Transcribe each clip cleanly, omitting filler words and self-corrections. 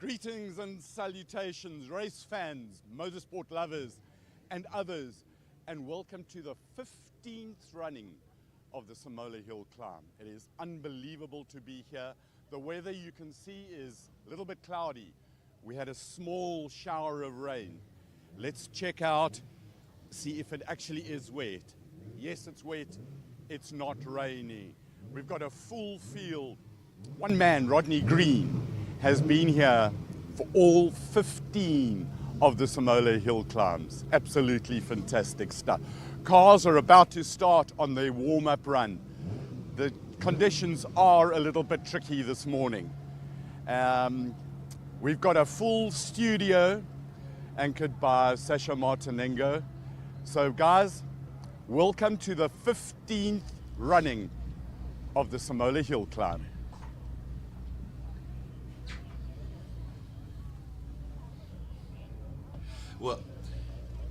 Greetings and salutations, race fans, motorsport lovers, and others, and welcome to the 15th running of the Simola Hillclimb. It is unbelievable to be here. The weather, you can see, is a little bit cloudy. We had a small shower of rain. Let's check out, see if it actually is wet. Yes, it's wet. It's not rainy. We've got a full field. One man, Rodney Green, has been here for all 15 of the Simola Hill climbs. Absolutely fantastic stuff. Cars are about to start on their warm-up run. The conditions are a little bit tricky this morning. We've got a full studio anchored by Sasha Martinengo. So guys, welcome to the 15th running of the Simola Hill climb. Well,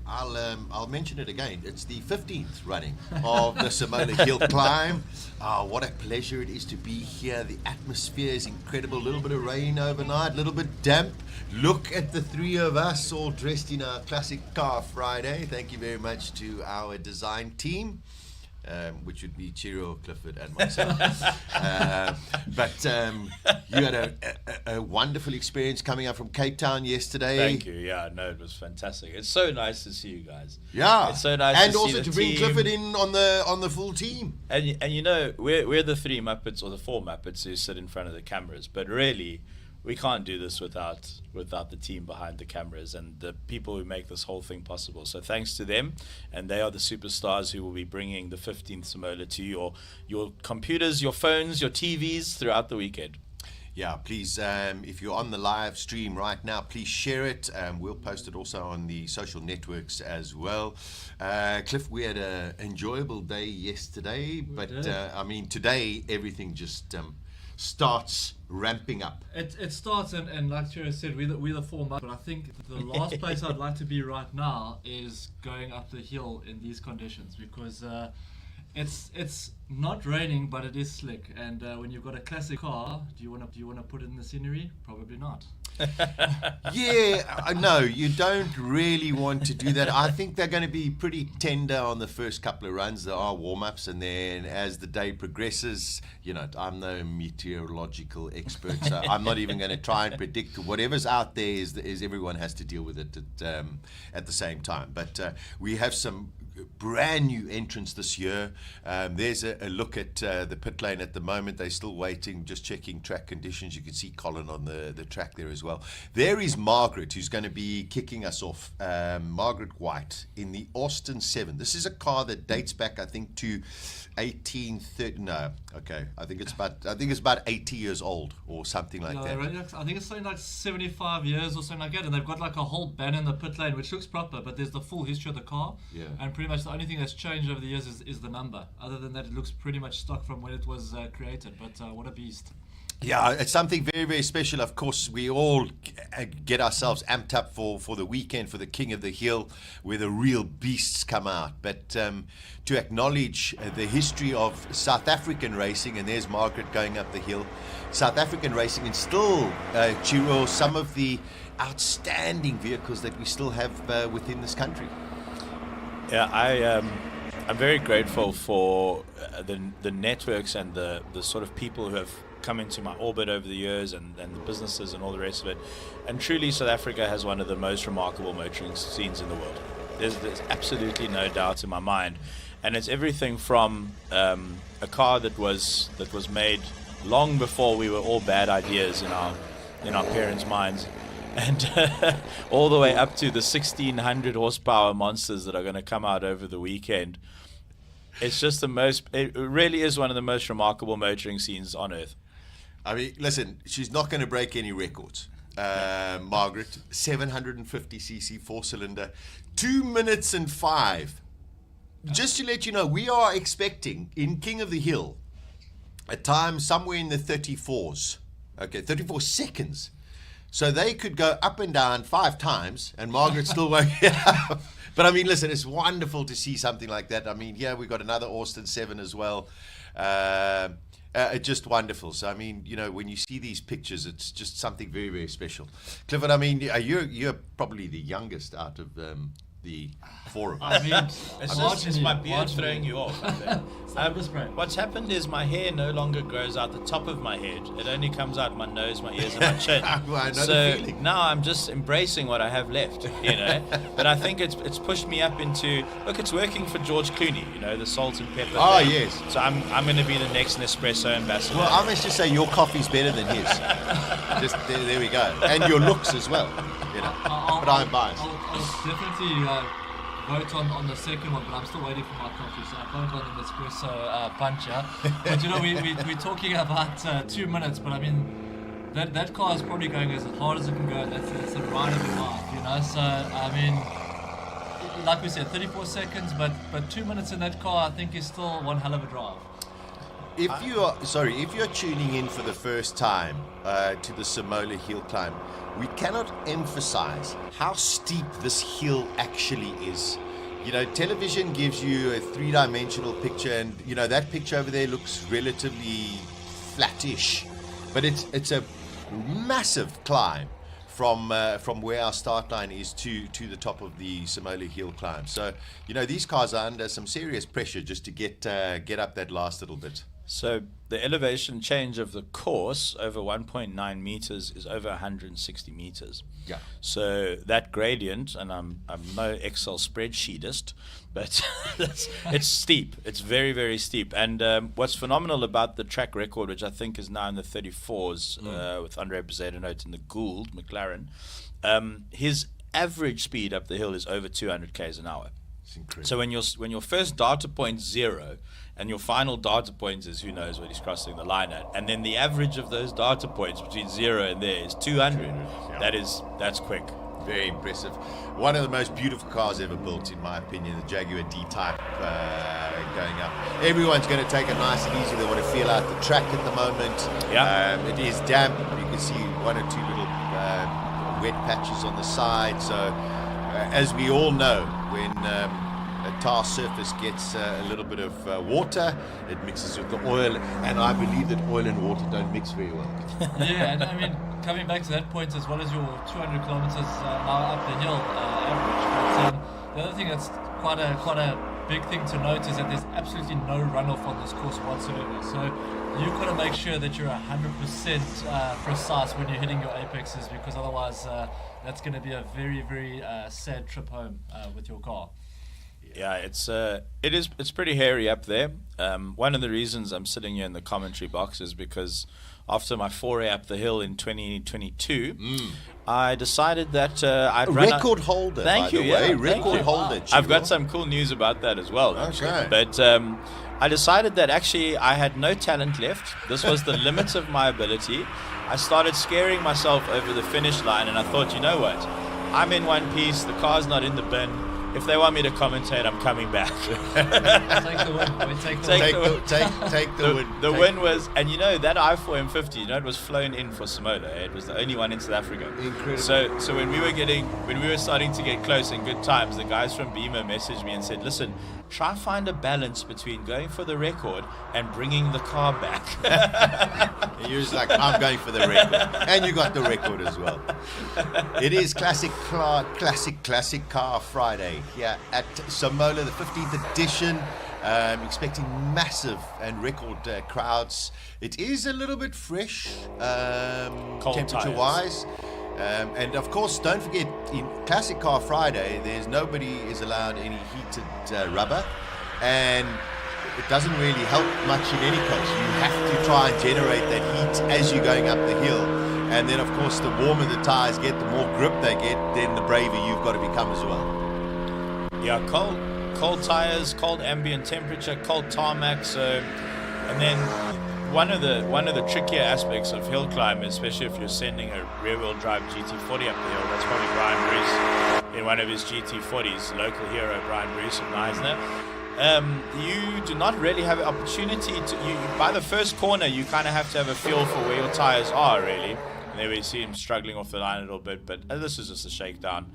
I'll mention it again. It's the 15th running of the Simola Hill climb. What a pleasure it is to be here. The atmosphere is incredible. A little bit of rain overnight, a little bit damp. Look at the three of us all dressed in our classic car Friday. Thank you very much to our design team. Which would be Chiro, Clifford, and myself. But you had a wonderful experience coming up from Cape Town yesterday. Thank you. Yeah, no, it was fantastic. It's so nice to see you guys. Yeah, it's so nice and to also see to the bring team. Clifford in on the full team. And you know, we're the three Muppets or the four Muppets who sit in front of the cameras. But really, we can't do this without the team behind the cameras and the people who make this whole thing possible. So thanks to them, and they are the superstars who will be bringing the 15th Simola to your computers, your phones, your TVs throughout the weekend. Yeah, please, if you're on the live stream right now, please share it. We'll post it also on the social networks as well. Cliff, we had an enjoyable day yesterday, but I mean, today everything just starts ramping up. It starts, and like Chiro said, we're the four months, but I think the last place I'd like to be right now is going up the hill in these conditions, because it's not raining, but it is slick, and when you've got a classic car, do you want to put it in the scenery? Probably not. Yeah, no, you don't really want to do that. I think they're going to be pretty tender on the first couple of runs. There are warm-ups, and then as the day progresses, you know, I'm no meteorological expert, so I'm not even going to try and predict. Whatever's out there is everyone has to deal with it at the same time. But we have some brand new entrants this year. There's a look at the pit lane at the moment. They're still waiting, just checking track conditions. You can see Colin on the track there as well. There is Margaret, who's going to be kicking us off. Margaret White in the Austin 7. This is a car that dates back, I think, to 1830. No, okay. I think it's about 80 years old or something like that. I think it's something like 75 years or something like that, and they've got like a whole banner in the pit lane which looks proper, but there's the full history of the car. Yeah. And pretty much the only thing that's changed over the years is the number. Other than that, it looks pretty much stock from when it was created. But what a beast! Yeah, it's something very, very special. Of course, we all get ourselves amped up for the weekend, for the King of the Hill, where the real beasts come out. But to acknowledge the history of South African racing, and there's Margaret going up the hill, South African racing, and still, Chiro, some of the outstanding vehicles that we still have within this country. Yeah, I'm very grateful for the networks and the sort of people who have come into my orbit over the years, and the businesses and all the rest of it. And truly, South Africa has one of the most remarkable motoring scenes in the world. There's absolutely no doubt in my mind. And it's everything from a car that was made long before we were all bad ideas in our parents' minds, and all the way up to the 1,600 horsepower monsters that are going to come out over the weekend. It's just it really is one of the most remarkable motoring scenes on earth. I mean, listen, she's not going to break any records. Margaret, 750cc 4-cylinder, 2 minutes and 5. Just to let you know, we are expecting in King of the Hill a time somewhere in the 34s. Okay, 34 seconds. So they could go up and down 5 times, and Margaret still won't get up. But I mean, listen, it's wonderful to see something like that. I mean, yeah, we've got another Austin 7 as well. Just wonderful. So, I mean, you know, when you see these pictures, it's just something very, very special. Clifford, I mean, you're probably the youngest out of the four of us. I mean, It's my beard throwing you off. I think. Spray. What's happened is my hair no longer grows out the top of my head. It only comes out my nose, my ears, and my chin. Well, I know the So feeling. now I'm just embracing what I have left, you know. But I think it's pushed me up into, look, it's working for George Clooney, you know, the salt and pepper. Oh, thing. yes. So I'm going to be the next Nespresso ambassador. Well, I must just say your coffee's better than his. Just there we go. And your looks as well, you know. But I'm biased. I'll definitely vote on the second one, but I'm still waiting for my coffee, so I can't go on the espresso puncher. But you know, we're talking about 2 minutes, but I mean, that car is probably going as hard as it can go. That's the ride of your life, you know. So I mean, like we said, 34 seconds, but 2 minutes in that car, I think is still one hell of a drive. If you're tuning in for the first time to the Simola Hillclimb, we cannot emphasize how steep this hill actually is. You know, television gives you a three-dimensional picture, and you know that picture over there looks relatively flattish, but it's a massive climb from where our start line is to the top of the Simola Hillclimb. So you know these cars are under some serious pressure just to get up that last little bit. So the elevation change of the course over 1.9 meters is over 160 meters. Yeah. So that gradient, and I'm no Excel spreadsheetist, but it's steep. It's very, very steep. And what's phenomenal about the track record, which I think is now in the 34s with Andre Bezuidenhout in the Gould McLaren, his average speed up the hill is over 200 k's an hour. It's incredible. So when your first data point's 0 and your final data point is who knows what he's crossing the line at, and then the average of those data points between 0 and there is 200. Yeah. That's quick. Very impressive. One of the most beautiful cars ever built, in my opinion, the Jaguar D-Type going up. Everyone's going to take it nice and easy. They want to feel out the track at the moment. Yeah. It is damp. You can see one or two little wet patches on the side. So, as we all know, when a tar surface gets a little bit of water, it mixes with the oil, and I believe that oil and water don't mix very well. Yeah, and I mean, coming back to that point, as well as your 200 kilometers now up the hill average. But the other thing that's quite a big thing to note is that there's absolutely no runoff on this course whatsoever. So you've got to make sure that you're 100% precise when you're hitting your apexes, because otherwise that's going to be a very, very sad trip home with your car. Yeah, it's pretty hairy up there. One of the reasons I'm sitting here in the commentary box is because after my foray up the hill in 2022, I decided that I'd run record holder. Thank you. By the Yeah, way. thank Record you. holder. I've got some cool news about that as well. Actually. Okay. But I decided that actually I had no talent left. This was the limit of my ability. I started scaring myself over the finish line, and I thought, you know what? I'm in one piece. The car's not in the bin. If they want me to commentate, I'm coming back. Take the win. We take the win. The win was, and you know, that i4 M50, you know, it was flown in for Simola. It was the only one in South Africa. Incredible. So when we were starting to get close in good times, the guys from Beamer messaged me and said, listen, try find a balance between going for the record and bringing the car back. And you're just like, I'm going for the record. And you got the record as well. It is classic car Friday here at Simola, the 15th edition. Expecting massive and record crowds. It is a little bit fresh, temperature-wise. And of course, don't forget, in Classic Car Friday, nobody is allowed any heated rubber, and it doesn't really help much in any case. You have to try and generate that heat as you're going up the hill, and then of course, the warmer the tires get, the more grip they get, then the braver you've got to become as well. Yeah, cold tires, cold ambient temperature, cold tarmac. So, and then one of the trickier aspects of hill climb, especially if you're sending a rear-wheel drive GT40 up the hill, that's probably Brian Bruce in one of his GT40s, local hero Brian Bruce of Knysna. You do not really have an opportunity to. By the first corner, you kind of have to have a feel for where your tires are, really. And there we see him struggling off the line a little bit, but this is just a shakedown.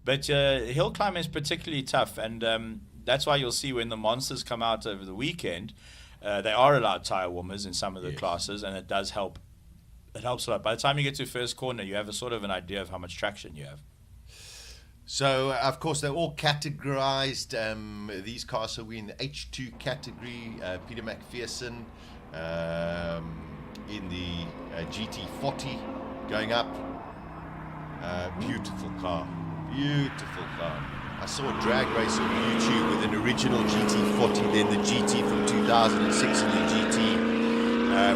But hill climb is particularly tough, and that's why you'll see when the monsters come out over the weekend, they are allowed tire warmers in some of the classes, and it does help. It helps a lot. By the time you get to first corner, you have a sort of an idea of how much traction you have. So, of course, they're all categorized. These cars are in the H2 category. Peter McPherson in the GT40 going up. Beautiful car. Beautiful car. I saw a drag race on YouTube with an original GT40, then the GT from 2006 and the GT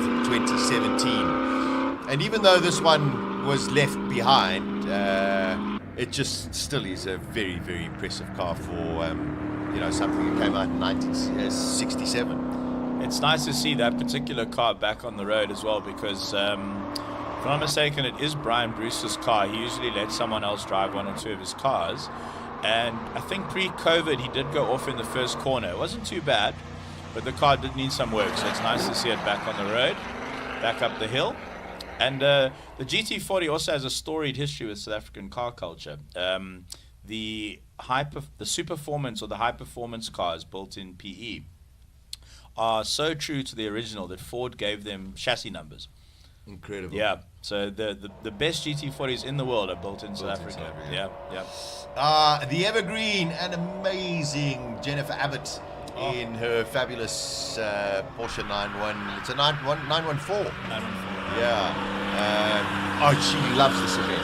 from 2017. And even though this one was left behind, it just still is a very, very impressive car for something that came out in 1967. It's nice to see that particular car back on the road as well, because if I'm not mistaken, it is Brian Bruce's car. He usually lets someone else drive one or two of his cars, and I think pre-COVID he did go off in the first corner. It wasn't too bad, but the car did need some work, so it's nice to see it back on the road, back up the hill. And the GT40 also has a storied history with South African car culture. The Superformance or the high performance cars built in PE are so true to the original that Ford gave them chassis numbers. Incredible. Yeah. So the best GT40s in the world are built in South Africa. Yeah. The Evergreen, an amazing Jennifer Abbott in her fabulous Porsche 911. It's a 914. Yeah. She loves this event.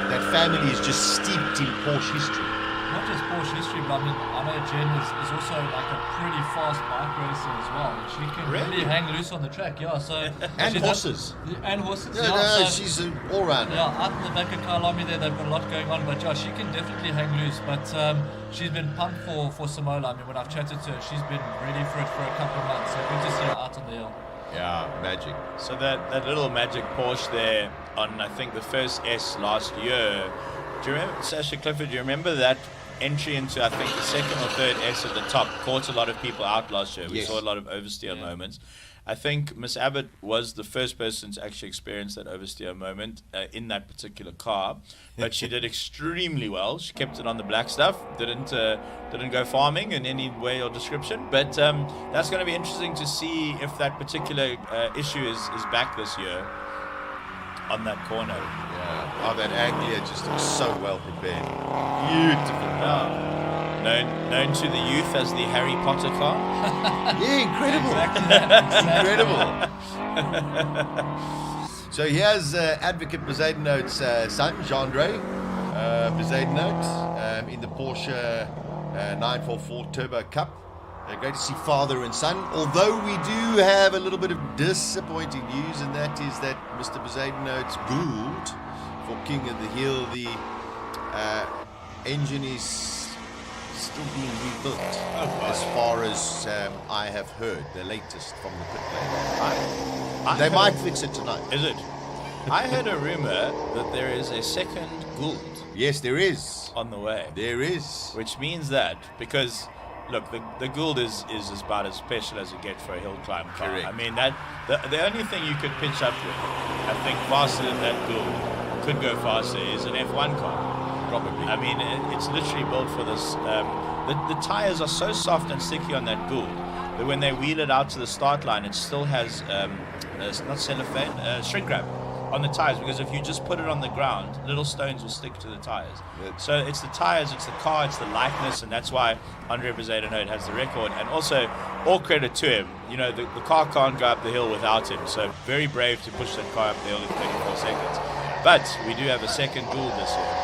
That family is just steeped in Porsche history. Not just Porsche history, but I know Jen is also like a pretty fast bike racer as well. She can really hang loose on the track, so and horses. And horses, so she's an all-rounder. Yeah, out in the back of Kailami there, they've got a lot going on, but she can definitely hang loose. But she's been pumped for Simola. When I've chatted to her, she's been ready for it for a couple of months. So good to see her out on the hill. Yeah, magic. So that little magic Porsche there on, I think, the first S last year. Do you remember, Sasha Clifford, do you remember that entry into, I think, the second or third S at the top caught a lot of people out last year? We saw a lot of oversteer moments. I think Miss Abbott was the first person to actually experience that oversteer moment in that particular car, but she did extremely well. She kept it on the black stuff, didn't go farming in any way or description, but that's going to be interesting to see if that particular issue is back this year on that corner. Yeah. That Anglia just looks so well prepared. Beautiful. Yeah. Known to the youth as the Harry Potter car. Yeah, incredible. Incredible. So here's Advocate Bezuidenhout's son, Jean-Dre Bezuidenhout, in the Porsche 944 Turbo Cup. Great to see father and son, although we do have a little bit of disappointing news, and that is that Mr. Bezuidenhout's Gould for King of the Hill, the engine is still being rebuilt, as far as I have heard, the latest from the pit lane. They might fix it tonight. Is it? I heard a rumor that there is a second Gould. Yes, there is. On the way. There is. Which means that, because, look, the Gould is about as special as you get for a hill climb car. Correct. I mean, that the only thing you could pitch up with, I think, faster than that Gould, could go faster, is an F1 car. Probably. I mean, it's literally built for this. The tires are so soft and sticky on that Gould that when they wheel it out to the start line, it still has not cellophane, shrink wrap on the tires, because if you just put it on the ground, little stones will stick to the tires. So it's the tires, it's the car, it's the lightness, and that's why Andre Bezuidenhout has the record. And also, all credit to him. The car can't go up the hill without him. So very brave to push that car up the hill in 24 seconds. But we do have a second Gould this year,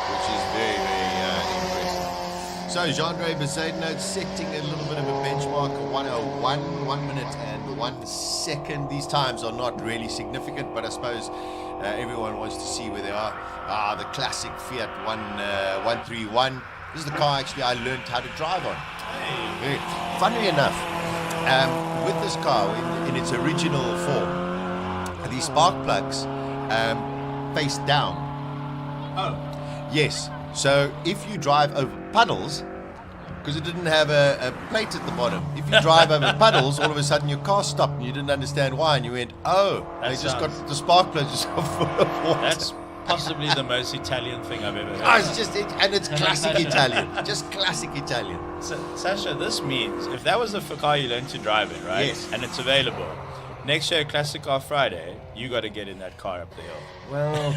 which is very, very impressive. So Jean-Dre Bezuidenhout setting a little bit of a benchmark of 1:01, 1 minute and 1 second. These times are not really significant, but I suppose everyone wants to see where they are. The classic Fiat 131. This is the car actually I learned how to drive on. Hey. Funnily enough, with this car in its original form, these spark plugs face down. Oh. Yes. So if you drive over puddles, because it didn't have a plate at the bottom, if you drive over puddles, all of a sudden your car stopped and you didn't understand why, and you went, oh, they just got the spark plugs just full of water. possibly the most Italian thing I've ever heard. Oh, it's just and it's classic Italian, just classic Italian. So, Sasha, this means if that was the car you learned to drive in, right? Yes. And it's available. Next year, Classic Car Friday, you got to get in that car up the hill. Well,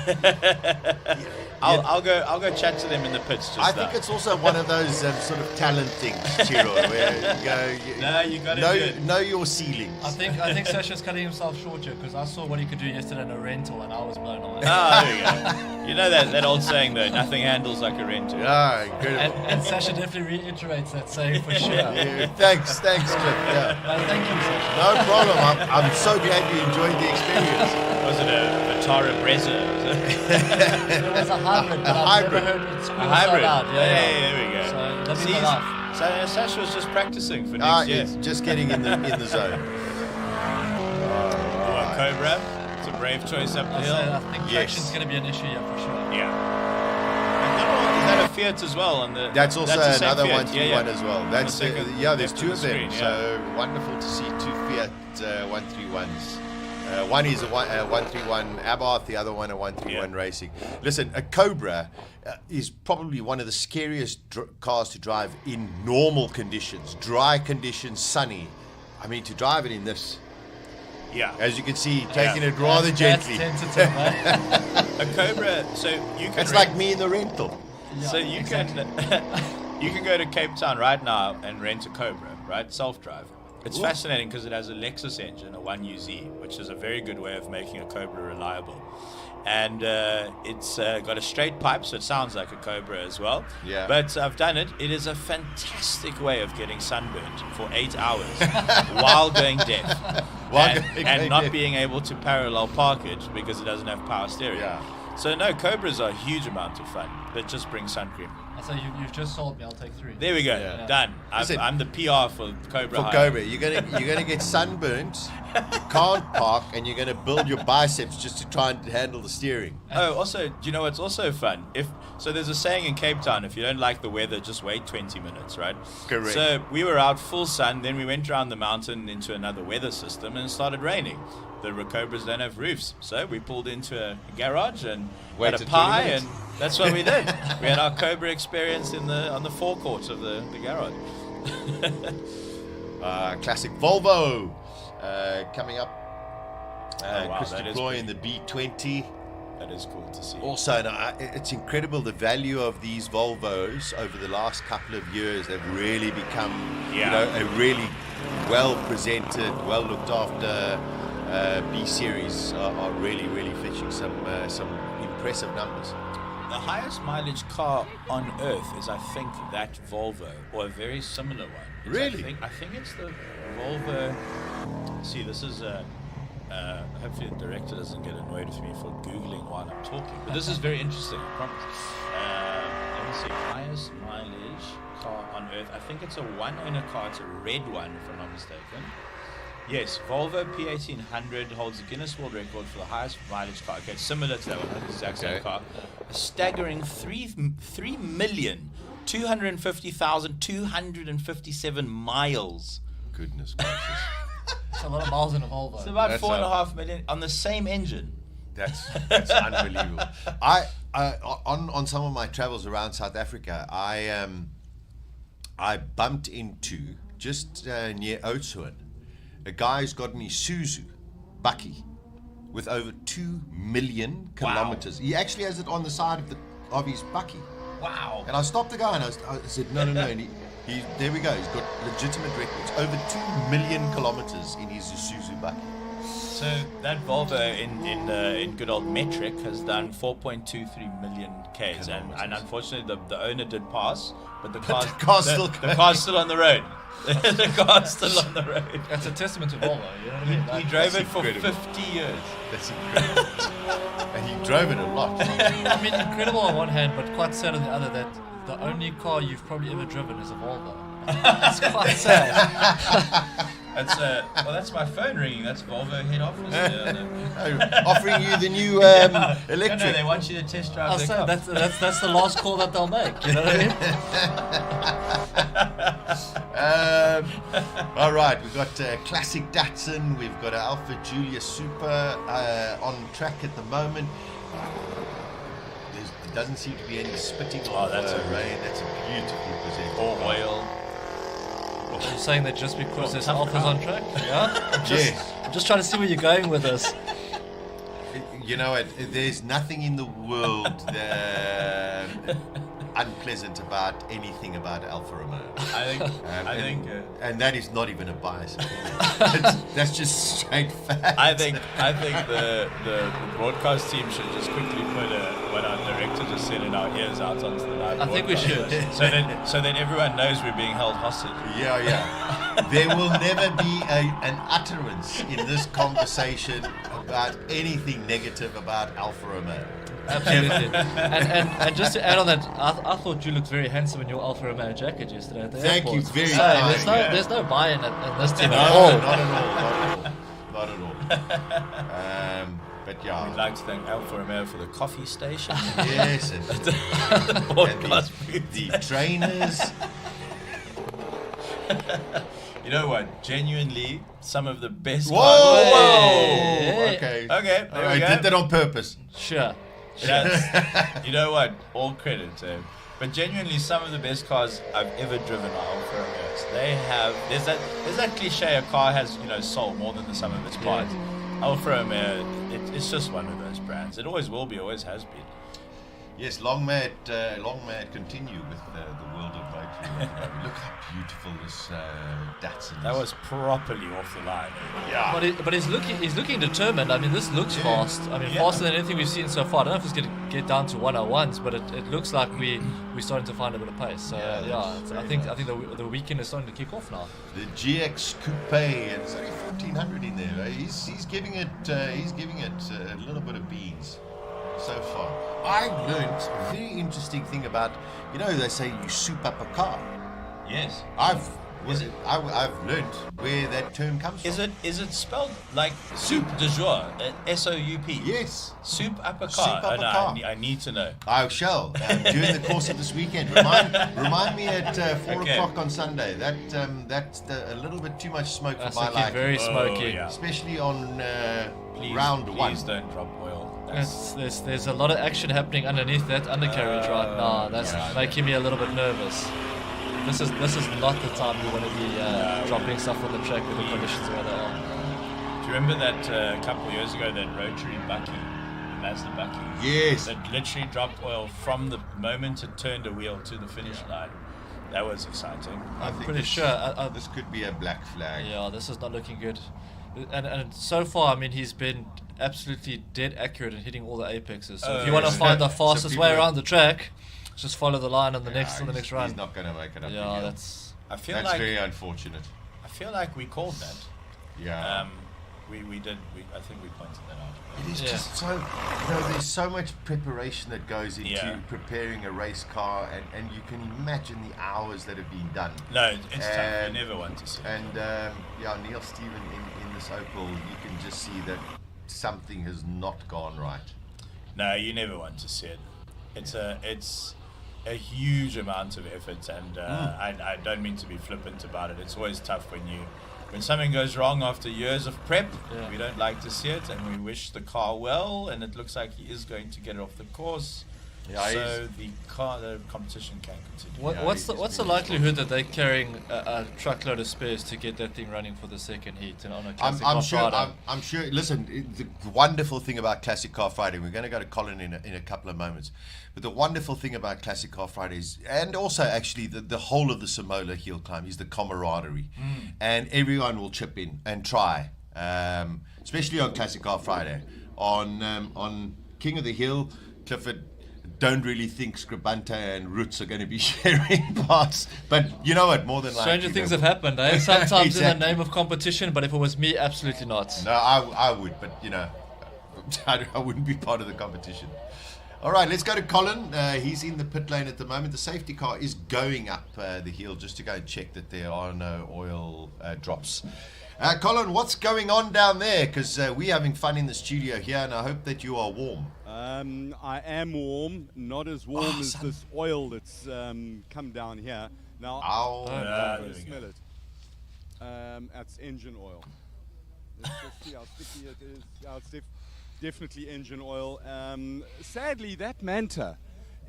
I'll go chat to them in the pits. Just I think it's also one of those sort of talent things, Chiro, where you go, you got to do it. know your ceilings. I think Sasha's cutting himself short here because I saw what he could do yesterday in a rental and I was blown away. Ah, there you go. You know that old saying though, nothing handles like a rental. Ah, incredible. And Sasha definitely reiterates that saying for sure. Yeah, thanks, Cliff. Yeah. Thank you, Sasha. No problem. I'm so glad you enjoyed the experience. Was it a Vitara Brezza? It was a hybrid, but I've never heard it squeal A hybrid. so loud. Yeah, there we go. So living the life. So Sasha was just practicing for next year. It's just getting in the zone. Cobra. It's a brave choice up the hill. I think traction's going to be an issue here for sure. Yeah. Is that a Fiat as well? That's also the same another Fiat. 131 as well. That's there's two of them. Screen, So wonderful to see two Fiat 131s. One is a 131 Abarth, the other one a 131 Racing. Listen, a Cobra is probably one of the scariest cars to drive in normal conditions, dry conditions, sunny. I mean, to drive it in this. Yeah. As you can see, taking it rather gently. That's tentative, man. A Cobra, so you can. It's like me in the rental. So you can you can go to Cape Town right now and rent a Cobra, right? Self-drive. It's fascinating because it has a Lexus engine, a 1UZ, which is a very good way of making a Cobra reliable. And it's got a straight pipe, so it sounds like a Cobra as well. Yeah. But I've done it. It is a fantastic way of getting sunburned for 8 hours while going deaf. And not being able to parallel park it because it doesn't have power steering. Yeah. So no, Cobras are a huge amount of fun, but just bring sun cream. So you've just sold me. I'll take 3. There we go. Yeah. Done. Listen, I'm the PR for Cobra. For Hire. Cobra, you're gonna get sunburnt. You can't park, and you're gonna build your biceps just to try and handle the steering. Oh, also, do you know what's also fun? So there's a saying in Cape Town: if you don't like the weather, just wait 20 minutes, right? Correct. So we were out full sun, then we went around the mountain into another weather system, and it started raining. The Cobras don't have roofs, so we pulled into a garage and had Waited a pie, 20 minutes. and that's what we did. We had our Cobra experience on the forecourt of the garage. Classic Volvo coming up. wow, Chris that is deploying the B20. That is cool to see. Also, it's incredible the value of these Volvos over the last couple of years. They've really become, a really well presented, well looked after B series are really fetching some impressive numbers. The highest mileage car on earth is, I think, that Volvo, or a very similar one. Really? I think it's the Volvo. See, this is hopefully the director doesn't get annoyed with me for Googling while I'm talking. But this is very interesting, I promise. Let me see. Highest mileage car on earth. I think it's a one-owner car. It's a red one, if I'm not mistaken. Yes, Volvo P1800 holds the Guinness World Record for the highest mileage car. Okay, similar to that one, the exact same car. A staggering 3,250,257 miles. Goodness gracious. It's a lot of miles in a Volvo. It's about That's 4.5 million on the same engine. That's unbelievable. On some of my travels around South Africa, I bumped into just near Oudtshoorn. A guy's got an Isuzu Bakkie with over 2 million kilometers. He actually has it on the side of his Bakkie. Wow. And I stopped the guy and I said, no. And he there we go. He's got legitimate records. Over 2 million kilometers in his Isuzu Bakkie. So that Volvo in good old metric has done 4.23 million Ks, and unfortunately the owner did pass, but the car's still on the road. The car's still on the road. That's a testament to Volvo, you know what I mean? He drove it for incredible. 50 years. That's incredible. And he drove it a lot. I mean, incredible on one hand, but quite sad on the other that the only car you've probably ever driven is a Volvo. It's quite sad. That's my phone ringing. That's Volvo head office. Offering you the new electric. No, they want you to test drive I'll their say car. that's the last call that they'll make. You know what I mean? All right, we've got classic Datsun. We've got an Alpha Julia Super on track at the moment. Doesn't seem to be any spitting Oh, of that's a rain. That's a beautifully presented Or car. oil. Are you saying that just because there's tough alphas crowd. on track? Yeah. Yes. I'm just trying to see where you're going with this. You know what? There's nothing in the world unpleasant about anything about Alfa Romeo. I think And that is not even a bias. That's just straight fact. I think the broadcast team should just quickly put what our director just said in our ears out onto the live I think we broadcast. should. So then everyone knows we're being held hostage. Yeah. There will never be an utterance in this conversation about anything negative about Alfa Romeo. Absolutely. and just to add on that, I thought you looked very handsome in your Alfa Romeo jacket yesterday at the Thank airport. you very So kind, there's no buy-in in this team No, at all. not at all. But We'd yeah, like to thank Alfa Romeo for the coffee station. yes, and Broadcast the trainers. You know what? Genuinely, some of the best. Hey. Okay. Okay, there I we go. did that on purpose. Sure. That's, you know what? All credit to him. But genuinely, some of the best cars I've ever driven are Alfa Romeos. They have. There's that cliche: a car has soul more than the sum of its parts. Alfa Romeo, it's just one of those brands. It always will be, always has been. Yes, long may it continue with the world of motoring. Look how beautiful this Datsun is. That was properly off the line. yeah. But he's looking determined. I mean, this looks fast. I mean, Yeah. faster than anything we've seen so far. I don't know if it's going to get down to 101s, but it looks like we're starting to find a bit of pace. So I think the weekend is starting to kick off now. The GX Coupe, and it's only 1400 in there. Right? He's giving it a little bit of beans so far. I've learned a very interesting thing about, they say you soup up a car. Yes. I've Is it? I've learned where that term comes from. Is it spelled like soup de jour? SOUP? Yes. Soup up a car. Soup up a car. I need to know. I shall during the course of this weekend. Remind me at 4 Okay. o'clock on Sunday. That's a little bit too much smoke That's for my looking liking. very smoky. yeah. Especially on Please, round one. Please don't drop oil. There's a lot of action happening underneath that undercarriage right now. That's making me a little bit nervous. This is not the time you want to be dropping stuff on the track with the conditions where they are. Do you remember that a couple of years ago, that rotary bucky, the Mazda bucky? Yes. That literally dropped oil from the moment it turned a wheel to the finish line. That was exciting. I think Pretty this- sure. this could be a black flag. Yeah, this is not looking good. And so far, I mean, he's been absolutely dead accurate in hitting all the apexes. So if you want to yes. find the So fastest people way are- around the track, just follow the line on the Yeah, next he's run. not going to make it up. Yeah, again. that's I feel That's like very unfortunate. we called that. Yeah. We did. I think we pointed that out. It is Yeah. just so, there's so much preparation that goes into Yeah. preparing a race car, and you can imagine the hours that have been done. No, it's tough. You And- never want to see it. And Neil Stephen in this Opel, you can just see that something has not gone right. No, you never want to see it. It's a huge amount of effort, and I don't mean to be flippant about it. It's always tough when something goes wrong after years of prep. Yeah. We don't like to see it, and we wish the car well, and it looks like he is going to get it off the course. Yeah, So the competition can continue. What, Yeah, what's he's the been likelihood that they're carrying a truckload of spares to get that thing running for the second heat and on a classic I'm car sure. Friday? I'm sure. Listen, the wonderful thing about Classic Car Friday, we're going to go to Colin in a couple of moments, but the wonderful thing about Classic Car Fridays, and also actually the whole of the Simola Hillclimb, is the camaraderie, and everyone will chip in and try, especially on Classic Car Friday. On King of the Hill, Clifford don't really think Scribante and Roots are going to be sharing parts, but you know what? More than likely, Stranger things they have will. happened, eh? Sometimes in Exactly. the name of competition, but if it was me, absolutely not. No, I would, but I wouldn't be part of the competition. All right, let's go to Colin. He's in the pit lane at the moment. The safety car is going up the hill just to go and check that there are no oil drops. Colin, what's going on down there? Because we're having fun in the studio here, and I hope that you are warm. I am warm, not as warm as this oil that's come down here. Now, Ow. there I'm we gonna go. smell it. That's engine oil. Let's just see how sticky it is. Yeah, it's definitely engine oil. Sadly, that Manta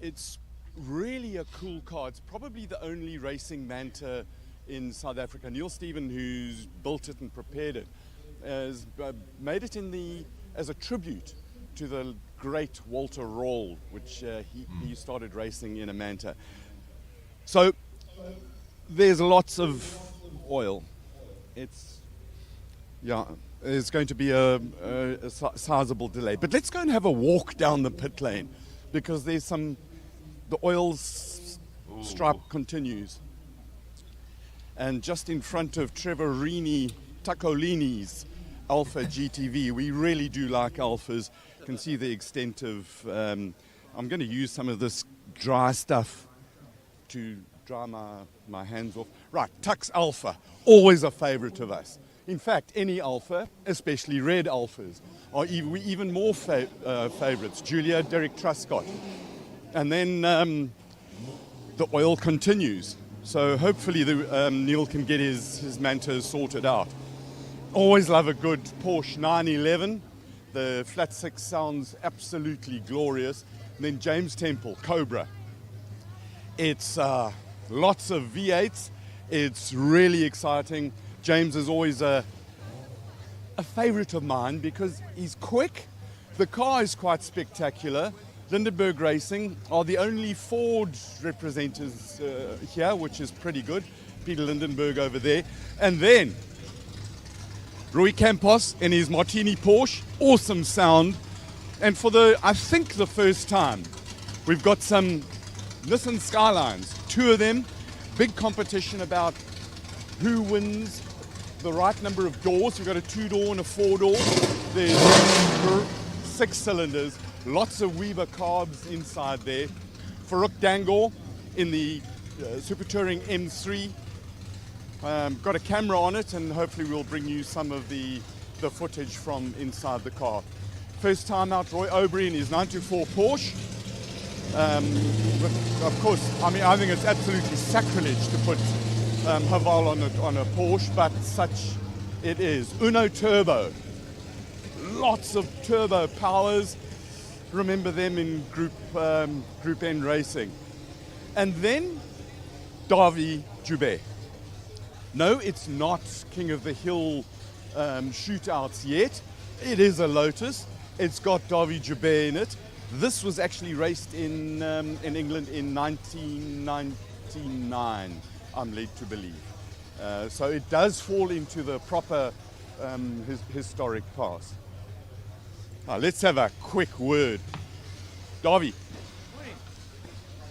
It's really a cool car. It's probably the only racing Manta in South Africa. Neil Stephen, who's built it and prepared it, has made it as a tribute to the great Walter Roll, which he started racing in a Manta. So there's lots of oil. There's going to be a sizable delay. But let's go and have a walk down the pit lane, because the oil stripe continues. And just in front of Trevorini Tacolini's Alpha GTV, we really do like Alphas. You can see the extent of, I'm going to use some of this dry stuff to dry my hands off. Right, Tux Alpha, always a favorite of us. In fact, any Alpha, especially red Alphas, are even more favorites. Julia, Derek Truscott. And then the oil continues. So hopefully Neil can get his Mantas sorted out. Always love a good Porsche 911. The flat six sounds absolutely glorious. And then James Temple, Cobra. It's lots of V8s. It's really exciting. James is always a favorite of mine because he's quick. The car is quite spectacular. Lindenberg Racing are the only Ford representatives here, which is pretty good. Peter Lindenberg over there. And then Rui Campos in his Martini Porsche. Awesome sound. And for I think the first time, we've got some Nissan Skylines. 2 of them. Big competition about who wins the right number of doors. We've got a 2-door and a 4-door. There's 6 cylinders. Lots of Weaver carbs inside there. Farouk Dangor in the Super Touring M3. Got a camera on it, and hopefully we'll bring you some of the footage from inside the car. First time out, Roy Aubrey in his 924 Porsche. Of course, I think it's absolutely sacrilege to put Haval on a Porsche, but such it is. Uno Turbo. Lots of turbo powers. Remember them in Group N racing. And then Davi Joubert. No, it's not King of the Hill shootouts yet. It is a Lotus. It's got Davi Joubert in it. This was actually raced in England in 1999, I'm led to believe. So it does fall into the proper historic past. Let's have a quick word. Davi,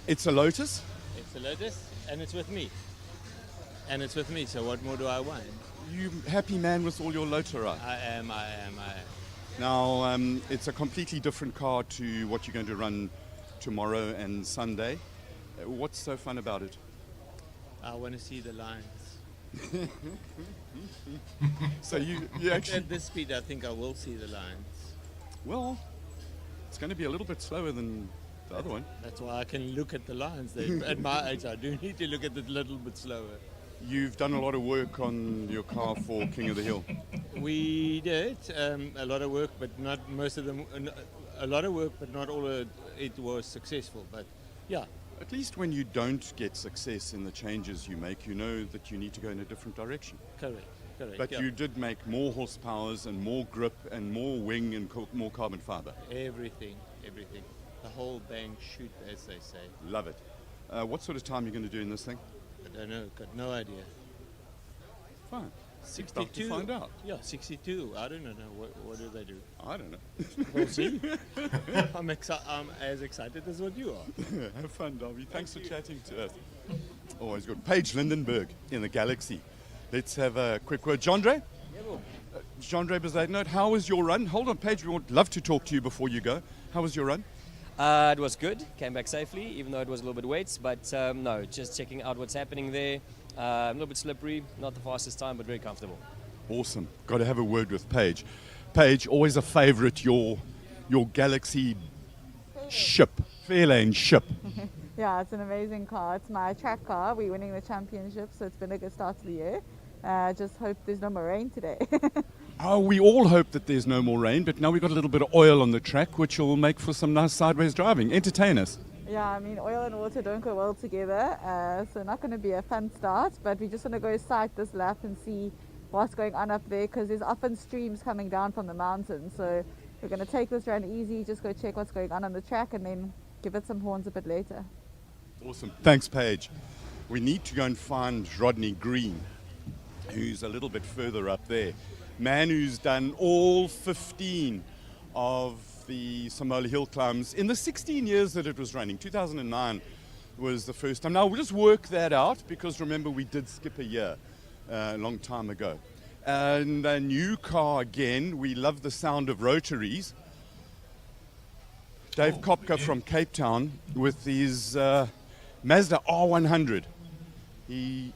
it's a Lotus? It's a Lotus, and it's with me. So what more do I want? You happy man with all your Lotus? I am. Now, it's a completely different car to what you're going to run tomorrow and Sunday. What's so fun about it? I want to see the lines. So you actually... At this speed, I think I will see the lines. Well, it's going to be a little bit slower than the other one. That's why I can look at the lines. At my age, I do need to look at it a little bit slower. You've done a lot of work on your car for King of the Hill. We did a lot of work, but not most of them. A lot of work, but not all of it was successful. But yeah. At least when you don't get success in the changes you make, you know that you need to go in a different direction. Correct. But yeah. You did make more horsepowers and more grip and more wing and more carbon fiber. Everything. The whole bang shoot, as they say. Love it. What sort of time are you going to do in this thing? I don't know. Got no idea. Fine. 62. About to find out. Yeah, 62. I don't know. What do they do? I don't know. We'll see. I'm as excited as what you are. Have fun, Darby. Thanks for chatting to us. Always good. Paige Lindenberg in the Galaxy. Let's have a quick word. Jandre? Jandre Bezadnot, how was your run? Hold on, Paige. We would love to talk to you before you go. How was your run? It was good. Came back safely, even though it was a little bit wet. But no, just checking out what's happening there. A little bit slippery, not the fastest time, but very comfortable. Awesome. Got to have a word with Paige. Paige, always a favourite, your Galaxy ship, Fairlane ship. Yeah, it's an amazing car. It's my track car. We're winning the championship, so it's been a good start to the year. Just hope there's no more rain today. We all hope that there's no more rain, but now we've got a little bit of oil on the track, which will make for some nice sideways driving. Entertain us. Yeah, I mean, oil and water don't go well together, so not going to be a fun start, but we just want to go sight this lap and see what's going on up there, because there's often streams coming down from the mountain. So we're going to take this run easy, just go check what's going on the track, and then give it some horns a bit later. Awesome. Thanks, Paige. We need to go and find Rodney Green, who's a little bit further up there. Man who's done all 15 of the Simola Hillclimbs in the 16 years that it was running. 2009 was the first time. Now, we'll just work that out, because remember, we did skip a year a long time ago. And a new car again. We love the sound of rotaries. Dave Kopka from Cape Town with his Mazda R100. He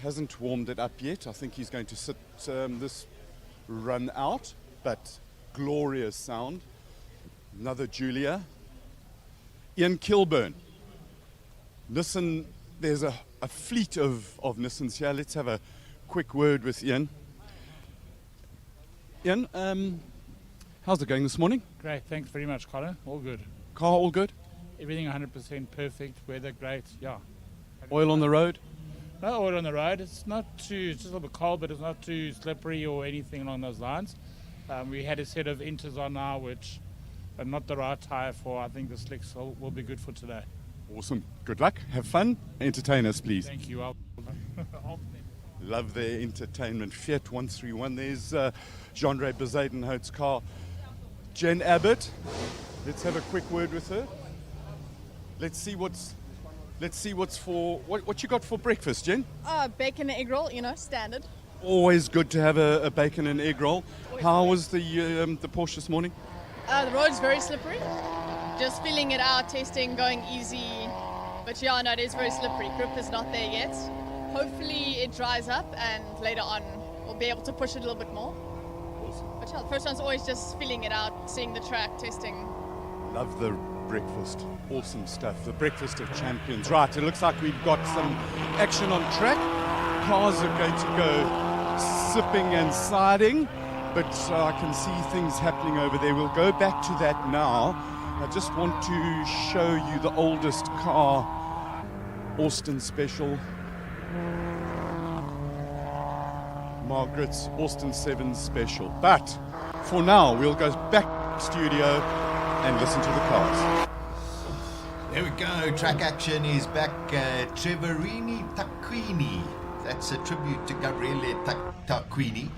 hasn't warmed it up yet. I think he's going to sit this run out, but glorious sound. Another Julia. Ian Kilburn. Nissan, there's a fleet of Nissans here. Let's have a quick word with Ian. Ian, how's it going this morning? Great, thanks very much, Colin. All good. Car all good? Everything 100% perfect. Weather great. Yeah. Oil on the road? No oil on the road. It's just a little bit cold, but it's not too slippery or anything along those lines. We had a set of inters on now, which are not the right tire for. I think the slicks will be good for today. Awesome. Good luck. Have fun. Entertain us, please. Thank you. Love their entertainment. Fiat 131. There's Jean-Ray Bezuidenhout's car. Jen Abbott. Let's have a quick word with her. Let's see what's for what you got for breakfast, Jen. Bacon and egg roll, standard. Always good to have a bacon and egg roll. How was the Porsche this morning? The road's very slippery. Just feeling it out, testing, going easy. But yeah, no, it is very slippery. Grip is not there yet. Hopefully it dries up and later on we'll be able to push it a little bit more. Awesome. But yeah, the first one's always just feeling it out, seeing the track, testing. Love the breakfast. Awesome stuff. The breakfast of champions. Right, it looks like we've got some action on track. Cars are going to go sipping and siding, but I can see things happening over there. We'll go back to that now. I just want to show you the oldest car, Austin Special. Margaret's Austin 7 Special. But for now, we'll go back to the studio and listen to the cars. There we go. Track action is back. Trevorini Tacquini. That's a tribute to Gabriele Tacquini.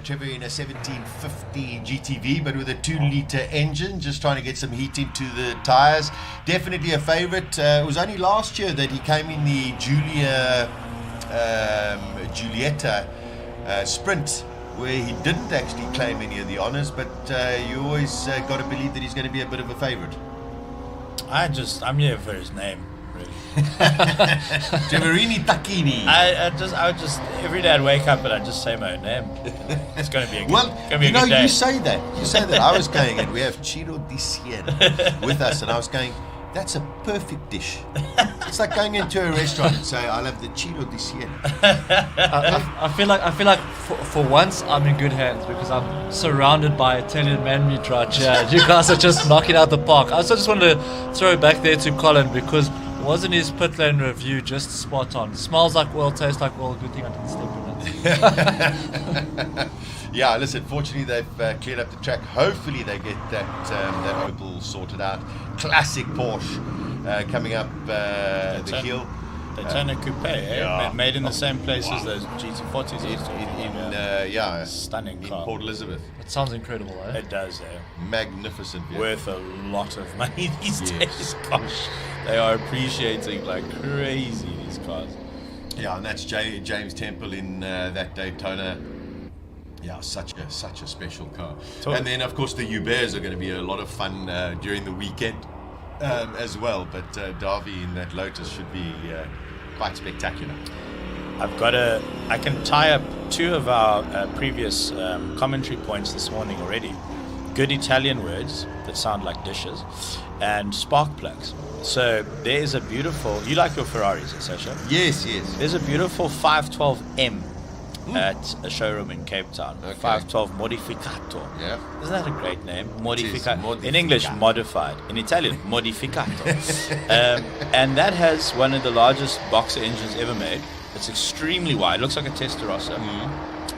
Trevor in a 1750 GTV, but with a 2-litre engine, just trying to get some heat into the tyres. Definitely a favourite. It was only last year that he came in the Giulietta Sprint, where he didn't actually claim any of the honours, but you always got to believe that he's going to be a bit of a favourite. I'm here for his name, really. Trevorini Tacchini. I would just every day I'd wake up and I'd just say my own name. It's going to be a good day. You say that. I was going, and we have Ciro di Siena with us, and I was going, that's a perfect dish. It's like going into a restaurant and say, I'll have the Ciro di Siena. I feel like for once I'm in good hands, because I'm surrounded by Italian man meat right here. You guys are just knocking out the park. I also just wanted to throw it back there to Colin, because wasn't his pit lane review just spot on? Smells like oil, tastes like oil. Good thing I didn't step in it. Yeah, listen, fortunately they've cleared up the track. Hopefully they get that Opel sorted out. Classic Porsche coming up the hill. Daytona Coupe, yeah. Made in the same place as those GT40s. Stunning in car. Port Elizabeth. It sounds incredible, eh? It does, Magnificent vehicle. Worth a lot of money these days. Gosh, they are appreciating like crazy, these cars. Yeah, and that's James Temple in that Daytona. Yeah, such a special car. Totally. And then, of course, the Ubears are going to be a lot of fun during the weekend as well. But Derby in that Lotus should be quite spectacular. I can tie up two of our previous commentary points this morning already. Good Italian words that sound like dishes, and spark plugs. So there is a beautiful. You like your Ferraris, Sasha? Yes. There's a beautiful 512M at a showroom in Cape Town. Okay. 512 Modificato. Yeah. Isn't that a great name? Modificato. In English, modified. In Italian, Modificato. And that has one of the largest boxer engines ever made. It's extremely wide. It looks like a Testarossa.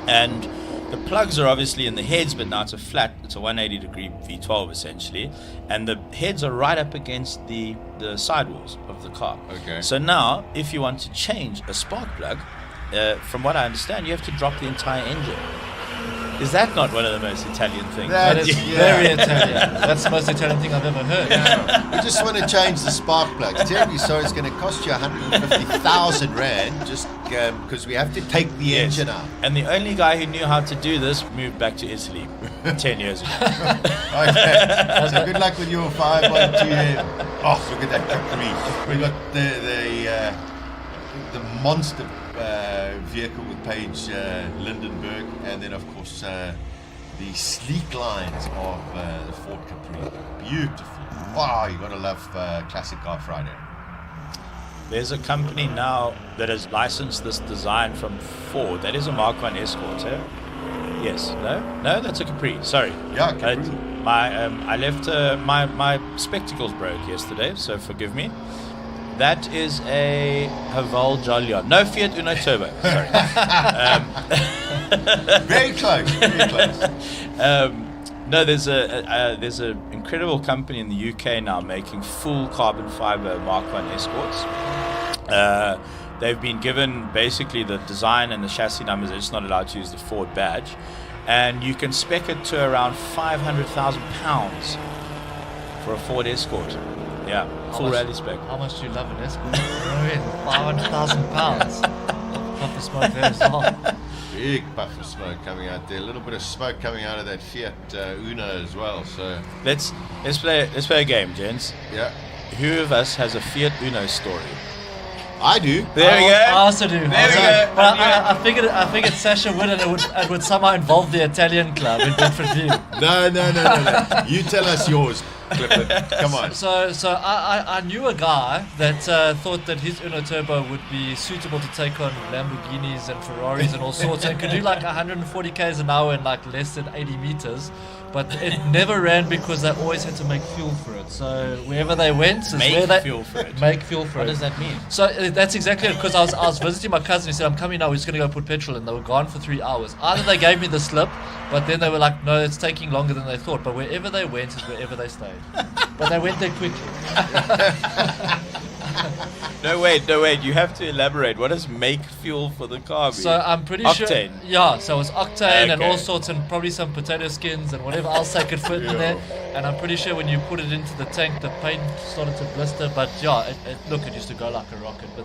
And the plugs are obviously in the heads, but now it's a 180-degree V12 essentially. And the heads are right up against the sidewalls of the car. Okay. So now, if you want to change a spark plug, from what I understand, you have to drop the entire engine. Is that not one of the most Italian things? That is very Italian. That's the most Italian thing I've ever heard. We just want to change the spark plugs. Terribly sorry, it's going to cost you 150,000 rand just because we have to take the engine out. And the only guy who knew how to do this moved back to Italy 10 years ago. Okay. So good luck with your 512. Oh, look at that Capri. We got the monster vehicle with Paige Lindenberg, and then of course the sleek lines of the Ford Capri. Beautiful. Wow, you gotta love Classic Car Friday. There's a company now that has licensed this design from Ford. That is a Mark 1 Escort, eh? Yes. No, that's a Capri. Sorry. Yeah, Capri. I left my spectacles broke yesterday, so forgive me. That is a Haval Jolion. No, Fiat Uno Turbo. Sorry. Very close. Very close. No, there's an incredible company in the UK now making full carbon fiber Mark 1 Escorts. They've been given basically the design and the chassis numbers. They're just not allowed to use the Ford badge, and you can spec it to around £500,000 for a Ford Escort. Yeah, full rally spec. How much do you love an Escort? £500,000. Puff of smoke there as well. Big puff of smoke coming out there. A little bit of smoke coming out of that Fiat Uno as well. So let's play a game, gents. Yeah. Who of us has a Fiat Uno story? I do. There we go. I also do. There we go. Well, I figured Sasha would, and it would somehow involve the Italian club in Bedford View. No. You tell us yours, Clifford. Come on. So I knew a guy that thought that his Uno Turbo would be suitable to take on Lamborghinis and Ferraris and all sorts, and could do like 140 k's an hour in like less than 80 meters. But it never ran because they always had to make fuel for it. So wherever they went, is where they fuel for it. Make fuel for What it. does that mean? So that's exactly it. Because I was visiting my cousin. He said, "I'm coming now. We're just gonna go put petrol in." They were gone for 3 hours. Either they gave me the slip, but then they were like, "No, it's taking longer than they thought." But wherever they went is wherever they stayed. But they went there quickly. No, wait. You have to elaborate. What does make fuel for the car be? So I'm pretty Octane. sure. Yeah, so it was octane and Okay. all sorts, and probably some potato skins and whatever else they could fit in there. And I'm pretty sure when you put it into the tank, the paint started to blister. But yeah, it used to go like a rocket. But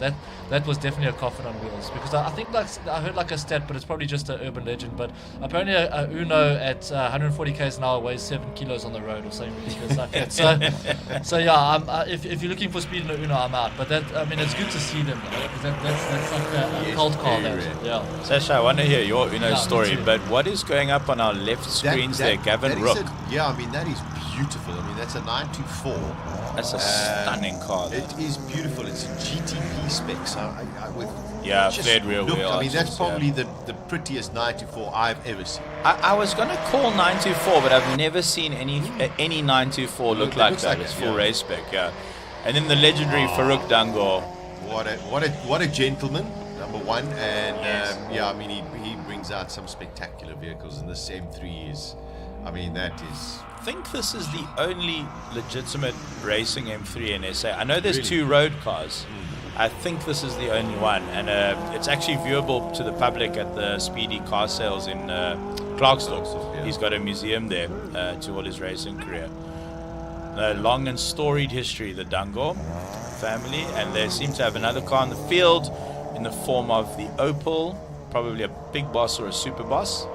that was definitely a coffin on wheels, because I think I heard like a stat, but it's probably just an urban legend. But apparently a Uno at 140 k's an hour weighs 7 kilos on the road or something ridiculous like that. So yeah, if you're looking for speed in a Uno, I'm out. But it's good to see them though, because that's like a cult car. Yeah. Sasha, I want to hear your Uno Yeah, story, me too. but what is going up on our left screens there? Gavin Rook. That is beautiful. That's a 924. That's a stunning car. It is beautiful. It's a GTP spec. So flared rear wheel. That's probably the prettiest 924 I've ever seen. I was going to call 924, but I've never seen any 924 look like that. It's full race spec, yeah. And then the legendary Farouk Dango. What a gentleman, number one. And Yes. he brings out some spectacular vehicles, and this M3 is, that is. I think this is the only legitimate racing M3 in SA. I know there's two road cars. I think this is the only one, and it's actually viewable to the public at the Speedy Car Sales in Clarksville. Yeah. He's got a museum there to all his racing career. A long and storied history, the Dango family, and they seem to have another car in the field in the form of the Opel, probably a big boss or a super boss.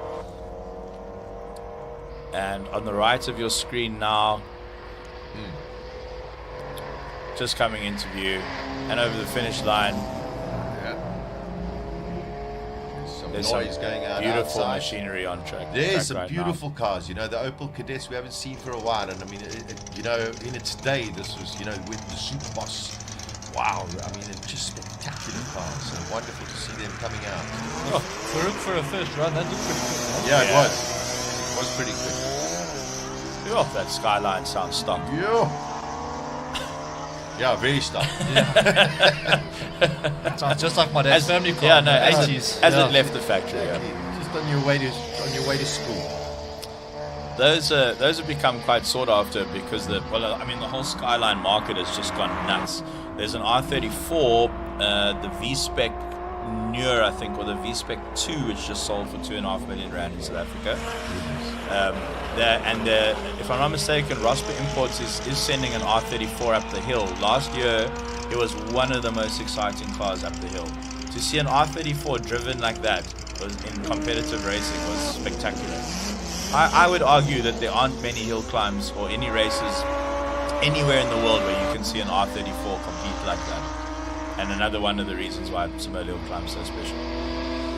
And on the right of your screen now, just coming into view, and over the finish line, there's some noise going out beautiful outside. machinery on track. There's some right beautiful cars. The Opel Cadets we haven't seen for a while, and in its day, this was with the Super Boss wow, I mean, it's just spectacular cars. So wonderful to see them coming out. Oh, for a first run, that looked pretty good. Huh? Yeah, it was. It was pretty good. Oh, that Skyline sounds stock. Yeah, very stock. Sounds just like my dad's family car. Yeah, no, in the as 80s. it left the factory. Yeah. Just on your way to school. Those have become quite sought after because the whole Skyline market has just gone nuts. There's an R34, the V-Spec Newer, I think, or the V-Spec 2, which just sold for R2.5 million in South Africa. If I'm not mistaken, Rosper Imports is sending an R34 up the hill. Last year, it was one of the most exciting cars up the hill. To see an R34 driven like that was in competitive racing was spectacular. I would argue that there aren't many hill climbs or any races anywhere in the world where you can see an R34 compete like that. And another one of the reasons why Simola Hillclimb is so special.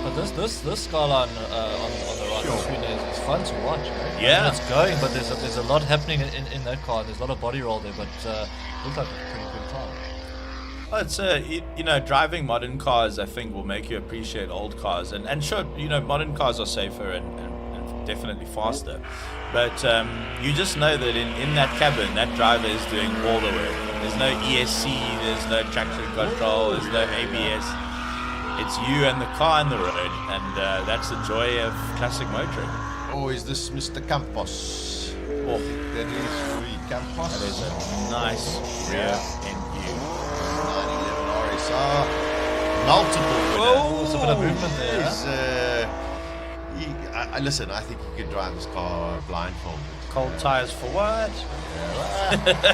But this Skyline on the right screen is fun to watch, right? Yeah. I mean, it's going, but there's a lot happening in that car. There's a lot of body roll there, but looks like a pretty good car. Well, it's driving modern cars, I think, will make you appreciate old cars, and sure, modern cars are safer and definitely faster, but you just know that in that cabin, that driver is doing all the work. There's no ESC, there's no traction control, there's no ABS. It's you and the car on the road, and that's the joy of classic motoring. Oh, is this Mr. Campos? Oh, That is Rui Campos. that is a nice rear end view. 911 RSR. Multiple winner. Oh, there's a bit of movement there. Listen, I think you can drive this car blindfolded. Cold tires for what?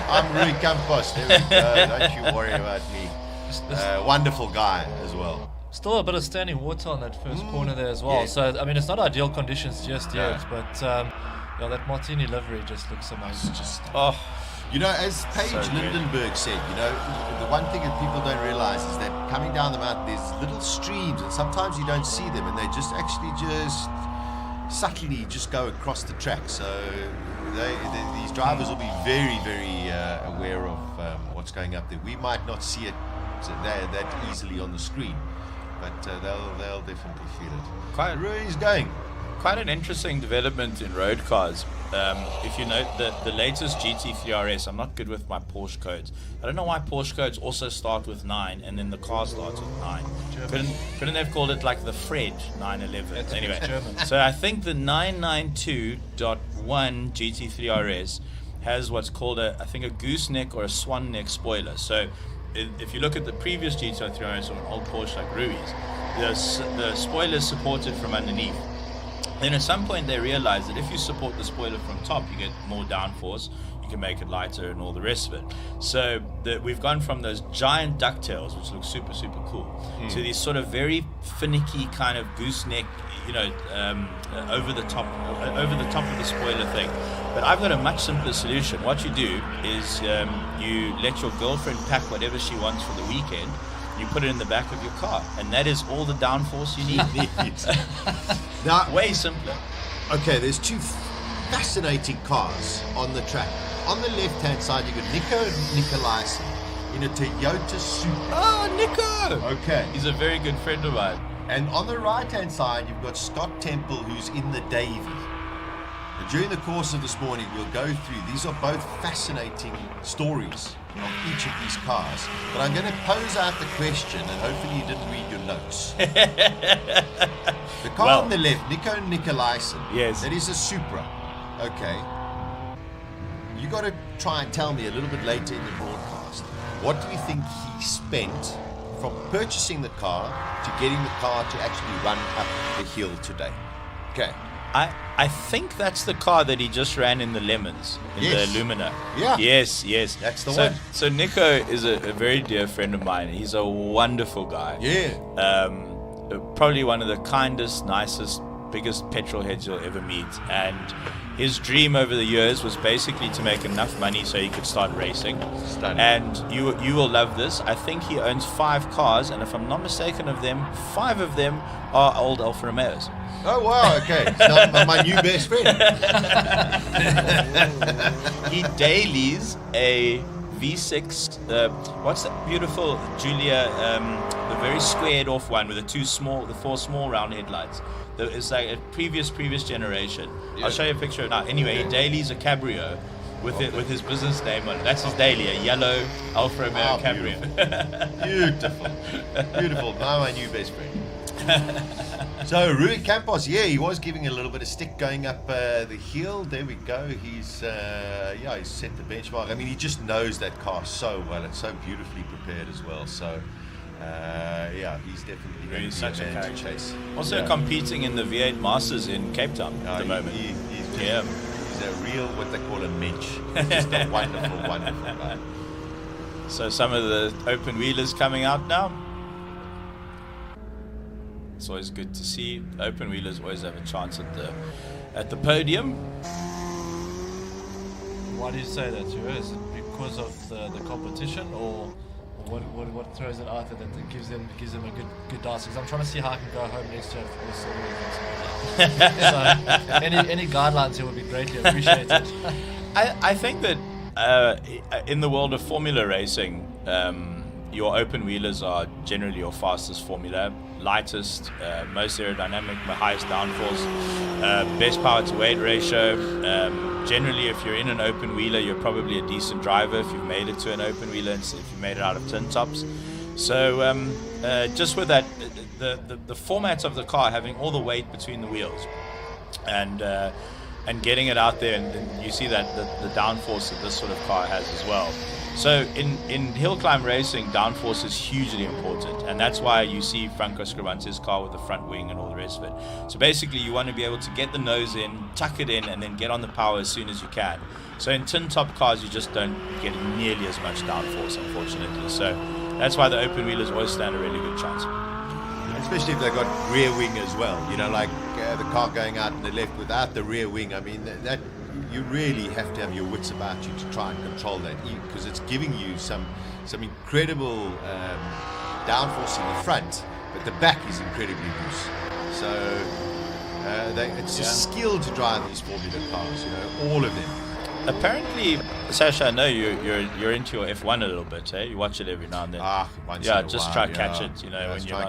I'm Rui Campos. There we go. Don't you worry about me. Wonderful guy as well. Still a bit of standing water on that first corner there as well. Yeah. So, I mean, it's not ideal conditions just No. yet, but that Martini livery just looks amazing. Oh, As Paige So good. Lindenberg said, the one thing that people don't realize is that coming down the mountain, there's little streams, and sometimes you don't see them, and they just subtly just go across the track. So these drivers will be very, very aware of what's going up there. We might not see it that easily on the screen, but they'll definitely feel it. Rui's going. quite an interesting development in road cars. If you note that the latest GT3 RS, I'm not good with my Porsche codes. I don't know why Porsche codes also start with 9 and then the car starts with 9. Couldn't they have called it like the Fred 911? Anyway, so I think the 992.1 GT3 RS has what's called a gooseneck or a swan neck spoiler. So if you look at the previous GT3 RS or an old Porsche like Rui's, the spoiler is supported from underneath. Then at some point they realized that if you support the spoiler from top, you get more downforce, you can make it lighter and all the rest of it. So we've gone from those giant ducktails, which look super, super cool, to these sort of very finicky kind of gooseneck, over the top of the spoiler thing. But I've got a much simpler solution. What you do is you let your girlfriend pack whatever she wants for the weekend. You put it in the back of your car, and that is all the downforce you need. Now, way simpler. okay, there's two fascinating cars on the track. On the left-hand side, you've got Nico Nicolaisen in a Toyota Supra. Oh, Nico! Okay. He's a very good friend of mine. And on the right-hand side, you've got Scott Temple, who's in the Davy. And during the course of this morning, we'll go through. These are both fascinating stories of each of these cars. But I'm going to pose out the question, and hopefully you didn't read your notes. The car on the left, Nico Nicolaisen. Yes. That is a Supra. Okay. You got to try and tell me a little bit later in the broadcast, what do you think he spent from purchasing the car to getting the car to actually run up the hill today? Okay. I think that's the car that he just ran in the Lemons, in Yes. the Lumina. Yeah. Yes. That's the so, one. So Nico is a very dear friend of mine. He's a wonderful guy. Yeah. Probably one of the kindest, nicest, biggest petrol heads you'll ever meet. And his dream over the years was basically to make enough money so he could start racing. Stunning. And you will love this. I think he owns 5 cars, and if I'm not mistaken of them, 5 of them are old Alfa Romeos. Oh, wow, okay. It's not my new best friend. He dailies a V6. What's that beautiful Julia? The very squared off one with the 4 small round headlights. It's like a previous generation. I'll show you a picture now. Anyway, he dailies a cabrio with his business name on it. That's his daily, a yellow Alfa Romeo cabrio. Beautiful. Now my new best friend. So Rui Campos, he was giving a little bit of stick going up the hill. There we go. He's set the benchmark. I mean, he just knows that car so well. It's so beautifully prepared as well. So he's definitely going to be a man to chase. Also competing in the V8 Masters in Cape Town at the moment. He's a real, what they call a mensch. Just a wonderful guy. So some of the open wheelers coming out now. It's always good to see. Open wheelers always have a chance at the podium. Why do you say that, Stuart? Is it because of the competition, or what throws it out there that gives them a good dance? Because I'm trying to see how I can go home next year for so any guidelines here would be greatly appreciated. I think that in the world of formula racing, your open wheelers are generally your fastest formula, lightest, most aerodynamic, highest downforce, best power to weight ratio. Generally, if you're in an open wheeler, you're probably a decent driver if you've made it to an open wheeler and if you've made it out of tin tops. So just with that, the format of the car, having all the weight between the wheels and getting it out there, and you see that the downforce that this sort of car has as well. So in hill climb racing, downforce is hugely important, and that's why you see Franco Scribante's car with the front wing and all the rest of it. So basically, you want to be able to get the nose in, tuck it in, and then get on the power as soon as you can. So in tin top cars, you just don't get nearly as much downforce, unfortunately. So that's why the open wheelers always stand a really good chance. Especially if they've got rear wing as well. You know, like the car going out in the left without the rear wing. I mean, that you really have to have your wits about you to try and control that, because it's giving you some incredible downforce in the front, but the back is incredibly loose. So it's a skill to drive these Formula cars, you know, all of them. Apparently, Sasha, I know you're into your F1 a little bit, eh? You watch it every now and then. Once in a just while, try catch it, you know, when you're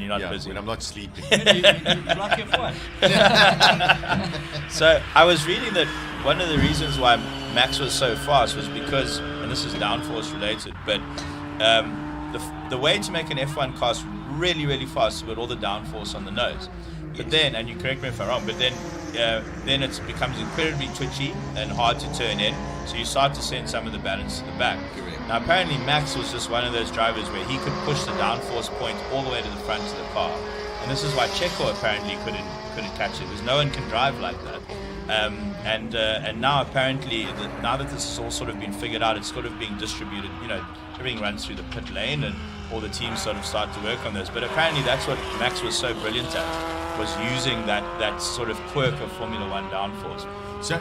not busy. When I'm not sleeping. you like F1? So I was reading that one of the reasons why Max was so fast was because, and this is downforce related, but the way to make an F1 car really, really fast is with all the downforce on the nose. But then, and you correct me if I'm wrong, but then it becomes incredibly twitchy and hard to turn in, so you start to send some of the balance to the back. Correct. Now apparently Max was just one of those drivers where he could push the downforce point all the way to the front of the car, and this is why Checo apparently couldn't catch it, because no one can drive like that. And now apparently, now that this has all sort of been figured out, it's sort of being distributed, you know, everything runs through the pit lane and all the teams sort of start to work on this. But apparently that's what Max was so brilliant at, was using that sort of quirk of Formula One downforce. So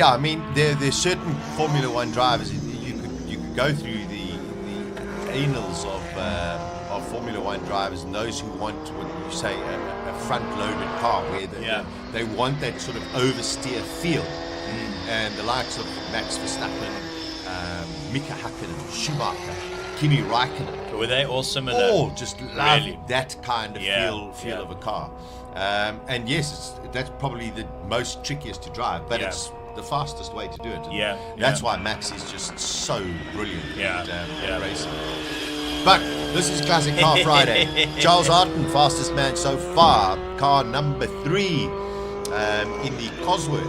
I mean, there's certain Formula One drivers, you could go through the annals of Formula One drivers, and those who want what you say a front-loaded car, where they want that sort of oversteer feel, and the likes of Max Verstappen, Mika Hakkinen, Schumacher, Kimi Räikkönen. Were they all similar? All just love really? that kind of feel of a car. And yes, that's probably the most trickiest to drive, but it's the fastest way to do it. That's why Max is just so brilliant at racing. But this is Classic Car Friday. Charles Arden, fastest man so far, car number 3 in the Cosworth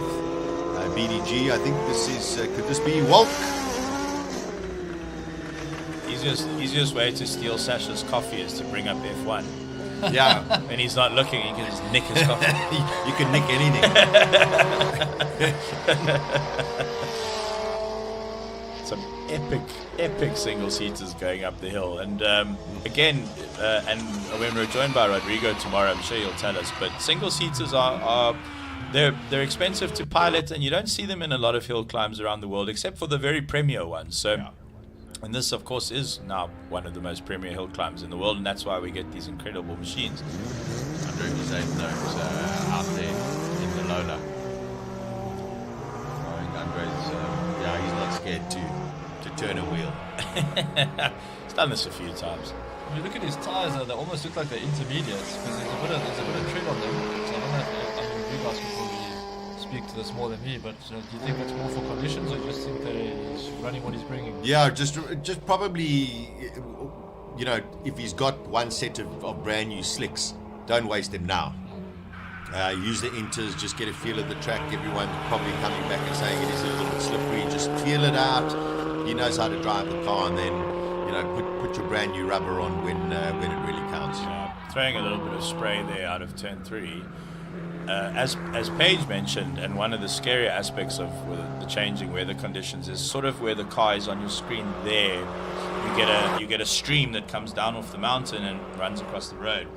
BDG. I think this is, could this be Walk? Easiest way to steal Sasha's coffee is to bring up F1. Yeah. When he's not looking, you can just nick his coffee. You can nick anything. Some epic single-seaters going up the hill. And again, and when we're joined by Rodrigo tomorrow, I'm sure he'll tell us, but single-seaters are they're expensive to pilot, and you don't see them in a lot of hill climbs around the world, except for the very premier ones. So. Yeah. And this, of course, is now one of the most premier hill climbs in the world, and that's why we get these incredible machines. 108 notes out there in the Lola. I think Andre's, he's not scared to turn a wheel. He's done this a few times. When you look at his tyres, they almost look like they're intermediates because there's a bit of tread on them. So I don't know if you guys can probably speak to this more than me, but do you think it's more for conditions, or do you just think that he's running what he's bringing? Yeah, just probably, you know, if he's got one set of brand new slicks, don't waste them now. Use the inters, just get a feel of the track. Everyone probably coming back and saying it is a little bit slippery. Just feel it out. He knows how to drive the car, and then, you know, put your brand new rubber on when it really counts. Throwing a little bit of spray there out of turn 3. As Paige mentioned, and one of the scary aspects of the changing weather conditions is sort of where the car is on your screen there. You get a stream that comes down off the mountain and runs across the road.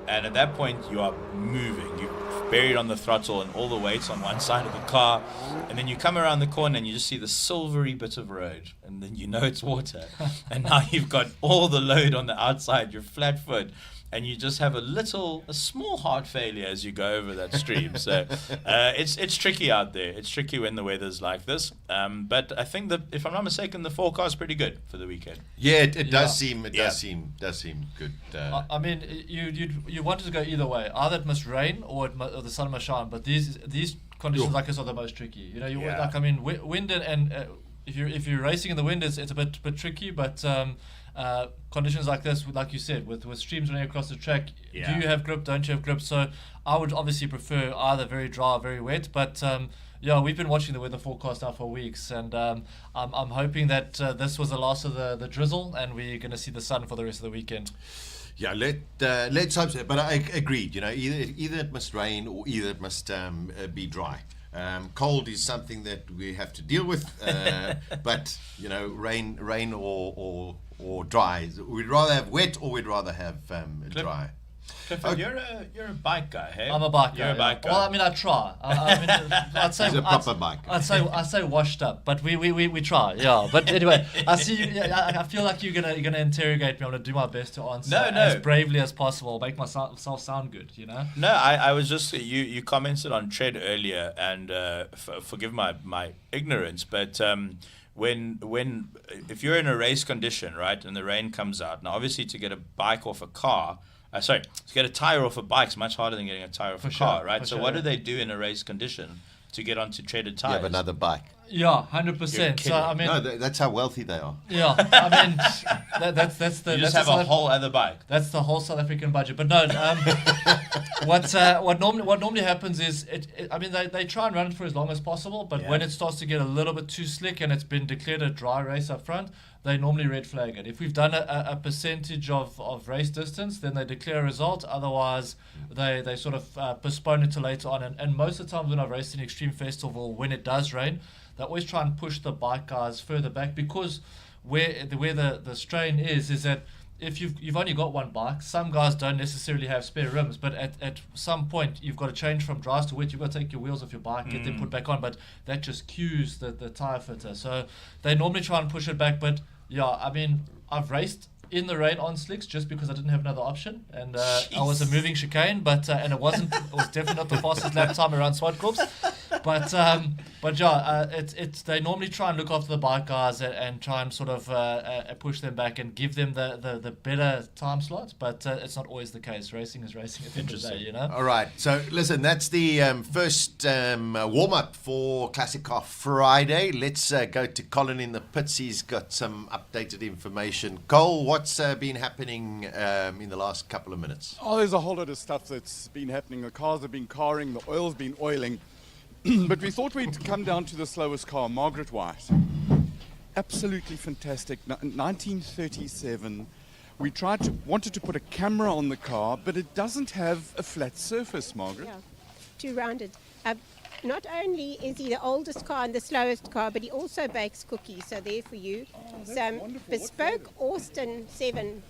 And at that point, you are moving. You're buried on the throttle and all the weight's on one side of the car. And then you come around the corner and you just see the silvery bit of road. And then you know it's water. And now you've got all the load on the outside. You're flat foot. And you just have a small heart failure as you go over that stream. So it's tricky out there. It's tricky when the weather's like this. But I think that, if I'm not mistaken, the forecast is pretty good for the weekend. Yeah, it does seem good. I mean, you wanted to go either way. Either it must rain or the sun must shine. But these conditions like this are the most tricky. You know, like, I mean, wind and if you're racing in the wind, it's a bit tricky. But conditions like this, like you said, with streams running across the track, do you have grip, don't you have grip? So I would obviously prefer either very dry or very wet, but we've been watching the weather forecast now for weeks, and I'm hoping that this was the last of the drizzle and we're going to see the sun for the rest of the weekend. Yeah, let's hope so. But I agreed, you know, either it must rain or either it must be dry. Cold is something that we have to deal with, but you know, rain or dry. We'd rather have wet, or we'd rather have dry. Clifford, you're a bike guy, hey? I'm a bike guy. You're a bike guy. Well, I mean, I try. I mean, I'd say he's a proper bike. I say washed up, but we try. Yeah. But anyway, I see you. I feel like you're gonna interrogate me. I'm gonna do my best to answer as bravely as possible. Make myself sound good. You know. No, I was just you commented on tread earlier, and forgive my ignorance, but if you're in a race condition, right, and the rain comes out, now obviously to get a bike off a car. To get a tire off a bike is much harder than getting a tire off a car, right? So what do they do in a race condition to get onto treaded tires? You have another bike. Yeah, 100%. So I mean, no, that's how wealthy they are. Yeah, I mean, that's the. You just have a whole other bike. That's the whole South African budget. But no, what normally happens is I mean, they try and run it for as long as possible, but when it starts to get a little bit too slick and it's been declared a dry race up front, they normally red flag it. If we've done a percentage of race distance, then they declare a result. Otherwise, they sort of postpone it to later on. And most of the time when I've raced in Extreme Festival, when it does rain, they always try and push the bike guys further back, because where the strain is that if you've only got one bike, some guys don't necessarily have spare rims, but at some point you've got to change from dries to wet. You've got to take your wheels off your bike, get them put back on, but that just cues the tire fitter. So they normally try and push it back, but yeah, I mean, I've raced in the rain on slicks just because I didn't have another option, and I was a moving chicane, but and it was definitely not the fastest lap time around Swartkorps, but yeah, it's they normally try and look after the bike guys and try and sort of push them back and give them the better time slot, but it's not always the case. Racing is racing at the end of the day, you know. All right, so listen, that's the first warm up for Classic Car Friday. Let's go to Colin in the pits. He's got some updated information. Cole, what's been happening in the last couple of minutes? Oh, there's a whole lot of stuff that's been happening. The cars have been carring, the oil's been oiling. But we thought we'd come down to the slowest car, Margaret White. Absolutely fantastic. 1937. We wanted to put a camera on the car, but it doesn't have a flat surface, Margaret. Yeah, too rounded. Not only is he the oldest car and the slowest car, but he also bakes cookies. So there for you, some bespoke Austin 7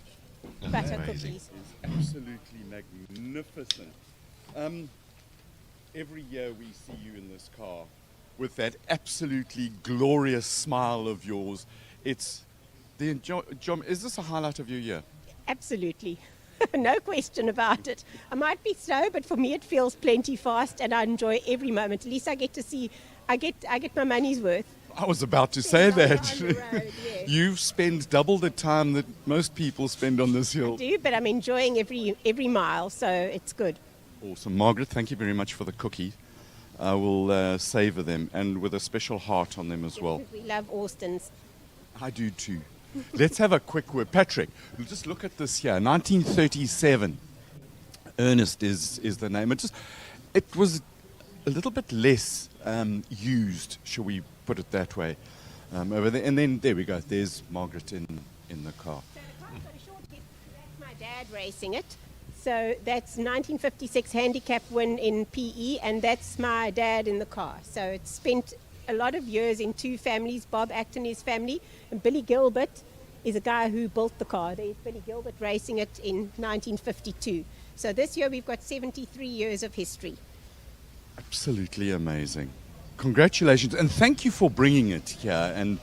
butter cookies. It's absolutely magnificent. Every year we see you in this car with that absolutely glorious smile of yours. It's is this a highlight of your year? Absolutely. No question about it. I might be slow, but for me it feels plenty fast, and I enjoy every moment. At least I get to see, I get my money's worth. I was about to say Down that. the road, yes. You spend double the time that most people spend on this hill. I do, but I'm enjoying every mile, so it's good. Awesome. Margaret, thank you very much for the cookie. I will savor them, and with a special heart on them as well. We love Austins. I do too. Let's have a quick word. Patrick, just look at this here. 1937. Ernest is the name. It was a little bit less used, shall we put it that way, over there. And then there we go. There's Margaret in the car. So the car's got a short history. That's my dad racing it. So that's 1956 handicap win in PE, and that's my dad in the car. So it's spent a lot of years in two families, Bob Acton, his family, and Billy Gilbert is a guy who built the car. There's Billy Gilbert racing it in 1952. So this year we've got 73 years of history. Absolutely amazing. Congratulations, and thank you for bringing it here, and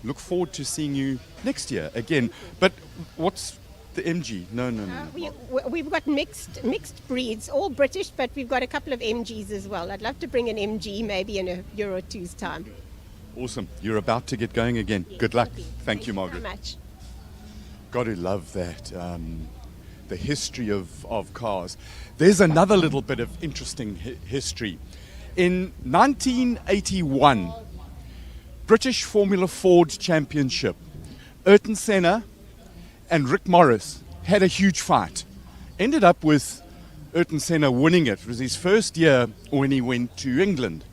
look forward to seeing you next year again. But what's the MG? No. We've got mixed breeds, all British, but we've got a couple of MGs as well. I'd love to bring an MG maybe in a year or two's time. Awesome. You're about to get going again. Yes, Good luck. thank you. Thank you, Margaret. So much. Got to love that. The history of cars. There's another little bit of interesting history. In 1981, British Formula Ford Championship, Ayrton Senna and Rick Morris had a huge fight. Ended up with Ayrton Senna winning it. It was his first year when he went to England.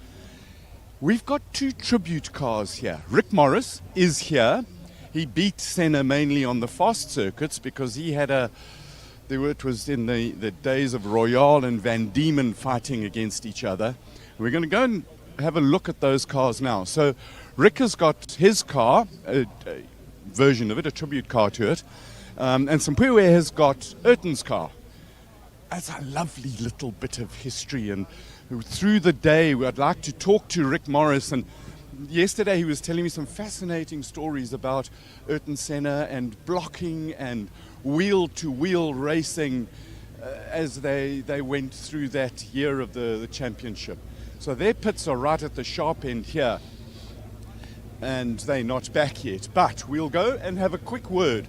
We've got two tribute cars here. Rick Morris is here. He beat Senna mainly on the fast circuits because he had it was in the days of Royale and Van Diemen fighting against each other. We're going to go and have a look at those cars now. So Rick has got his car, a version of it, a tribute car to it, and Simpiwe has got Ayrton's car. That's a lovely little bit of history, and through the day I'd like to talk to Rick Morris, and yesterday he was telling me some fascinating stories about Ayrton Senna and blocking and wheel-to-wheel racing as they went through that year of the championship. So their pits are right at the sharp end here, and they're not back yet. But we'll go and have a quick word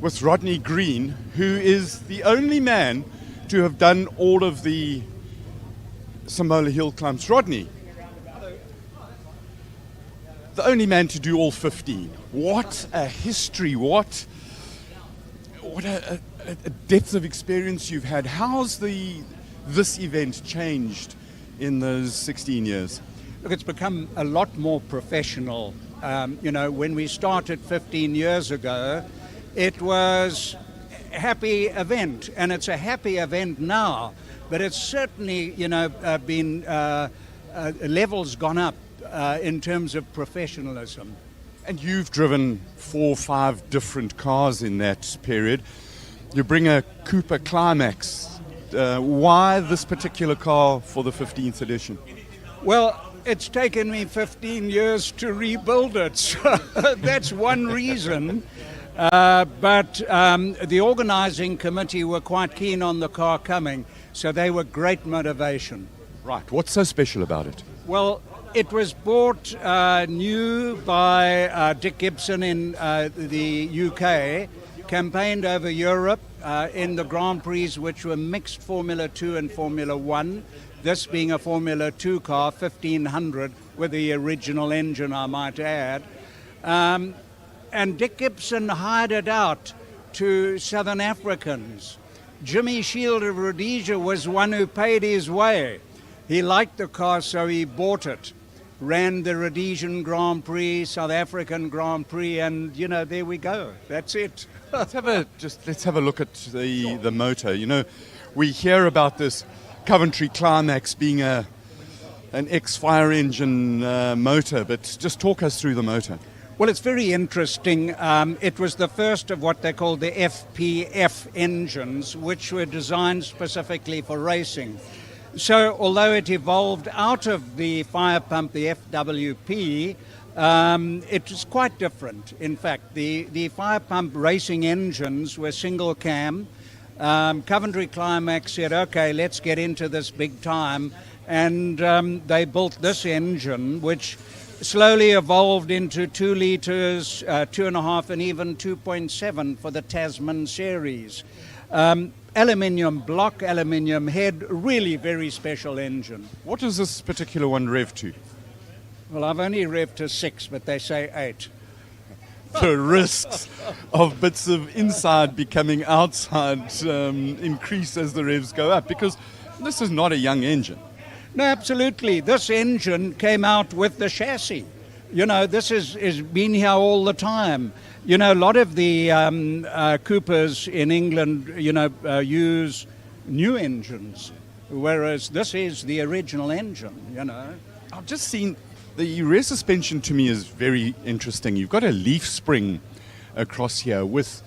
with Rodney Green, who is the only man to have done all of the Simola Hillclimbs. Rodney, the only man to do all 15. What a history, what a depth of experience you've had. How's this event changed in those 16 years? Look, it's become a lot more professional. When we started 15 years ago, it was a happy event, and it's a happy event now, but it's certainly, been, levels gone up in terms of professionalism. And you've driven 4 or 5 different cars in that period. You bring a Cooper Climax. Why this particular car for the 15th edition? Well, it's taken me 15 years to rebuild it, so that's one reason. But the organizing committee were quite keen on the car coming, so they were great motivation. Right. What's so special about it? Well, it was bought new by Dick Gibson in the UK, campaigned over Europe in the Grand Prix, which were mixed Formula 2 and Formula 1, this being a Formula 2 car, 1500, with the original engine, I might add. And Dick Gibson hired it out to Southern Africans. Jimmy Shield of Rhodesia was one who paid his way. He liked the car, so he bought it. Ran the Rhodesian Grand Prix, South African Grand Prix, and there we go. That's it. Let's have a look at the motor. We hear about this Coventry Climax being an ex-fire engine motor, but just talk us through the motor. Well, it's very interesting. It was the first of what they called the FPF engines, which were designed specifically for racing. So although it evolved out of the fire pump, the FWP, it was quite different. In fact, the fire pump racing engines were single cam. Coventry Climax said, okay, let's get into this big time. And they built this engine, which slowly evolved into 2 litres, 2.5 and even 2.7 for the Tasman series. Aluminium block, aluminium head, really very special engine. What does this particular one rev to? Well, I've only revved to 6, but they say 8. The risks of bits of inside becoming outside increase as the revs go up, because this is not a young engine. No, absolutely. This engine came out with the chassis. You know, this is been here all the time. You know, a lot of the Coopers in England, use new engines, whereas this is the original engine, I've just seen the rear suspension. To me is very interesting. You've got a leaf spring across here with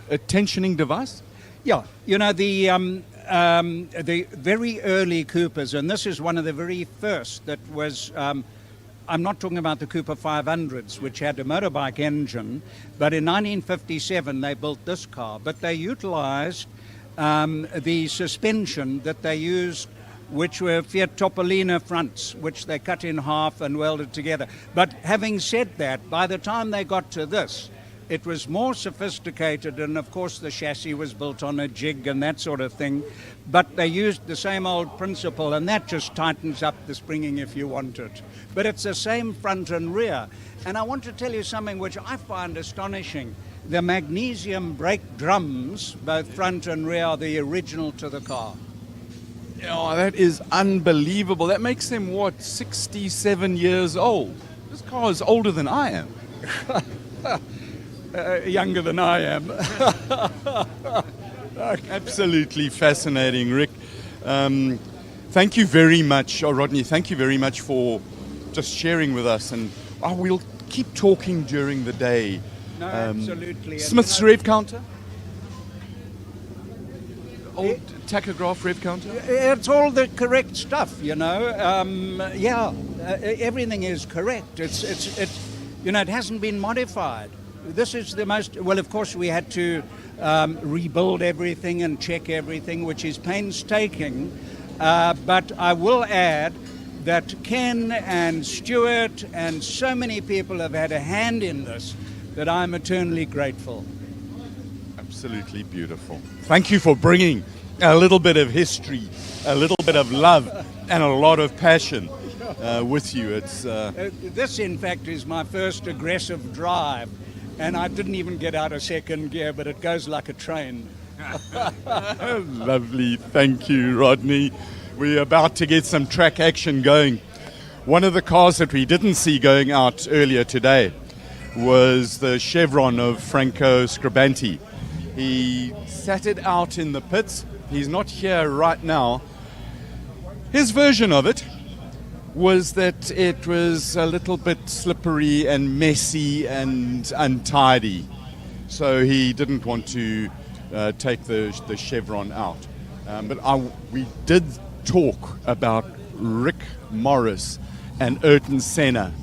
a tensioning device. Yeah, the very early Coopers, and this is one of the very first that was, I'm not talking about the Cooper 500s, which had a motorbike engine, but in 1957 they built this car, but they utilized the suspension that they used, which were Fiat Topolino fronts, which they cut in half and welded together. But having said that, by the time they got to this, it was more sophisticated, and of course the chassis was built on a jig and that sort of thing, but they used the same old principle, and that just tightens up the springing if you want it. But it's the same front and rear. And I want to tell you something which I find astonishing. The magnesium brake drums, both front and rear, are the original to the car. Oh, that is unbelievable. That makes them, 67 years old? This car is older than I am. Younger than I am. Absolutely fascinating, Rick. Thank you very much, Rodney, thank you very much for just sharing with us. And we'll keep talking during the day. No, absolutely. Smith's rev counter? Old tachograph rev counter? It's all the correct stuff, everything is correct. It's it hasn't been modified. This is the most, well, of course we had to rebuild everything and check everything, which is painstaking. But I will add that Ken and Stuart and so many people have had a hand in this that I'm eternally grateful. Absolutely beautiful. Thank you for bringing a little bit of history, a little bit of love, and a lot of passion with you. It's this, in fact, is my first aggressive drive, and I didn't even get out of second gear, but it goes like a train. Lovely. Thank you, Rodney. We're about to get some track action going. One of the cars that we didn't see going out earlier today was the Chevron of Franco Scribanti. He sat it out in the pits. He's not here right now. His version of it was that it was a little bit slippery and messy and untidy. So he didn't want to take the Chevron out. But we did talk about Rick Morris and Ayrton Senna.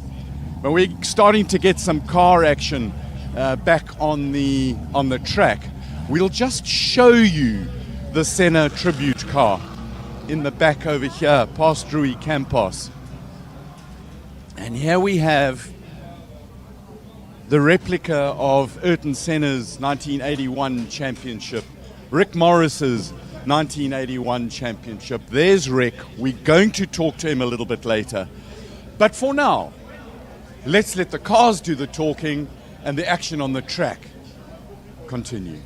But we're starting to get some car action back on the track. We'll just show you the Senna tribute car in the back over here, past Rui Campos. And here we have the replica of Ayrton Senna's 1981 championship, Rick Morris's 1981 championship. There's Rick. We're going to talk to him a little bit later. But for now, let's let the cars do the talking and the action on the track continue.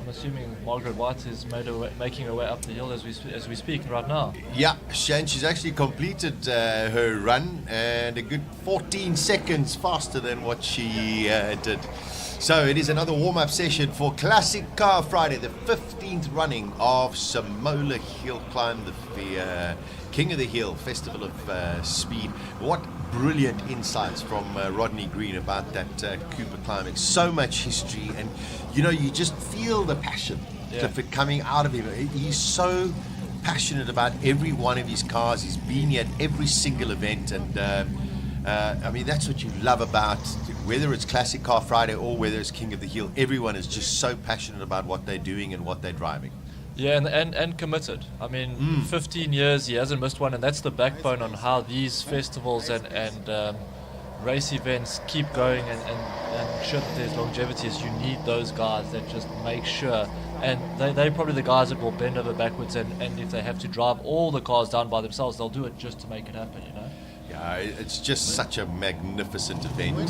Assuming Margaret White is making her way up the hill as we speak right now. Yeah, and she's actually completed her run and a good 14 seconds faster than what she did. So it is another warm-up session for Classic Car Friday, the 15th running of Simola Hillclimb, the King of the Hill Festival of Speed. What brilliant insights from Rodney Green about that Cooper climbing. So much history, and you just feel the passion Clifford coming out of him. He's so passionate about every one of his cars. He's been at every single event, and I mean, that's what you love about, whether it's Classic Car Friday or whether it's King of the Hill. Everyone is just so passionate about what they're doing and what they're driving. Yeah, and committed. I mean, 15 years, he hasn't missed one, and that's the backbone on how these festivals and race events keep going and ensure that there's longevity. Is you need those guys that just make sure, and they're probably the guys that will bend over backwards, and if they have to drive all the cars down by themselves, they'll do it just to make it happen, Yeah, it's just such a magnificent event,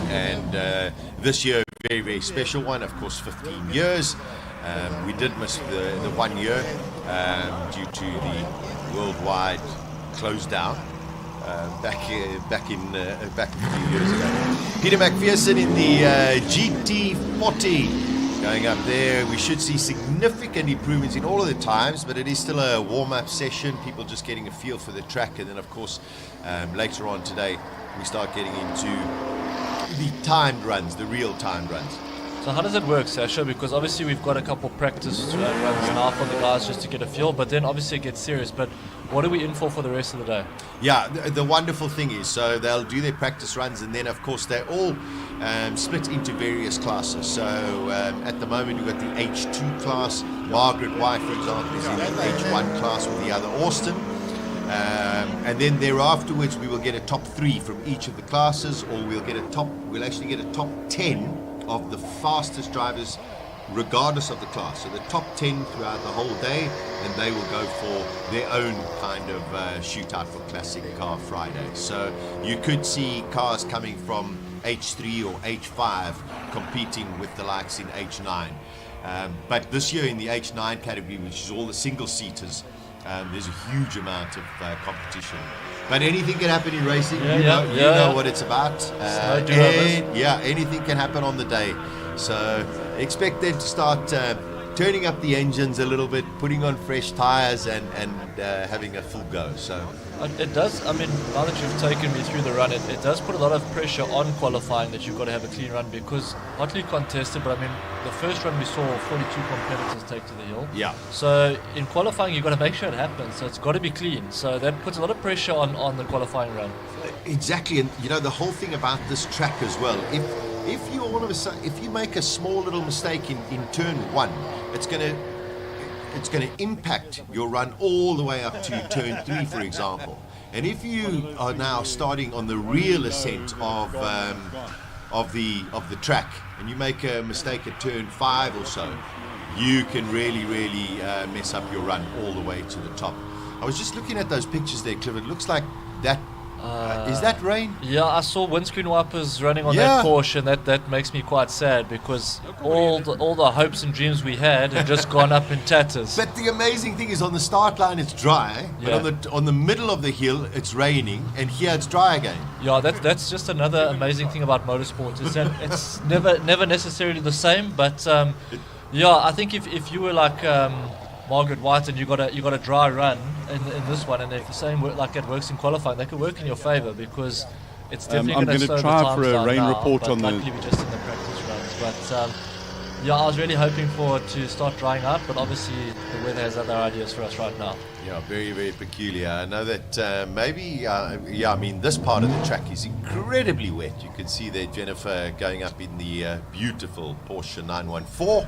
and this year, very, very special one, of course, 15 years. We did miss the 1 year due to the worldwide close down back a few years ago. Peter McPherson in the GT40 going up there. We should see significant improvements in all of the times, but it is still a warm-up session. People just getting a feel for the track, and then of course later on today we start getting into the timed runs, the real timed runs. So how does it work, Sasha? Because obviously we've got a couple practice runs now for the guys just to get a feel, but then obviously it gets serious. But what are we in for the rest of the day? Yeah, the wonderful thing is, so they'll do their practice runs, and then of course they're all split into various classes. So at the moment we've got the H2 class. Margaret White, for example, is in the H1 class with the other Austin. And then thereafterwards we will get a top 3 from each of the classes, or we'll actually get a top 10 of the fastest drivers regardless of the class. So the top 10 throughout the whole day, and they will go for their own kind of shootout for Classic Car Friday. So you could see cars coming from H3 or H5 competing with the likes in H9. But this year in the H9 category, which is all the single-seaters, there's a huge amount of competition. But anything can happen in racing. You know what it's about. Anything can happen on the day. So expect them to start turning up the engines a little bit, putting on fresh tires, and having a full go. So it does. I mean, now that you've taken me through the run, it does put a lot of pressure on qualifying that you've got to have a clean run, because hotly contested. But I mean, the first run we saw 42 competitors take to the hill. Yeah. So in qualifying, you've got to make sure it happens. So it's got to be clean. So that puts a lot of pressure on the qualifying run. Exactly, and the whole thing about this track as well. If you all of a sudden, if you make a small little mistake in turn 1, it's going to impact your run all the way up to turn 3, for example. And if you are now starting on the real ascent of the track, and you make a mistake at turn 5 or so, you can really mess up your run all the way to the top. I was just looking at those pictures there, Cliff. It looks like that. Is that rain? Yeah, I saw windscreen wipers running on that Porsche, and that makes me quite sad, because all the hopes and dreams we had have just gone up in tatters. But the amazing thing is, on the start line it's dry, but on the middle of the hill it's raining, and here it's dry again. Yeah, that's just another amazing thing about motorsport, is that it's never necessarily the same. But I think if you were like Margaret White and you got a dry run in this one, and if the same like it works in qualifying, that could work in your favour, because it's definitely going to slow the times down. I'm going to try for a rain report on the. Luckily we're just in the practice runs, but I was really hoping for it to start drying out, but obviously the weather has other ideas for us right now. Yeah, very, very peculiar. I know that maybe, I mean, this part of the track is incredibly wet. You can see there Jennifer going up in the beautiful Porsche 914.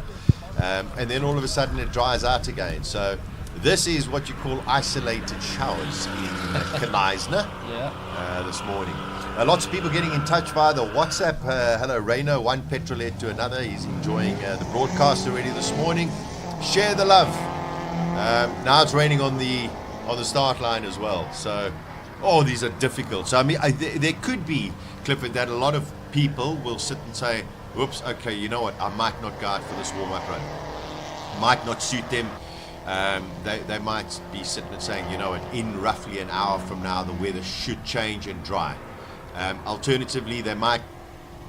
And then all of a sudden it dries out again. So this is what you call isolated showers in Knysna this morning. Lots of people getting in touch via the WhatsApp. Hello, Rainer, one petrolhead to another. He's enjoying the broadcast already this morning. Share the love. Now it's raining on the start line as well. So, these are difficult. So I mean, there could be, Clifford, that a lot of people will sit and say, "Whoops, okay, you know what? I might not go out for this warm-up run. Might not suit them." They might be sitting and saying, "You know what? In roughly an hour from now, the weather should change and dry." Alternatively, they might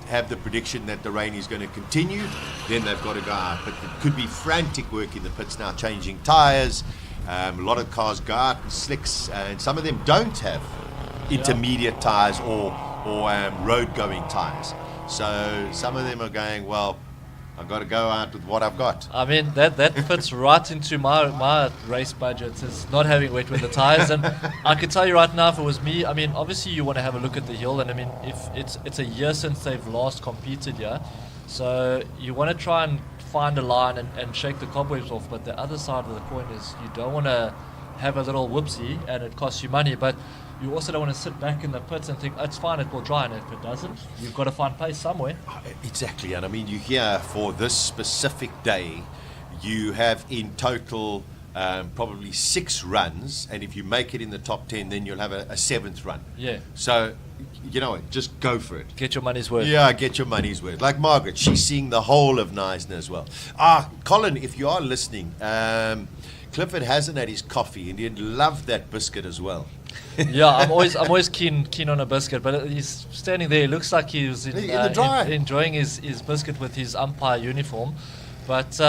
have the prediction that the rain is going to continue. Then they've got to go out. But it could be frantic work in the pits now, changing tires. A lot of cars go out in slicks, and some of them don't have intermediate tires or road going tires. So some of them are going, well, I've got to go out with what I've got. I mean, that fits right into my race budget, is not having wet weather tires. And I can tell you right now, if it was me, I mean, obviously you want to have a look at the hill. And I mean, if it's a year since they've last competed here, so you want to try and find a line and shake the cobwebs off. But the other side of the coin is you don't want to have a little whoopsie and it costs you money. But you also don't want to sit back in the pits and think, oh, it's fine, it will dry. And if it doesn't, you've got to find pace somewhere. Exactly. And I mean, you hear for this specific day, you have in total probably 6 runs. And if you make it in the top 10, then you'll have a 7th run. Yeah. So, you know what, just go for it. Get your money's worth. Yeah, get your money's worth. Like Margaret, she's seeing the whole of Knysna as well. Colin, if you are listening, Clifford hasn't had his coffee and he'd love that biscuit as well. Yeah, I'm always keen on a biscuit, but he's standing there. It looks like he was in the dry. enjoying his biscuit with his umpire uniform. But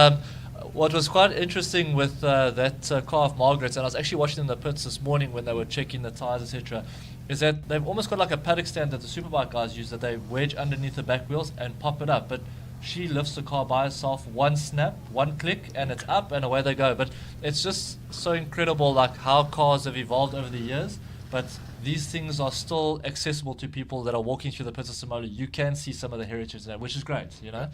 what was quite interesting with that car of Margaret's, and I was actually watching in the pits this morning when they were checking the tires, etc., is that they've almost got like a paddock stand that the superbike guys use, that they wedge underneath the back wheels and pop it up. But she lifts the car by herself, one snap, one click, and it's up and away they go. But it's just so incredible, like how cars have evolved over the years. But these things are still accessible to people that are walking through the pits of Simola. You can see some of the heritage there, which is great, you know.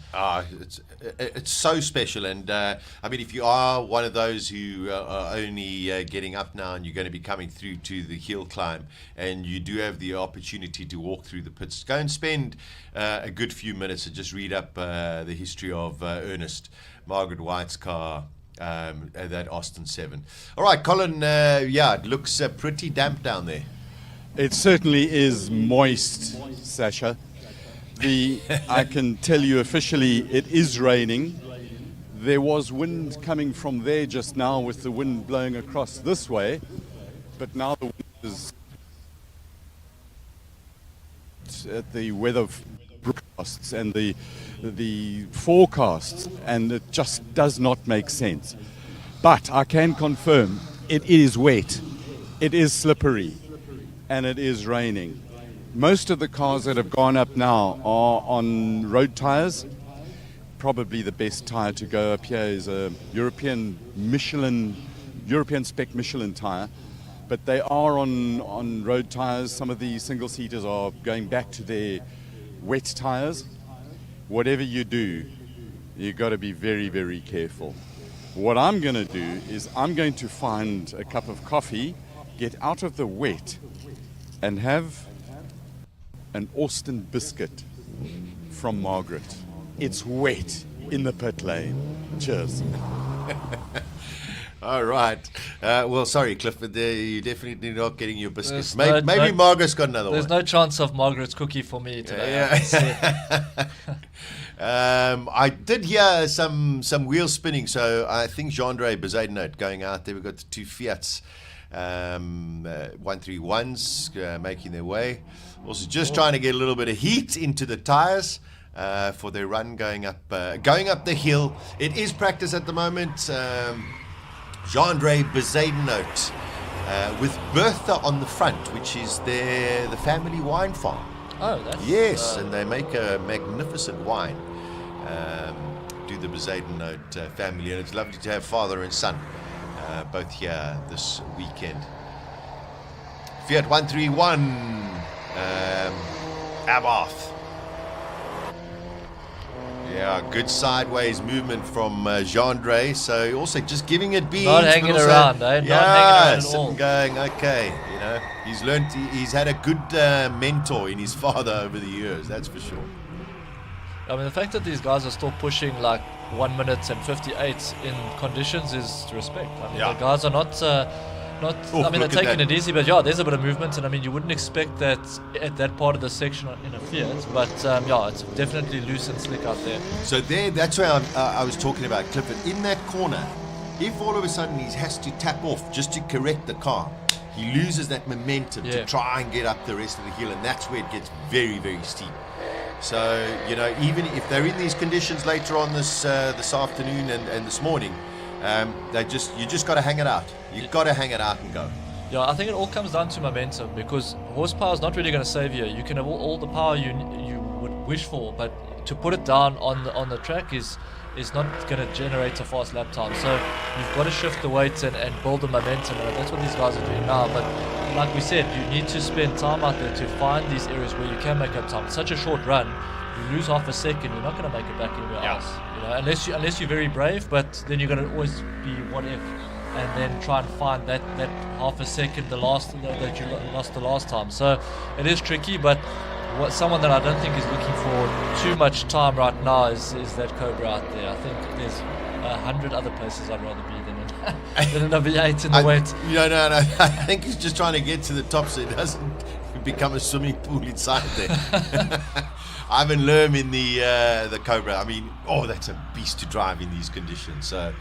It's so special, and I mean, if you are one of those who are only getting up now and you're going to be coming through to the hill climb, and you do have the opportunity to walk through the pits, go and spend a good few minutes and just read up the history of Ernest, Margaret White's car. That Austin 7. All right, Colin, it looks pretty damp down there. It certainly is moist, Sasha. I can tell you officially it is raining. There was wind coming from there just now with the wind blowing across this way, but now the wind is at the weather broadcasts and the forecasts, and it just does not make sense. But I can confirm it is wet, it is slippery, and it is raining. Most of the cars that have gone up now are on road tires. Probably the best tire to go up here is a European spec Michelin tire, but they are on road tires. Some of the single seaters are going back to their wet tires. Whatever you do, you've got to be very, very careful. What I'm going to do is I'm going to find a cup of coffee, get out of the wet, and have an Austin biscuit from Margaret. It's wet in the pit lane. Cheers. All right. Well, sorry, Clifford. You're definitely not getting your biscuits. There's Maybe Margaret's got another There's one. no chance of Margaret's cookie for me today. I did hear some wheel spinning, so I think Jean-Andre Bezuidenhout going out there. We've got the 2 Fiats 131s making their way. Also just trying to get a little bit of heat into the tires for their run going up the hill. It is practice at the moment. Jean-Andre Bezuidenhout with Bertha on the front, which is the family wine farm. Oh, that's... Yes, and they make a magnificent wine. Do the Bezuidenhout family, and it's lovely to have father and son both here this weekend. Fiat 131 Abarth. Yeah, good sideways movement from Jean-Andre. So also just giving it beans. Not hanging around, eh? Not hanging around at all. Going, okay, you know, he's learned, he's had a good mentor in his father over the years, that's for sure. I mean, the fact that these guys are still pushing like 1 minute and 58 in conditions is to respect. I mean, the guys are not, I mean, they're taking it easy, but yeah, there's a bit of movement, and I mean, you wouldn't expect that at that part of the section in a Fiat, but yeah, it's definitely loose and slick out there. So that's where I was talking about Clifford. In that corner, if all of a sudden he has to tap off just to correct the car, he loses that momentum to try and get up the rest of the hill, and that's where it gets very, very steep. So, you know, even if they're in these conditions later on this afternoon and this morning, you just got to hang it out. You've got to hang it out and go. Yeah, I think it all comes down to momentum, because horsepower is not really going to save you. You can have all the power you would wish for, but to put it down on the track is not going to generate a fast lap time. So you've got to shift the weights and build the momentum, and that's what these guys are doing now. But like we said, you need to spend time out there to find these areas where you can make up time. It's such a short run. You lose half a second, you're not going to make it back anywhere else. You know, unless you're very brave, but then you're going to always be what if, and then try and find that half a second that you lost the last time. So it is tricky, but someone that I don't think is looking for too much time right now is that Cobra out there. I think there's 100 other places I'd rather be than a number 8 in the wet. No. I think he's just trying to get to the top so it doesn't become a swimming pool inside there. Ivan Lerm in the Cobra. I mean, that's a beast to drive in these conditions. So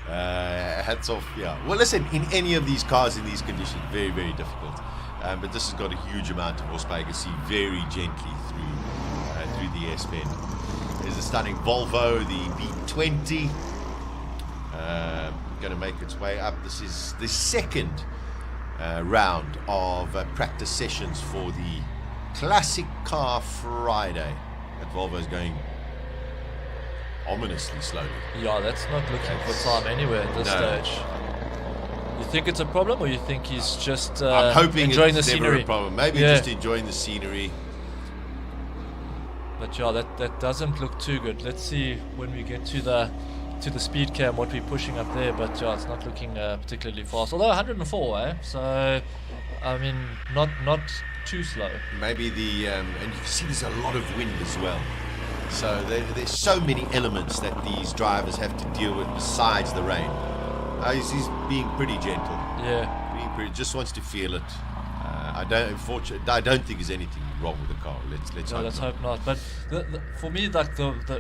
hats off. Yeah. Well, listen, in any of these cars in these conditions, very, very difficult. But this has got a huge amount of horsepower. You can see very gently through the S-bend. There's a stunning Volvo, the B20. Going to make its way up. This is the second round of practice sessions for the Classic Car Friday. That Volvo is going ominously slowly. Yeah, that's not looking for time anywhere at this stage. You think it's a problem, or you think he's just I'm hoping enjoying it's the never scenery? a problem. Maybe just enjoying the scenery. But yeah, that doesn't look too good. Let's see when we get to the speed cam what we're pushing up there. But yeah, it's not looking particularly fast. Although 104, so I mean, not too slow. Maybe and you can see there's a lot of wind as well. So there's so many elements that these drivers have to deal with besides the rain. He's being pretty gentle. Yeah. Just wants to feel it. I don't think there's anything wrong with the car. Let's hope not. But for me, like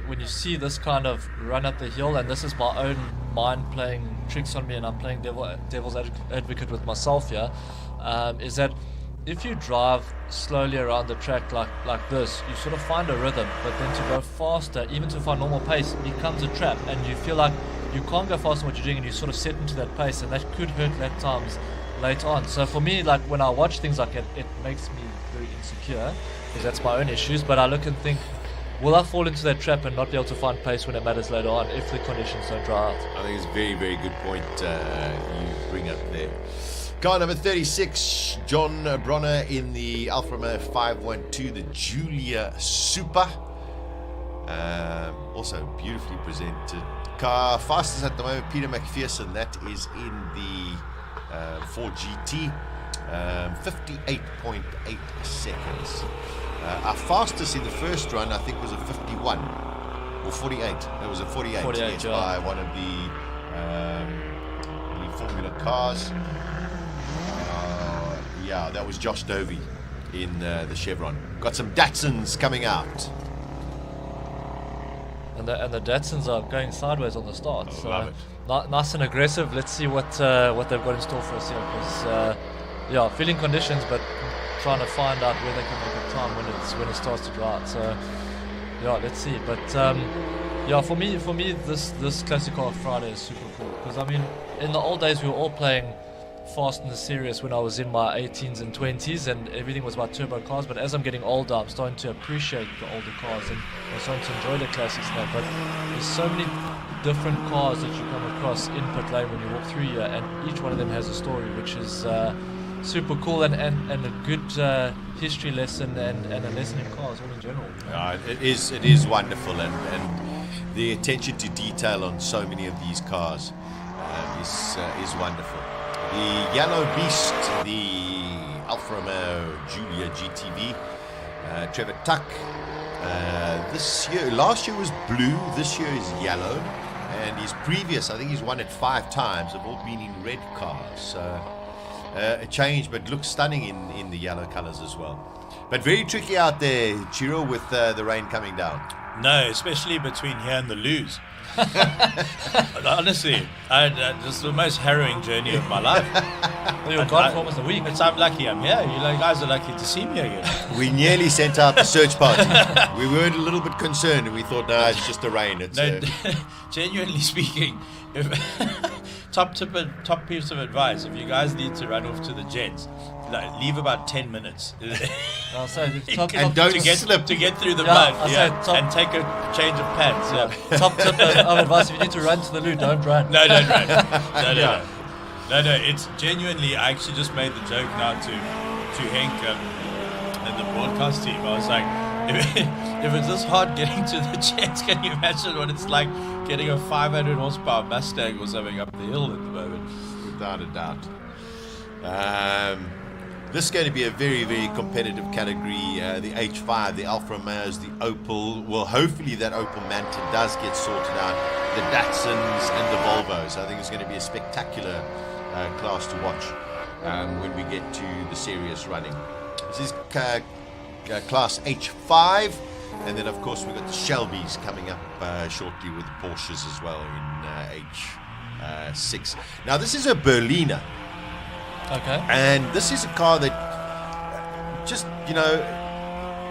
when you see this kind of run up the hill, and this is my own mind playing tricks on me, and I'm playing devil's advocate with myself here, is that if you drive slowly around the track like this, you sort of find a rhythm, but then to go faster, even to find normal pace, becomes a trap, and you feel like you can't go faster than what you're doing, and you sort of set into that pace, and that could hurt lap times later on. So for me, like when I watch things like it makes me very insecure, because that's my own issues, but I look and think, will I fall into that trap and not be able to find pace when it matters later on if the conditions don't dry out? I think it's a very, very good point you bring up there. Car number 36, John Bronner in the Alfa Romeo 512, the Giulia Super. Also beautifully presented car. Fastest at the moment, Peter McPherson. That is in the 4GT. 58.8 seconds. Our fastest in the first run, I think, was a 51 or 48. It was a 48 yes, by one of the Formula cars. Yeah, that was Josh Dovey in the Chevron. Got some Datsuns coming out. And the Datsuns are going sideways on the start. So love it. Nice and aggressive. Let's see what they've got in store for us here. Because feeling conditions, but trying to find out where they can make a time when it starts to dry out. So let's see. But for me, this Classic Car Friday is super cool, because I mean, in the old days we were all playing Fast and the Serious when I was in my 18s and 20s, and everything was about turbo cars. But as I'm getting older, I'm starting to appreciate the older cars, and I'm starting to enjoy the classics now. But there's so many different cars that you come across in pit lane when you walk through here, and each one of them has a story, which is super cool, and a good history lesson and a lesson in cars all in general. It is wonderful, and the attention to detail on so many of these cars is wondreful. The Yellow Beast, the Alfa Romeo Giulia GTV, Trevor Tuck. Last year was blue, this year is yellow, and his previous, I think he's won it 5 times, have all been in red cars. So a change, but looks stunning in the yellow colours as well. But very tricky out there, Chiro, with the rain coming down. No, especially between here and the Luz. Honestly, this is the most harrowing journey of my life. You're gone for almost a week. I'm lucky I'm here. You guys are lucky to see me again. We nearly sent out the search party. We were a little bit concerned, and we thought, no, it's just the rain. It's Genuinely speaking, if top piece of advice: if you guys need to run off to the Jets, leave about 10 minutes. I'll say and don't slip to get through the Yeah, mud, and take a change of pants. Yeah. Top tip of advice: if you need to run to the loo, don't run. No, don't run. No. It's genuinely. I actually just made the joke now to Henk and the broadcast team. I was like, if it's this hard getting to the Jets, can you imagine what it's like getting a 500 horsepower Mustang or something up the hill at the moment? Without a doubt. This is going to be a very, very competitive category. The H5, the Alfa Romeos, the Opel. Well, hopefully that Opel Manta does get sorted out. The Datsuns and the Volvos. I think it's going to be a spectacular class to watch when we get to the serious running. This is class H5. And then, of course, we've got the Shelbys coming up shortly with the Porsches as well in H6. Now, this is a Berliner. Okay. And this is a car that just,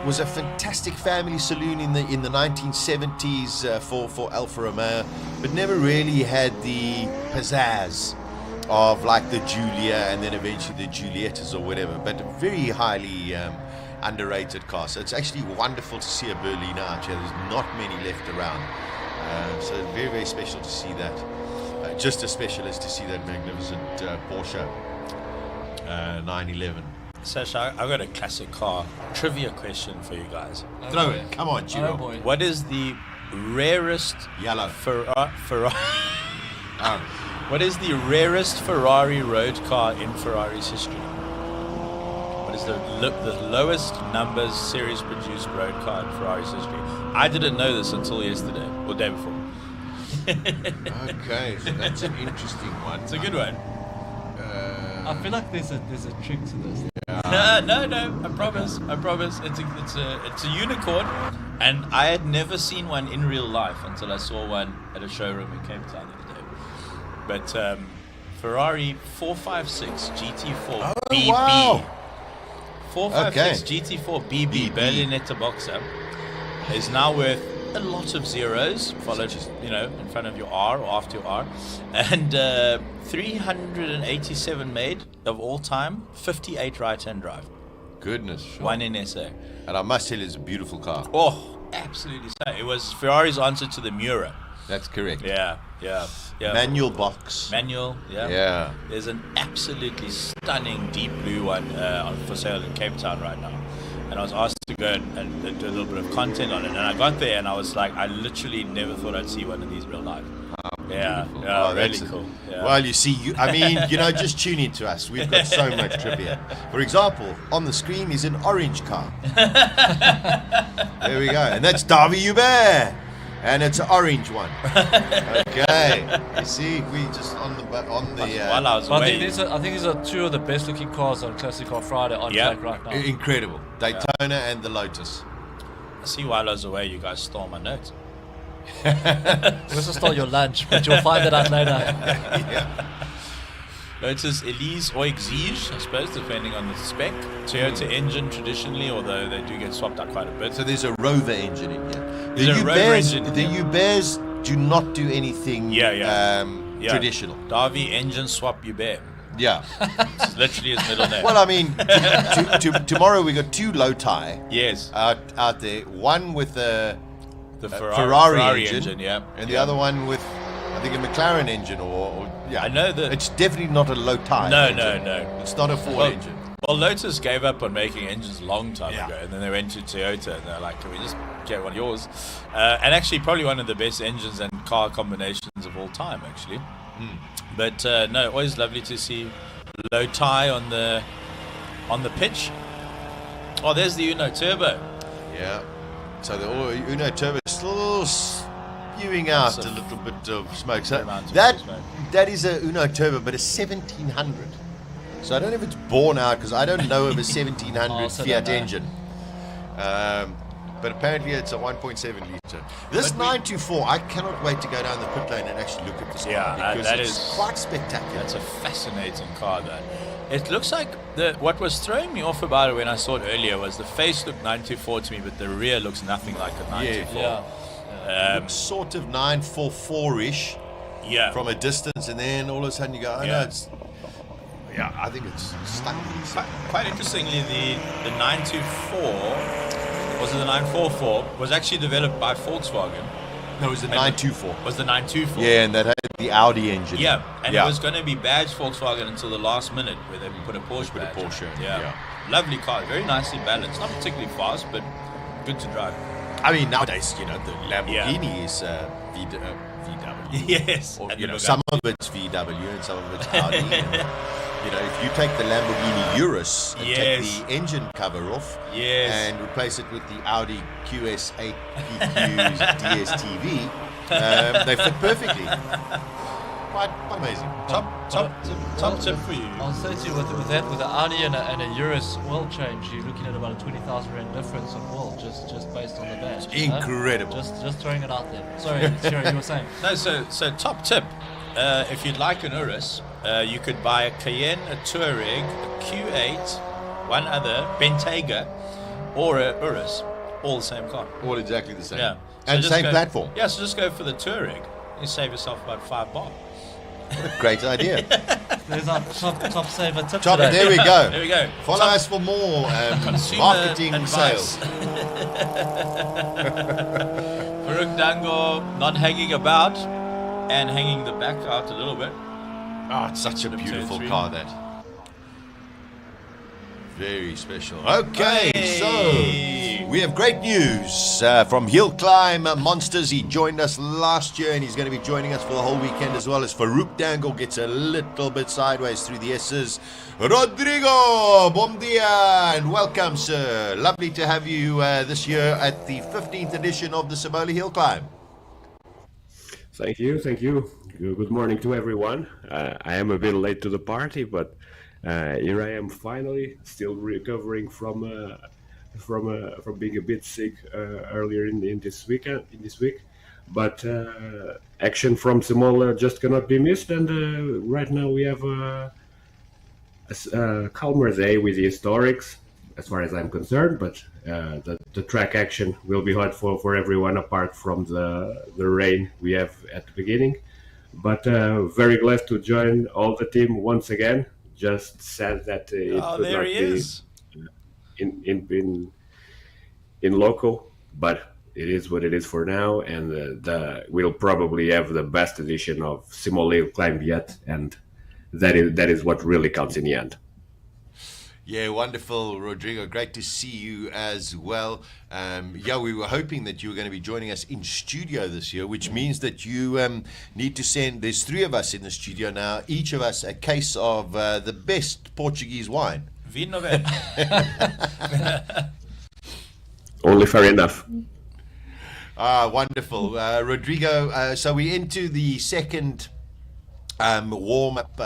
was a fantastic family saloon in the 1970s for Alfa Romeo, but never really had the pizzazz of like the Giulia and then eventually the Giuliettas or whatever, but a very highly underrated car. So it's actually wonderful to see a Berliner out here. There's not many left around. So very, very special to see that. Just as special as to see that magnificent Porsche 911. Sasha, I've got a classic car trivia question for you guys. Throw it. Come on, Giro. Oh boy. What is the rarest Yellow. Ferrari? What is the rarest Ferrari road car in Ferrari's history? What is the lowest numbers series produced road car in Ferrari's history? I didn't know this until yesterday or day before. Okay, so that's an interesting one. It's a good one. I feel like there's a trick to this. No, I promise. It's a unicorn, and I had never seen one in real life until I saw one at a showroom in Cape Town the other day. But Ferrari 456 GT4 BB. Wow. 456 GT4 BB Berlinetta Boxer is now worth a lot of zeros, followed in front of your R or after your R, and 387 made of all time, 58 right-hand drive. Goodness. Sure. One in SA. And I must tell you, it's a beautiful car. Oh, absolutely so. It was Ferrari's answer to the Miura. That's correct. Yeah. Manual box. Manual, yeah. Yeah. There's an absolutely stunning deep blue one for sale in Cape Town right now. And I was asked to go and do a little bit of content on it. And I got there and I was like, I literally never thought I'd see one of these real life. Yeah, really cool. Yeah. Well, you see, just tune in to us. We've got so much trivia. For example, on the screen is an orange car. There we go. And that's Davy Hubert. And it's an orange one. Okay. You see, we just on the while I was away. I think these are two of the best looking cars on Classic Car Friday on track right now. Incredible. Daytona and the Lotus. I see while I was away, you guys stole my notes. This is stole your lunch, but you'll find it out later. Yeah. Lotus Elise or Exige, I suppose, depending on the spec. Toyota engine traditionally, although they do get swapped out quite a bit. So there's a Rover engine in here. There's a Rover engine. The Huberts do not do anything traditional. Davy engine swap Hubert. Yeah. It's literally his middle name. Well, I mean, tomorrow we got two Lotai. Yes. Out there. One with the Ferrari engine, yeah. And the other one with, I think, a McLaren engine or I know that. It's definitely not a Lotai. No. It's not a Ford engine. Well, Lotus gave up on making engines a long time ago, and then they went to Toyota, and they're like, can we just get one of yours? And actually, probably one of the best engines and car combinations of all time, actually. But no, always lovely to see Lotai on the pitch. Oh, there's the Uno Turbo. Yeah. So the Uno Turbo is still spewing out a little bit of smoke. So that is a Uno Turbo, but a 1700. So I don't know if it's born out because I don't know of a 1700 Fiat engine. But but apparently it's a 1.7 litre. This 924, I cannot wait to go down the pit lane and actually look at this car because that it's is quite spectacular. That's a fascinating car, though. It looks like what was throwing me off about it when I saw it earlier was the face looked 924 to me, but the rear looks nothing like a 924. Looks sort of 944-ish from a distance, and then all of a sudden you go, no, it's... Yeah, I think it's stunning. Quite interestingly, the 924, was it the 944, was actually developed by Volkswagen. No, it was the 924. Was the 924? Yeah, and that had the Audi engine. Yeah, and it was going to be badged Volkswagen until the last minute, where they put a Porsche badge. Yeah. Lovely car, very nicely balanced. Not particularly fast, but good to drive. I mean, nowadays, the Lamborghini is VW. Yes. Or, some of it's VW and some of it's Audi. If you take the Lamborghini Urus and take the engine cover off and replace it with the Audi QS8 PQ's DSTV, they fit perfectly. Quite amazing. Top tip for you. I'll say to you, with that, with the Audi and a Urus oil change, you're looking at about a 20,000 rand difference on oil, just based on the badge. Incredible. Just throwing it out there. Sorry, Sherry, you were saying. No, so top tip. If you'd like an Urus, you could buy a Cayenne, a Touareg, a Q8, one other, Bentayga, or a Urus. All the same car. All exactly the same. Yeah. And the same platform. Yeah, so just go for the Touareg. You save yourself about $5. Great idea. There's our top saver tip today. There we go. There we go. Follow us for more marketing advice. sales. Farouk Dango not hanging about and hanging the back out a little bit. Oh, it's such a beautiful car, that. Very special. Okay, so we have great news from Hillclimb Monsters. He joined us last year and he's going to be joining us for the whole weekend as well as Farouk Dango gets a little bit sideways through the S's. Rodrigo, bom dia and welcome, sir. Lovely to have you this year at the 15th edition of the Simola Hillclimb. Thank you. Good morning to everyone. I am a bit late to the party, but here I am finally, still recovering from being a bit sick earlier in this week. But action from Simola just cannot be missed, and right now we have a calmer day with the historics, as far as I'm concerned. But the track action will be hot for everyone, apart from the rain we have at the beginning. But very glad to join all the team once again. Just sad that it could not be in local, but it is what it is for now, and we'll probably have the best edition of Simola Hillclimb yet, and that is what really counts in the end. Yeah, wonderful, Rodrigo. Great to see you as well. We were hoping that you were going to be joining us in studio this year, which means that you need to send, there's 3 of us in the studio now, each of us a case of the best Portuguese wine. Vinho. Only fair enough. Wonderful. Rodrigo, so we're into the second warm-up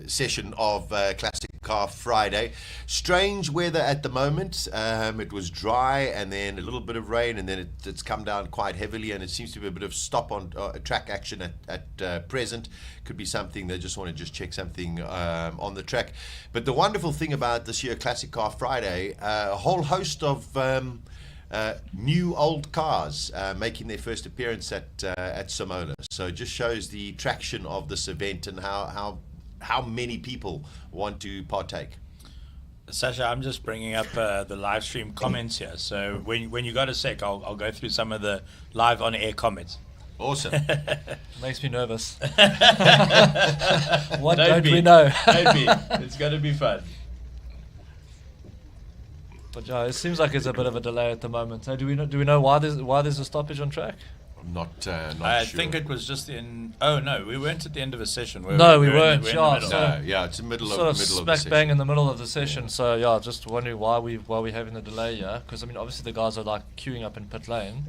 session of Classic Car Friday. Strange weather at the moment. It was dry and then a little bit of rain, and then it's come down quite heavily, and it seems to be a bit of stop on track action at present. Could be something they just want to check something on the track. But the wonderful thing about this year Classic Car Friday, a whole host of new old cars making their first appearance at Simola. So it just shows the traction of this event and how many people want to partake. Sasha, I'm just bringing up the live stream comments here. So when you got a sec, I'll go through some of the live on air comments. Awesome. Makes me nervous. What don't we know? Don't be. It's going to be fun. But yeah, it seems like it's a bit of a delay at the moment. Do we know why there's a stoppage on track? Not I sure. think it was just in. Oh no, we weren't at the end of a session. No, we weren't. We're It's the middle of the smack session. bang in the middle of the session. So just wondering why we're having the delay. Yeah, because I mean obviously the guys are like queuing up in pit lane.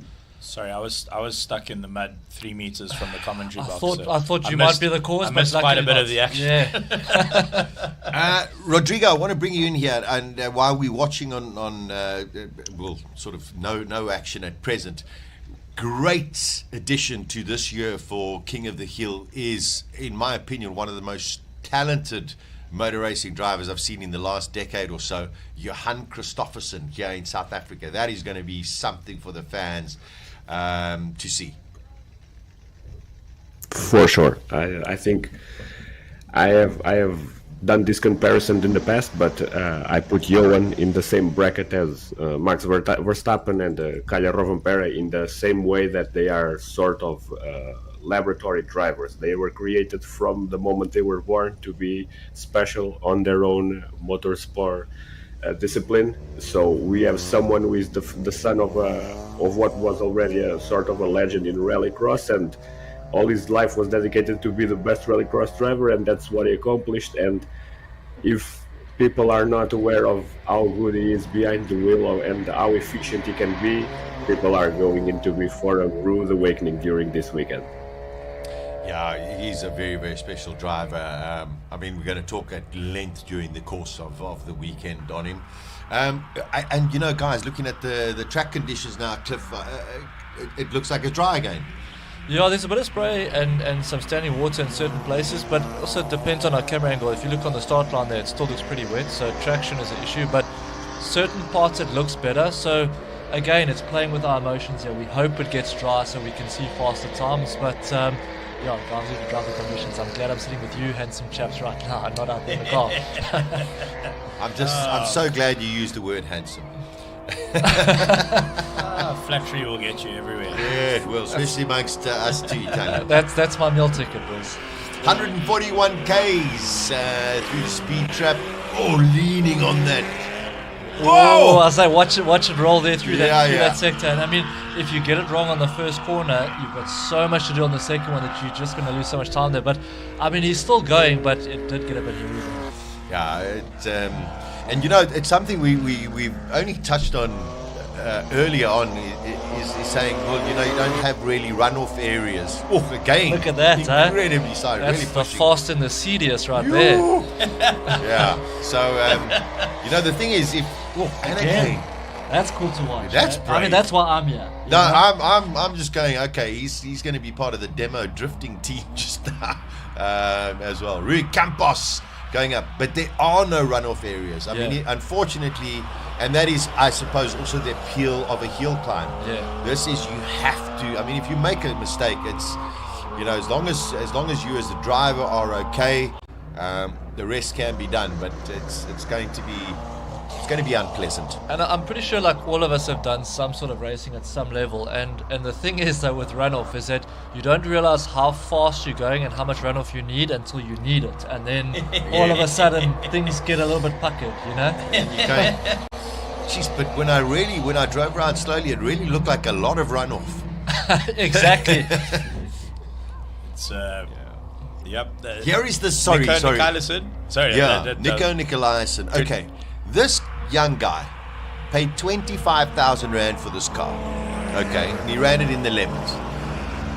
Sorry, I was stuck in the mud 3 meters from the commentary box. I thought you might be the cause, I but missed quite a bit luckily of the not. action. Yeah. Rodrigo, I want to bring you in here, and while we're watching on well, sort of no action at present. Great addition to this year for King of the Hill is, in my opinion, one of the most talented motor racing drivers I've seen in the last decade or so, Johan Christofferson here in South Africa. That is going to be something for the fans to see. For sure. I think I have done this comparison in the past, but I put Johan in the same bracket as Max Verstappen and Kalle Rovanperä in the same way that they are sort of laboratory drivers. They were created from the moment they were born to be special on their own motorsport discipline. So we have someone who is the son of what was already a sort of a legend in rallycross, and all his life was dedicated to be the best rallycross driver, and that's what he accomplished. And if people are not aware of how good he is behind the wheel and how efficient he can be, people are going into be for a rude awakening during this weekend. Yeah, he's a very, very special driver. I mean, we're going to talk at length during the course of the weekend on him. And you know, guys, looking at the track conditions now, Cliff, it looks like it's dry again. Yeah, there's a bit of spray and some standing water in certain places, but also it depends on our camera angle. If you look on the start line there, it still looks pretty wet, so traction is an issue, but certain parts it looks better. So again, it's playing with our emotions here. We hope it gets dry so we can see faster times, but yeah, guys, we can drive the conditions. I'm glad I'm sitting with you handsome chaps right now. I'm not out there in the car. I'm so glad you used the word handsome. Flattery will get you everywhere. Yeah, it will, especially amongst us two, Taylor. That's my meal ticket, boys. 141 Ks through the speed trap. Oh, leaning on that. Whoa! I say, watch it roll there through Yeah. that sector. And I mean, if you get it wrong on the first corner, you've got so much to do on the second one that you're just going to lose so much time there. But I mean, he's still going, but it did get a bit elusive. Yeah, and you know, it's something we've only touched on earlier on. Is saying, well, you know, you don't have really runoff areas. Oh, again, Look at that, incredibly slow. That's really the pushing. fast and the serious right there. Yeah. So you know, the thing is, if and again, that's cool to watch. That's I mean, brave. that's why I'm here. No, I'm just going. Okay, he's going to be part of the demo drifting team just now as well. Rui Campos going up, but there are no runoff areas. I mean, unfortunately, and that is, I suppose, also the appeal of a hill climb. Yeah. This is, you have to. I mean, if you make a mistake, it's, you know, as long as you as the driver are okay, the rest can be done. But it's going to be unpleasant. And I'm pretty sure like all of us have done some sort of racing at some level, and the thing is though with runoff is that you don't realize how fast you're going and how much runoff you need until you need it, and then all of a sudden things get a little bit puckered, you know. Okay. Jeez, but when I drove around slowly, it really looked like a lot of runoff. Exactly. It's yep. Here is the Nico Nicolaisen. Sorry. Nico Nicolaisen. Okay, this young guy paid 25,000 rand for this car. Okay, and he ran it in the lemons,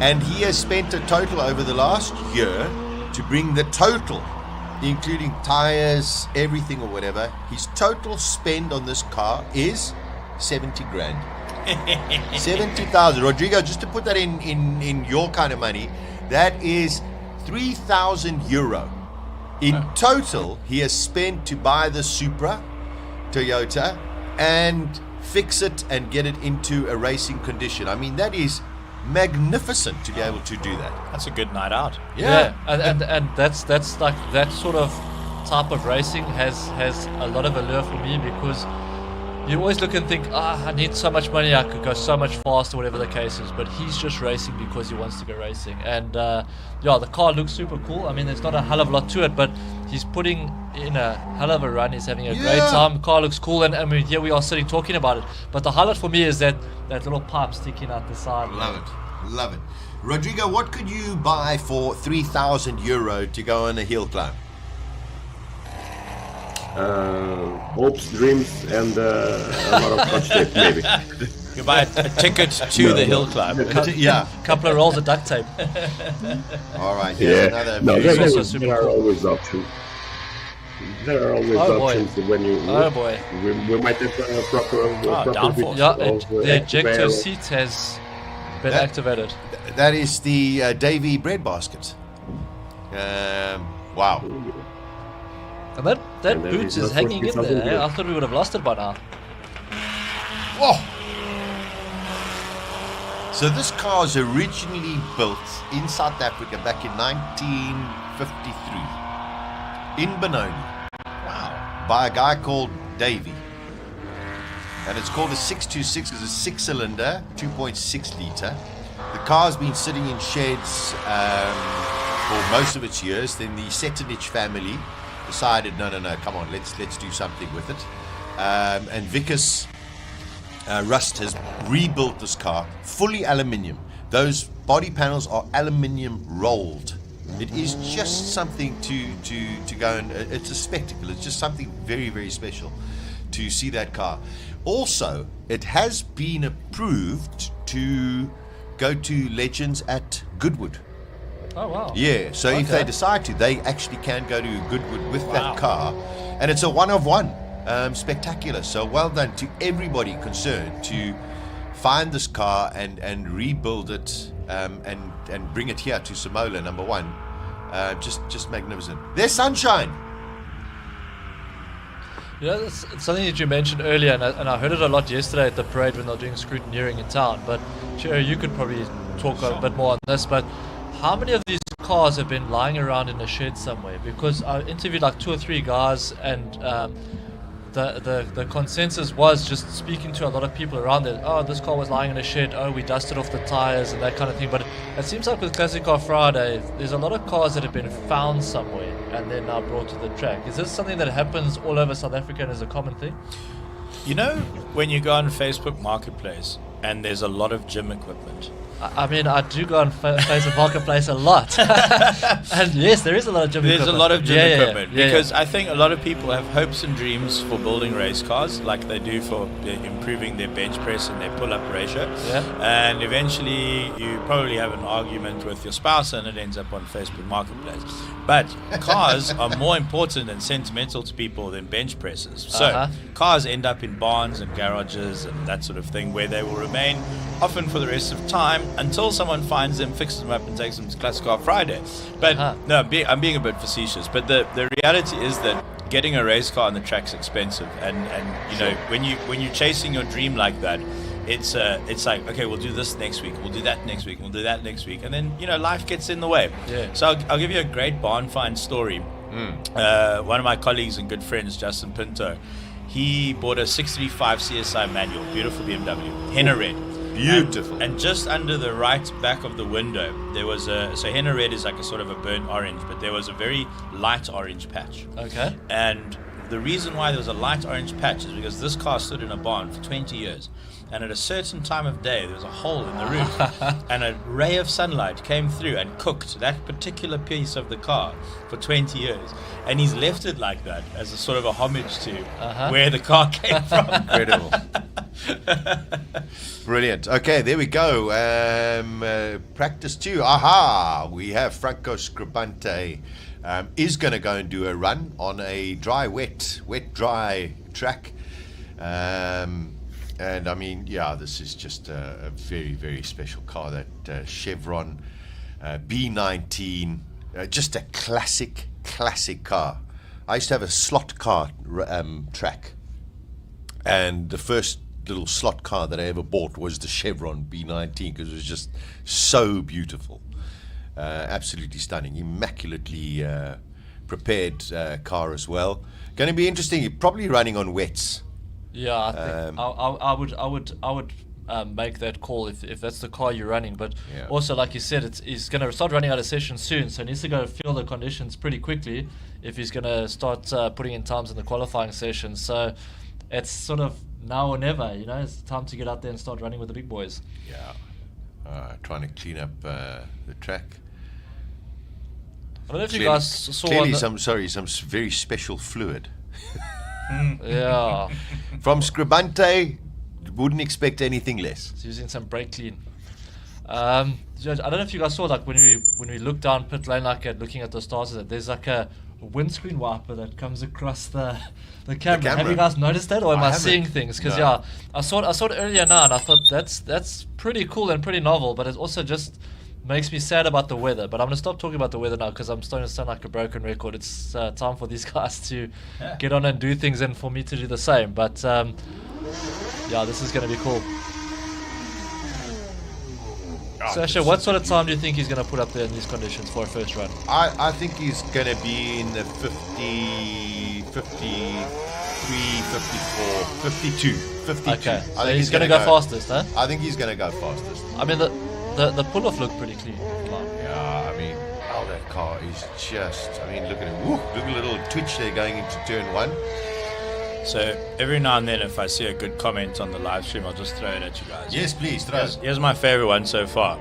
and he has spent a total over the last year to bring the total, including tires, everything or whatever. His total spend on this car is 70 grand. 70,000. Rodrigo, just to put that in your kind of money, that is 3,000 euro. In total, he has spent to buy the Supra Toyota and fix it and get it into a racing condition. I mean, that is magnificent to be able to do that. That's a good night out. Yeah. And that's like that sort of type of racing has a lot of allure for me, because you always look and think, I need so much money, I could go so much faster, whatever the case is. But he's just racing because he wants to go racing. And the car looks super cool. I mean, there's not a hell of a lot to it, but he's putting in a hell of a run. He's having a great time. The car looks cool, and I mean, here we are sitting talking about it. But the highlight for me is that little pipe sticking out the side. Love it. Rodrigo, what could you buy for 3,000 euro to go on a hill climb? Hopes, dreams, and a lot of touch tape, maybe. You buy a ticket to the hill climb. Yeah. Couple of rolls of duct tape. All right. Yeah. Another No, very- there are always options. There are always options when you. Oh boy. We might have a proper. downforce. Yeah, the ejector barrel. seat has been activated. That is the Davy bread basket. Wow. And that And then boot it's is not hanging in something there. good. I thought we would have lost it by now. Whoa. So this car was originally built in South Africa back in 1953 in Benoni. Wow. By a guy called Davy. And it's called a 626 because it's a 6-cylinder, 2.6 litre. The car's been sitting in sheds for most of its years. Then the Setonich family decided, no, come on, let's do something with it. And Vickers Rust has rebuilt this car fully aluminium. Those body panels are aluminium rolled. It is just something to go and it's a spectacle. It's just something very, very special to see that car. Also, it has been approved to go to Legends at Goodwood. Oh wow. Yeah, so if they decide to, they actually can go to Goodwood with that car, and it's a one of one. Spectacular. So well done to everybody concerned to find this car and rebuild it and bring it here to Simola, number one. Just magnificent. There's sunshine. You know, it's something that you mentioned earlier, and I heard it a lot yesterday at the parade when they were doing scrutineering in town. But Sherry, you could probably talk a bit more on this. But how many of these cars have been lying around in a shed somewhere? Because I interviewed like 2 or 3 guys, and the consensus was just speaking to a lot of people around there. Oh, this car was lying in a shed. Oh, we dusted off the tires and that kind of thing. But it seems like with Classic Car Friday, there's a lot of cars that have been found somewhere and then now brought to the track. Is this something that happens all over South Africa and is a common thing? You know, when you go on Facebook Marketplace and there's a lot of gym equipment. I mean, I do go on Facebook Marketplace a lot. And yes, there is a lot of gym equipment. There's a lot of gym equipment yeah. because I think a lot of people have hopes and dreams for building race cars like they do for improving their bench press and their pull-up ratio. Yeah. And eventually you probably have an argument with your spouse and it ends up on Facebook Marketplace. But cars are more important and sentimental to people than bench presses. So cars end up in barns and garages and that sort of thing where they will remain often for the rest of time until someone finds them, fixes them up and takes them to Classic Car Friday. But no, I'm being a bit facetious. But the reality is that getting a race car on the track's expensive, and you know when you're chasing your dream like that, it's like, okay, we'll do this next week, we'll do that next week, we'll do that next week, and then life gets in the way. Yeah. So I'll give you a great barn find story. One of my colleagues and good friends, Justin Pinto, he bought a 635 CSI manual, beautiful BMW, henna red. Beautiful. And just under the right back of the window, there was so henna red is like a sort of a burnt orange, but there was a very light orange patch. Okay. And the reason why there was a light orange patch is because this car stood in a barn for 20 years. And at a certain time of day, there was a hole in the roof, and a ray of sunlight came through and cooked that particular piece of the car for 20 years. And he's left it like that as a sort of a homage to where the car came from. Incredible. Brilliant. Okay, there we go. Practice 2. Aha! We have Franco Scribante is going to go and do a run on a wet-dry track. And I mean, yeah, this is just a very, very special car. That Chevron B19, just a classic car. I used to have a slot car track, and the first little slot car that I ever bought was the Chevron B19 because it was just so beautiful, absolutely stunning, immaculately prepared car as well. Going to be interesting. You're probably running on wets. Yeah, I think I would make that call if that's the car you're running. But also, like you said, he's going to start running out of session soon, so he needs to go feel the conditions pretty quickly if he's going to start putting in times in the qualifying session. So it's sort of now or never, it's time to get out there and start running with the big boys. Yeah, trying to clean up the track. I don't know if you guys saw clearly some very special fluid. Yeah. From Scribante, wouldn't expect anything less. He's using some brake clean. Judge, I don't know if you guys saw, like, when we look down pit lane, like looking at the starters, there's like a windscreen wiper that comes across the camera. Have you guys noticed that, or am I seeing things? Because I saw it earlier now, and I thought that's pretty cool and pretty novel, but it also just makes me sad about the weather. But I'm gonna stop talking about the weather now because I'm starting to sound like a broken record. It's time for these guys to get on and do things, and for me to do the same. But yeah, this is gonna be cool. Sasha, what sort of time do you think he's going to put up there in these conditions for a first run? I think he's going to be in the 50, 53, 54, 52, 52. Okay, so he's going to go fastest, huh? I think he's going to go fastest. I mean, the pull-off looked pretty clean. Yeah, I mean, that car is just, I mean, look at it. Woo, look at a little twitch there going into turn 1. So every now and then, if I see a good comment on the live stream, I'll just throw it at you guys. Yes, please, throw it. Here's my favorite one so far.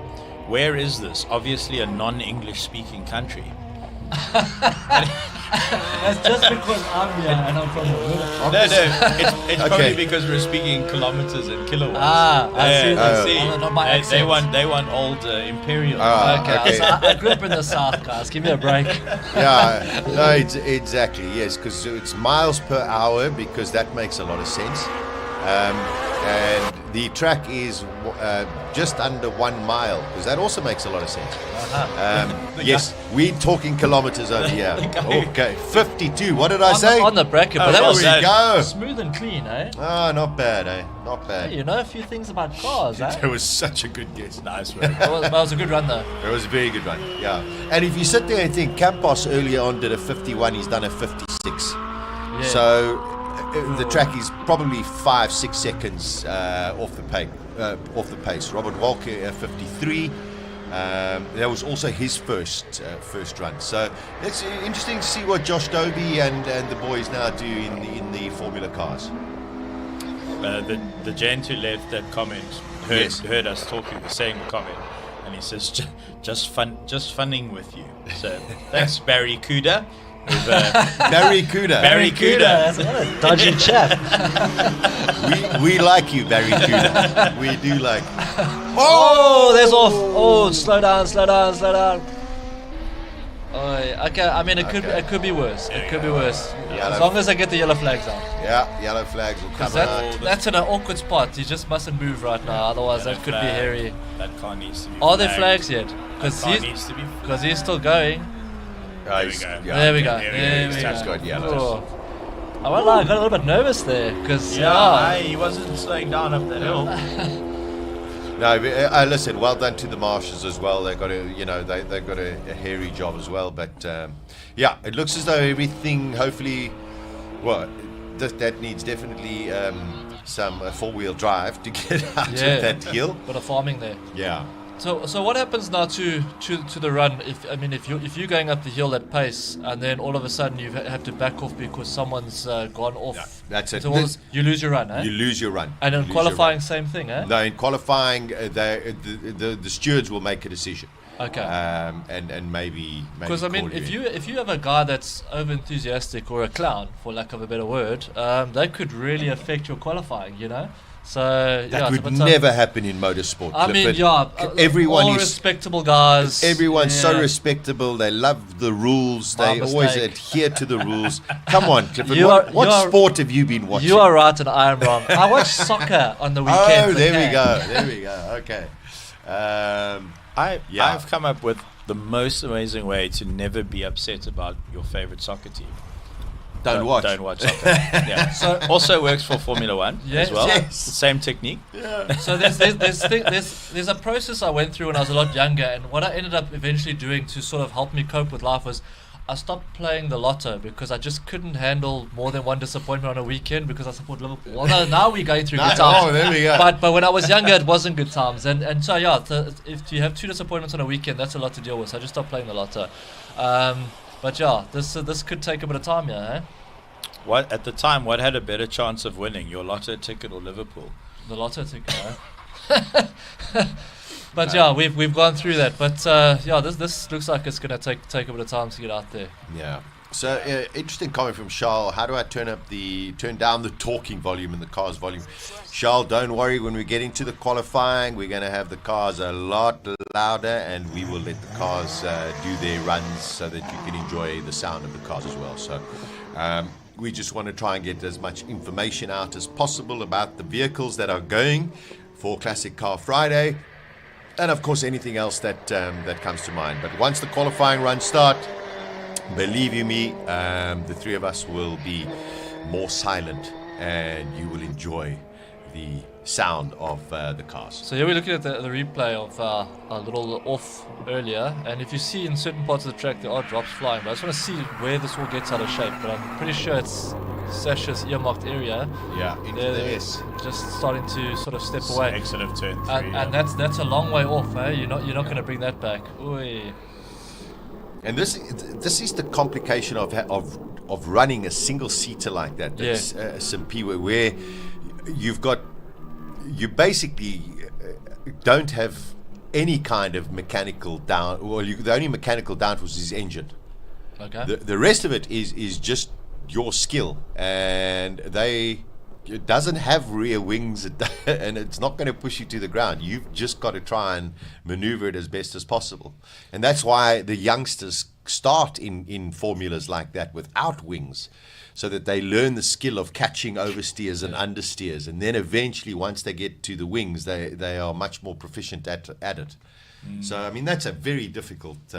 Where is this? Obviously a non-English speaking country. That's just because I'm here and I'm from the hood. No, it's probably because we're speaking in kilometers and kilowatts. I see. They want old imperial. Okay. I grew up in the south, guys. Give me a break. Yeah, no, exactly, yes, because it's miles per hour, because that makes a lot of sense. And the track is just under 1 mile, because that also makes a lot of sense. Yes, we're talking kilometers over here. Okay, 52. What did I say? On the bracket, but that was go. Smooth and clean, eh? Oh, not bad, eh? Not bad. Hey, you know a few things about cars, eh? That was such a good guess. Nice one. That was a good run, though. It was a very good run, yeah. And if you sit there and think, Campos earlier on did a 51, he's done a 56. Yeah. So the track is probably 5-6 seconds off the pace. Robert Walker 53. That was also his first run. So it's interesting to see what Josh Dobie and the boys now do in the Formula cars. The gent who left that comment heard us saying the comment, and he says just funning with you. So thanks, Barry Kuda. Barry Kuda. That's what a dodgy chap. We like you, Barry Kuda. We do like you. Oh, there's off. Oh, slow down. Oh, okay, I mean, it could be worse. It could be worse. As long as I get the yellow flags out. Yeah, yellow flags will come out. That's in an awkward spot. You just mustn't move right now, otherwise that could be hairy. That car needs to be Are there flags yet? Because he's still going. There we go. That's got yellow. I won't lie, I got a little bit nervous there because he wasn't slowing down up that hill. No, listen. Well done to the marshals as well. They got they've got a hairy job as well. But yeah, it looks as though everything. Hopefully, that needs definitely some 4-wheel drive to get out of that hill. Bit of farming there. Yeah. So what happens now to the run? If you're going up the hill at pace and then all of a sudden you have to back off because someone's gone off. Yeah, that's it. So you lose your run, eh? You lose your run. And in qualifying, same thing, eh? No, in qualifying, the stewards will make a decision. Okay. And maybe because I mean, if you have a guy that's over enthusiastic or a clown, for lack of a better word, that could really affect your qualifying. So that would never happen in motorsport. I mean, everyone all is respectable guys. Everyone's so respectable. They love the rules. They always adhere to the rules. Come on, Clifford. What sport have you been watching? You are right and I am wrong. I watch soccer on the weekends. Oh, there we go. Okay. I've come up with the most amazing way to never be upset about your favorite soccer team. Don't watch soccer. Yeah. So also works for Formula One as well. Yes. Same technique. Yeah. So there's a process I went through when I was a lot younger, and what I ended up eventually doing to sort of help me cope with life was I stopped playing the lotto because I just couldn't handle more than one disappointment on a weekend because I support Liverpool. Well, now we're going through good times. Oh, there we go. But when I was younger, it wasn't good times, and so if you have 2 disappointments on a weekend, that's a lot to deal with. So I just stopped playing the lotto. But yeah, this could take a bit of time, eh? What at the time? What had a better chance of winning, your lotto ticket or Liverpool? The lotto ticket, eh? But yeah, we've gone through that. But this looks like it's gonna take a bit of time to get out there. Yeah. So interesting comment from Charles. How do I turn down the talking volume and the car's volume? Charles, don't worry. When we get into the qualifying, we're going to have the cars a lot louder, and we will let the cars do their runs so that you can enjoy the sound of the cars as well. So we just want to try and get as much information out as possible about the vehicles that are going for Classic Car Friday, and of course anything else that comes to mind. But once the qualifying runs start, believe you me, the three of us will be more silent, and you will enjoy the sound of the cars. So here we're looking at the replay of our little off earlier, and if you see in certain parts of the track there are drops flying, but I just want to see where this all gets out of shape. But I'm pretty sure it's Sasha's earmarked area. Yeah, into the S. Just starting to sort of step away. Exit of turn 3. And that's a long way off, eh? You're not going to bring that back. Oy. And this is the complication of running a single seater like that. That's SMP, where you basically don't have any kind of mechanical down. Well, the only mechanical downforce is engine. Okay. The rest of it is just your skill, and it doesn't have rear wings, and it's not going to push you to the ground. You've just got to try and maneuver it as best as possible. And that's why the youngsters start in formulas like that without wings, so that they learn the skill of catching oversteers and understeers. And then eventually, once they get to the wings, they are much more proficient at it. So, I mean, that's a very difficult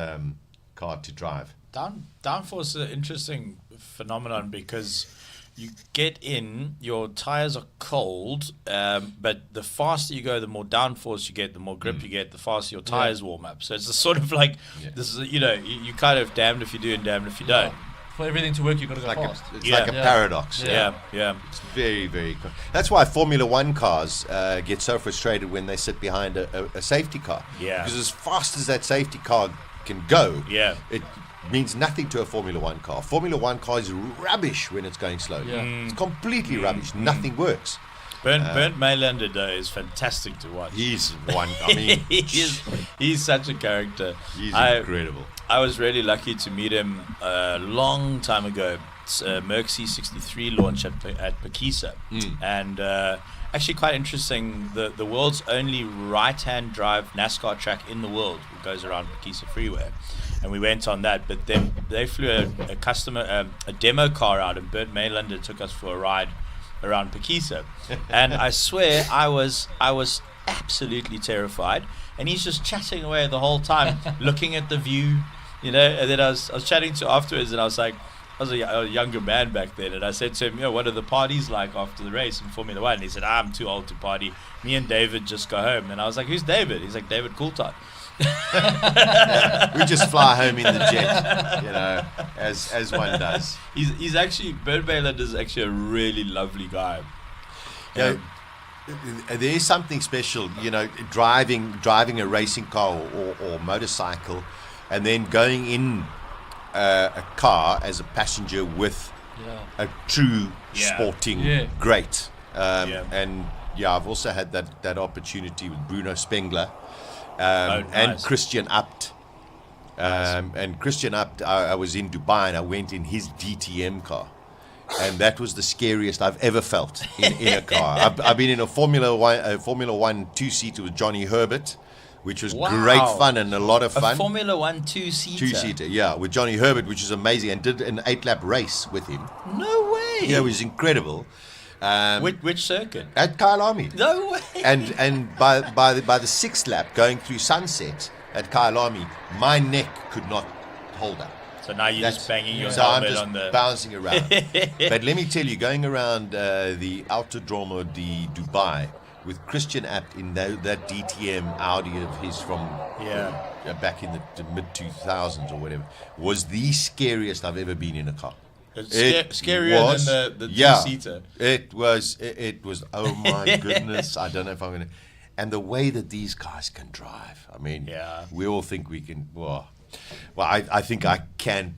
car to drive. Downforce is an interesting phenomenon because you get in, your tires are cold, but the faster you go, the more downforce you get, the more grip you get, the faster your tires warm up. So it's a sort of like, this is, you kind of damned if you do and damned if you don't. For everything to work, you've got to go fast. It's like a paradox. Yeah. It's very, very cool. That's why Formula One cars get so frustrated when they sit behind a safety car. Yeah. Because as fast as that safety car can go, it means nothing to a Formula One car. Formula One car is rubbish when it's going slowly. It's completely rubbish. Nothing works. Bernd Maylander is fantastic to watch. He's one. I mean, he's such a character. He's incredible. I was really lucky to meet him a long time ago. It's Merc C63 launch at Pakisa, and actually quite interesting. The world's only right-hand drive NASCAR track in the world goes around Pakisa Freeway. And we went on that, but then they flew a demo car out, and Bernd Maylander took us for a ride around Pakisa. And I swear I was absolutely terrified. And he's just chatting away the whole time, looking at the view, And then I was chatting to afterwards, and I was like, I was a younger man back then, and I said to him, what are the parties like after the race in Formula One? And he said, I'm too old to party. Me and David just go home. And I was like, who's David? He's like, David Coulthard. We just fly home in the jet, as one does. He's actually, Bernd Maylander is actually a really lovely guy. There is something special, driving a racing car or motorcycle, and then going in a car as a passenger with a true sporting great. And I've also had that opportunity with Bruno Spengler. Nice. And Christian Abt. And Christian Abt, I was in Dubai and I went in his DTM car. And that was the scariest I've ever felt in a car. I've been in a Formula One two-seater with Johnny Herbert, which was great fun and a lot of fun. A Formula One two-seater? Two-seater, yeah, with Johnny Herbert, which is amazing, and did an 8-lap race with him. No way! Yeah, it was incredible. Which cycle? At Kyalami. No way! And by the 6th lap, going through sunset at Kyalami, my neck could not hold up. So now you're just banging your so I'm helmet just on the... bouncing around. But let me tell you, going around the Autodromo de Dubai with Christian Abt in that DTM Audi of his from back in the mid-2000s or whatever, was the scariest I've ever been in a car. Scarier than the two-seater. It was, oh my goodness, I don't know if I'm going to... And the way that these guys can drive, I mean, we all think we can... Well, I think I can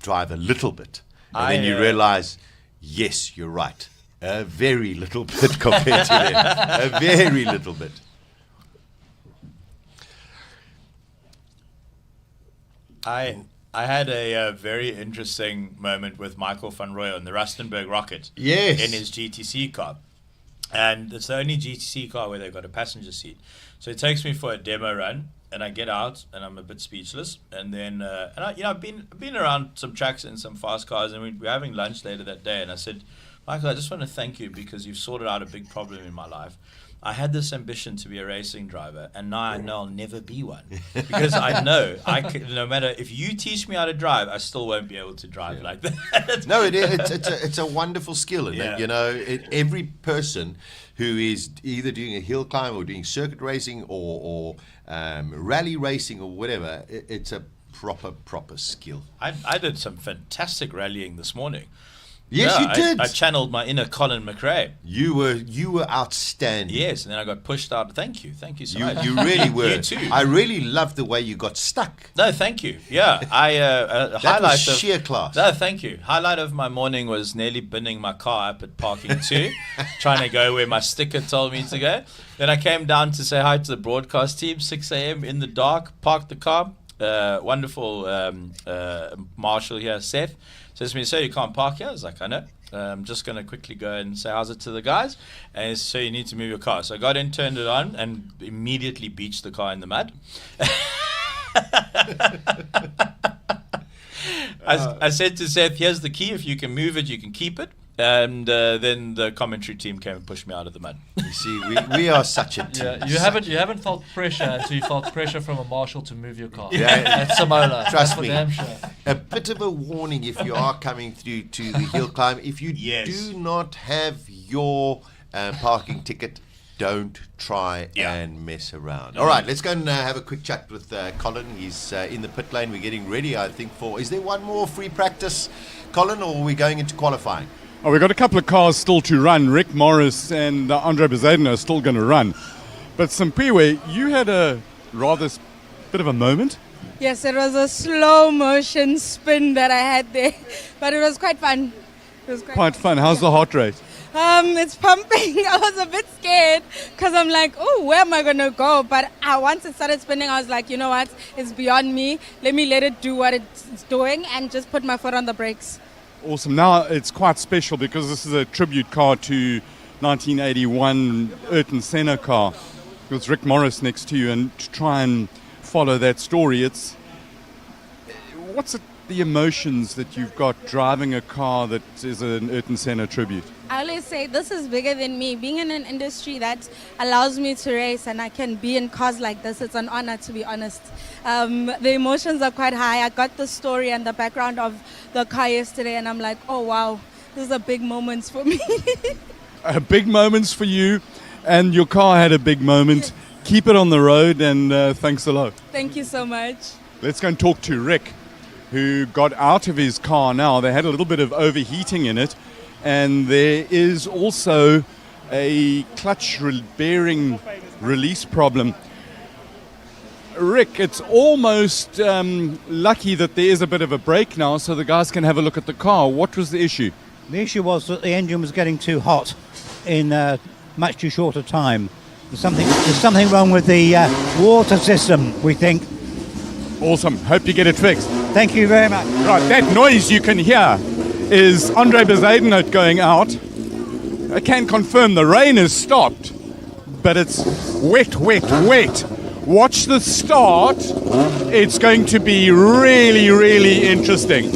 drive a little bit. And then you realize, yes, you're right. A very little bit compared to them. A very little bit. I had a very interesting moment with Michael van Rooyen on the Rustenburg Rocket. Yes. In his GTC car. And it's the only GTC car where they've got a passenger seat. So he takes me for a demo run, and I get out, and I'm a bit speechless. And then, I've been around some tracks in some fast cars, and we're having lunch later that day. And I said, Michael, I just want to thank you because you've sorted out a big problem in my life. I had this ambition to be a racing driver, and now I know I'll never be one because I know no matter if you teach me how to drive, I still won't be able to drive like that. No, it's a wonderful skill, and every person who is either doing a hill climb or doing circuit racing or rally racing or whatever, it's a proper skill. I did some fantastic rallying this morning. Yes, you did. I channeled my inner Colin McRae. You were outstanding. Yes, and then I got pushed out. Thank you so much. You really were. You too. I really loved the way you got stuck. No, thank you. Yeah, that was sheer class. No, thank you. Highlight of my morning was nearly binning my car up at parking 2, trying to go where my sticker told me to go. Then I came down to say hi to the broadcast team. 6 a.m. in the dark, parked the car. Wonderful marshal here, Seth. Says to me, "Sir, you can't park here." I was like, "I know. I'm just going to quickly go and say how's it to the guys." And he said, "So you need to move your car." So I got in, turned it on, and immediately beached the car in the mud. I said to Seth, "Here's the key. If you can move it, you can keep it." And then the commentary team came and pushed me out of the mud. You see, we are such a team. Yeah, you haven't felt pressure until you felt pressure from a marshal to move your car. Yeah. That's Simola. Trust That's me. for damn sure. A bit of a warning if you are coming through to the hill climb. If you do not have your parking ticket, don't try and mess around. All right, let's go and have a quick chat with Colin. He's in the pit lane. We're getting ready, I think, for... Is there one more free practice, Colin, or are we going into qualifying? Oh, we've got a couple of cars still to run. Rick Morris and Andre Bezuidenhout are still going to run. But Simpiwe, you had a rather bit of a moment. Yes, it was a slow motion spin that I had there, but it was quite fun. It was quite fun. How's the heart rate? It's pumping. I was a bit scared because I'm like, oh, where am I going to go? But once it started spinning, I was like, you know what? It's beyond me. Let me let it do what it's doing and just put my foot on the brakes. Awesome. Now it's quite special because this is a tribute car to 1981 Ayrton Senna car. With Rick Morris next to you, and to try and follow that story, what's the emotions that you've got driving a car that is an Ayrton Senna tribute? I always say this is bigger than me. Being in an industry that allows me to race and I can be in cars like this, it's an honor, to be honest. The emotions are quite high. I got the story and the background of the car yesterday, and I'm like, oh wow, these are big moments for me. Big moments for you, and your car had a big moment. Keep it on the road, and thanks a lot. Thank you so much. Let's go and talk to Rick, who got out of his car now. They had a little bit of overheating in it, and there is also a clutch bearing release problem. Rick, it's almost lucky that there is a bit of a break now so the guys can have a look at the car. What was the issue? The issue was that the engine was getting too hot in much too short a time. There's something wrong with the water system, we think. Awesome. Hope you get it fixed. Thank you very much. Right, that noise you can hear is Andre Bezuidenhout going out. I can confirm the rain has stopped, but it's wet. Watch the start. It's going to be really interesting.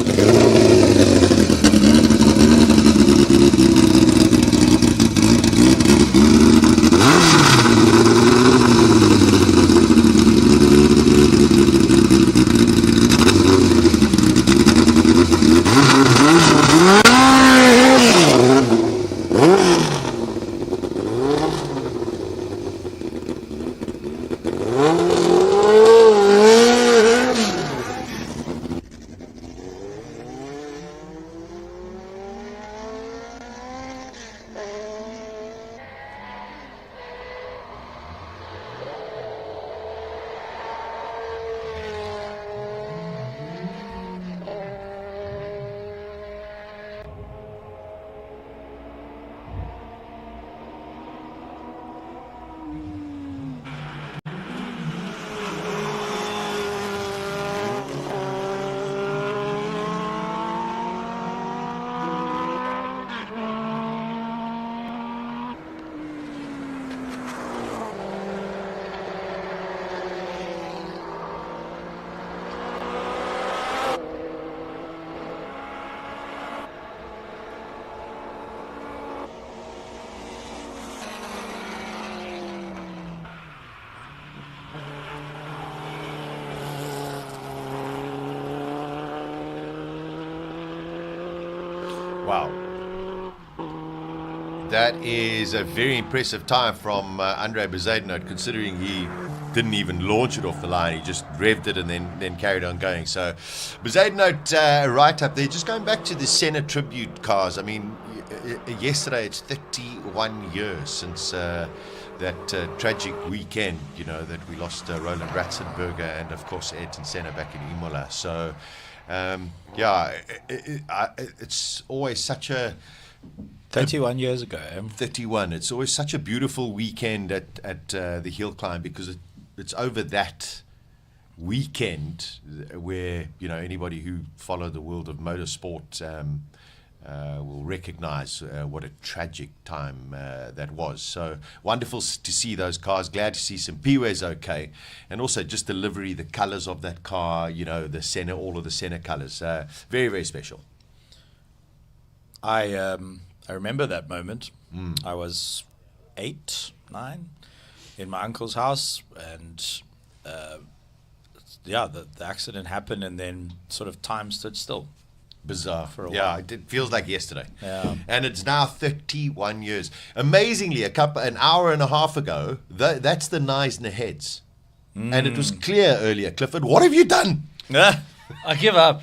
Wow. That is a very impressive time from Andre Bezuidenhout, considering he didn't even launch it off the line. He just revved it and then carried on going. So Bezuidenhout right up there. Just going back to the Senna tribute cars. I mean, yesterday it's 31 years since that tragic weekend, that we lost Roland Ratzenberger and, of course, Ayrton Senna back in Imola. So, it's always such a... 31 years ago. 31. It's always such a beautiful weekend at the hill climb, because it's over that weekend where anybody who followed the world of motorsport will recognize what a tragic time that was. So wonderful to see those cars. Glad to see some Piwes okay, and also just the livery, the colors of that car. The Senna, all of the Senna colors. Very, very special. I remember that moment. I was 8, 9 in my uncle's house, and the accident happened, and then sort of time stood still. Bizarre. For a while. Yeah, it feels like yesterday. Yeah. And it's now 31 years. Amazingly, an hour and a half ago, that's the Knysna heads. And it was clear earlier, Clifford, what have you done? I give up.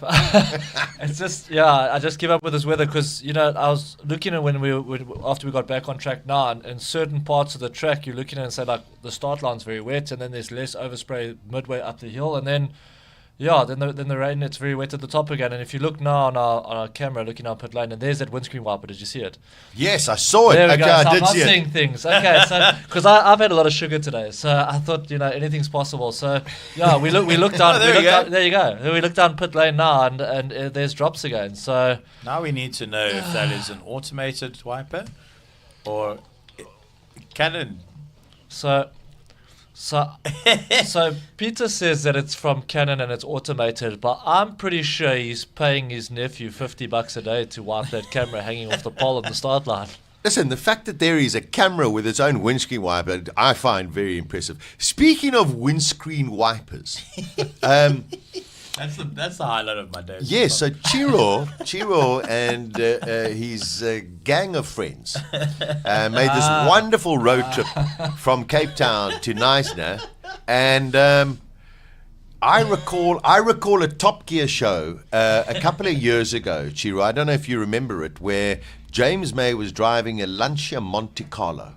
It's just, I just give up with this weather, because, I was looking at after we got back on track now, and in certain parts of the track, you're looking at it and say, like, the start line's very wet, and then there's less overspray midway up the hill, and then, then the rain, it's very wet at the top again. And if you look now on our camera, looking up pit lane, and there's that windscreen wiper. Did you see it? Yes, I saw it. There we okay, go. So I did see it. I'm not seeing things. Okay, so because I've had a lot of sugar today, so I thought anything's possible. So we looked down. There you go. We looked down pit lane now, and there's drops again. So now we need to know if that is an automated wiper or Canon. So Peter says that it's from Canon and it's automated, but I'm pretty sure he's paying his nephew $50 a day to wipe that camera hanging off the pole on the start line. Listen, the fact that there is a camera with its own windscreen wiper, I find very impressive. Speaking of windscreen wipers, that's the highlight of my day. Yes, so Chiro and his gang of friends made this wonderful road trip from Cape Town to Knysna, and I recall a Top Gear show a couple of years ago, Chiro. I don't know if you remember it, where James May was driving a Lancia Monte Carlo.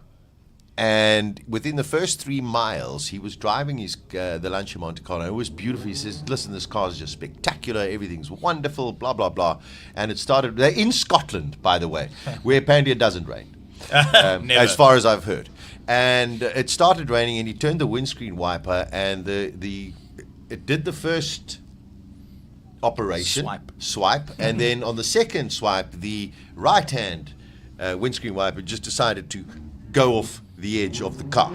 And within the first 3 miles, he was driving the Lancia Monte Carlo. It was beautiful. He says, listen, this car is just spectacular. Everything's wonderful, blah, blah, blah. And it started in Scotland, by the way, where apparently it doesn't rain, as far as I've heard. And it started raining, and he turned the windscreen wiper, and it did the first operation, swipe, and then on the second swipe, the right-hand windscreen wiper just decided to go off the edge of the car.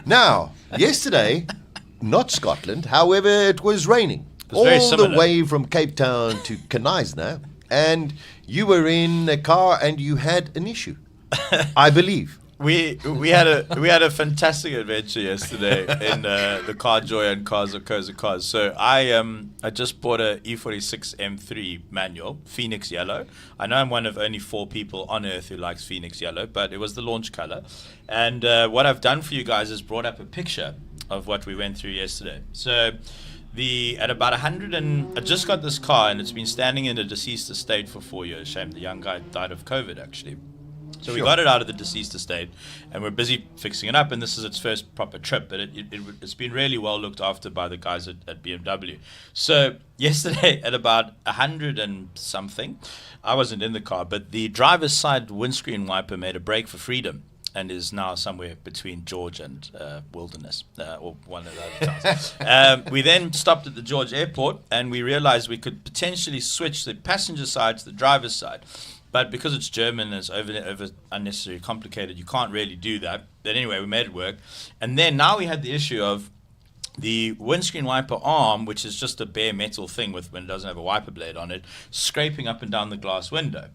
Now, yesterday, not Scotland, however, it was raining. All the way from Cape Town to Knysna, and you were in a car and you had an issue, I believe. We had a fantastic adventure yesterday in the Car Joy and Cars of Koza Cars. So I just bought a E46 M3 manual, Phoenix Yellow. I know I'm one of only 4 people on earth who likes Phoenix Yellow, but it was the launch color. And what I've done for you guys is brought up a picture of what we went through yesterday. So at about 100 and I just got this car, and it's been standing in a deceased estate for 4 years. Shame the young guy died of COVID, actually. So we got it out of the deceased estate, and we're busy fixing it up, and this is its first proper trip, but it's been really well looked after by the guys at BMW. So yesterday at about 100 and something, I wasn't in the car, but the driver's side windscreen wiper made a break for freedom and is now somewhere between George and Wilderness, or one of the other towns. We then stopped at the George Airport, and we realized we could potentially switch the passenger side to the driver's side. But because it's German and it's over unnecessarily complicated, you can't really do that. But anyway, we made it work. And then now we had the issue of the windscreen wiper arm, which is just a bare metal thing when it doesn't have a wiper blade on it, scraping up and down the glass window.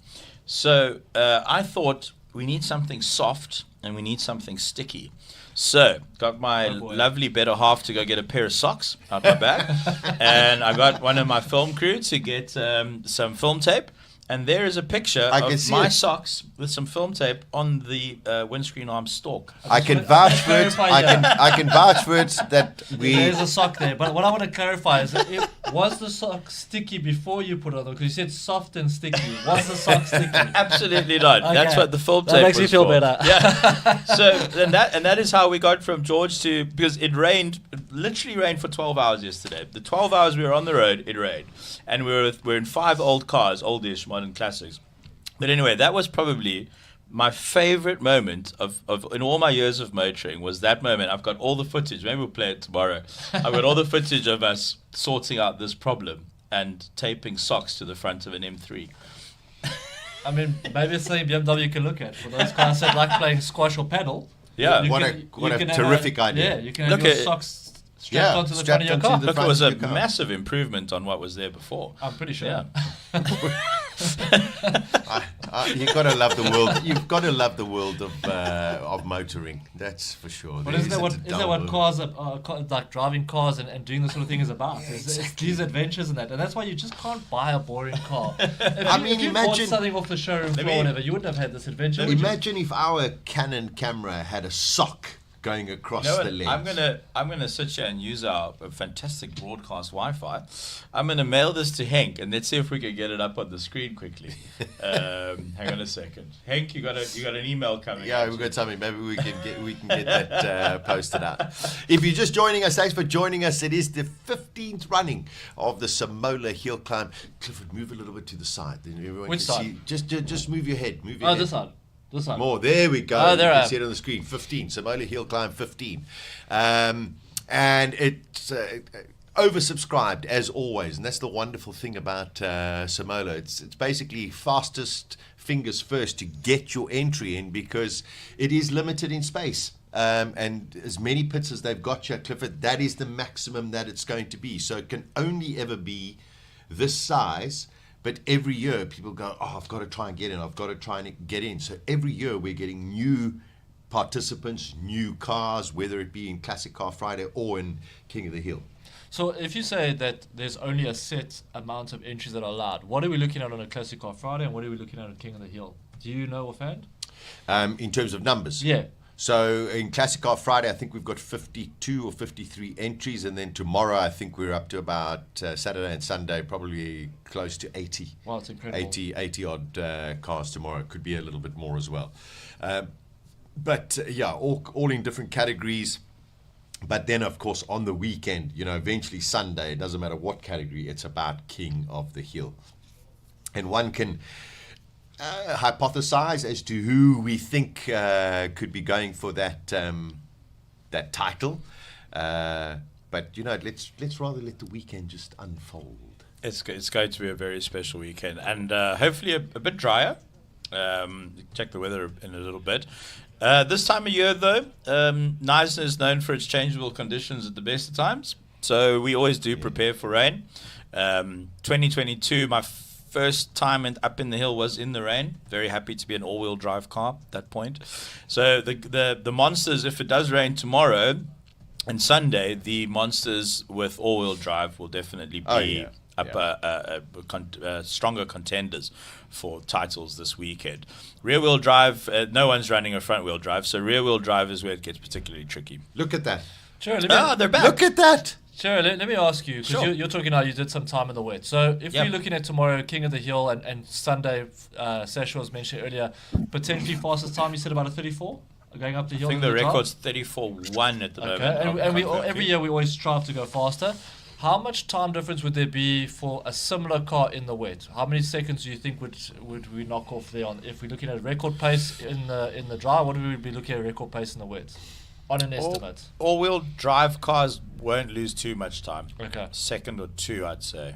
So I thought we need something soft and we need something sticky. So, got my lovely better half to go get a pair of socks out my bag. And I got one of my film crew to get some film tape. and there is a picture I can of see my it. socks with some film tape on the windscreen arm stalk. I can vouch for it. I can vouch for it that There's a sock there, but what I want to clarify is that was the sock sticky before you put it on? Because you said soft and sticky. Was the sock sticky? Absolutely not. Okay. That's what the film tape That makes me was feel for. better. Yeah. So and that is how we got from George to, because it rained, literally rained for 12 hours yesterday. The 12 hours we were on the road, it rained, and we're in 5 old cars, oldish modern classics. But anyway, that was probably my favorite moment of in all my years of motoring, was that moment. I've got all the footage. Maybe we'll play it tomorrow. I've got all the footage of us sorting out this problem and taping socks to the front of an M3. I mean, maybe it's something BMW can look at for those guys that like playing squash or paddle. Yeah, what a terrific idea. Yeah, you can have your socks strapped onto the front of your car. Look, it was a massive improvement on what was there before. I'm pretty sure. Yeah. You've got to love the world. You've got to love the world of motoring. That's for sure. But isn't that what cars are like driving cars and doing this sort of thing is about? It's these adventures and that, and that's why you just can't buy a boring car. If you bought something off the showroom floor or whatever, you wouldn't have had this adventure. Imagine if our Canon camera had a sock going across the lens. I'm gonna sit here and use our fantastic broadcast Wi-Fi. I'm gonna mail this to Henk, and let's see if we can get it up on the screen quickly. Hang on a second, Henk, you got an email coming. Yeah, we've got something. Maybe we can get that posted out. If you're just joining us, thanks for joining us. It is the 15th running of the Simola Hillclimb. Clifford, move a little bit to the side. Then everyone Which can side? See. Just move your head. Move your head. This side. This side. More. There we go. Oh, there you I can am. see it on the screen. 15. Simola Hillclimb 15. And it's oversubscribed as always. And that's the wonderful thing about Simola. It's basically fastest fingers first to get your entry in, because it is limited in space. And as many pits as they've got here, Clifford, that is the maximum that it's going to be. So it can only ever be this size. But every year people go, I've got to try and get in. I've got to try and get in. So every year we're getting new participants, new cars, whether it be in Classic Car Friday or in King of the Hill. So if you say that there's only a set amount of entries that are allowed, what are we looking at on a Classic Car Friday and what are we looking at on King of the Hill? Do you know offhand? In terms of numbers? Yeah. So in Classic Car Friday, I think we've got 52 or 53 entries. And then tomorrow, I think we're up to about Saturday and Sunday, probably close to 80. Wow, it's incredible. 80 odd cars tomorrow. Could be a little bit more as well. But all in different categories. But then, of course, on the weekend, eventually Sunday, it doesn't matter what category, it's about King of the Hill. And one can hypothesize as to who we think could be going for that title. But, let's rather let the weekend just unfold. It's going to be a very special weekend, and hopefully a bit drier. Check the weather in a little bit. This time of year, though, Knysna is known for its changeable conditions at the best of times. So we always do prepare for rain. 2022, my first time up in the hill was in the rain. Very happy to be an all-wheel drive car at that point. So the monsters, if it does rain tomorrow and Sunday, the monsters with all-wheel drive will definitely be stronger contenders for titles this weekend. Rear-wheel drive, no one's running a front-wheel drive, so rear-wheel drive is where it gets particularly tricky. Look at that. Sure, they're back. Look at that. Sure, let me ask you, because you're talking now, you did some time in the wet. So if we're looking at tomorrow, King of the Hill, and Sunday, Sasha was mentioned earlier, potentially fastest time, you said about a 34? Going up the hill? I think the record's 34.1 at the moment. And every year we always strive to go faster. How much time difference would there be for a similar car in the wet? How many seconds do you think would we knock off there on? If we're looking at record pace in the dry, what would we be looking at record pace in the wet? On an estimate. All-wheel drive cars won't lose too much time. Okay. Second or two, I'd say.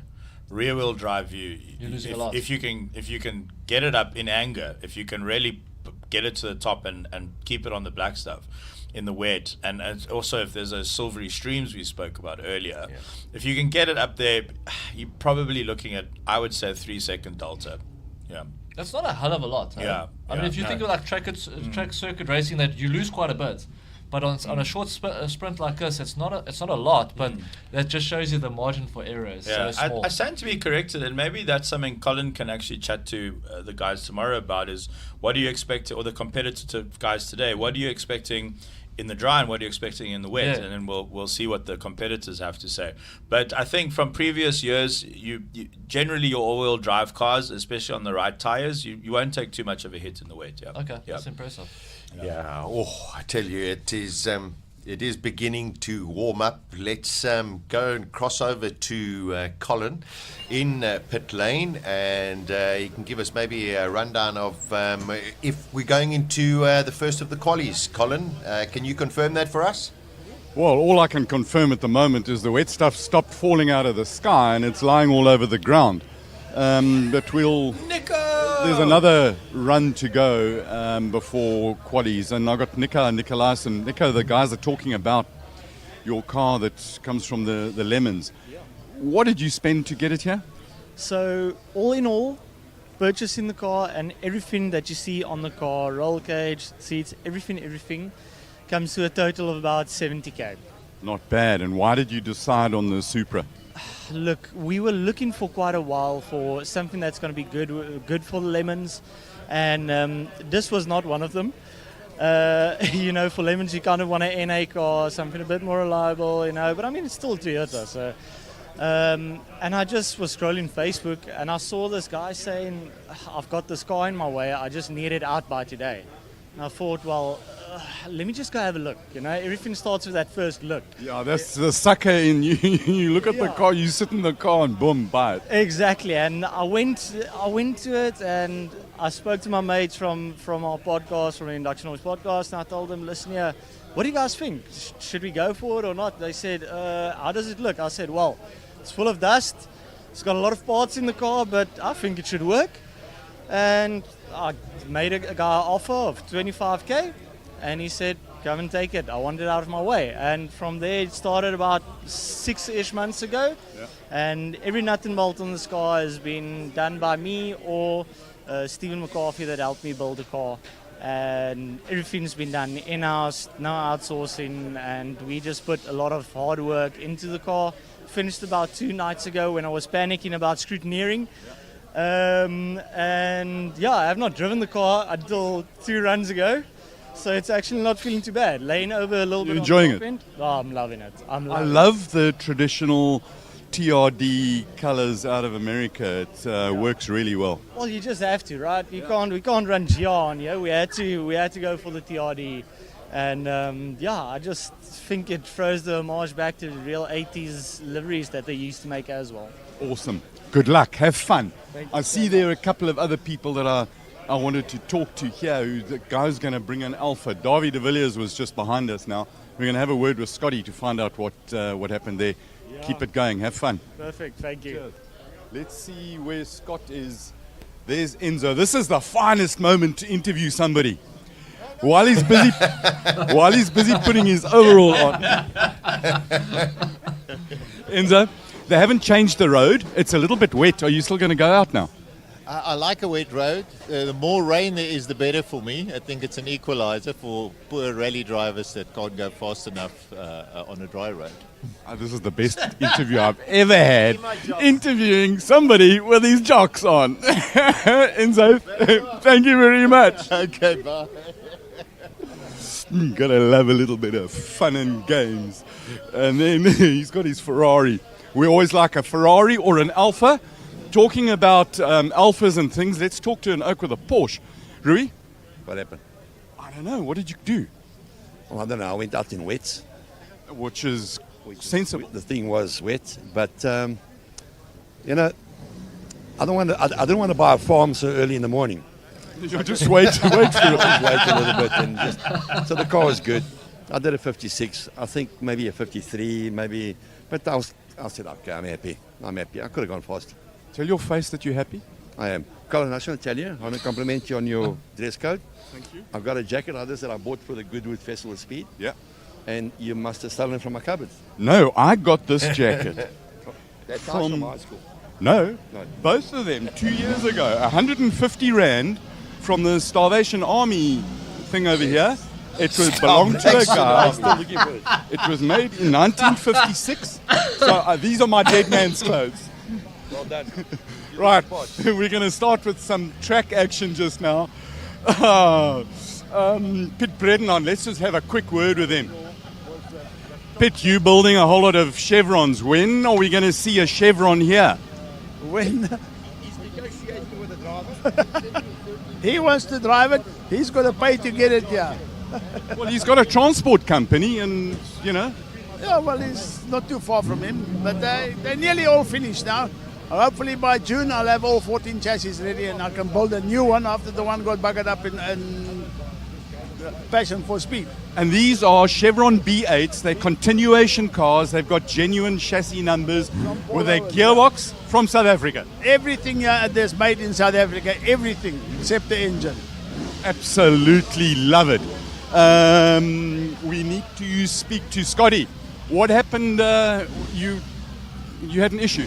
Rear-wheel drive, you're losing a lot. If you can get it up in anger, if you can really get it to the top and keep it on the black stuff in the wet, and also if there's those silvery streams we spoke about earlier, if you can get it up there, you're probably looking at, I would say, a 3-second delta. Yeah. That's not a hell of a lot. Huh? Yeah. I mean, if you think of like track circuit racing, that you lose quite a bit. But on a short sprint like this, it's not a lot, but that just shows you the margin for error is so small. I stand to be corrected, and maybe that's something Colin can actually chat to the guys tomorrow about, is what do you expect, or the competitive guys today, what are you expecting in the dry and what are you expecting in the wet? Yeah. And then we'll see what the competitors have to say. But I think from previous years, you generally your all-wheel drive cars, especially on the right tires, you won't take too much of a hit in the wet. Yeah. Okay, that's impressive. Yeah, I tell you, it is beginning to warm up. Let's go and cross over to Colin in pit lane, and he can give us maybe a rundown of if we're going into the first of the qualies. Colin, can you confirm that for us? Well, all I can confirm at the moment is the wet stuff stopped falling out of the sky and it's lying all over the ground. But there's another run to go before qualies, and I got Nicolas and Nico, the guys are talking about your car that comes from the Lemons. What did you spend to get it here? So all in all, purchasing the car and everything that you see on the car, roll cage, seats, everything comes to a total of about 70k. Not bad. And why did you decide on the Supra? Look, we were looking for quite a while for something that's going to be good for the Lemons, and this was not one of them. For Lemons you kind of want an NA car, something a bit more reliable, but I mean it's still Toyota. So, and I just was scrolling Facebook and I saw this guy saying, I've got this car in my way, I just need it out by today. And I thought, well, let me just go have a look. Everything starts with that first look. Yeah, that's the sucker in you. You look at the car, you sit in the car, and boom, buy it. Exactly. And I went to it, and I spoke to my mates from our podcast, from the Induction Noise podcast, and I told them, listen here, what do you guys think? Should we go for it or not? They said, how does it look? I said, well, it's full of dust. It's got a lot of parts in the car, but I think it should work. And I made a guy an offer of 25k, and he said, come and take it. I want it out of my way. And from there, it started about 6-ish months ago. Yeah. And every nut and bolt on this car has been done by me or Stephen McCarthy that helped me build the car. And everything's been done in-house, no outsourcing, and we just put a lot of hard work into the car. Finished about 2 nights ago when I was panicking about scrutineering. And yeah, I have not driven the car until 2 runs ago, so it's actually not feeling too bad. Laying over a little bit. Enjoying it? Oh, I'm loving it. I love the traditional TRD colors out of America. It works really well. Well, you just have to, right? We can't run GR on here. We had to go for the TRD, and I just think it throws the homage back to the real 80s liveries that they used to make as well. Awesome. Good luck. Have fun. I see there are a couple of other people that I wanted to talk to here. The guy's going to bring an Alpha. Davy de Villiers was just behind us now. We're going to have a word with Scotty to find out what happened there. Yeah. Keep it going. Have fun. Perfect. Thank you. Cheers. Let's see where Scott is. There's Enzo. This is the finest moment to interview somebody. While he's busy putting his overall on. Enzo, they haven't changed the road. It's a little bit wet. Are you still going to go out now? I like a wet road. The more rain there is, the better for me. I think it's an equalizer for poor rally drivers that can't go fast enough on a dry road. This is the best interview I've ever had. Interviewing somebody with his jocks on. Enzo, thank you very much. Okay, bye. Gotta love a little bit of fun and games. And then he's got his Ferrari. We always like a Ferrari or an Alpha. Talking about Alphas and things, let's talk to an oak with a Porsche. Rui? What happened? I don't know. What did you do? Well, I don't know. I went out in wet. Which is sensible. The thing was wet, but I don't want to buy a farm so early in the morning. Just wait for it. Just wait a little bit, and so the car was good. I did a 56. I think maybe a 53, maybe. But I said, okay, I'm happy. I could have gone faster. Tell your face that you're happy. I am. Colin, I just want to tell you, I want to compliment you on your dress code. Thank you. I've got a jacket like this that I bought for the Goodwood Festival of Speed. Yeah. And you must have stolen it from my cupboard. No, I got this jacket. That's from high school. No, both of them 2 years ago. 150 Rand from the Starvation Army thing over here. It belonged to a guy. It was made in 1956. So these are my dead man's clothes. Well done. Right, we're going to start with some track action just now. Pitt Bredenon, let's just have a quick word with him. Pitt, you building a whole lot of chevrons. When are we going to see a chevron here? When he's negotiating with the driver. He wants to drive it. He's going to pay to get it here. Well, he's got a transport company and, you know. Yeah, well, it's not too far from him. But they're nearly all finished now. Hopefully by June I'll have all 14 chassis ready and I can build a new one after the one got buggered up in Passion for Speed. And these are Chevron B8s. They're continuation cars. They've got genuine chassis numbers with a gearbox from South Africa. Everything that's made in South Africa, everything except the engine. Absolutely love it. We need to speak to Scotty. What happened? You had an issue.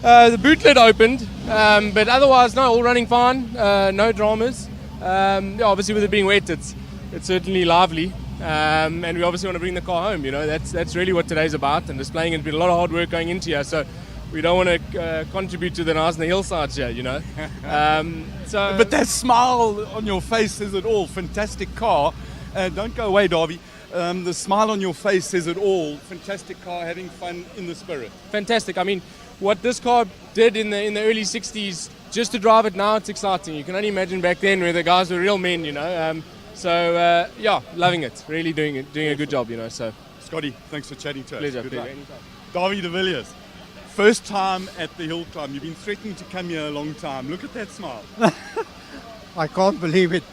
The boot lid opened, but otherwise, no, all running fine, no dramas. Obviously, with it being wet, it's certainly lively, and we obviously want to bring the car home. You know, that's really what today's about, and displaying it. It's been a lot of hard work going into here, so we don't want to contribute to the Knysna hillsides here. You know, but that smile on your face says it all. Fantastic car. Don't go away, Darby. The smile on your face says it all. Fantastic car, having fun in the spirit. Fantastic. I mean, what this car did in the early 60s, just to drive it now, it's exciting. You can only imagine back then where the guys were real men, you know. Yeah, loving it. Really doing a good job, you know. So, Scotty, thanks for chatting to us. Pleasure. Good luck. Davy de Villiers, first time at the hill climb. You've been threatening to come here a long time. Look at that smile. I can't believe it.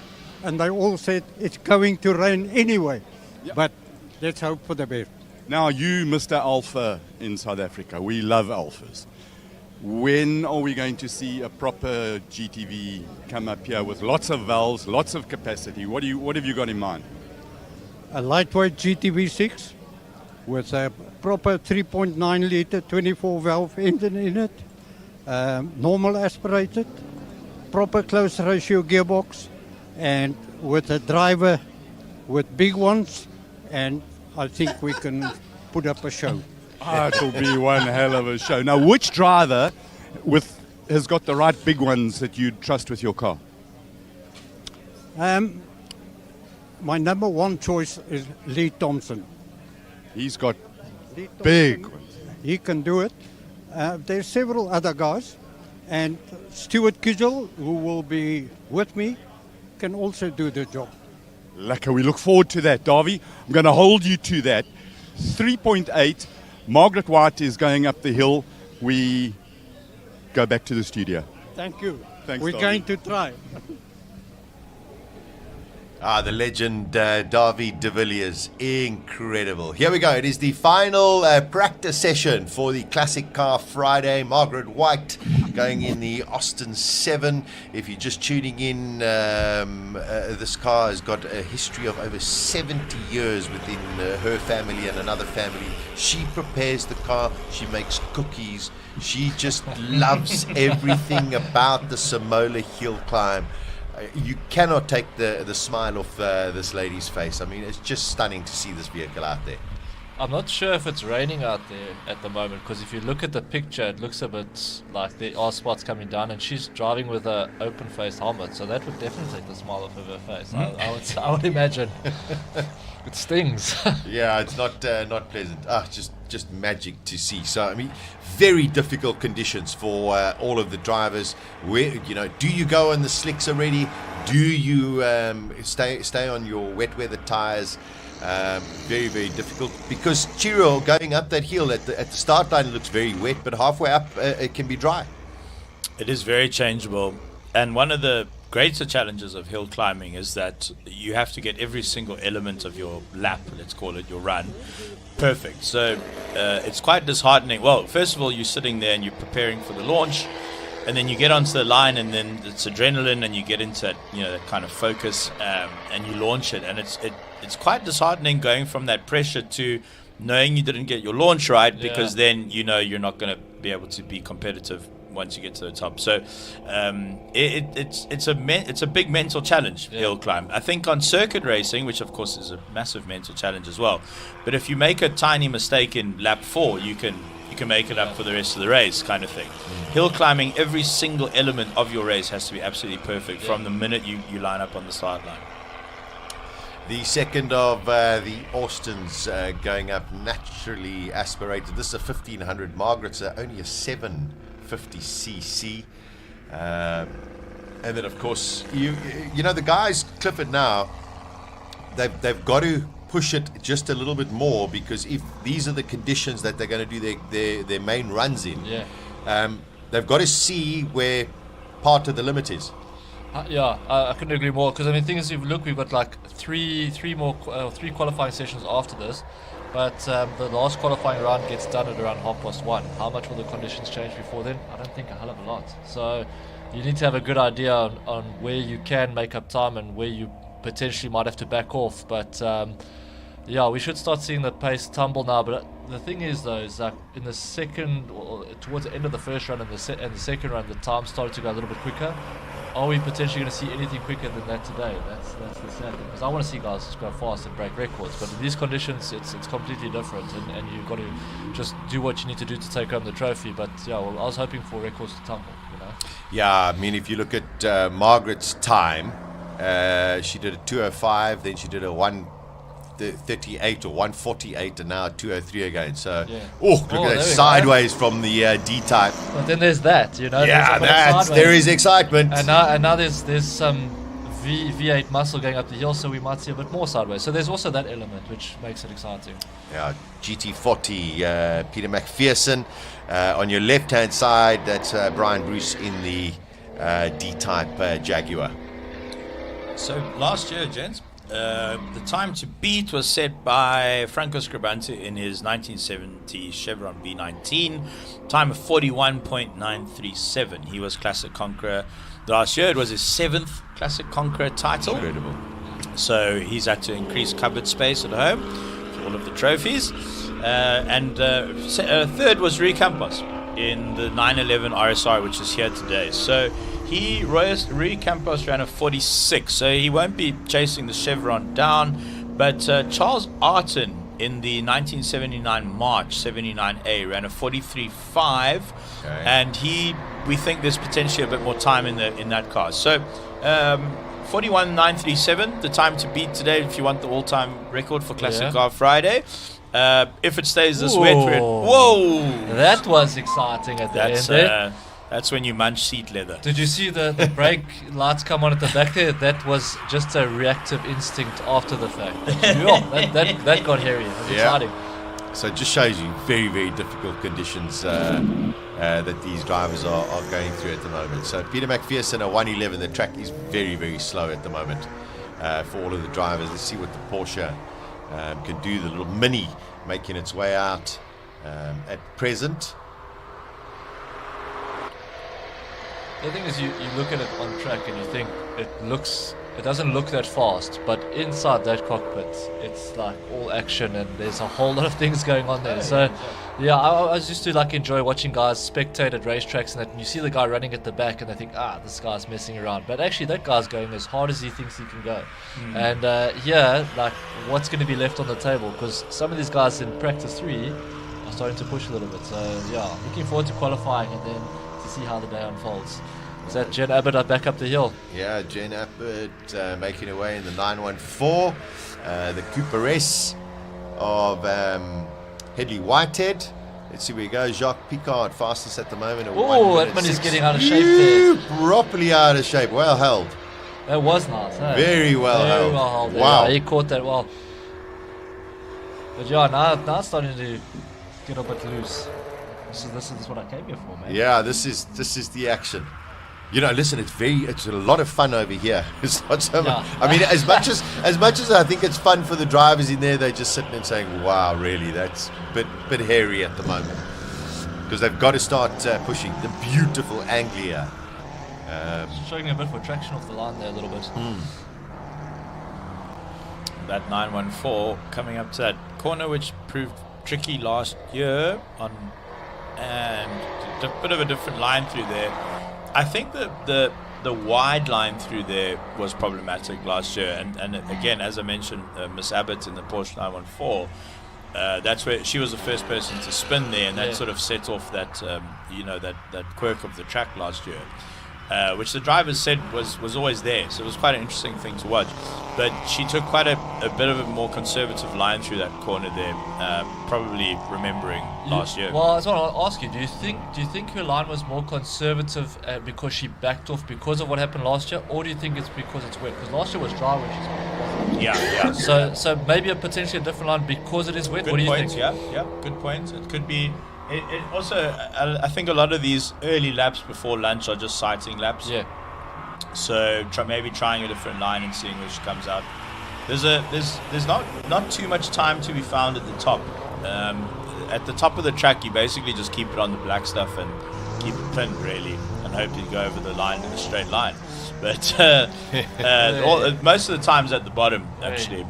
And they all said it's going to rain anyway. Yep. But let's hope for the best. Now, you, Mr. Alpha in South Africa, we love Alphas. When are we going to see a proper GTV come up here with lots of valves, lots of capacity? What have you got in mind? A lightweight GTV6 with a proper 3.9 litre 24 valve engine in it, normal aspirated, proper close ratio gearbox, and with a driver with big ones, and I think we can put up a show. It'll be one hell of a show. Now, which driver has got the right big ones that you trust with your car? My number one choice is Lee Thompson. He's got big ones. He can do it. There's several other guys, and Stuart Kidgel, who will be with me, can also do the job. Lekker, we look forward to that, Davy. I'm going to hold you to that. 3.8. Margaret White is going up the hill. We go back to the studio. Thank you. Thanks, We're Davy. going to try. The legend Davy de Villiers, incredible. Here we go. It is the final practice session for the Classic Car Friday. Margaret White going in the Austin 7. If you're just tuning in, this car has got a history of over 70 years within her family and another family. She prepares the car. She makes cookies. She just loves everything about the Simola Hillclimb. You cannot take the smile off this lady's face. I mean, it's just stunning to see this vehicle out there. I'm not sure if it's raining out there at the moment, because if you look at the picture, it looks a bit like there are spots coming down, and she's driving with an open-faced helmet, so that would definitely take the smile off of her face. I would imagine. It stings. Yeah, it's not pleasant. Just magic to see. So I mean, very difficult conditions for all of the drivers. Where do you go on the slicks already? Do you stay on your wet weather tires? Very, very difficult, because Chiro going up that hill at the start line looks very wet, but halfway up it can be dry. It is very changeable, and one of the greater challenges of hill climbing is that you have to get every single element of your lap, let's call it your run, perfect. So it's quite disheartening. Well, first of all, you're sitting there and you're preparing for the launch, and then you get onto the line, and then it's adrenaline, and you get into that kind of focus, and you launch it, and it's quite disheartening going from that pressure to knowing you didn't get your launch right, because then you're not going to be able to be competitive once you get to the top. So it's a big mental challenge, hill climb. I think on circuit racing, which of course is a massive mental challenge as well, but if you make a tiny mistake in lap 4, you can make it up for the rest of the race, kind of thing. Hill climbing, every single element of your race has to be absolutely perfect from the minute you line up on the start line. The second of the Austins going up, naturally aspirated. This is a 1500. Margaret's only a 750cc. And then, of course, you know, the guys, Clifford now, they've got to push it just a little bit more, because if these are the conditions that they're going to do their main runs in, they've got to see where part of the limit is. I couldn't agree more, because I mean, the thing is, if you look, we've got like three qualifying sessions after this, but the last qualifying round gets done at around 1:30. How much will the conditions change before then? I don't think a hell of a lot. So you need to have a good idea on where you can make up time and where you potentially might have to back off. But we should start seeing the pace tumble now. But the thing is, though, is that in the second, or towards the end of the first run and the second run, the time started to go a little bit quicker. Are we potentially going to see anything quicker than that today? That's the sad thing, because I want to see guys just go fast and break records, but in these conditions it's completely different, and you've got to just do what you need to do to take home the trophy. But I was hoping for records to tumble, I mean, if you look at Margaret's time, she did a 2:05, then she did a 1:38 or 1:48, and now 2:03 again. So, look at that, sideways from the D-type. But then there's that, there is excitement. And now there's some V8 muscle going up the hill, so we might see a bit more sideways. So there's also that element which makes it exciting. GT40, Peter McPherson. On your left-hand side, that's Brian Bruce in the D-type Jaguar. So last year, gents, the time to beat was set by Franco Scribante in his 1970 Chevron V19, time of 41.937. He was Classic Conqueror. Last year it was his 7th Classic Conqueror title. Incredible. So he's had to increase cupboard space at home for all of the trophies. And third was Rui Campos in the 911 RSR, which is here today. So Rui Campos ran a 46, so he won't be chasing the Chevron down. But Charles Arton in the 1979 March 79A ran a 43.5, and we think there's potentially a bit more time in that car. So 41.937, the time to beat today if you want the all-time record for Classic Car Friday. If it stays this wet, whoa! That was exciting at the end there. That's when you munch seat leather. Did you see the brake lights come on at the back there? That was just a reactive instinct after the fact. That got hairy. It was exciting. So it just shows you very, very difficult conditions that these drivers are going through at the moment. So Peter McPherson at 1:11. The track is very, very slow at the moment for all of the drivers. Let's see what the Porsche can do. The little Mini making its way out at present. The thing is, you look at it on track and you think it doesn't look that fast, but inside that cockpit, it's like all action and there's a whole lot of things going on there. So, I used to enjoy watching guys spectate at racetracks, and that you see the guy running at the back and they think, this guy's messing around. But actually, that guy's going as hard as he thinks he can go. And what's going to be left on the table? Because some of these guys in practice 3 are starting to push a little bit. So, looking forward to qualifying and then see how the day unfolds. Is that Jen Abbott back up the hill? Yeah, Jen Abbott making her way in the 914. The Cooper S of Headley Whitehead. Let's see where he goes. Jacques Picard, fastest at the moment. Oh, that man is getting out of shape there. Properly out of shape. Well held. That was nice. Very well held. Wow. Yeah, he caught that well. But now it's starting to get a bit loose. This is what I came here for, man. Yeah, this is the action. Listen, it's a lot of fun over here. It's not so much. I mean, as much as I think it's fun for the drivers in there, they're just sitting and saying, "Wow, really? That's a bit hairy at the moment," because they've got to start pushing the beautiful Anglia. Showing a bit of traction off the line there a little bit. That 914 coming up to that corner, which proved tricky last year on and a bit of a different line through there. I think the wide line through there was problematic last year, and again, as I mentioned, Miss Abbott in the Porsche 914, that's where she was the first person to spin there, and that sort of set off that that quirk of the track last year, which the drivers said was always there. So it was quite an interesting thing to watch. But she took quite a bit of a more conservative line through that corner there, probably remembering last year. Well, that's what I'll ask you. Do you think her line was more conservative because she backed off because of what happened last year, or do you think it's because it's wet? Because last year was dry when she's yeah. So maybe a potentially a different line because it is wet. Good What do you points, think? Yeah, good points. It could be. It also, I think a lot of these early laps before lunch are just sighting laps. Yeah. So maybe trying a different line and seeing where she comes out. There's not too much time to be found at the top. At the top of the track, you basically just keep it on the black stuff and keep it pinned really, and hope you go over the line in a straight line. But most of the times at the bottom actually.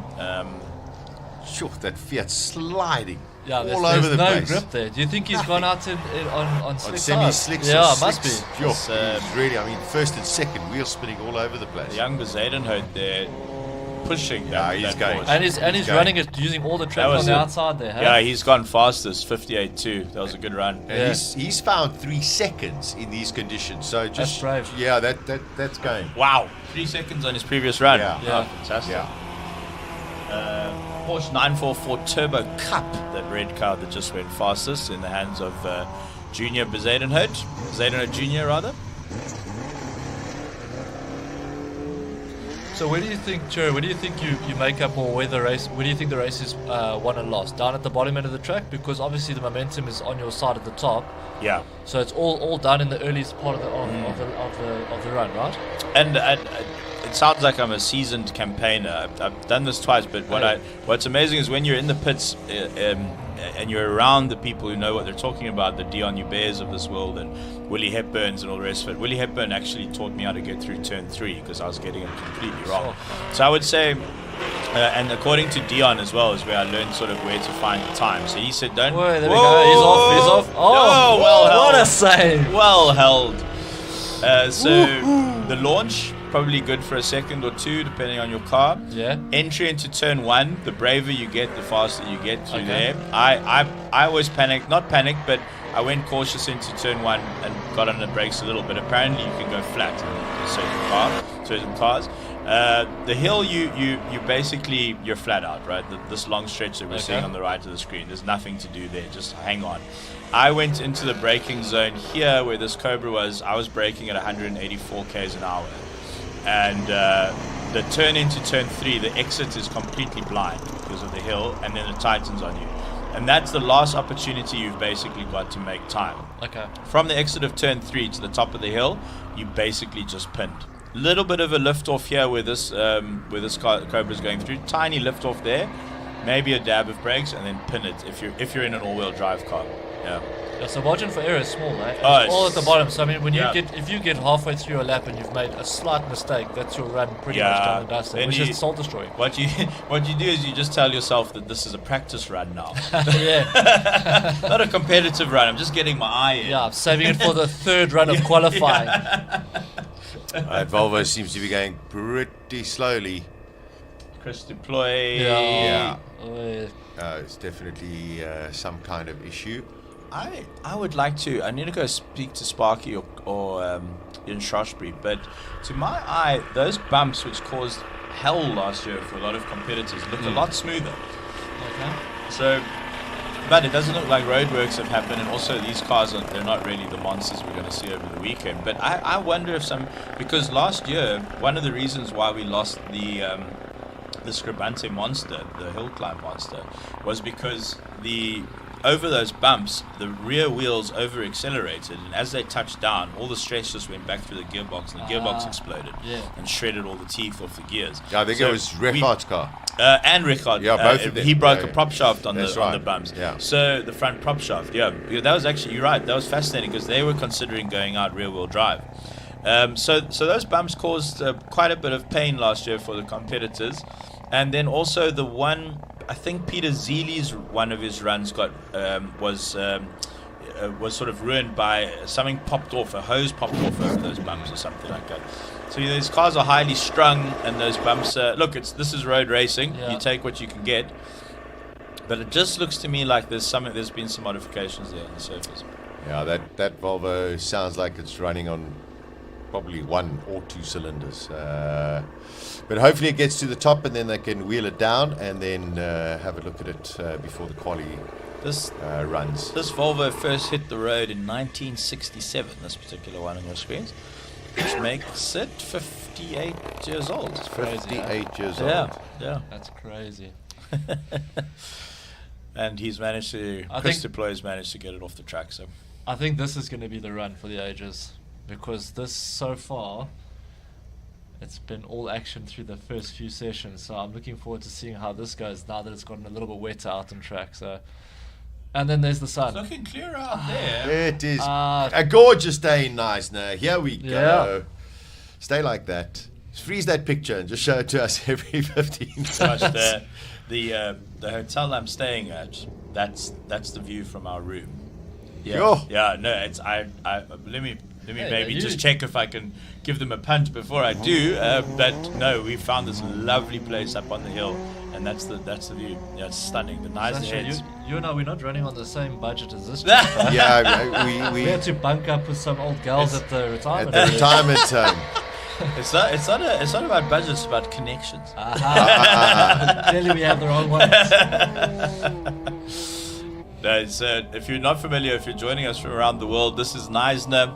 Sure, that Fiat's sliding. Yeah, all over the no place. grip there. Do you think he's gone out on slick semi-slicks? Yeah, or must be. slicks. He's really, I mean, first and second, wheel spinning all over the place. The young Bezuidenhout there pushing. Yeah, he's going. And he's running it using all the track on the outside there. Hey? Yeah, he's gone fastest, 58.2. That was a good run. Yeah. He's found 3 seconds in these conditions. So just that's brave. Yeah, that's going. Wow, 3 seconds on his previous run. Yeah, Oh, fantastic. Yeah. Porsche 944 Turbo Cup, that red car that just went fastest in the hands of Junior Bezuidenhout Junior rather. So where do you think, Cherry, where do you think you make up, or where do you think the race is won and lost? Down at the bottom end of the track? Because obviously the momentum is on your side at the top. Yeah. So it's all done in the earliest part of the run, right? And it sounds like I'm a seasoned campaigner. I've done this twice, but what's amazing is when you're in the pits and you're around the people who know what they're talking about, the Dion Huberts of this world and Willie Hepburns and all the rest of it. Willie Hepburn actually taught me how to get through turn 3 because I was getting it completely wrong. So I would say, and according to Dion as well, is where I learned sort of where to find the time. So he said, don't... Whoa, there we go. He's off. Oh, well held. What a save. Well held. The launch... probably good for a second or two depending on your car. Yeah. Entry into turn 1, the braver you get, the faster you get through there. I always not panic, but I went cautious into turn 1 and got on the brakes a little bit. Apparently you can go flat in certain cars. The hill you're flat out, right? This long stretch that we're seeing on the right of the screen. There's nothing to do there, just hang on. I went into the braking zone here where this Cobra was. I was braking at 184 k's an hour. And the turn into turn 3, the exit is completely blind because of the hill, and then it tightens on you. And that's the last opportunity you've basically got to make time. Okay. From the exit of turn 3 to the top of the hill, you basically just pinned. Little bit of a lift off here where this Cobra is going through. Tiny lift off there, maybe a dab of brakes, and then pin it if you're in an all-wheel drive car. Yeah. Yeah, so margin for error is small, right? Oh, It's all at the bottom. So I mean, if you get halfway through a lap and you've made a slight mistake, that's your run pretty much down the dust, which is soul destroying. What you do is you just tell yourself that this is a practice run now. Yeah. Not a competitive run. I'm just getting my eye in. Yeah, I'm saving it for the third run of qualifying. Volvo seems to be going pretty slowly. Chris deploy. Yeah. It's definitely some kind of issue. I would like to. I need to go speak to Sparky or in Shaftesbury, but to my eye, those bumps which caused hell last year for a lot of competitors look a lot smoother. Okay. So, but it doesn't look like roadworks have happened, and also these cars they're not really the monsters we're going to see over the weekend. But I wonder if because last year one of the reasons why we lost the Scribante monster, the Hillclimb monster, was because over those bumps, the rear wheels over-accelerated, and as they touched down, all the stress just went back through the gearbox, and the gearbox exploded and shredded all the teeth off the gears. Yeah, I think it was Rickard's car. And Rickard. Yeah, both of them. He broke a prop shaft on the bumps. Yeah. So the front prop shaft, that was actually, you're right, that was fascinating because they were considering going out rear-wheel drive. So those bumps caused quite a bit of pain last year for the competitors. And then also the one, I think Peter Zeeley's one of his runs was was sort of ruined by something popped off, a hose popped off over those bumps or something like that. So these cars are highly strung, and those bumps. Look, this is road racing. Yeah. You take what you can get. But it just looks to me like there's been some modifications there on the surface. Yeah, that Volvo sounds like it's running on probably 1 or 2 cylinders. But hopefully it gets to the top, and then they can wheel it down and then have a look at it before the quali runs. This Volvo first hit the road in 1967, this particular one on your screens, which makes it 58 years old. It's 58 years old. Yeah. That's crazy. And he's managed to, Chris Deploy's managed to get it off the track. So I think this is going to be the run for the ages, because this so far, it's been all action through the first few sessions. So I'm looking forward to seeing how this goes now that it's gotten a little bit wetter out on track. So, and then there's the sun. It's looking clear out there. It is a gorgeous day in Knysna. Here we go. Yeah. Stay like that. Freeze that picture and just show it to us every 15 minutes. Gosh, the hotel I'm staying at, that's the view from our room. Yo. Yeah, no, it's let me maybe just check if I can give them a punt before I do. But no, we found this lovely place up on the hill, and that's the view. Yeah, it's stunning. The Knysna heads. You and I, we're not running on the same budget as this. Yeah, we had to bunk up with some old gals at the retirement. At the retirement home. It's not about budget, it's about connections. Clearly we have the wrong ones. No, it's, if you're not familiar, if you're joining us from around the world, this is Knysna,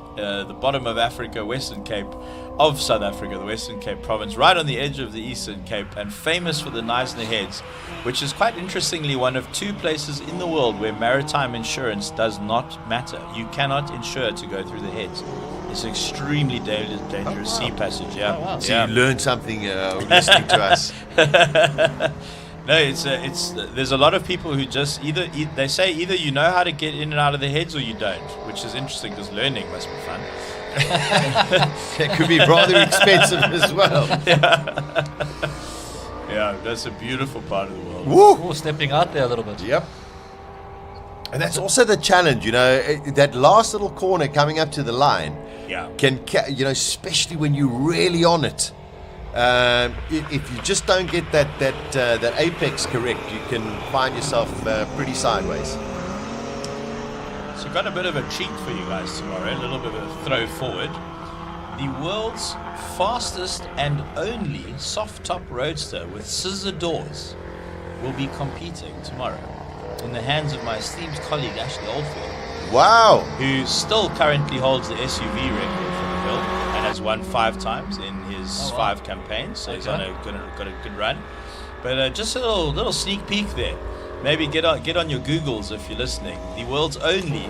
the bottom of Africa, Western Cape of South Africa, the Western Cape province, right on the edge of the Eastern Cape, and famous for the Knysna Heads, which is quite interestingly one of 2 places in the world where maritime insurance does not matter. You cannot insure to go through the heads. It's an extremely dangerous sea passage. Yeah. Oh, wow. So you learned something listening to us. No, it's there's a lot of people who just they say either you know how to get in and out of the heads or you don't, which is interesting because learning must be fun. It could be rather expensive as well. Yeah, that's a beautiful part of the world. Woo! Oh, stepping out there a little bit. Yep. And that's also the challenge, that last little corner coming up to the line. Yeah. Can especially when you're really on it. If you just don't get that apex correct, you can find yourself pretty sideways. So got a bit of a treat for you guys tomorrow, a little bit of a throw forward. The world's fastest and only soft top roadster with scissor doors will be competing tomorrow in the hands of my esteemed colleague Ashley Oldfield. Wow! Who still currently holds the SUV record for the hill and has won 5 times in his 5 campaigns, so he's got a good run. But just a little sneak peek there. Maybe get on your Googles if you're listening. The world's only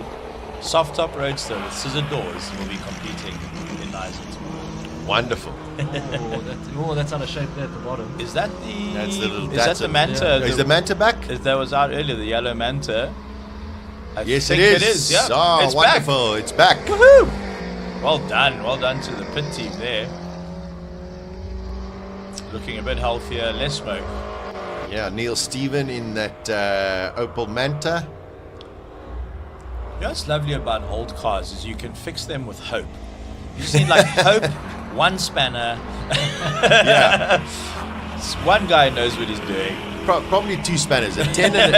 soft top roadster with scissor doors will be competing in Knysna. Wonderful. That's out of shape there at the bottom. Is that the? That's the little. Is that the Manta? Yeah. Is the Manta back? That was out earlier. The yellow Manta. Yes, it is. It is. Yeah. Oh, it's wonderful! Back. It's back. Woohoo! Well done to the pit team there. Looking a bit healthier, less smoke. Yeah, Neil Stephen in that Opel Manta. You know what's lovely about old cars is you can fix them with hope. You just need like hope, one spanner. Yeah. One guy knows what he's doing. Probably 2 spanners, a 10 and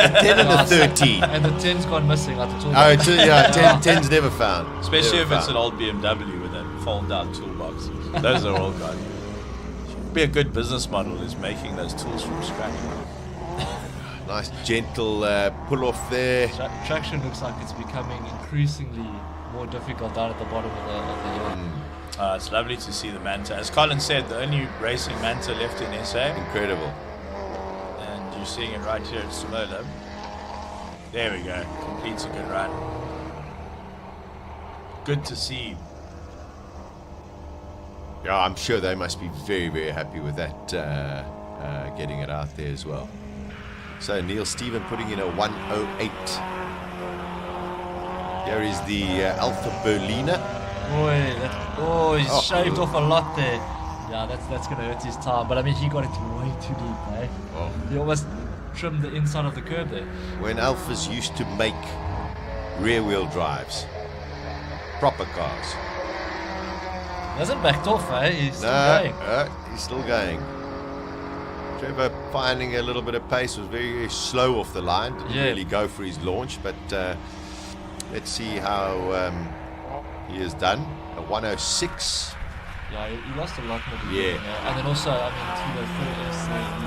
a 13. And the 10's gone missing at the toolbox. Oh, yeah, 10's never found. Especially never if it's an old BMW with a fold-down toolbox. Those are all gone. Be a good business model is making those tools from scratch. Nice gentle pull off there. Traction looks like it's becoming increasingly more difficult down at the bottom of the hill. It's lovely to see the Manta. As Colin said, the only racing Manta left in SA. Incredible. And you're seeing it right here at Simola. There we go. Completes a good run. Good to see. Yeah, I'm sure they must be very, very happy with that, getting it out there as well. So Neil Stephen putting in a 1:08. Here is the Alpha Berliner. He's shaved off a lot there. Yeah, that's going to hurt his time. But I mean, he got it way too deep, eh? Oh. He almost trimmed the inside of the curb there. When Alphas used to make rear-wheel drives. Proper cars. He hasn't backed off, eh? He's still going. He's still going. Trevor finding a little bit of pace, was very, very slow off the line. Didn't really go for his launch, but let's see how he has done. A 106. Yeah, he lost a lot more. Yeah. And then also, I mean, through the third S, he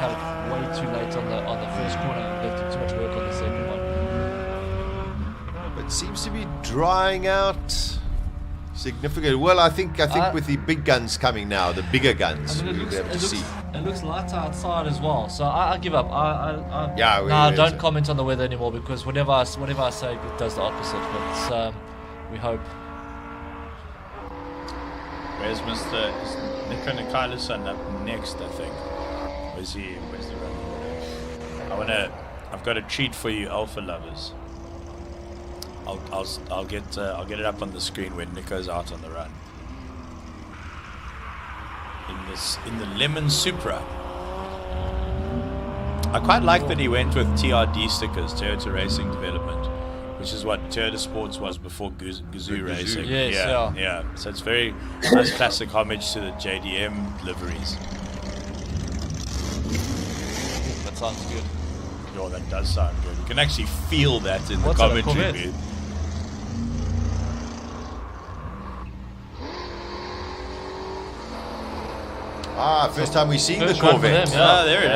cut it way too late on the first corner. He left him too much work on the second one. But seems to be drying out significantly. Well, I think with the big guns coming now, the bigger guns, we'll be able to see. It looks lighter outside as well, so I give up. I don't comment on the weather anymore, because whatever I say, it does the opposite. But we hope. Where's Mr. Nico Nikailason up next? I think. Where's the running? I've got a treat for you, Alpha lovers. I'll get it up on the screen when Nico's out on the run. In the Lemon Supra. I quite like that he went with TRD stickers, Toyota Racing Development, which is what Toyota Sports was before Gazoo Racing. Yes, yeah. So it's very nice classic homage to the JDM liveries. That sounds good. Oh, that does sound good. You can actually feel that in What's the that, commentary a booth. First time we've seen the First run for Corvette. them, yeah. There it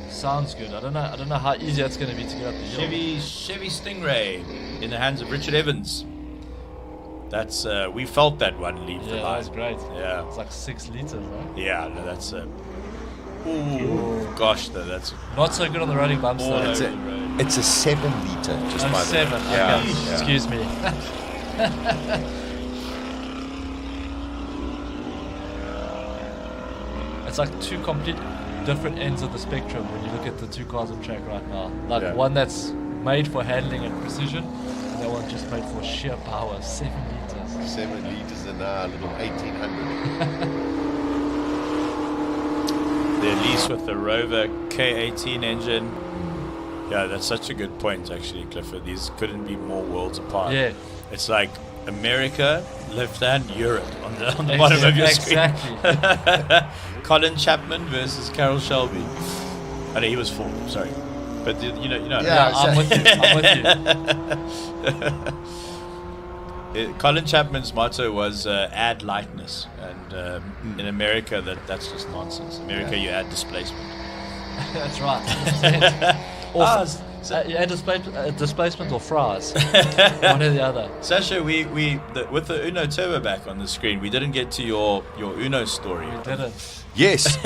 is. Sounds good. I don't know how easy that's going to be to get up the hill. Chevy Stingray in the hands of Richard Evans. That's we felt that one leave the line. That was great. Yeah, it's like 6 liters, right? Yeah, no, that's gosh, that's not so good on the running bumps. It's a 7 liter. Just by 7. the way. Okay. Yeah. Excuse me. It's like two complete different ends of the spectrum when you look at the two cars on track right now. Like one that's made for handling and precision, and that one just made for sheer power. 7 liters. 7 liters and a little 1800. the Elise with the Rover K18 engine. Yeah, that's such a good point, actually, Clifford. These couldn't be more worlds apart. Yeah. It's like America, left and Europe on the bottom of your screen. Exactly. Colin Chapman versus Carroll Shelby. Oh, no, he was 4. Sorry, but you know. Yeah, I'm with you. Colin Chapman's motto was add lightness, and in America that's just nonsense. America, you add displacement. That's right. You add displacement or fries. One or the other. Sasha, with the Uno Turbo back on the screen, we didn't get to your Uno story. We didn't. Yes.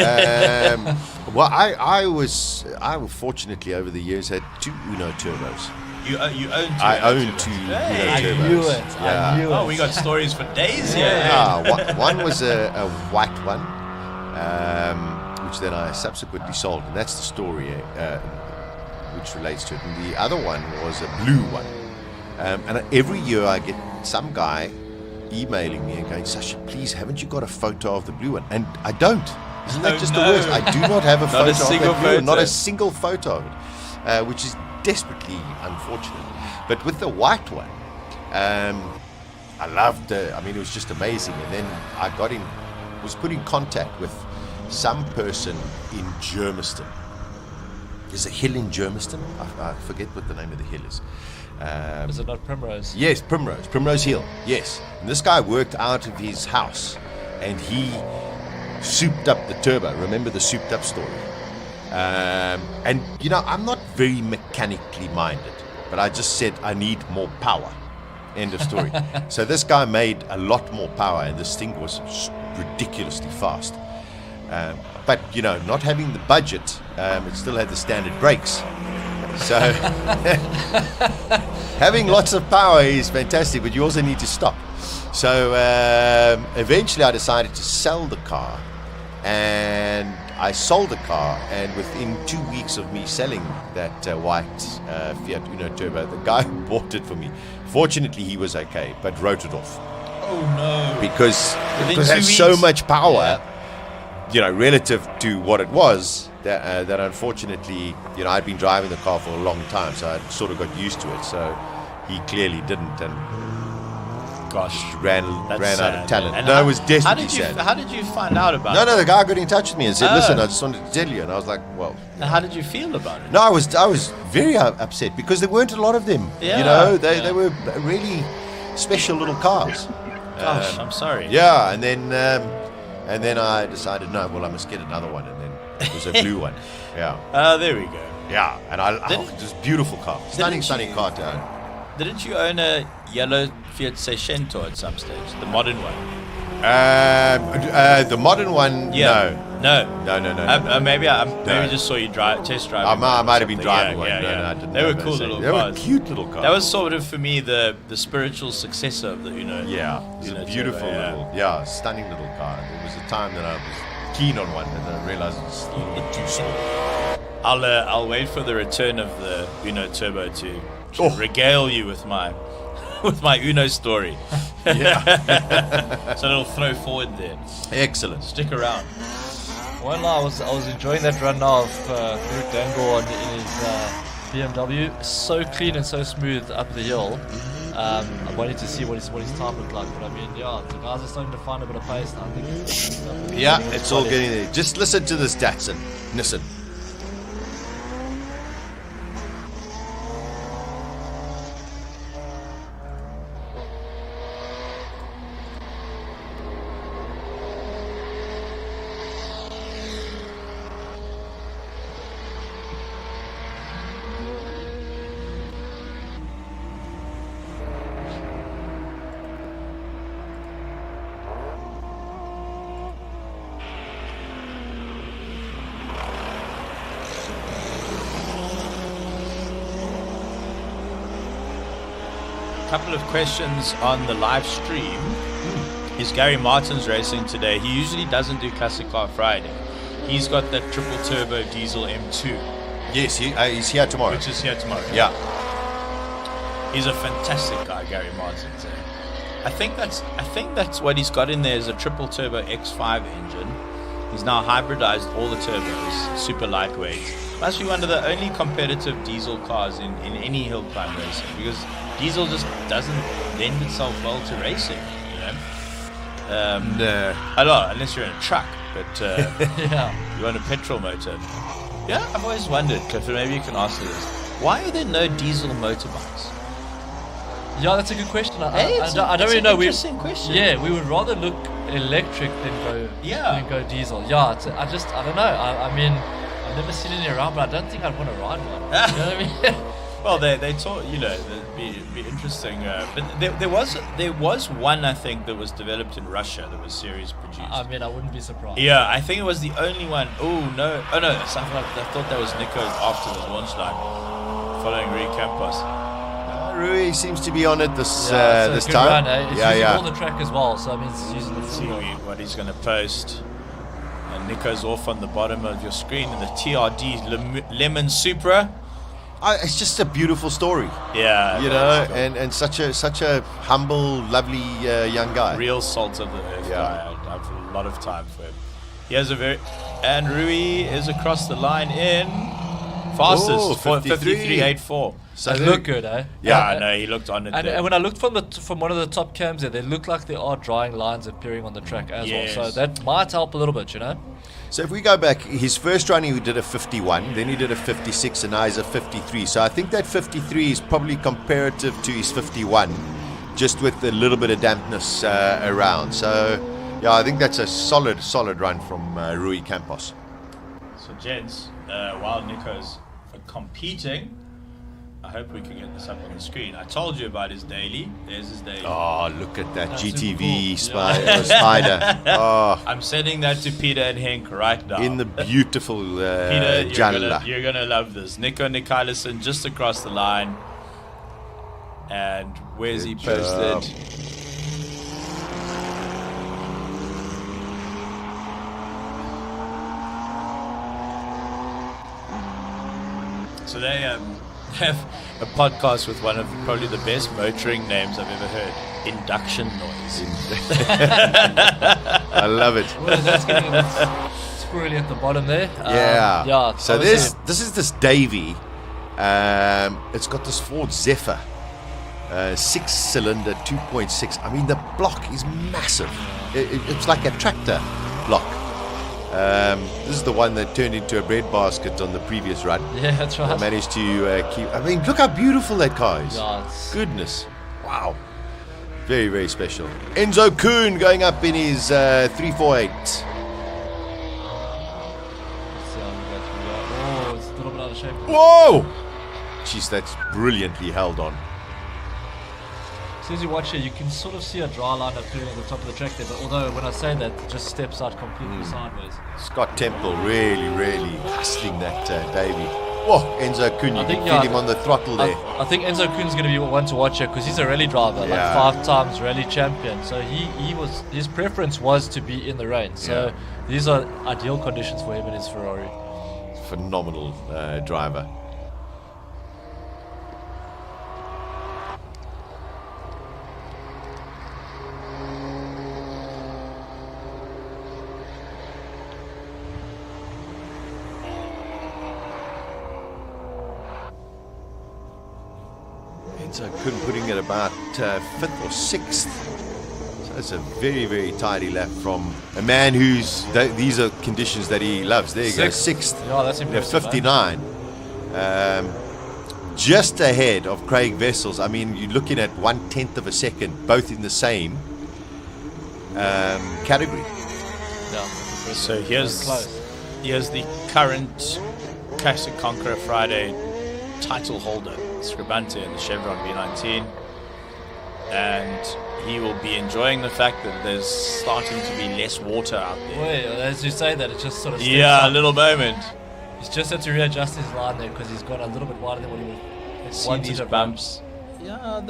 Well, I fortunately over the years had 2 Uno Turbos. You own 2. I own 2 Uno Turbos. I knew it. Yeah. I knew it. Oh, we got stories for days here. Yeah. One was a white one, which then I subsequently sold, and that's the story which relates to it. And the other one was a blue one. And every year I get some guy emailing me and going, Sasha, please, haven't you got a photo of the blue one? And I don't. Isn't that just the worst? I do not have a photo of that blue one. Not a single photo of it, which is desperately unfortunate. But with the white one, I loved it. I mean, it was just amazing. And then I was put in contact with some person in Germiston. There's a hill in Germiston. I forget what the name of the hill is. Is it not Primrose? Yes, Primrose Hill. Yes. And this guy worked out of his house, and he souped up the turbo. Remember the souped up story? And I'm not very mechanically minded, but I just said I need more power. End of story. So this guy made a lot more power, and this thing was ridiculously fast. But not having the budget, it still had the standard brakes. So having lots of power is fantastic, but you also need to stop. So eventually I decided to sell the car, and I sold the car, and within 2 weeks of me selling that white Fiat Uno Turbo, the guy who bought it for me, fortunately he was okay, but wrote it off. Oh no. Because it had so much power, relative to what it was, that unfortunately, I'd been driving the car for a long time, so I sort of got used to it. So he clearly didn't, and gosh, ran out of talent. And It was desperately sad. How did you find out about it? No, the guy got in touch with me and said, "Listen, I just wanted to tell you." And I was like, "Well." And how did you feel about it? No, I was very upset because there weren't a lot of them. Yeah. They were really special little cars. Gosh, I'm sorry. Yeah, and then I decided, no, well, I must get another one, and then it was a blue one. Yeah. There we go. Yeah, and it was a beautiful car, stunning car to own. Didn't you own a yellow Fiat Seicento at some stage, the modern one? The modern one, No. Maybe I No. just saw you test drive. I might have been driving one. Yeah. No, I didn't They were have cool those. little They were cars. cute little cars. That was sort of for me the spiritual successor of the Uno. Yeah, it was a beautiful little, stunning little car. There was a time that I was keen on one, and then I realized it was a little bit too small. I'll wait for the return of the Uno Turbo to regale you with my Uno story. Yeah. So it'll throw forward there. Excellent. Stick around. Well, I was enjoying that run now of Farouk Dango in his BMW. So clean and so smooth up the hill. I'm waiting to see what his time looked like. But I mean, the guys are starting to find a bit of pace now. I think. Yeah, it's all getting there. Just listen to this Datsun. Listen. Couple of questions on the live stream. Is Gary Martin's racing today? He usually doesn't do Classic Car Friday. He's got that triple turbo diesel M2. Yes, he's here tomorrow. Which is here tomorrow. Yeah. He's a fantastic guy, Gary Martin. I think that's what he's got in there is a triple turbo X5 engine. He's now hybridized all the turbos, super lightweight. Must be one of the only competitive diesel cars in any hill climb racing, because diesel just doesn't lend itself well to racing, No. Unless you're in a truck, but you want a petrol motor. Yeah, I've always wondered, Clifford, maybe you can answer this. Why are there no diesel motorbikes? Yeah, that's a good question. It's I don't really know. Interesting question. Yeah, we would rather look electric than go diesel. Yeah, I don't know. I mean, I've never seen any around, but I don't think I'd want to ride one. You know what I mean? Well, they taught, it'd be interesting. But there was one, I think, that was developed in Russia that was series produced. I mean, I wouldn't be surprised. Yeah, I think it was the only one. Oh no, something like I thought that was Nico after the launch line, following Rui Campos. Rui seems to be on it this It's this a good time. Run, eh? It's using all the track as well, so I mean, it's using the See what he's going to post. And Nico's off on the bottom of your screen in the TRD Lemon Supra. It's just a beautiful story. Yeah, and such a humble, lovely young guy. Real salt of the earth guy. I have a lot of time for him. He has and Rui is across the line in fastest 53.84. So they look good, eh? Yeah, no, he looked on it. And when I looked from one of the top cams there, they look like there are drying lines appearing on the track as well. So that might help a little bit, So if we go back, his first run he did a 51, then he did a 56, and now he's a 53. So I think that 53 is probably comparative to his 51, just with a little bit of dampness around. So yeah, I think that's a solid run from Rui Campos. So gents, while Nico's competing, I hope we can get this up on the screen. I told you about his daily. There's his daily. Oh, look at that GTV spider. Oh. I'm sending that to Peter and Henk right now. In the beautiful Peter, Jalla. you're gonna love this. Nico Nicolaisen just across the line. And where's he posted? So they have a podcast with one of probably the best motoring names I've ever heard. Induction Noise. I love it. Well, that's getting a bit squirrely at the bottom there. Yeah. So obviously- this is this Davy. It's got this Ford Zephyr. 6-cylinder, 2.6. I mean, the block is massive. It's like a tractor block. This is the one that turned into a breadbasket on the previous run. Yeah, that's right. I managed to keep. I mean, look how beautiful that car is. Yeah, Goodness. Wow. Very, very special. Enzo Kuhn going up in his 348. Oh, it's a little bit out of shape. Whoa! Jeez, that's brilliantly held on. As soon as you watch it, you can sort of see a dry line appearing at the top of the track there, but although when I say that, it just steps out completely sideways. Scott Temple really, really hustling that Davy. Whoa, Enzo Kuhn, you can feel him on the throttle there. I think Enzo Kuhn's going to be one to watch here because he's a rally driver, Yeah. like 5 times rally champion. So his preference was to be in the rain. So these are ideal conditions for him in his Ferrari. Phenomenal driver. Enzo Kuhn putting it about 5th or 6th. So it's a very, very tidy lap from a man who's these are conditions that he loves. There you go, 6th. Yeah, that's impressive. 59. Just ahead of Craig Vessels. I mean, you're looking at 1/10 of a second, both in the same category. Yeah. So here's the current Classic Conqueror Friday title holder, Scribante in the Chevron V19, and he will be enjoying the fact that there's starting to be less water out there. Wait, as you say that, it just sort of steps Yeah, up. a little moment. He's just had to readjust his line there because he's gone a little bit wider than what he would See wanted these to run. bumps. Yeah,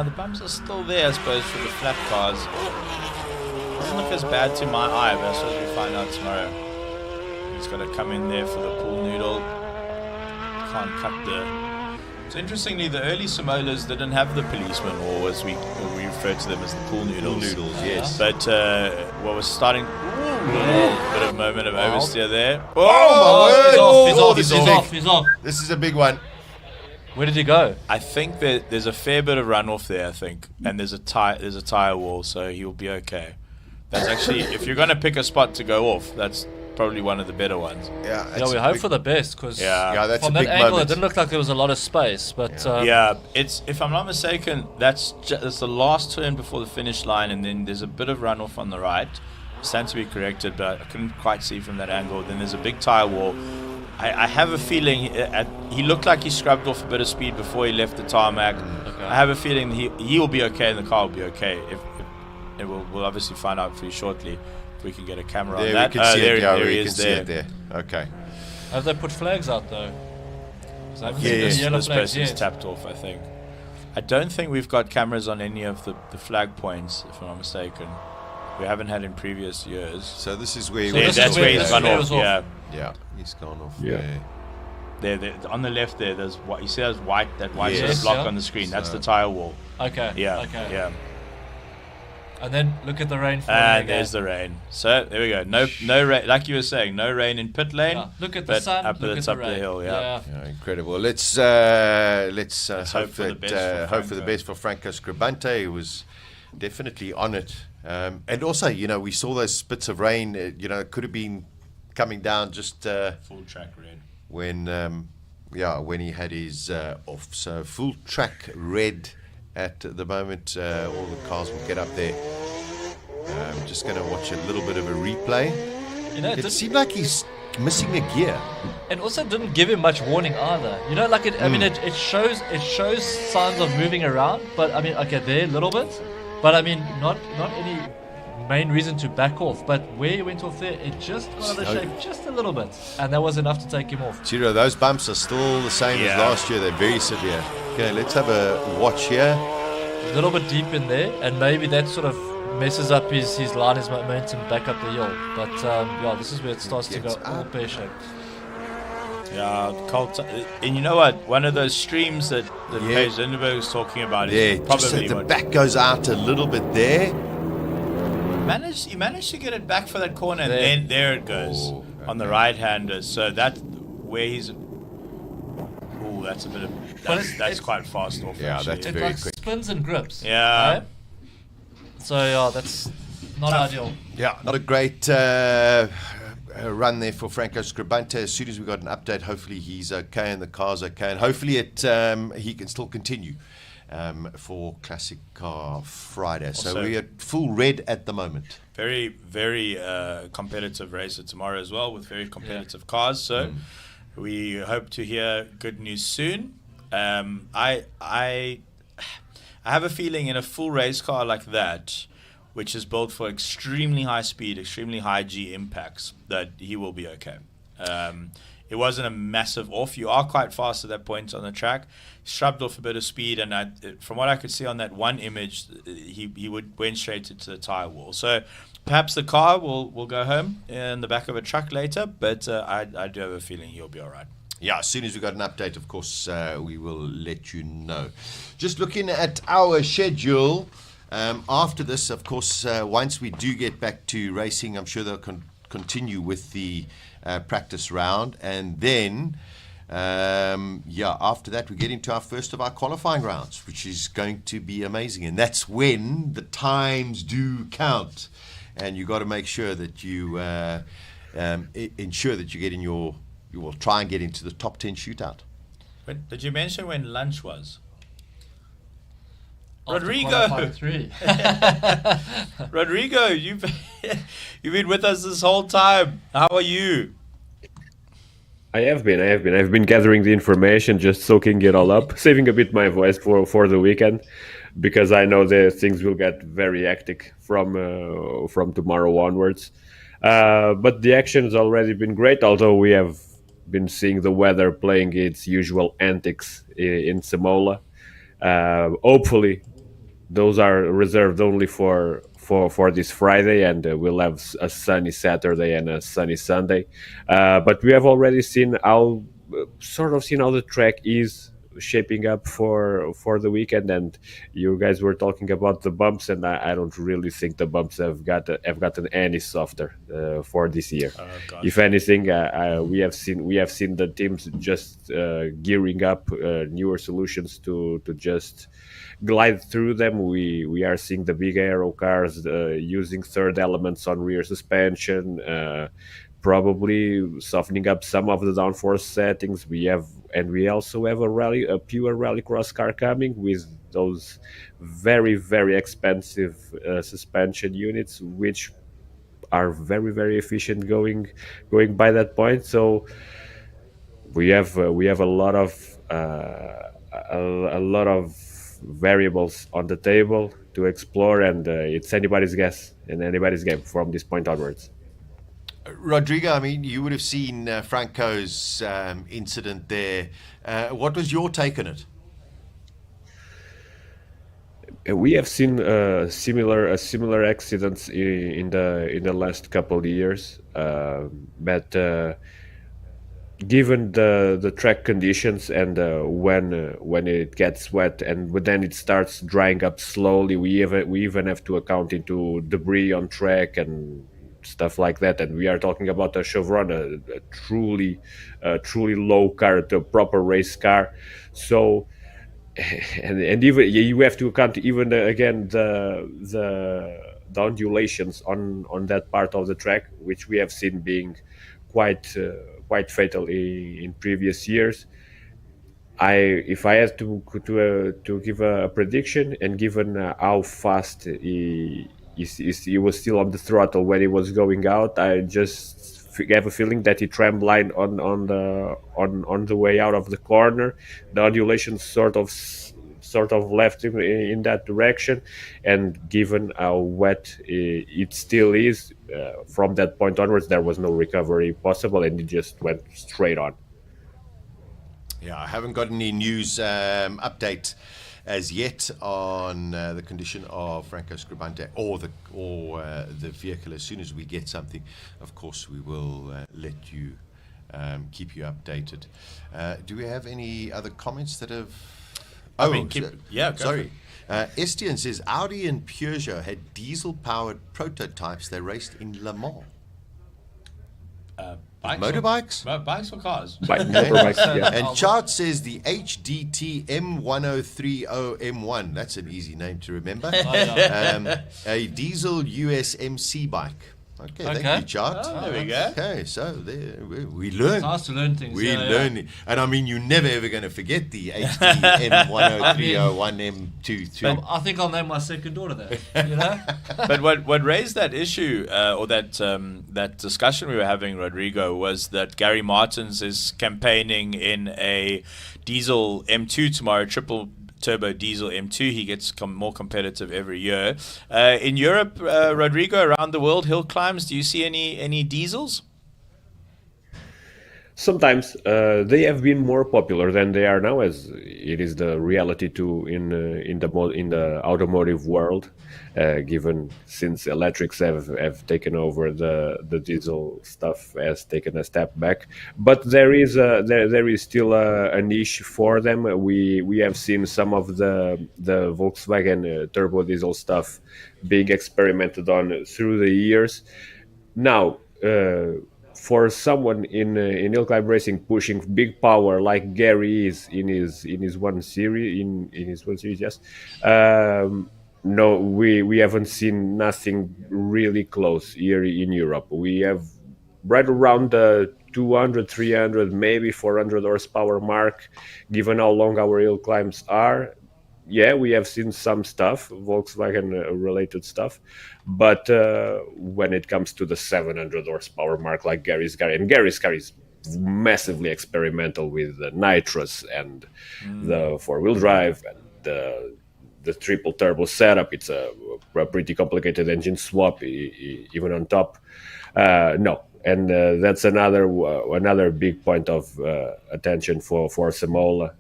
the bumps are still there, I suppose, for the flat cars. Doesn't look as bad to my eye, but I suppose we find out tomorrow. He's got to come in there for the pool noodle. Can't cut the. So interestingly, the early Simolas didn't have the policemen, or as we refer to them as the pool noodles. Pool noodles, yes. But what was starting, bit of moment of oversteer there. Oh, He's off. This is a big one. Where did he go? I think that there's a fair bit of runoff there, I think, and there's a tire wall, so he'll be okay. That's actually, if you're going to pick a spot to go off, that's probably one of the better ones. Yeah, we hope for the best because that's from a that big angle moment. it didn't look like there was a lot of space. But it's, if I'm not mistaken, that's the last turn before the finish line, and then there's a bit of runoff on the right. Stands to be corrected, but I couldn't quite see from that angle. Then there's a big tire wall. I have a feeling he looked like he scrubbed off a bit of speed before he left the tarmac. I have a feeling he will be okay and the car will be okay. If we'll obviously find out for you shortly if we can get a camera on that. We can see it. Yeah, there we he can is see there. it there. Okay. Have they put flags out though? 'Cause I haven't seen Yes, the yellow this flags person's yet. tapped off, I think. I don't think we've got cameras on any of the flag points, if I'm not mistaken. We haven't had in previous years. So this is where that's where he's gone off. Yeah. Yeah, he's gone off. Yeah. There, on the left there, there's what you see as white, that white sort of Yes. block Yeah. on the screen. That's So- the tire wall. Okay. Yeah. Okay. Yeah. And then look at the rain falling And again. there's the rain. So there we go. No rain, like you were saying, no rain in pit lane. Yeah. Look at the but sun, up look at at the top the of the rain. hill. Yeah. Yeah, incredible. Let's hope for the that best for hope for the Franco. best for Franco Scribante, who was definitely on it. And also, we saw those spits of rain. It could have been coming down just full track red when he had his off. So full track red at the moment. All the cars will get up there. Just going to watch a little bit of a replay. It seemed like he's missing a gear. And also didn't give him much warning either. I mean, it shows signs of moving around, but I mean, okay, there a little bit, but I mean, not any main reason to back off. But where he went off there, it just got out of shape just a little bit, and that was enough to take him off. Chiro, those bumps are still the same as last year. They're very severe. Okay, let's have a watch here. A little bit deep in there, and maybe that sort of messes up his line, his momentum back up the hill. But this is where it starts to go all pear-shaped. Yeah, Colt. And you know what? One of those streams that Paige Lindenberg was talking about is Just probably that the what back goes out a little bit there. he managed to get it back for that corner, and then there it goes. on the right-hander. So that where he's. Oh, that's a bit of. That's quite fast off. Yeah, actually. that's It very like quick. spins and grips. Yeah. Right? So yeah, that's not ideal. Yeah, not a great run there for Franco Scribante. As soon as we got an update, hopefully he's okay and the car's okay, and hopefully he can still continue for Classic Car Friday. So Also- we're at full red at the moment. Very, very competitive racer tomorrow as well, with very competitive cars. So we hope to hear good news soon. I have a feeling in a full race car like that, which is built for extremely high speed, extremely high G impacts, that he will be okay. It wasn't a massive off. You are quite fast at that point on the track. Shrubbed off a bit of speed, and from what I could see on that one image, he went straight into the tyre wall. So perhaps the car will go home in the back of a truck later, but I do have a feeling he'll be all right. Yeah, as soon as we got an update, of course, we will let you know. Just looking at our schedule, after this, of course, once we do get back to racing, I'm sure they'll continue with the practice round. And then, after that, we get into our first of our qualifying rounds, which is going to be amazing. And that's when the times do count. And you've got to make sure that you ensure that you get in you will try and get into the top 10 shootout. Did you mention when lunch was? After Rodrigo! qualifying 3. Rodrigo, you've been with us this whole time. How are you? I have been. I've been gathering the information, just soaking it all up, saving a bit my voice for the weekend, because I know that things will get very hectic from tomorrow onwards. But the action has already been great, although we have been seeing the weather playing its usual antics in Simola. Hopefully, those are reserved only for this Friday, and we'll have a sunny Saturday and a sunny Sunday. But we have already seen how the track is shaping up for the weekend, and you guys were talking about the bumps, and I don't really think the bumps have gotten any softer for this year. If anything, we have seen the teams just gearing up newer solutions to just glide through them. We are seeing the big aero cars using third elements on rear suspension, probably softening up some of the downforce settings. We also have a pure rallycross car coming with those very, very expensive suspension units, which are very, very efficient going by that point. So we have a lot of variables on the table to explore, and it's anybody's guess and anybody's game from this point onwards. Rodrigo, I mean, you would have seen Franco's incident there. What was your take on it? We have seen similar accidents in the last couple of years, but given the track conditions and when it gets wet and then it starts drying up slowly, we even have to account into debris on track and stuff like that. And we are talking about a Chevron, a truly low car, a proper race car. So, and even you have to account even again the undulations on that part of the track, which we have seen being quite fatal in previous years. If I had to give a prediction, and given how fast he was still on the throttle when he was going out, I just have a feeling that he tramlined on the way out of the corner. The undulation sort of left him in that direction, and given how wet it still is, from that point onwards there was no recovery possible, and he just went straight on. Yeah, I haven't got any news update as yet on the condition of Franco Scribante or the vehicle. As soon as we get something, of course, we will let you keep you updated. Do we have any other comments that have? Sorry. Estienne says Audi and Peugeot had diesel-powered prototypes they raced in Le Mans. Motorbikes? Bikes or cars? Motorbikes, yeah. And Chart says the HDT M1030M1. That's an easy name to remember. A diesel USMC bike. Okay, thank you, Chart. There we go. Okay, so there we learn. It's nice to learn things. We yeah, learn it. And I mean, you're never ever going to forget the HDT M1030M22. I think I'll name my second daughter that. You know. But what raised that issue or that discussion we were having, Rodrigo, was that Gary Martins is campaigning in a diesel M2 tomorrow, triple turbo diesel M2. He gets more competitive every year. In Europe, Rodrigo, around the world, hill climbs, do you see any diesels? Sometimes they have been more popular than they are now, as it is the reality too in the automotive world. Given since electrics have taken over, the diesel stuff has taken a step back. But there is still a niche for them. We have seen some of the Volkswagen turbo diesel stuff being experimented on through the years. Now, for someone in hillclimb racing pushing big power like Gary is in his one series, yes. No, we haven't seen nothing really close here in Europe. We have right around the 200, 300, maybe 400 horsepower mark, given how long our hill climbs are. Yeah, we have seen some stuff, Volkswagen-related stuff, but when it comes to the 700 horsepower mark, like Gary's car, and Gary's car is massively experimental with the nitrous and the four-wheel drive and the triple turbo setup. It's a pretty complicated engine swap, even on top. No. And that's another big point of attention for Simola,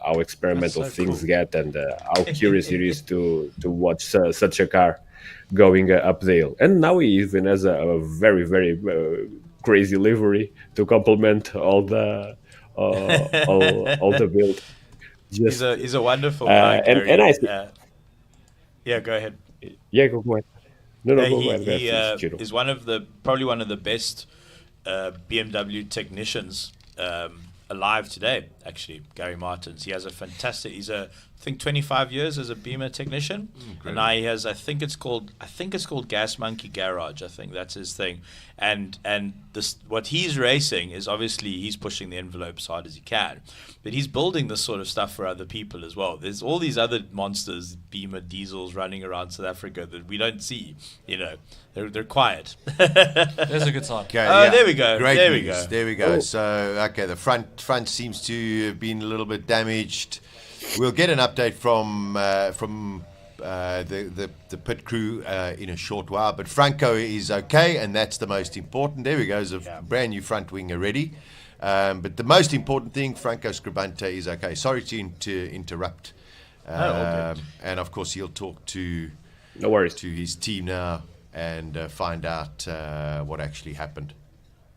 how experimental things get, and how curious it is to watch such a car going up the hill. And now he even has a very, very crazy livery to complement all the build. He's a wonderful guy. And I yeah, go ahead. Yeah, go ahead. No, go he ahead. Is probably one of the best BMW technicians alive today. Actually, Gary Martins. He has a fantastic. He's I think 25 years as a Beamer technician, and now he has. I think it's called Gas Monkey Garage. I think that's his thing. And this what he's racing is obviously he's pushing the envelope as hard as he can, but he's building this sort of stuff for other people as well. There's all these other monsters, Beamer diesels running around South Africa that we don't see. You know, they're quiet. There's a good sign. Okay, there we go. Great there news. we go. There we go. Oh. So okay, the front seems to have been a little bit damaged. We'll get an update from the pit crew in a short while, but Franco is okay, and that's the most important. There we go, there's a brand new front wing already. But the most important thing, Franco Scribante is okay. Sorry to interrupt. And of course, he'll talk to his team now and find out what actually happened.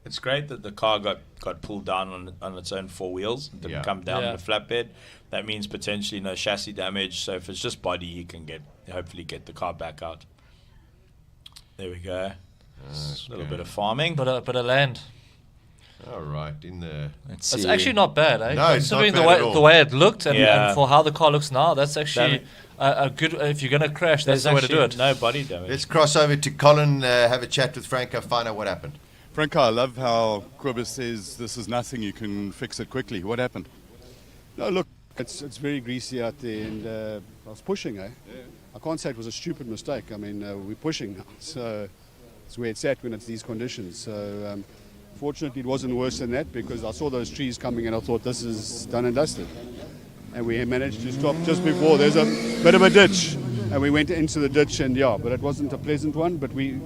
It's great that the car got pulled down on its own four wheels. It didn't come down on a flatbed. That means potentially no chassis damage. So if it's just body, he can hopefully get the car back out. There we go. A little bit of farming. But a land. All right, it's actually not bad, eh? No, it's not bad the way it looked and for how the car looks now, that's actually a good. If you're gonna crash, that's the way to do it. No body damage. Let's cross over to Colin, have a chat with Franco, find out what happened. Franco, I love how Quibber says this is nothing, you can fix it quickly. What happened? No, look, it's very greasy out there, and I was pushing, eh? Yeah. I can't say it was a stupid mistake. I mean, we're pushing now, so it's where it's at when it's these conditions. So fortunately, it wasn't worse than that, because I saw those trees coming and I thought this is done and dusted. And we managed to stop just before. There's a bit of a ditch, and we went into the ditch, and but it wasn't a pleasant one, but if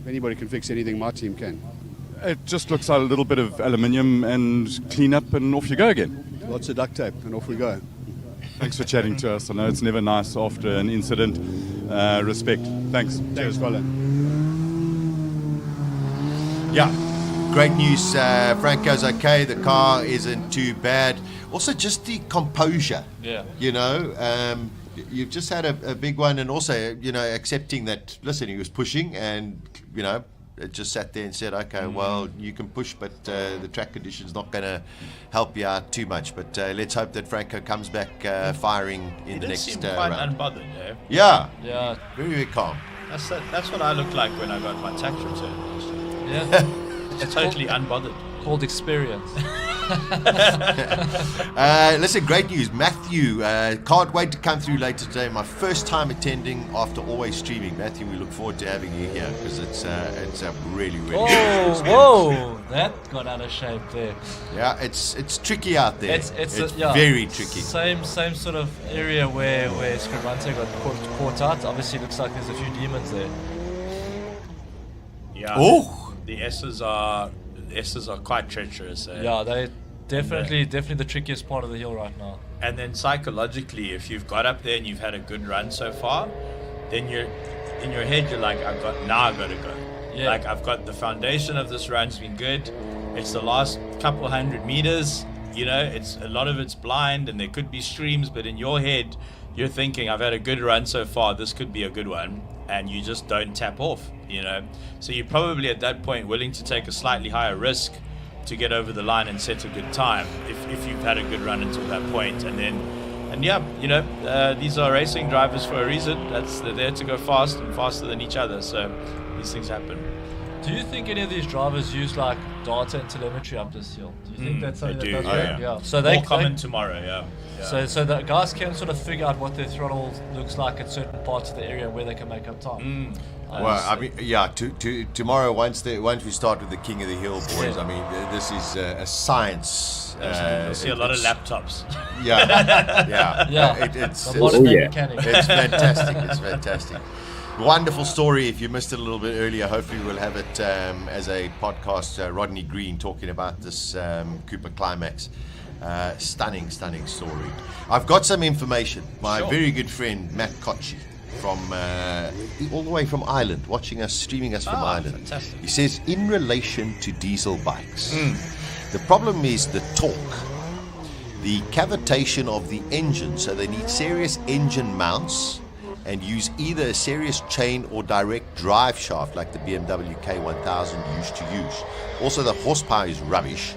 anybody can fix anything, my team can. It just looks like a little bit of aluminium and clean up and off you go again. Lots of duct tape and off we go. Thanks for chatting to us. I know it's never nice after an incident. Respect. Thanks. Cheers, Colin. Yeah, great news. Franco's okay. The car isn't too bad. Also, just the composure. Yeah. You know, you've just had a big one, and also, you know, accepting that, listen, he was pushing and, you know, just sat there and said, okay, well, you can push, but the track condition's not going to help you out too much. But let's hope that Franco comes back firing in the next seem quite round. unbothered, eh? Yeah. Yeah. Very, very calm. That's what I looked like when I got my tax return. Yeah. It's totally unbothered. Called experience. Listen, great news. Matthew, can't wait to come through later today. My first time attending after always streaming. Matthew, we look forward to having you here because it's a really, really good experience. Whoa, that got out of shape there. Yeah, it's tricky out there. It's yeah, very tricky. Same sort of area where Scribante got caught out. Obviously, looks like there's a few demons there. Yeah. Oh, the S's are quite treacherous. Eh? Yeah, they definitely the trickiest part of the hill right now. And then psychologically, if you've got up there and you've had a good run so far, then you're in your head you're like, I've got to go. Yeah. Like I've got the foundation of this run's been good. It's the last couple 100 meters. You know, it's a lot of it's blind and there could be streams, but in your head you're thinking, I've had a good run so far. This could be a good one, and you just don't tap off. You know, so you're probably at that point willing to take a slightly higher risk to get over the line and set a good time if you've had a good run until that point. And yeah, you know, these are racing drivers for a reason. They're there to go fast and faster than each other, so these things happen. Do you think any of these drivers use like data and telemetry up this hill? Do you think that's something they that do, does work? yeah. So More common tomorrow, yeah. So the guys can sort of figure out what their throttle looks like at certain parts of the area where they can make up time. Well, I mean, yeah. Tomorrow, once we start with the King of the Hill boys, I mean, this is a science. You'll see a lot of laptops. Yeah, yeah. It's fantastic. It's fantastic. Wonderful story. If you missed it a little bit earlier, hopefully we'll have it as a podcast. Rodney Green talking about this Cooper Climax. Stunning story. I've got some information. My very good friend Matt Kochi from all the way from Ireland, streaming us from Ireland. Fantastic. He says, in relation to diesel bikes, the problem is the torque, the cavitation of the engine. So they need serious engine mounts and use either a serious chain or direct drive shaft like the BMW K1000 used to use. Also, the horsepower is rubbish.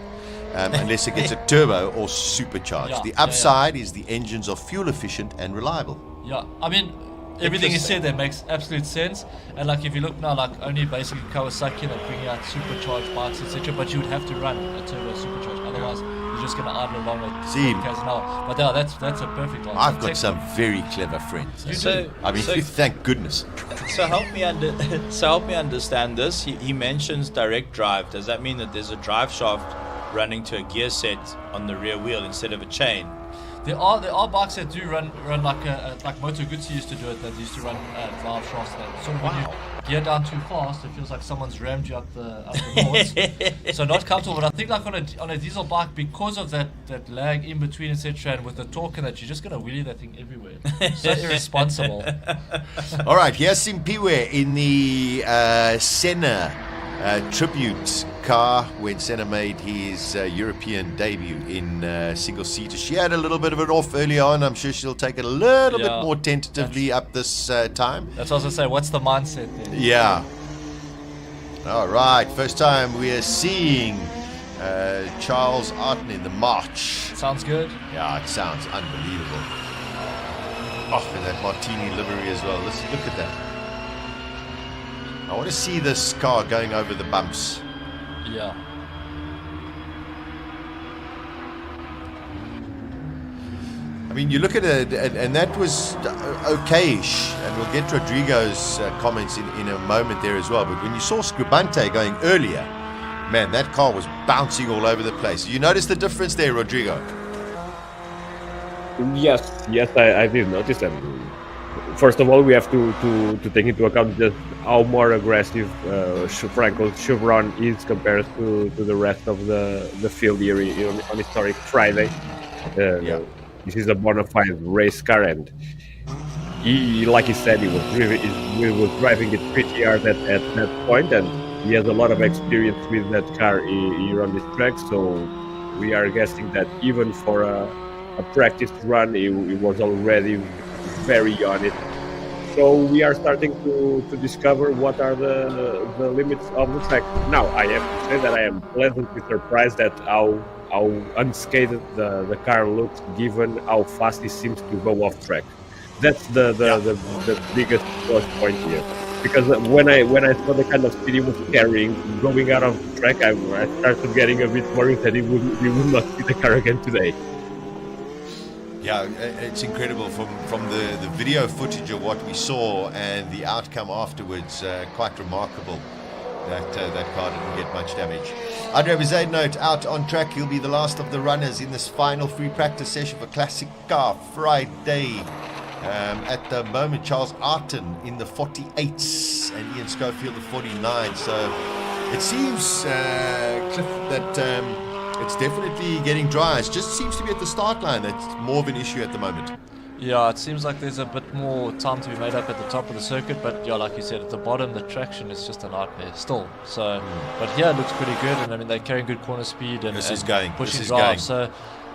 Unless it gets a turbo or supercharged. The upside is the engines are fuel efficient and reliable. Yeah, I mean, everything you said there makes absolute sense. And like if you look now, like only basically Kawasaki that bring out supercharged bikes, etc. But you would have to run a turbo supercharged, otherwise you're just going to idle along at 40 km an hour. But yeah, that's a perfect answer. I've got some very clever friends. Thank goodness. So help me understand this. He mentions direct drive. Does that mean that there's a drive shaft running to a gear set on the rear wheel instead of a chain? There are bikes that do run like Moto Guzzi used to do it. That used to run drive shafts. That sort of when you gear down too fast, it feels like someone's rammed you up the boards. So not comfortable. But I think like on a diesel bike, because of that lag in between, etc., and with the torque and that, you're just gonna wheelie that thing everywhere. So irresponsible. All right, here's Simpiwe in the Senna tribute car when Senna made his European debut in single-seater. She had a little bit of it off early on. I'm sure she'll take it a little bit more tentatively up this time. That's what I was going to say. What's the mindset there? Yeah. All right. First time we are seeing Charles Arden in the march. Sounds good. Yeah, it sounds unbelievable. Oh, and that Martini livery as well. Let's look at that. I want to see this car going over the bumps. Yeah. I mean, you look at it, and that was okay-ish, and we'll get Rodrigo's comments in a moment there as well. But when you saw Scribante going earlier, man, that car was bouncing all over the place. You notice the difference there, Rodrigo? Yes, I did notice that. First of all, we have to take into account just how more aggressive Franco's Chevron is compared to the rest of the field here on historic Friday. This is a bona fide race car, and he, like he said, he was driving it pretty hard at that point, and he has a lot of experience with that car here on this track. So we are guessing that even for a practice run, he was already very on it. So we are starting to discover what are the limits of the track. Now I have to say that I am pleasantly surprised at how unscathed the car looks, given how fast it seems to go off track. That's the biggest plus point here. Because when I saw the kind of speed he was carrying going out of the track, I started getting a bit worried that he would not see the car again today. Yeah, it's incredible from the video footage of what we saw and the outcome afterwards. Quite remarkable that car didn't get much damage. Andre Bezuidenhout out on track. He'll be the last of the runners in this final free practice session for Classic Car Friday. At the moment, Charles Arton in the 48s and Ian Schofield the 49. So it seems, Cliff, that it's definitely getting dry. It just seems to be at the start line that's more of an issue at the moment. Yeah, it seems like there's a bit more time to be made up at the top of the circuit, but yeah, like you said, at the bottom the traction is just a nightmare still. So, but here it looks pretty good, and I mean they're carrying good corner speed and pushing drive. So,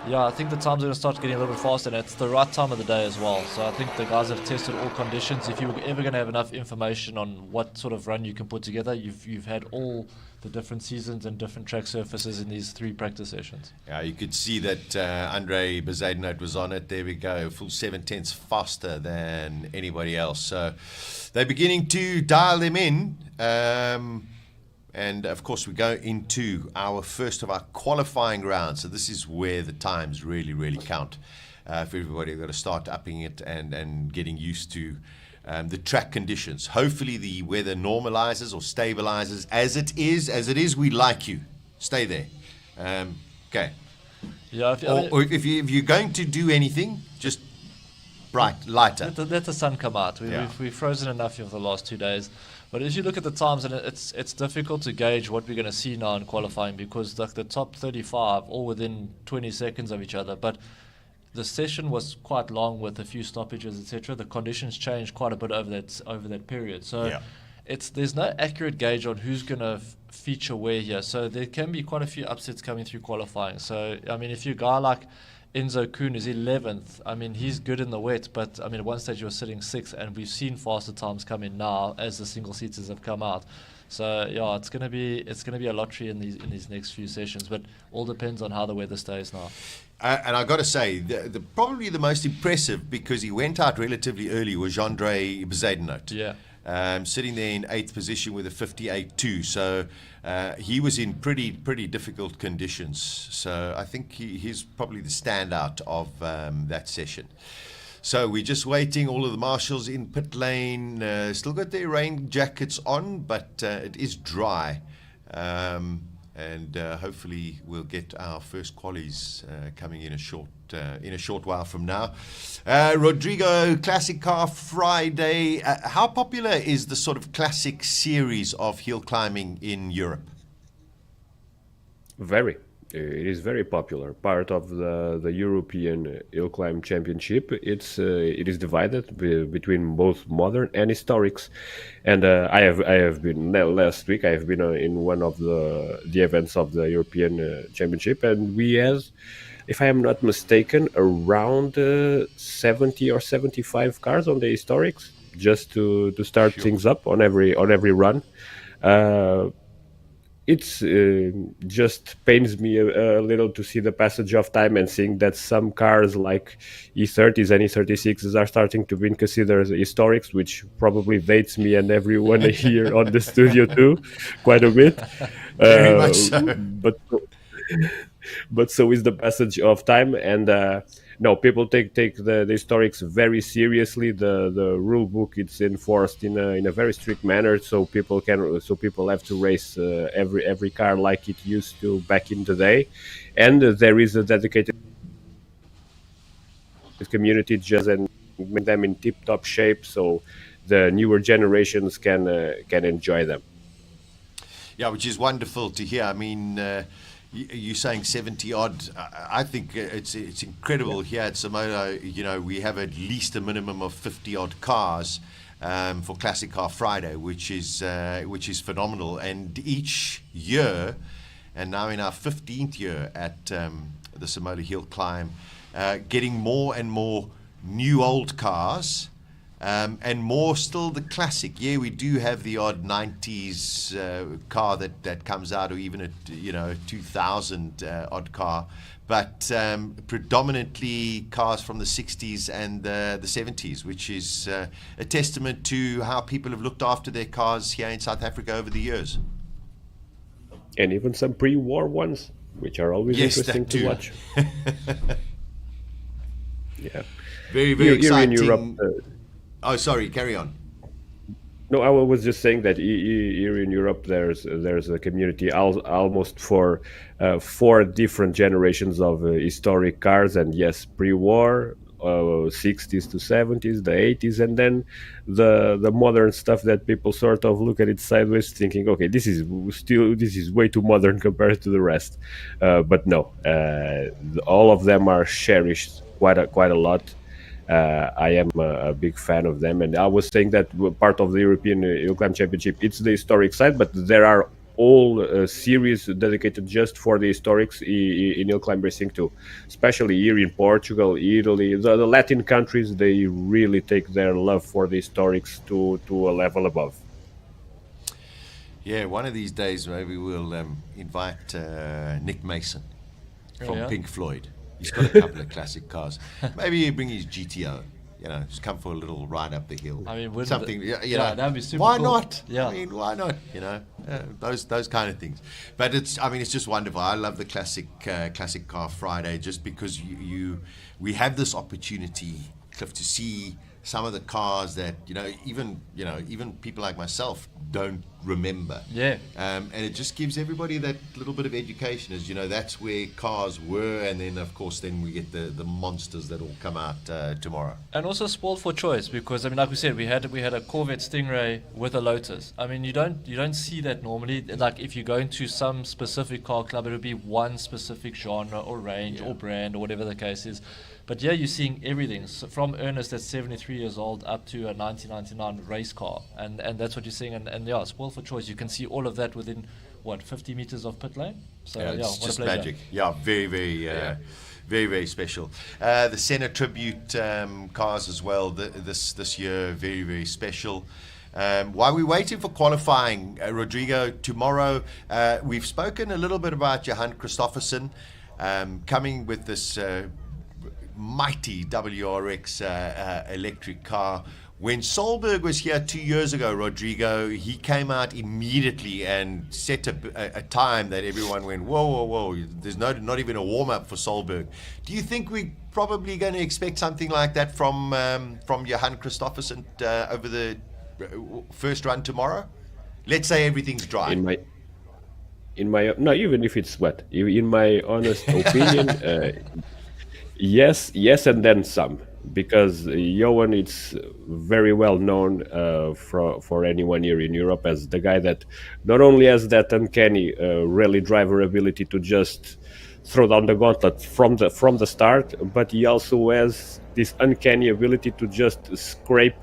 yeah, I think the times are going to start getting a little bit faster, and it's the right time of the day as well. So I think the guys have tested all conditions. If you're ever going to have enough information on what sort of run you can put together, you've had all the different seasons and different track surfaces in these 3 practice sessions. Yeah, you could see that Andre Bezuidenhout was on it. There we go, full 7/10 faster than anybody else. So they're beginning to dial them in. And of course, we go into our first of our qualifying rounds. So this is where the times really, really count for everybody. We've got to start upping it and getting used to the track conditions. Hopefully the weather normalizes or stabilizes as it is. We like you. Stay there. Okay. Yeah. If you're going to do anything, just lighter. Let the sun come out. We've frozen enough here for the last 2 days. But if you look at the times, and it's difficult to gauge what we're going to see now in qualifying, because like the top 35 all within 20 seconds of each other. But the session was quite long with a few stoppages, etc. The conditions changed quite a bit over that period. So there's no accurate gauge on who's going to feature where here. So there can be quite a few upsets coming through qualifying. So I mean, if you're a guy like Enzo Kuhn is 11th. I mean, he's good in the wet, but I mean, at one stage he was sitting 6th, and we've seen faster times come in now as the single seaters have come out. So yeah, it's gonna be a lottery in these next few sessions, but all depends on how the weather stays now. And I got to say, probably the most impressive, because he went out relatively early, was Andre Bezuidenhout. Yeah. Sitting there in 8th position with a 58.2. So he was in pretty difficult conditions. So I think he's probably the standout of that session. So we're just waiting. All of the marshals in pit lane. Still got their rain jackets on, but it is dry. And hopefully we'll get our first qualies coming in a short while from now. Rodrigo, Classic Car Friday. How popular is the sort of classic series of hill climbing in Europe? Very. It is very popular. Part of the European Hill Climb Championship. It is divided between both modern and historics. And I have been last week. I have been in one of the events of the European Championship, and we had, if I am not mistaken, around 70 or 75 cars on the historics, just to start things up on every run. It's just pains me a little to see the passage of time and seeing that some cars like E30s and E36s are starting to be considered historics, which probably dates me and everyone here on the studio too, quite a bit. Very much so. But so is the passage of time, and no, people take the historics very seriously. The rule book, it's enforced in a very strict manner, so people have to race every car like it used to back in the day, and there is a dedicated community just and make them in tip-top shape, so the newer generations can enjoy them. Yeah, which is wonderful to hear. I mean, you're saying 70 odd. I think it's incredible here at Simola. You know, we have at least a minimum of 50 odd cars for Classic Car Friday, which is phenomenal. And each year, and now in our 15th year at the Simola Hillclimb, getting more and more new old cars And more still the classic. Yeah, we do have the odd 90s car that comes out, or even a 2000 odd car, but predominantly cars from the 60s and the 70s, which is a testament to how people have looked after their cars here in South Africa over the years. And even some pre-war ones, which are always interesting to watch. Yeah, very, very exciting. In Europe, oh, sorry, carry on. No, I was just saying that here in Europe, there's a community almost for 4 different generations of historic cars, and yes, pre-war, 60s to 70s, the 80s, and then the modern stuff that people sort of look at it sideways, thinking, okay, this is way too modern compared to the rest. But no, all of them are cherished quite a lot. I am a big fan of them, and I was saying that part of the European Hillclimb Championship, it's the historic side, but there are all series dedicated just for the historics in hillclimb racing too, especially here in Portugal, Italy, the Latin countries. They really take their love for the historics to a level above. Yeah, one of these days maybe we'll invite Nick Mason from Pink Floyd. He's got a couple of classic cars. Maybe he bring his GTO. Just come for a little ride up the hill. I mean, something. that'd be super why cool. not? Yeah. I mean, why not? Those kind of things. But it's just wonderful. I love the classic car Friday, just because we have this opportunity, Cliff, to see some of the cars that even people like myself don't remember. Yeah. And it just gives everybody that little bit of education, as that's where cars were, and then of course we get the monsters that will come out tomorrow. And also spoiled for choice, because like we said, we had a Corvette Stingray with a Lotus. I mean, you don't see that normally. Like if you go into some specific car club, it would be one specific genre or range or brand or whatever the case is. But yeah, you're seeing everything, so from Ernest that's 73 years old up to a 1999 race car, and that's what you're seeing. And yeah, spoiled for choice. You can see all of that within 50 meters of pit lane. So it's what just a pleasure. magic. Yeah, very, very, very, very special. The Senna Tribute cars as well. This year, very, very special. While we're waiting for qualifying, Rodrigo, tomorrow we've spoken a little bit about Johan Christofferson coming with this mighty WRX electric car. When Solberg was here 2 years ago, Rodrigo, he came out immediately and set a time that everyone went, whoa, there's not even a warm-up for Solberg. Do you think we're probably going to expect something like that from Johan Christofferson over the first run tomorrow? Let's say everything's dry. Even if it's wet, in my honest opinion, yes, and then some, because Johan is very well known for anyone here in Europe as the guy that not only has that uncanny rally driver ability to just throw down the gauntlet from the start, but he also has this uncanny ability to just scrape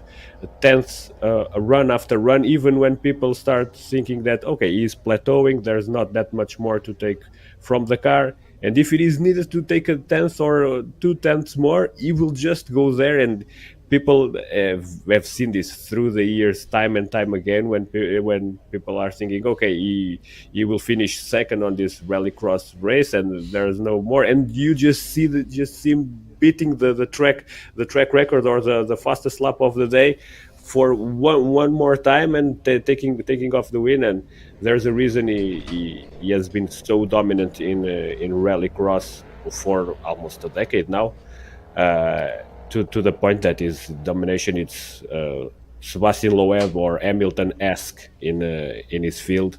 tenths run after run, even when people start thinking that okay, he's plateauing, there's not that much more to take from the car. And if it is needed to take a tenth or 2 tenths more, he will just go there. And people have seen this through the years, time and time again, when people are thinking, okay, he will finish second on this rallycross race, and there's no more. And you just see him beating the track record or the fastest lap of the day for one more time and taking off the win. And there's a reason he has been so dominant in rallycross for almost a decade now, to the point that his domination is Sebastian Loeb or Hamilton-esque in his field.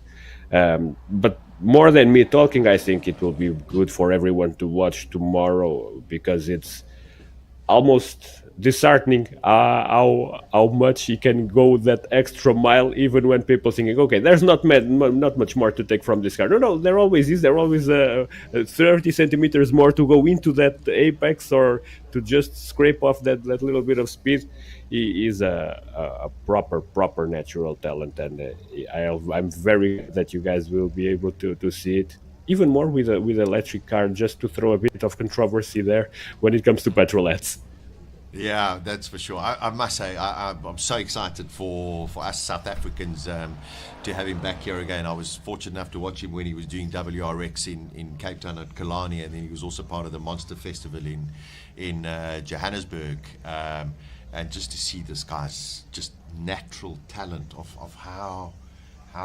But more than me talking, I think it will be good for everyone to watch tomorrow, because it's almost disheartening how much he can go that extra mile, even when people thinking, okay, there's not much more to take from this car. No, there always is. There always 30 centimeters more to go into that apex, or to just scrape off that little bit of speed. He is a proper natural talent, and I'm very glad that you guys will be able to see it even more with an electric car, just to throw a bit of controversy there when it comes to petrolettes. Yeah, that's for sure. I must say, I'm so excited for us South Africans to have him back here again. I was fortunate enough to watch him when he was doing WRX in Cape Town at Kalani, and then he was also part of the Monster Festival in Johannesburg. And just to see this guy's just natural talent of how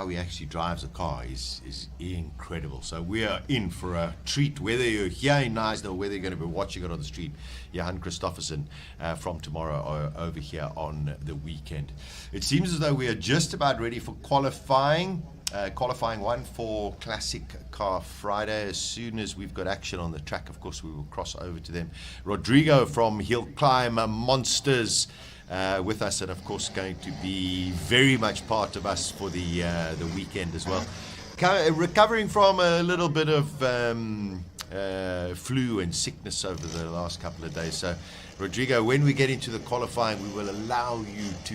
he actually drives a car is incredible. So we are in for a treat, whether you're here in Knysna or whether you're going to be watching it on the stream. Johan Christofferson from tomorrow over here on the weekend. It seems as though we are just about ready for qualifying. Qualifying one for Classic Car Friday. As soon as we've got action on the track, of course, we will cross over to them. Rodrigo from Hillclimb Monsters with us, and of course going to be very much part of us for the weekend as well. Recovering from a little bit of flu and sickness over the last couple of days. So, Rodrigo, when we get into the qualifying, we will allow you to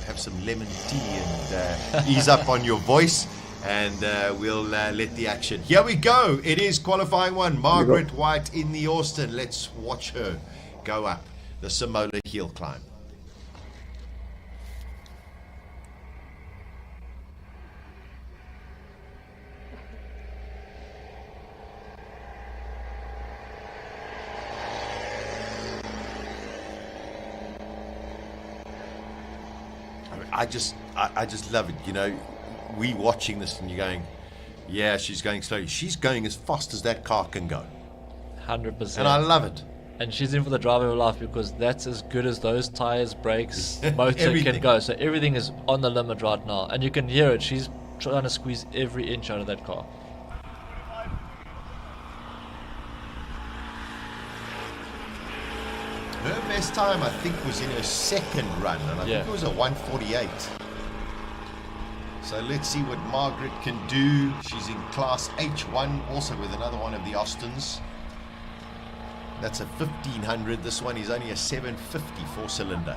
have some lemon tea and ease up on your voice, and we'll let the action. Here we go. It is qualifying one. Margaret White in the Austin. Let's watch her go up the Simola Hillclimb. I just love it. You know, we watching this and you're going, yeah, she's going slowly. She's going as fast as that car can go. 100%. And I love it. And she's in for the drive of her life, because that's as good as those tires, brakes, motor Everything. can go. So everything is on the limit right now. And you can hear it. She's trying to squeeze every inch out of that car. Her best time, I think, was in her second run, and I think it was a 1:48. So let's see what Margaret can do. She's in Class H1, also with another one of the Austins. That's a 1500. This one is only a 750 4-cylinder.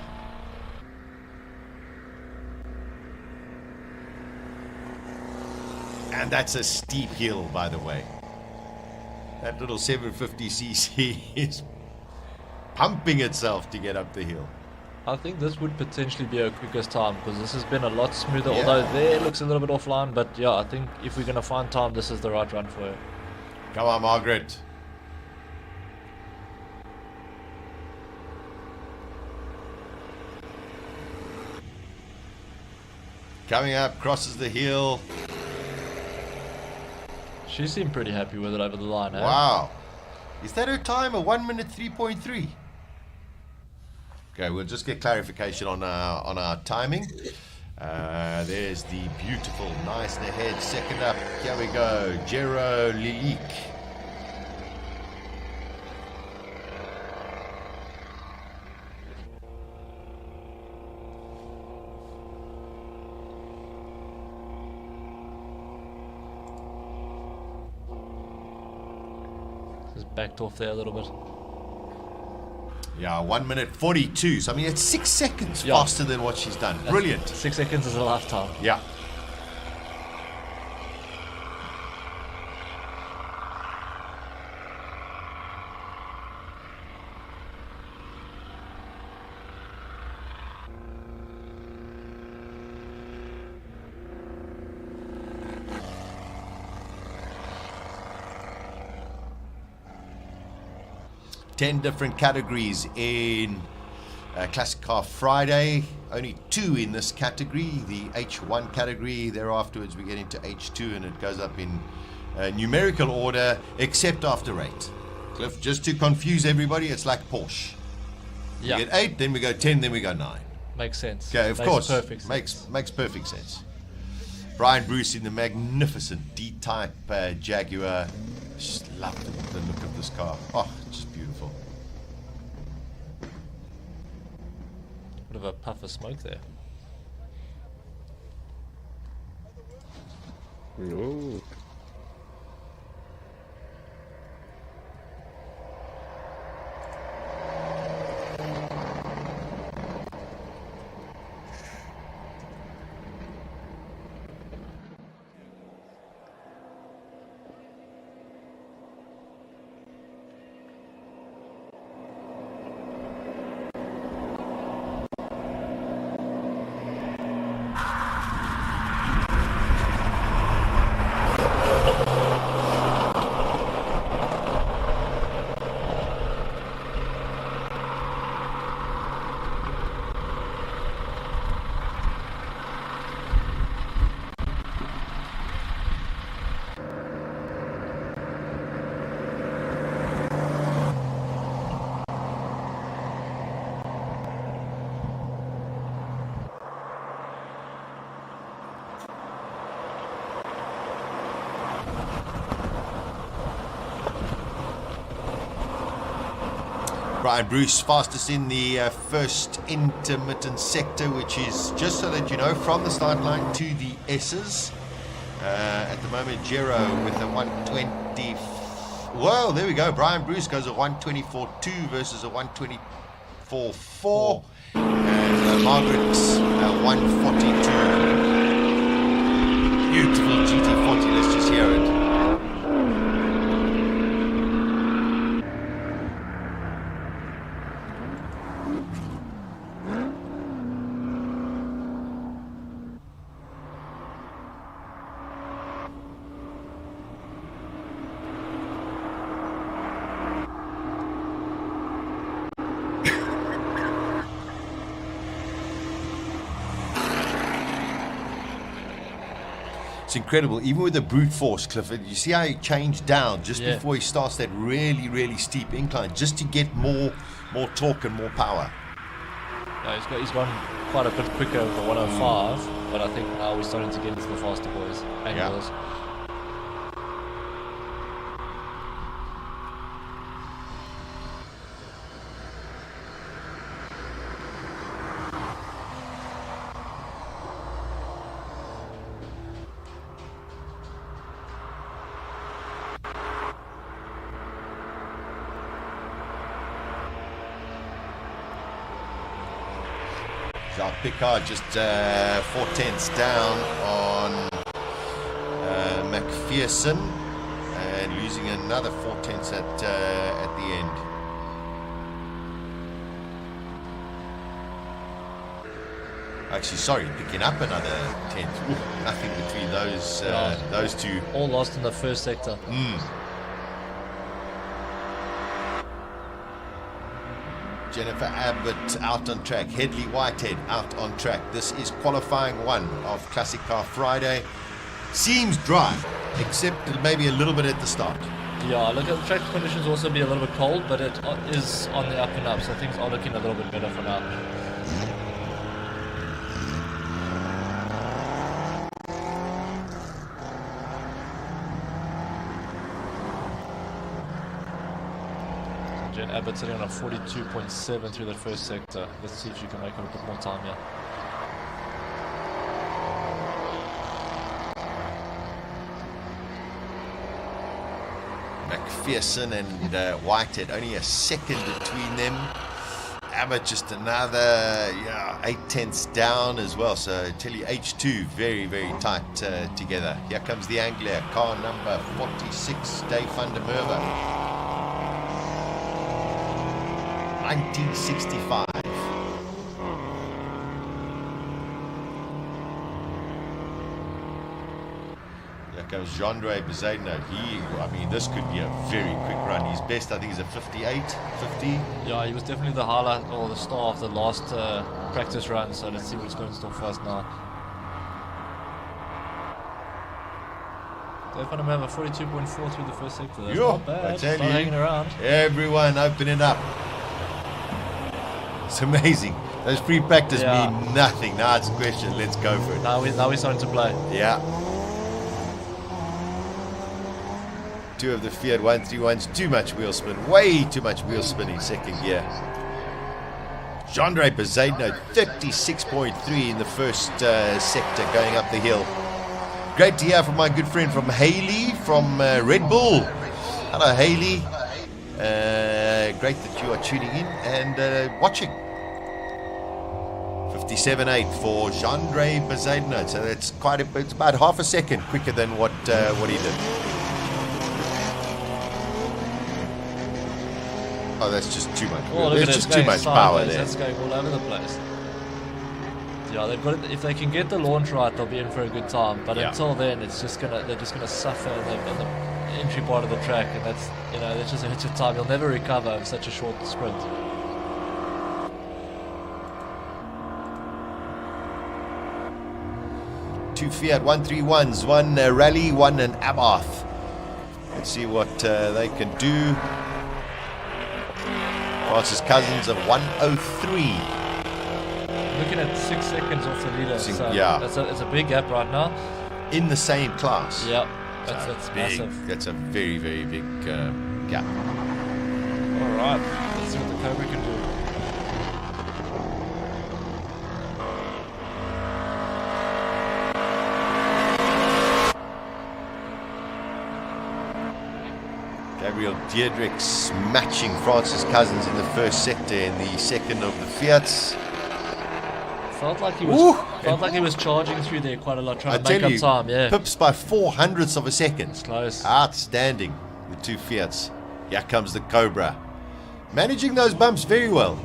And that's a steep hill, by the way. That little 750cc is pumping itself to get up the hill. I think this would potentially be her quickest time, because this has been a lot smoother, Yeah. although there looks a little bit offline. But yeah, I think if we're going to find time, this is the right run for her. Come on, Margaret. Coming up, crosses the hill. She seemed pretty happy with it over the line. Eh? Wow. Is that her time? A 1 minute 3.3? Okay, we'll just get clarification on our timing. There's the beautiful Knysna head. Second up, here we go. Jero Lilik. Just backed off there a little bit. Yeah, 1 minute 42. So, I mean, it's 6 seconds faster than what she's done. Brilliant. 6 seconds is a lifetime. Yeah. Ten different categories in Classic Car Friday. Only 2 in this category, the H1 category. Thereafterwards we get into H2 and it goes up in numerical order, except after 8. Cliff, just to confuse everybody, it's like Porsche. Yeah. We get 8, then we go 10, then we go 9. Makes sense. Okay, of Makes course. perfect sense. Makes perfect sense. Brian Bruce in the magnificent D-Type Jaguar. Just love the look of this car. Oh, just beautiful. Bit of a puff of smoke there. Oh. Brian Bruce, fastest in the first intermittent sector, which is, just so that you know, from the start line to the S's. At the moment, Jero with a 120. Well, there we go. Brian Bruce goes a 124.2 versus a 124.4. And Margaret, 142. Beautiful GT40. Let's just hear it. It's incredible, even with the brute force, Clifford. You see how he changed down just before he starts that really, really steep incline, just to get more torque and more power. Yeah, he's gone quite a bit quicker over 105, but I think now we're starting to get into the faster boys and girls. Jacques Picard just 4/10 down on McPherson and losing another 4/10 at the end. Actually, sorry, picking up another 10th. Ooh, nothing between those two. All lost in the first sector. Jennifer Abbott out on track. Headley Whitehead out on track. This is qualifying one of Classic Car Friday. Seems dry, except maybe a little bit at the start. Yeah, look, at the track conditions also be a little bit cold, but it is on the up and up, so things are looking a little bit better for now. Jen Abbott sitting on a 42.7 through the first sector. Let's see if she can make up a bit more time here. McPherson and Whitehead, only a second between them. Abbott just another 8/10 down as well. So I tell you, H2 very, very tight together. Here comes the Anglia, car number 46, Dave van der Merwe. 1965. Here comes Jean-Dre Bezaidno. This could be a very quick run. His best, I think, is a 58, 50. Yeah, he was definitely the highlight or the star of the last practice run. So let's see what's going to stop for us now. Dave van der Merwe 42.4 through the first sector. That's not bad. I tell Not hanging around. Everyone open it up. It's amazing. Those free practice mean nothing. Now it's a question. Let's go for it. Now we're starting to play. Yeah. Two of the Fiat 131s. Too much wheel spin. Way too much wheel spin in second gear. Jean-Dre Bezaidno 36.3 in the first sector going up the hill. Great to hear from my good friend from Haley from Red Bull. Hello, Haley. Great that you are tuning in and watching. 57.8 for Jean-Dre Bezaidno. So that's it's about half a second quicker than what he did. Oh, that's just too much. Oh, There's just too much power there. That's going all over the place. Yeah, they've got it. If they can get the launch right, they'll be in for a good time. But until then, they're just gonna suffer in the entry part of the track, and that's just a hit of time. You'll never recover in such a short sprint. Two Fiat 131s, one Rally, one an Abarth. Let's see what they can do. Francis Cousins of 103. Looking at 6 seconds off the leader. It's a big gap right now. In the same class. Yeah, that's big. massive. That's a very, very big gap. All right. see what the Cobra can do. Gabriel Diedrich smashing Francis Cousins in the first sector in the second of the Fiats. Felt like he was charging through there quite a lot, trying to make up time. Yeah, pips by 0.04 of a second. It's close. Outstanding, the two Fiats. Here comes the Cobra, managing those bumps very well.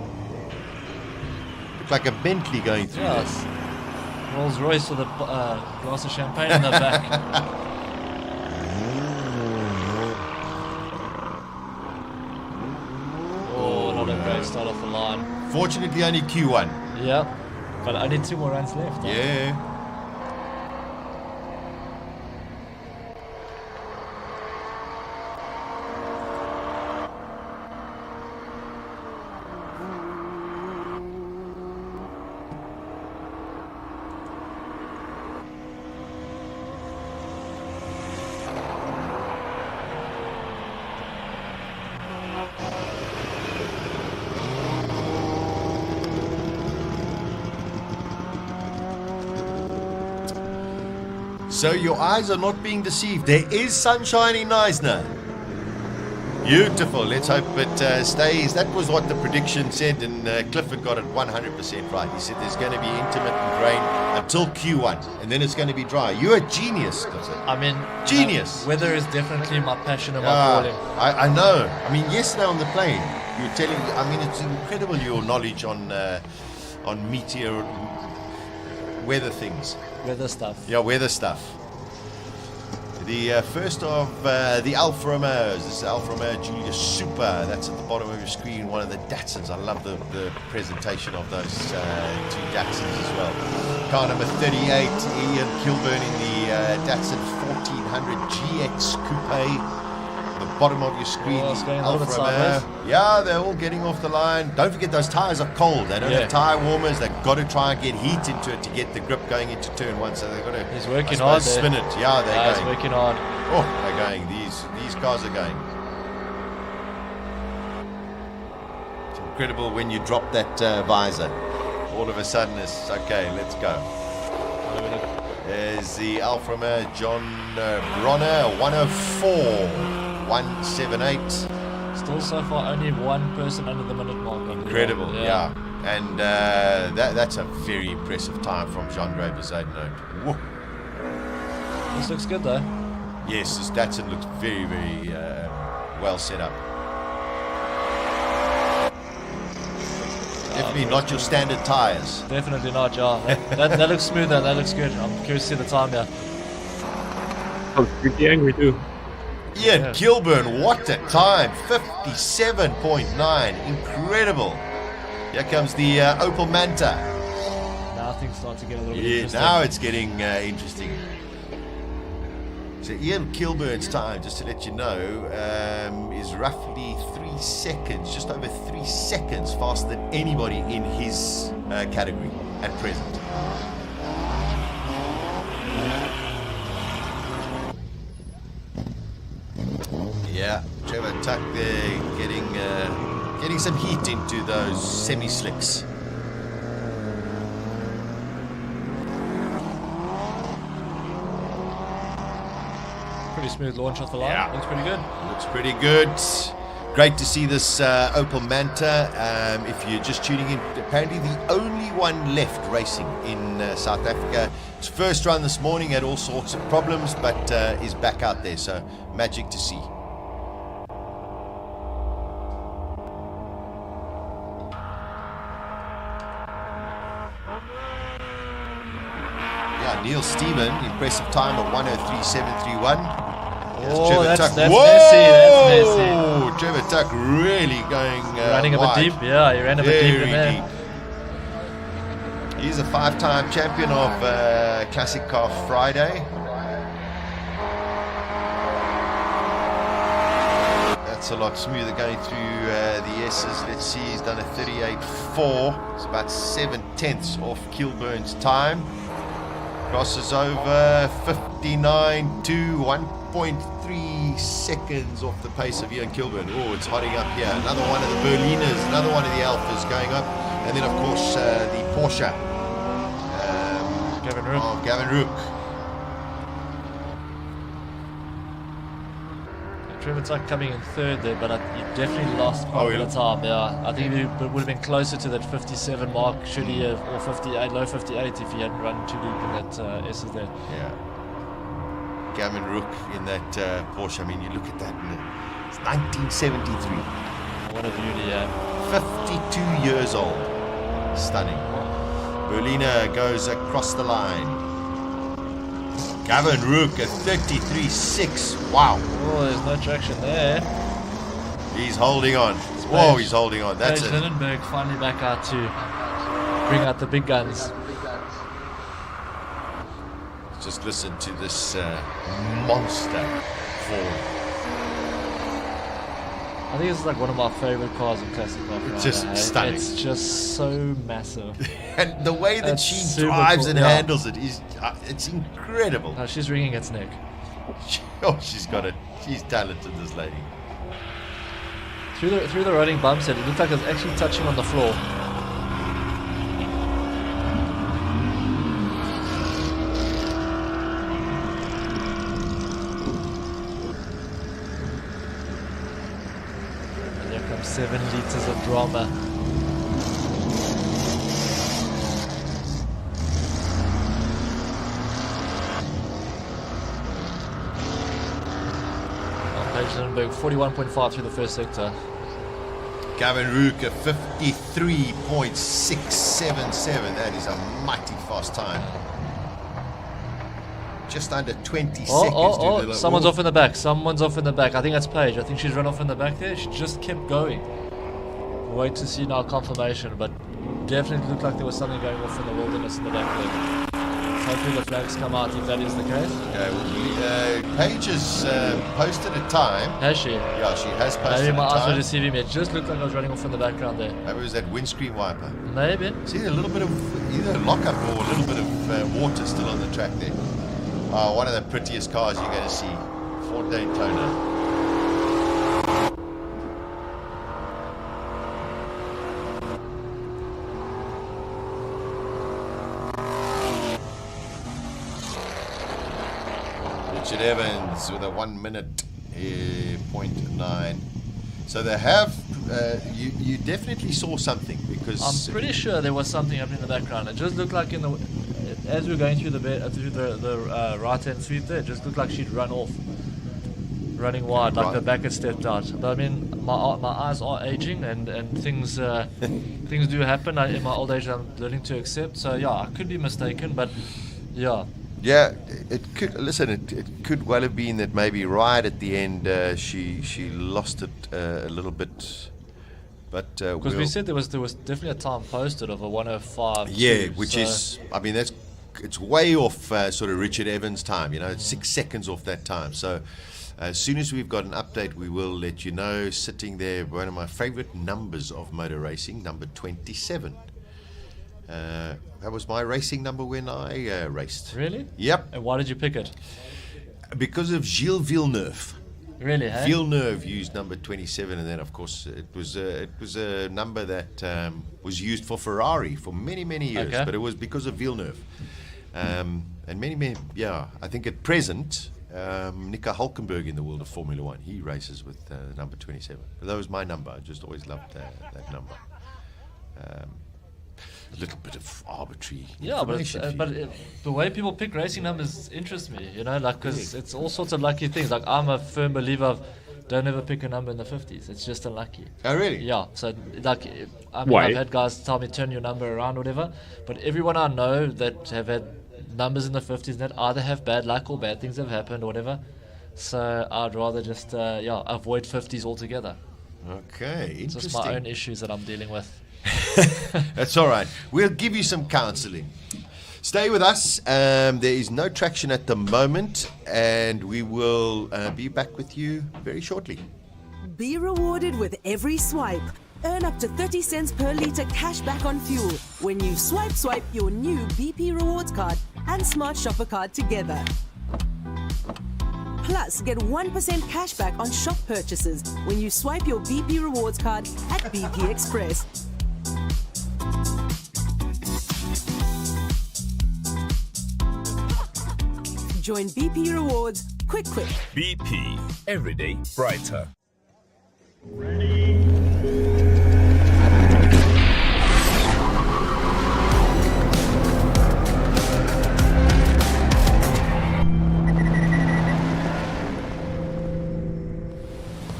Look like a Bentley going through this. Rolls Royce with a glass of champagne in the back. Start off the line. Fortunately, only Q1. Yeah, but only 2 more runs left. Yeah. So your eyes are not being deceived. There is sunshine in Knysna. Beautiful. Let's hope it stays. That was what the prediction said, and Clifford got it 100% right. He said there's going to be intermittent rain until Q1, and then it's going to be dry. You're a genius, Clifford. I mean, genius. Weather is definitely my passion and my calling. I know. I mean, yesterday on the plane, you were telling me, I mean, it's incredible your knowledge on meteor, weather things. Weather stuff. Yeah, weather stuff. The first of the Alfa Romeos. This is Alfa Romeo Giulia Super. That's at the bottom of your screen. One of the Datsuns. I love the presentation of those two Datsuns as well. Car number 38, Ian Kilburn in the Datsun 1400 GX Coupe. The bottom of your screen, Alfa Romeo. Yeah, they're all getting off the line. Don't forget those tyres are cold. They don't have tyre warmers. They've got to try and get heat into it to get the grip going into turn 1. So they've got to. He's working hard there. Spin it. Yeah, they're going. He's working hard. Oh, they're going. These cars are going. It's incredible when you drop that visor. All of a sudden, it's okay. Let's go. There's the Alfa Romeo John Bronner 104. 178. Still so far only one person under the minute mark. Incredible, yeah. And that's a very impressive time from Jean-Dre Bezuidenhout. This looks good though. Yes, this Datsun looks very, very well set up. Definitely not your standard tyres. Definitely not, yeah. That looks smoother, that looks good. I'm curious to see the time here. I'm pretty angry too. Ian Kilburn, what a time! 57.9, incredible. Here comes the Opel Manta. Now things start to get a little bit interesting. Now it's getting interesting. So Ian Kilburn's time, just to let you know, is roughly 3 seconds, just over 3 seconds faster than anybody in his category at present. Yeah, Trevor Tuck there getting some heat into those semi-slicks. Pretty smooth launch off the line. Yeah. Looks pretty good. Looks pretty good. Great to see this Opel Manta. If you're just tuning in, apparently the only one left racing in South Africa. Its first run this morning had all sorts of problems, but is back out there. So magic to see. Yeah, Neil Steeman, impressive time of 1:03.731. Oh, that's Whoa! messy. That's messy. Trevor Tuck really going running a wide. bit deep. Yeah, he ran a bit deep in there. Deep. He's a 5-time champion of Classic Car Friday. That's a lot smoother going through the S's. Let's see, he's done a 38.4. It's about 7/10 off Kilburn's time. Crosses over 59 to 1.3 seconds off the pace of Ian Kilburn. Oh, it's hotting up here. Another one of the Berliners, another one of the Alphas going up. And then, of course, the Porsche. Gavin Rook. Of Gavin Rook. Trevor's like coming in third there, but he definitely lost quite a bit of time. Yeah, I think he would have been closer to that 57 mark, should he have, or 58, low 58, if he hadn't run too deep in that S's there. Yeah. Gavin Rook in that Porsche. I mean, you look at that, and it's 1973. What a beauty, yeah. 52 years old. Stunning. Berliner goes across the line. Gavin Rook at 33.6. Wow. Oh, there's no traction there. He's holding on. Whoa, he's holding on. That's it. Lindenberg finally back out to bring out the big guns. Just listen to this monster Ford. I think it's like one of my favorite cars in classic car. It's just stunning. It's just so massive. And the way that That's she super drives cool. and Yeah. handles it is, it's incredible. No, she's wringing its neck. Oh, she's got it. She's talented, this lady. Through the rolling bumps, it looked like it was actually touching on the floor. And here comes 7 liters of drama. Lindenberg 41.5 through the first sector. Gavin Rook at 53.677. That is a mighty fast time. Just under 20 seconds. Someone's off in the back. Someone's off in the back. I think that's Paige. I think she's run off in the back there. She just kept going. We'll wait to see now confirmation, but definitely looked like there was something going off in the wilderness in the back there. Hopefully the flags come out if that is the case. Paige has posted a time. Has she? Yeah, she has posted Maybe my a eyes were time. deceiving me. It just looked like I was running off in the background there. Maybe it was that windscreen wiper. Maybe. See, a little bit of either lockup or a little bit of water still on the track there. Oh, one of the prettiest cars you're going to see. Ford Daytona. Richard Evans with a 1 minute 0.9. So they have. You definitely saw something because I'm pretty sure there was something happening in the background. It just looked like as we were going through the right hand sweep there, it just looked like she'd run off, running wide, like the back had stepped out. But I mean, my eyes are aging, and things things do happen. In my old age, I'm learning to accept. So yeah, I could be mistaken, but yeah. Yeah, it could. Listen, it could well have been that maybe right at the end she lost it a little bit, but because we said there was definitely a time posted of a 1:05. Yeah, which is, I mean, it's way off sort of Richard Evans' time. You know, it's 6 seconds off that time. So as soon as we've got an update, we will let you know. Sitting there, one of my favorite numbers of motor racing, number 27. That was my racing number when I raced. Really? Yep. And why did you pick it? Because of Gilles Villeneuve. Really? Hey? Villeneuve used number 27, and then of course it was a number that was used for Ferrari for many years. Okay. But it was because of Villeneuve, and many. Yeah, I think at present, Nico Hulkenberg in the world of Formula One, he races with number 27. But that was my number. I just always loved that number. A little bit of arbitrary information. but the way people pick racing numbers interests me, you know, like, because it's all sorts of lucky things. Like, I'm a firm believer of don't ever pick a number in the 50s. It's just unlucky. Oh, really? Yeah. So, like, I mean, Why? I've had guys tell me turn your number around or whatever, but everyone I know that have had numbers in the 50s that either have bad luck or bad things have happened or whatever. So I'd rather just avoid 50s altogether. Okay, It's just interesting. my own issues that I'm dealing with. That's all right. We'll give you some counseling. Stay with us. There is no traction at the moment, and we will be back with you very shortly. Be rewarded with every swipe. Earn up to 30 cents per litre cash back on fuel when you swipe your new BP Rewards card and Smart Shopper card together. Plus, get 1% cash back on shop purchases when you swipe your BP Rewards card at BP Express. Join BP Rewards quick. BP, everyday brighter.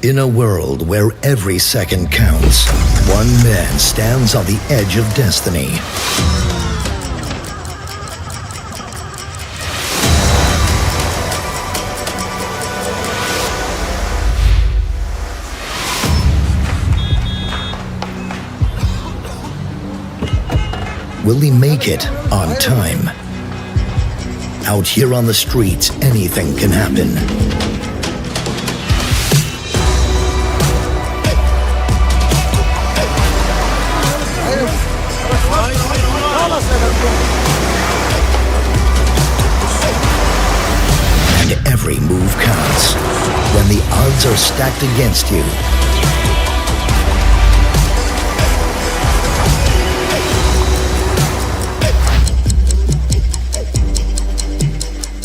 In a world where every second counts, one man stands on the edge of destiny. Will he make it on time? Out here on the streets, anything can happen. And every move counts. When the odds are stacked against you,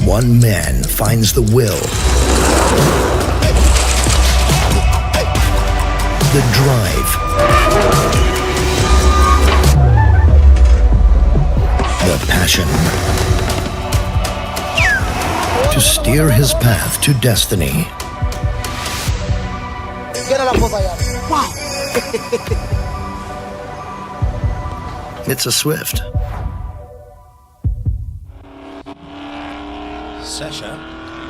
one man finds the will, the drive, the passion to steer his path to destiny. Wow! It's a Swift. Sasha?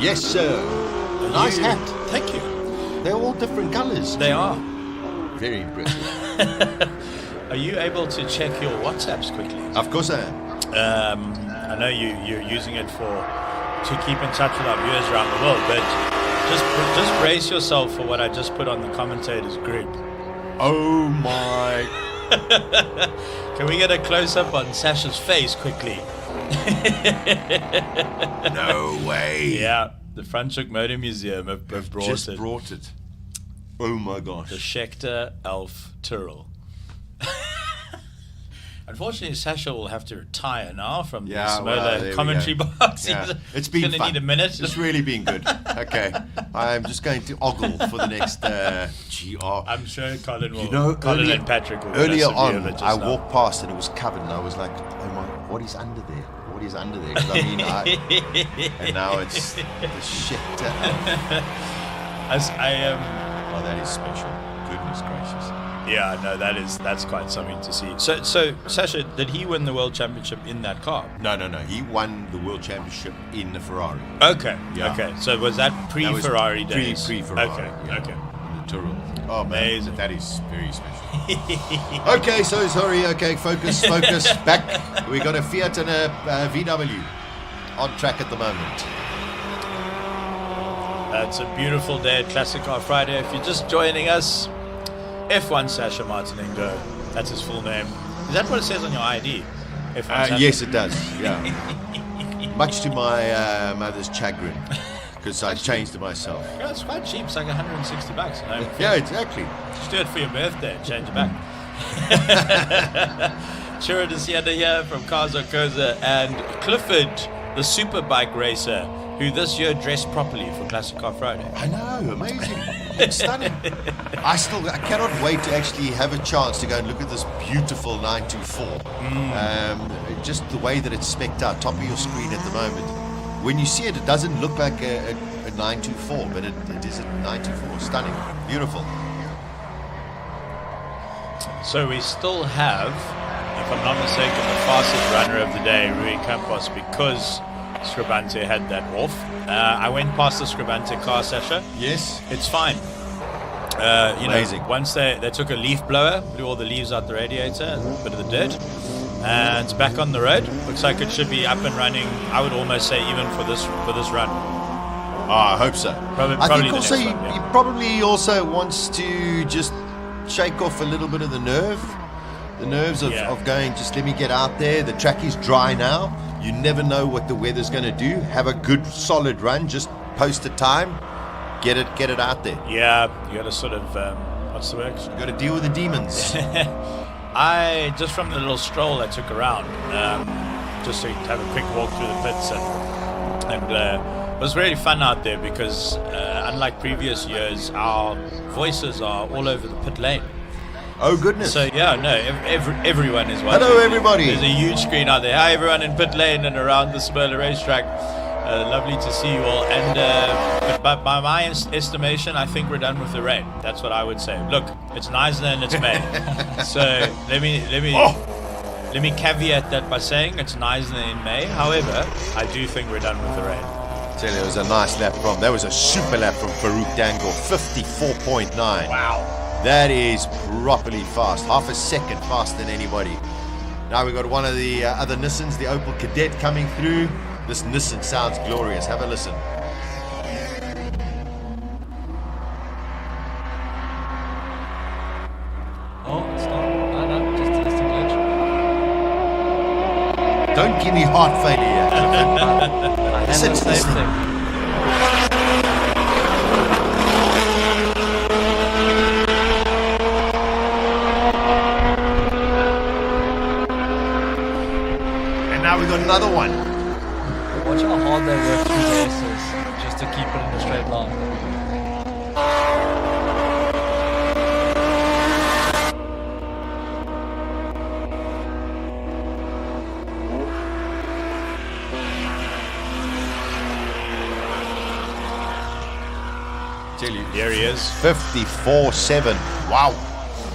Yes, sir. Nice hat. Thank you. They're all different colours. They are. Very impressive. Are you able to check your WhatsApps quickly? Of course I am. I know you're using it to keep in touch with our viewers around the world, but just brace yourself for what I just put on the commentators group. Oh my! Can we get a close-up on Sasha's face quickly? No way! Yeah, the Franschhoek Motor Museum have just brought it. Oh my gosh! The Schecter Elf Tyrrell. Unfortunately, Sasha will have to retire now from the Simola commentary box. Yeah. It's been going to fun. need a minute. It's really been good. Okay, I'm just going to ogle for the next GR. I'm sure Colin will. You know, Colin and Patrick will. Earlier on, I walked past and it was covered, and I was like, "Oh my, what is under there? What is under there?" 'Cause I mean, and now it's the shit. Oh, that is special. Goodness gracious. Yeah, no, that's quite something to see. So Sasha, did he win the world championship in that car? No. He won the world championship in the Ferrari. Okay. Yeah. Okay. So was that pre-Ferrari days? Pre-Ferrari. Okay. Yeah. Okay. The Tyrrell. Oh, amazing. Man, that is very special. Okay, so sorry. Okay, focus. Back. We got a Fiat and a VW on track at the moment. It's a beautiful day at Classic Car Friday. If you're just joining us, F1 Sasha Martinengo, that's his full name. Is that what it says on your ID? F1 yes, it does. Yeah. Much to my mother's chagrin, because I changed it myself. Yeah, it's quite cheap. It's like $160. Yeah, exactly. Just do it for your birthday and change it back. Chira Desiana here from Cars Okoza, and Clifford, the superbike racer, who this year dressed properly for Classic Car Friday. I know, amazing. It's stunning. I cannot wait to actually have a chance to go and look at this beautiful 924. Just the way that it's specced out, top of your screen at the moment. When you see it, it doesn't look like a 924, but it is a 924. Stunning, beautiful. So we still have, if I'm not mistaken, the fastest runner of the day, Rui Campos, because Scribante had that off. I went past the Scribante car, Sasha. Yes. It's fine. Amazing. Once they took a leaf blower, blew all the leaves out the radiator, a bit of the dirt, and it's back on the road. Looks like it should be up and running, I would almost say, even for this run. I hope so. Probably think also he probably also wants to just shake off a little bit of the nerves of going, just let me get out there. The track is dry now. You never know what the weather's going to do. Have a good solid run, just post a time, get it out there. Yeah, you got to sort of what's the word? You got to deal with the demons. I just from the little stroll I took around, just to have a quick walk through the pits, and it was really fun out there because unlike previous years, our voices are all over the pit lane. Oh goodness! So yeah, no, everyone is watching. Hello everybody! There's a huge screen out there. Hi everyone in pit lane and around the Simola racetrack. Lovely to see you all. And but by my estimation, I think we're done with the rain. That's what I would say. Look, it's Knysna and it's May. So let me caveat that by saying it's Knysna in May. However, I do think we're done with the rain. Tell you, it was a nice lap that was a super lap from Farouk Dangle, 54.9. Wow. That is properly fast, half a second faster than anybody. Now we've got one of the other Nissans, the Opel Kadett coming through. This Nissan sounds glorious. Have a listen. Oh, stop. No, just testing edge. Don't give me heart failure. I had the same thing. Now we've got another one. Watch how hard they work through the races just to keep it in a straight line. Tell you, here he is. 54.7. Wow.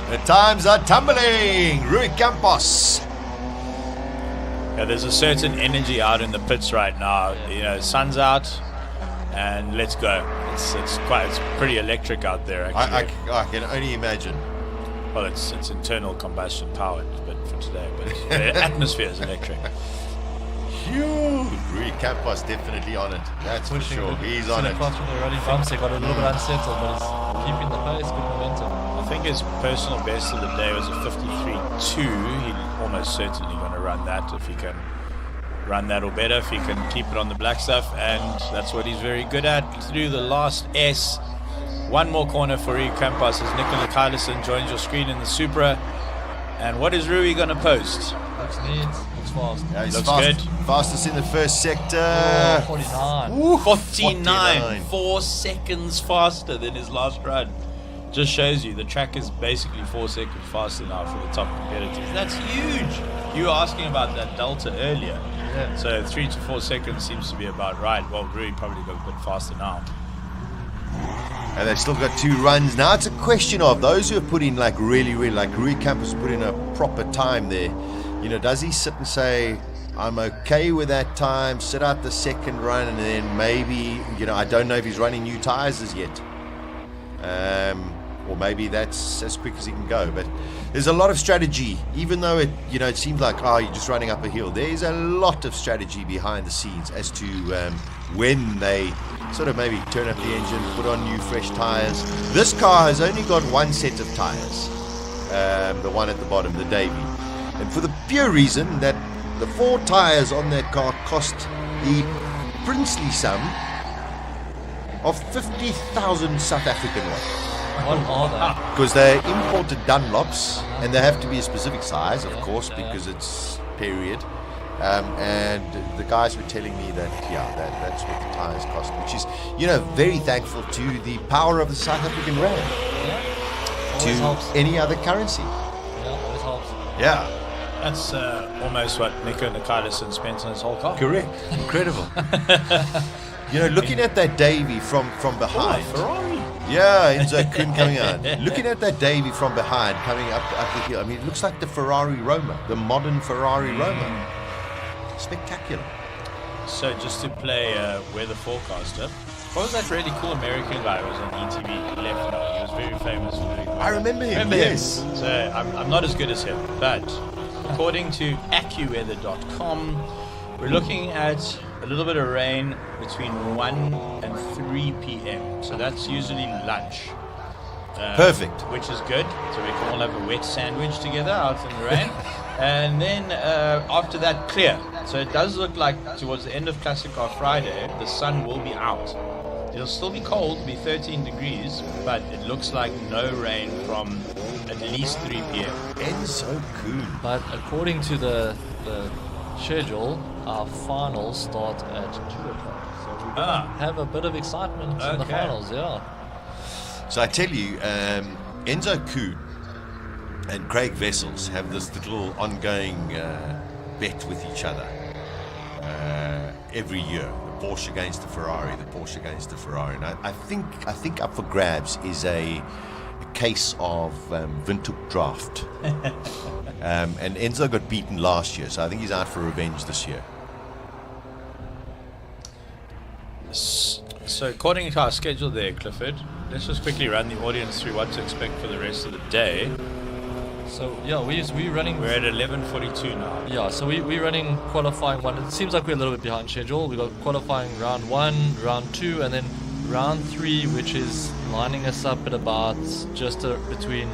The times are tumbling. Rui Campos. Yeah, there's a certain energy out in the pits right now. You know, sun's out, and let's go. It's pretty electric out there. Actually, I can only imagine. Well, it's internal combustion powered, but for today, but the atmosphere is electric. Huge. Rui Campos definitely on it. That's for sure. He's on it. Across from the running bumps, they got a little bit unsettled, but he's keeping the pace, good momentum. I think his personal best of the day was a 53.2. He's almost certainly going to run that if he can run that or better, if he can keep it on the black stuff, and that's what he's very good at. Through the last S, one more corner for Rui Campos as Nicola Carlson joins your screen in the Supra. And what is Rui going to post? Looks neat, looks fast. Yeah, he's looks fast, good. Fastest in the first sector. Oh, 49. Ooh, 49. 4 seconds faster than his last run. Just shows you the track is basically 4 seconds faster now for the top competitors. That's huge. You were asking about that delta earlier. Yeah. So 3 to 4 seconds seems to be about right. Well, Rui probably got a bit faster now. And they've still got 2 runs. Now it's a question of those who have put in like really, like Rui Campos put in a proper time there. You know, does he sit and say, I'm okay with that time, sit out the second run, and then maybe, you know, I don't know if he's running new tyres as yet. Or maybe that's as quick as he can go. But there's a lot of strategy, even though it seems like, you're just running up a hill. There's a lot of strategy behind the scenes as to when they sort of maybe turn up the engine, put on new fresh tyres. This car has only got one set of tyres, the one at the bottom, the Davy. And for the pure reason that the 4 tyres on that car cost the princely sum of 50,000 South African ones. What are they? Because they're imported Dunlops, and they have to be a specific size, of course, because it's period. And the guys were telling me that, that's what the tyres cost, which is, very thankful to the power of the South African rand to helps. any other currency. Yeah, always helps. Yeah. That's almost what Nico Carlson spent on his whole car. Correct. Incredible. Looking at that Davy from behind. Oh, Ferrari. Yeah, Enzo Kuhn coming on. Looking at that Davy from behind, coming up the hill. I mean, it looks like the Ferrari Roma, the modern Ferrari Roma. Spectacular. So just to play weather forecaster, what was that really cool American guy who was on ETV? He left now. He was very famous for doing I remember him, yes. So I'm not as good as him, but according to AccuWeather.com, we're looking at a little bit of rain between 1 and 3 p.m. So that's usually lunch. Perfect. Which is good. So we can all have a wet sandwich together out in the rain. And then after that, clear. So it does look like towards the end of Classic Car Friday, the sun will be out. it'll still be cold, it'll be 13 degrees, but it looks like no rain from at least 3 p.m. It's so cool. But according to the schedule, our finals start at 2 o'clock. So we're going to have a bit of excitement in the finals, yeah. So I tell you, Enzo Kuhn and Craig Wessels have this little ongoing bet with each other every year. The Porsche against the Ferrari, the Porsche against the Ferrari. And I think up for grabs is a case of Windhoek draft. And Enzo got beaten last year, so I think he's out for revenge this year. So according to our schedule there, Clifford, let's just quickly run the audience through what to expect for the rest of the day. So yeah, we're running. We're at 11:42 now. Yeah, so we're running qualifying 1. It seems like we're a little bit behind schedule. We got qualifying round 1, round 2, and then round 3, which is lining us up at about just between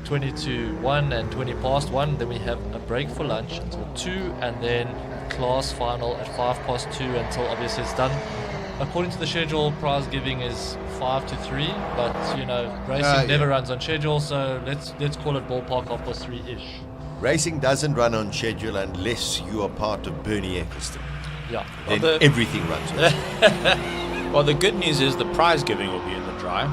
20 to 1 and 20 past 1. Then we have a break for lunch until 2, and then class final at 5 past 2 until obviously it's done. According to the schedule, prize giving is 5 to 3, but you know, racing never runs on schedule, so let's call it ballpark 3-ish. Racing doesn't run on schedule unless you are part of Bernie Eccleston. Yeah. Then everything runs on schedule. Well, the good news is the prize giving will be in the dry.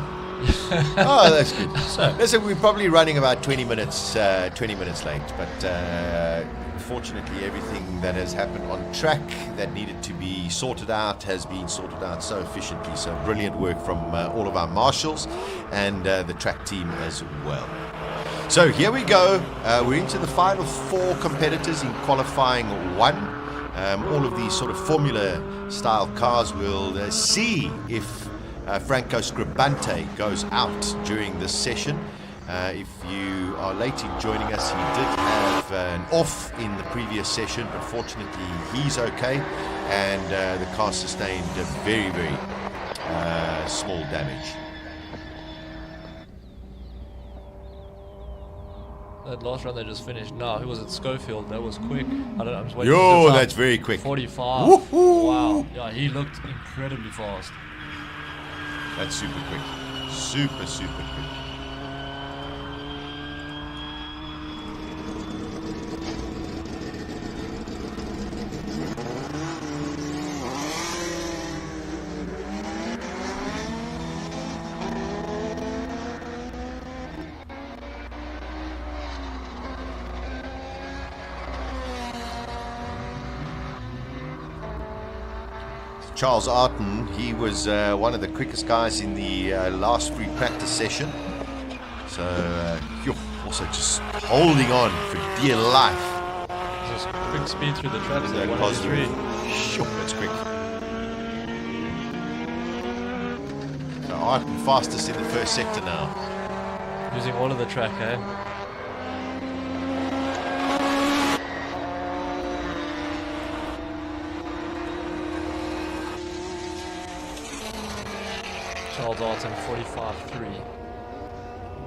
Oh, that's good. So, listen, we're probably running about 20 minutes late, but fortunately everything that has happened on track that needed to be sorted out has been sorted out so efficiently. So brilliant work from all of our marshals and the track team as well. So here we go. We're into the final 4 competitors in qualifying 1. All of these sort of Formula style cars will see if Franco Scribante goes out during this session. If you are late in joining us, he did have an off in the previous session, but fortunately he's okay, and the car sustained a very, very small damage. That last run they just finished. No, who was at Schofield? That was quick. I'm just waiting. Yo, that's very quick. 45. Woohoo! Wow. Yeah, he looked incredibly fast. That's super quick. Super, super quick. Charles Arton, he was one of the quickest guys in the last free practice session. So, also just holding on for dear life. Just quick speed through the track. Sure, that's quick. So Arton fastest in the first sector now. Using all of the track, eh? Charles Arton 45.3.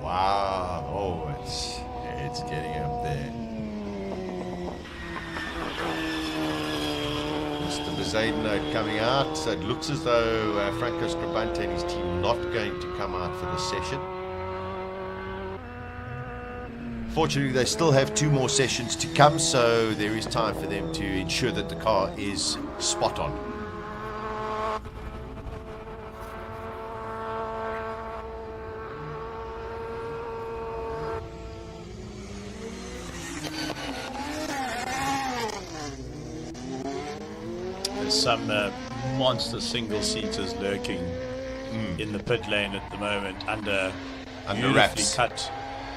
Wow! Oh, it's getting up there. Mr. Bezaidno coming out. So it looks as though Franco Scribante and his team not going to come out for the session. Fortunately, they still have 2 more sessions to come, so there is time for them to ensure that the car is spot on. Some monster single-seaters lurking in the pit lane at the moment under wraps. Cut.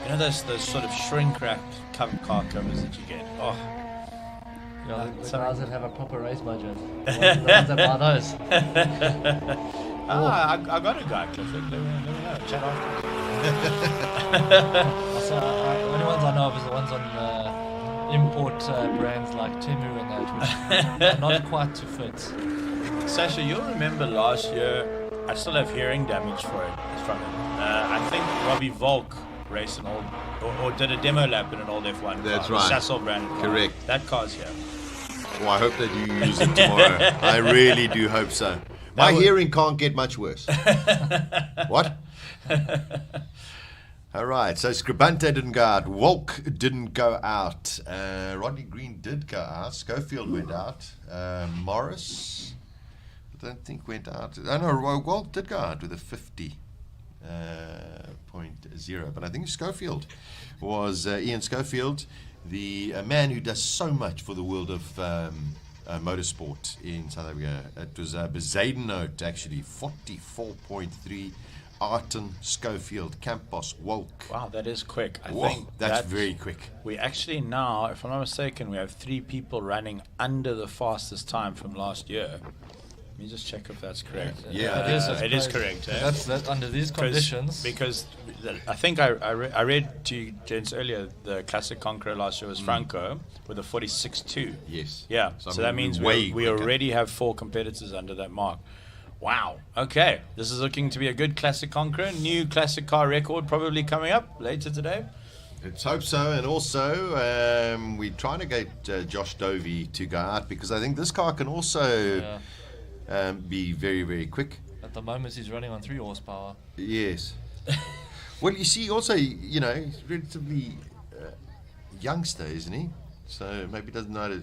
You know those sort of shrink wrap car covers that you get. Oh, yeah, the guys that have a proper race budget. The ones that buy those. I got a guy, Clifford. Let me know. Chat after. So, the only ones I know of is the ones on import brands like Temu and that, which are not quite to fit. Sasha, you'll remember last year, I still have hearing damage from it. I think Robbie Volk raced an old, or did a demo lap in an old F1 That's car, right. Sassel brand car. Correct. That car's here. Well, I hope they do use it tomorrow. I really do hope so. My hearing can't get much worse. What? All right, so Scribante didn't go out. Walk didn't go out. Rodney Green did go out. Schofield went out. Morris, I don't think went out. Oh, no, Walk did go out with a 50.0. But I think Schofield was Ian Schofield, the man who does so much for the world of motorsport in South Africa. It was Bezuidenhout, actually, 44.3. Arton, Schofield, Campos, Wolk. Wow, that is quick. I Whoa, think that's very quick. We actually now, if I'm not mistaken, we have 3 people running under the fastest time from last year. Let me just check if that's correct. It is correct. That's under these conditions. Because I think I read to you, gents, earlier, the Classic Conqueror last year was Franco with a 46.2. Yes. Yeah, so that means we already have 4 competitors under that mark. Wow. Okay. This is looking to be a good Classic Conqueror. New classic car record probably coming up later today. Let's hope so. And also, we're trying to get Josh Dovey to go out because I think this car can also be very, very quick. At the moment, he's running on 3 horsepower. Yes. Well, you see, also, you know, he's relatively youngster, isn't he? So maybe he doesn't know how to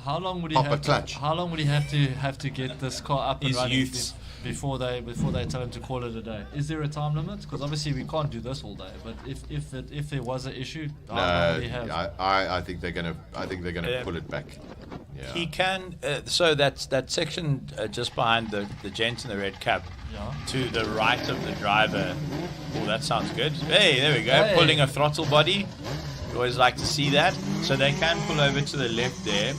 How long would he pop a have clutch. How long would he have to get this car up and His running youths. before they tell him to call it a day? Is there a time limit? Because obviously we can't do this all day. But if there was an issue, how long would he have? I think they're gonna pull it back. Yeah. He can. So that's that section just behind the gent in the red cap, to the right of the driver. Oh, that sounds good. Hey, there we go. Hey. Pulling a throttle body. You always like to see that. So they can pull over to the left there,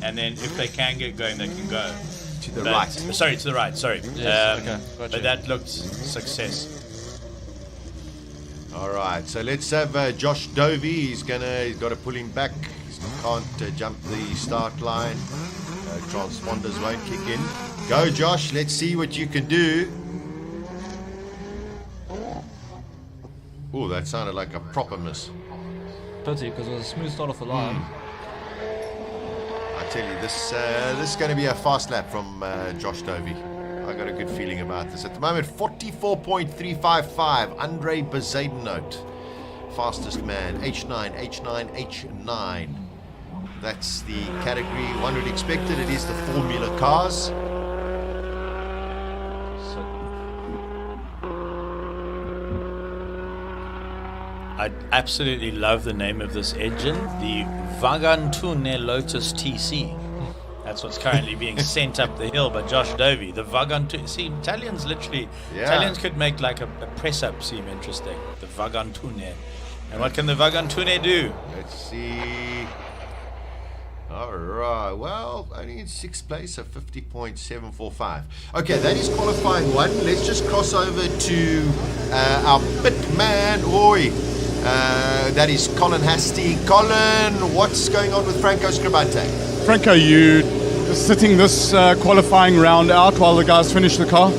and then if they can get going, they can go to the right. Sorry, to the right. Sorry. Yes, gotcha. But that looked success. All right, so let's have Josh Dovey. He's got to pull him back. He can't jump the start line. Transponders won't kick in. Go, Josh. Let's see what you can do. Oh, that sounded like a proper miss. Pity, because it was a smooth start off the line. I tell you, this is going to be a fast lap from Josh Dovey. I got a good feeling about this. At the moment, 44.355. Andre Bezuidenhout, fastest man. H9, H9, H9. That's the category one would expect it. It is the Formula cars. I absolutely love the name of this engine, the Vagantune Lotus TC. That's what's currently being sent up the hill by Josh Dovey. The Vagantune. See, Italians could make like a press-up seem interesting. The Vagantune. And what can the Vagantune do? Let's see. All right. Well, only in 6th place, so 50.745. Okay, that is qualifying 1. Let's just cross over to our pit man. Oi. That is Colin Hastie. Colin, what's going on with Franco Scribante? Franco, you sitting this qualifying round out while the guys finish the car?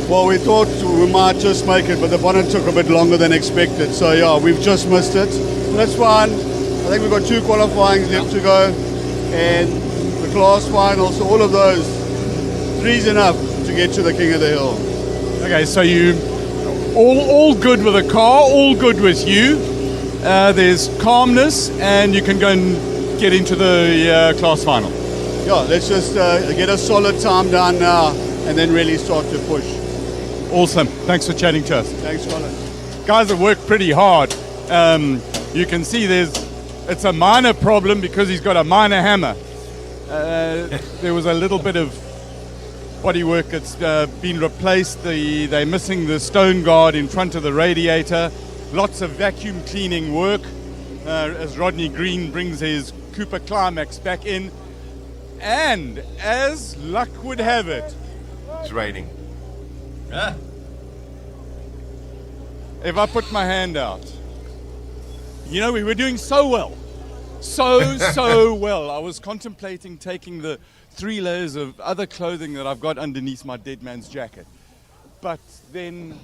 Well, we thought we might just make it, but the bonnet took a bit longer than expected. So, yeah, we've just missed it. That's fine. I think we've got 2 qualifying left to go. And the class final, so all of those, 3's enough to get to the King of the Hill. Okay, so you all good with the car, all good with you. There's calmness, and you can go and get into the class final. Yeah, let's just get a solid time down now, and then really start to push. Awesome. Thanks for chatting to us. Thanks, Colin. Guys have worked pretty hard. You can see it's a minor problem because he's got a minor hammer. There was a little bit of bodywork that's been replaced. They're missing the stone guard in front of the radiator. Lots of vacuum cleaning work as Rodney Green brings his Cooper Climax back in. And as luck would have it, it's raining. If I put my hand out, you know, we were doing so well. So well. I was contemplating taking the 3 layers of other clothing that I've got underneath my dead man's jacket. But then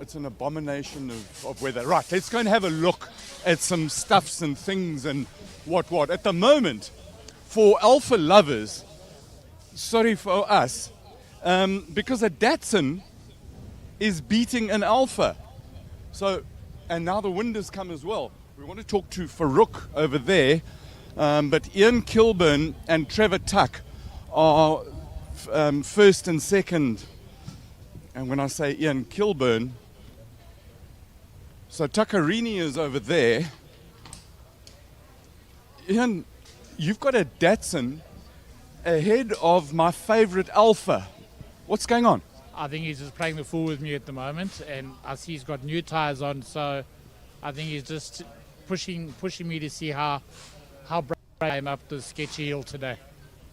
it's an abomination of weather. Right, let's go and have a look at some stuffs and things and what. At the moment, for Alpha lovers, sorry for us, because a Datsun is beating an Alpha. So, and now the wind has come as well. We want to talk to Farouk over there, but Ian Kilburn and Trevor Tuck are first and second. And when I say Ian Kilburn, so Takarini is over there. Ian, you've got a Datsun ahead of my favorite Alpha. What's going on? I think he's just playing the fool with me at the moment, and I see he's got new tyres on, so I think he's just pushing me to see how brave I am up the sketchy hill today.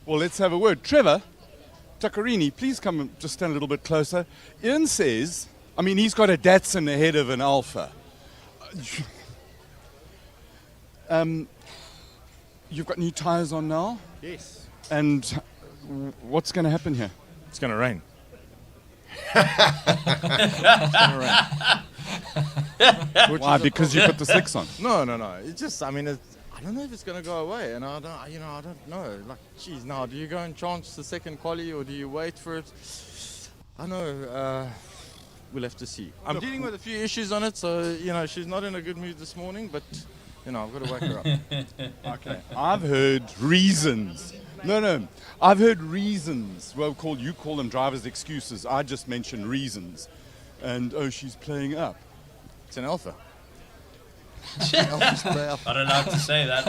Well, let's have a word. Trevor, Takarini, please come and just stand a little bit closer. Ian says, I mean, he's got a Datsun ahead of an Alpha. You've got new tyres on now? Yes. And what's going to happen here? It's going to rain. Why? Because you put the slicks on? No. It's just, I mean, I don't know if it's going to go away, and I don't know. Like, geez, now do you go and chance the second quali, or do you wait for it? I know. We'll have to see. I'm dealing with a few issues on it, so she's not in a good mood this morning, but I've got to wake her up. Okay. I've heard reasons. No. I've heard reasons. Well, you call them driver's excuses. I just mentioned reasons. And, she's playing up. It's an Alpha. Not allowed to say that.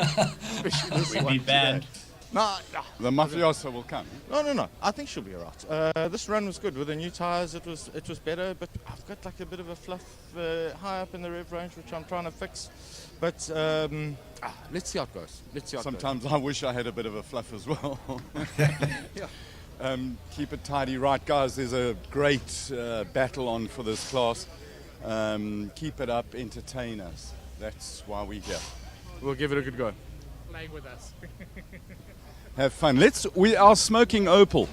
We'd be banned. No. The mafioso will come. No. I think she'll be all right. This run was good with the new tyres. It was better, but I've got like a bit of a fluff high up in the rev range, which I'm trying to fix. But let's see how it goes. Sometimes I wish I had a bit of a fluff as well. Keep it tidy, right, guys? There's a great battle on for this class. Keep it up, entertain us. That's why we're here. We'll give it a good go. Playing with us. Have fun. We are smoking Opal.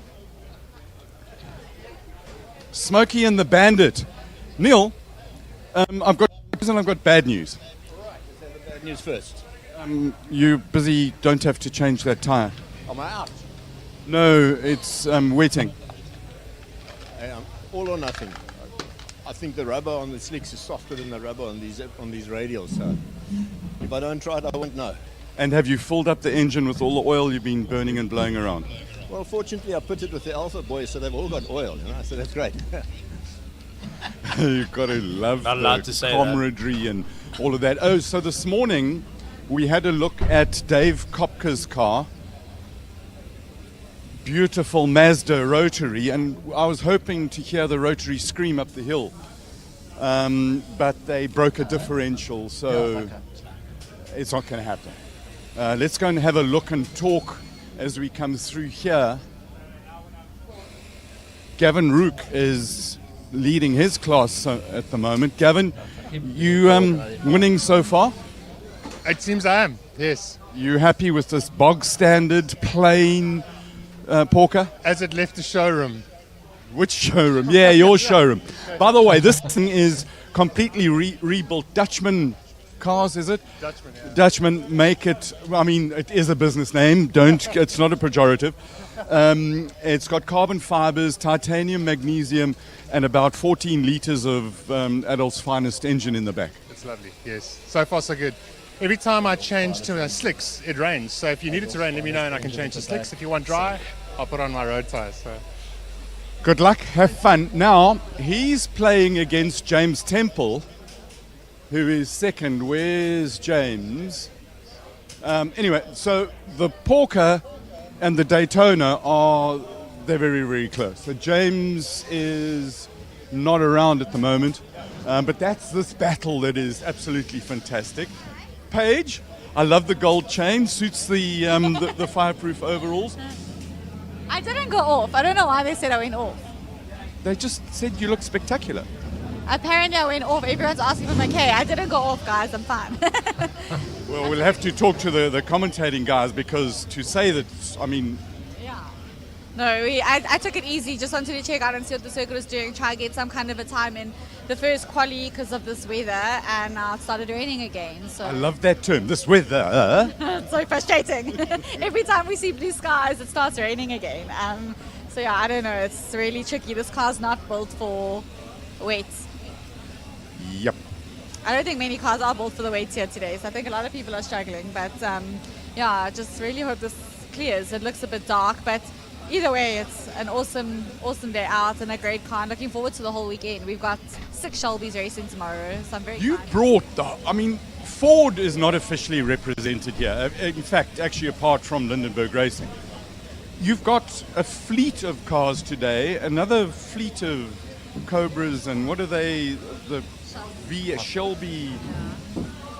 Smokey and the Bandit. Neil, I've got bad news. Bad news first. You busy? Don't have to change that tire. Am I out? No, it's wetting. All or nothing. I think the rubber on the slicks is softer than the rubber on these radials. So if I don't try it, I won't know. And have you filled up the engine with all the oil you've been burning and blowing around? Well, fortunately, I put it with the Alpha boys, so they've all got oil, so that's great. You've got to love Not allowed the to say camaraderie and all of that. Oh, so this morning we had a look at Dave Kopka's car. Beautiful Mazda rotary, and I was hoping to hear the rotary scream up the hill. But they broke a differential, so it's not going to happen. Let's go and have a look and talk as we come through here. Gavin Rook is leading his class at the moment. Gavin, you winning so far? It seems I am, yes. You happy with this bog standard, plain Porker? As it left the showroom. Which showroom? Yeah, your showroom. By the way, this thing is completely rebuilt. Dutchman cars, is it? Dutchman, yeah. Dutchman make it. I mean, it is a business name. It's not a pejorative. It's got carbon fibers, titanium, magnesium, and about 14 liters of Adolph's finest engine in the back. It's lovely, yes. So far, so good. Every time I change to slicks, it rains. So if you need it to rain, let me know and I can change the slicks. If you want dry, I'll put on my road tires. So. Good luck, have fun. Now, he's playing against James Temple, who is second. Where's James? Anyway, so the Porker and the Daytona they're very, very close. So James is not around at the moment, but that's this battle that is absolutely fantastic. Paige, I love the gold chain, suits the fireproof overalls. I didn't go off. I don't know why they said I went off. They just said you look spectacular. Apparently I went off. Everyone's asking for my K. I didn't go off, guys. I'm fine. Well, we'll have to talk to the commentating guys, because to say that, I mean... Yeah. No, I took it easy. Just wanted to check out and see what the circuit was doing, try and get some kind of a time in the first quali because of this weather, and now it started raining again. So I love that term, this weather. it's so frustrating. Every time we see blue skies, it starts raining again. So yeah, I don't know. It's really tricky. This car's not built for weights. Yep. I don't think many cars are built for the weights here today, so I think a lot of people are struggling. But yeah, I just really hope this clears. It looks a bit dark, but either way, it's an awesome day out and a great car. I'm looking forward to the whole weekend. We've got 6 Shelbys racing tomorrow, so I'm very excited. Ford is not officially represented here. In fact, actually apart from Lindenberg Racing. You've got a fleet of cars today, another fleet of Cobras, and what are they? The Shelby.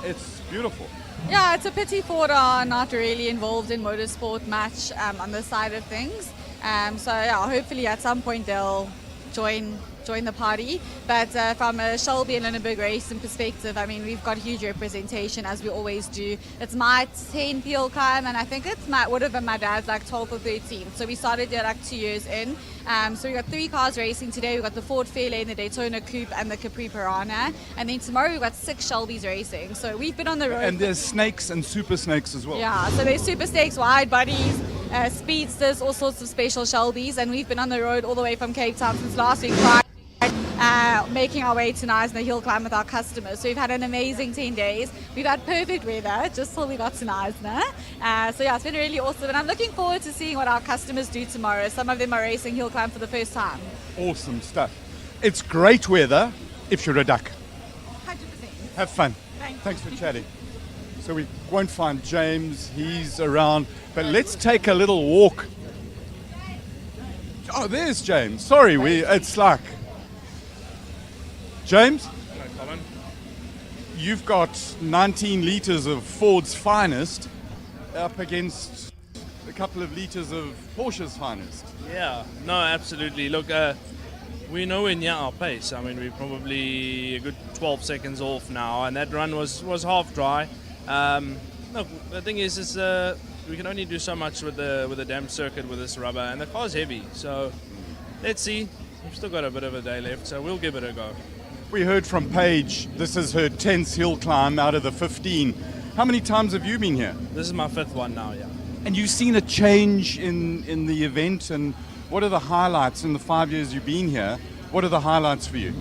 It's beautiful. Yeah, it's a pity Ford are not really involved in motorsport much on this side of things. So yeah, hopefully at some point they'll join the party. But from a Shelby and Lindenberg Racing perspective, I mean, we've got huge representation as we always do. It's my 10th Hillclimb, and I think it's would have been my dad's like 12 or 13. So we started there like 2 years in. So we got 3 cars racing today. We've got the Ford Fairlane, the Daytona Coupe, and the Capri Piranha. And then tomorrow we've got 6 Shelbys racing. So we've been on the road. And there's snakes and super snakes as well. Yeah, so there's super snakes, wide bodies, speedsters, all sorts of special Shelbys. And we've been on the road all the way from Cape Town since last week Friday, making our way to Knysna Hillclimb with our customers. So we've had an amazing 10 days. We've had perfect weather just till we got to Knysna. So yeah, it's been really awesome. And I'm looking forward to seeing what our customers do tomorrow. Some of them are racing Hillclimb for the first time. Awesome stuff. It's great weather if you're a duck. 100%. Have fun. Thanks for chatting. So we won't find James. He's around. But let's take a little walk. Oh, there's James. Sorry, it's like... James? No comment. You've got 19 litres of Ford's finest up against a couple of litres of Porsche's finest. Yeah, no, absolutely. Look, we're nowhere near our pace. I mean, we're probably a good 12 seconds off now, and that run was half dry. Look, the thing is we can only do so much with the damp circuit with this rubber, and the car's heavy. So let's see. We've still got a bit of a day left, so we'll give it a go. We heard from Paige, this is her 10th hill climb out of the 15. How many times have you been here? This is my 5th one now, yeah. And you've seen a change in the event, and what are the highlights in the 5 years you've been here? What are the highlights for you?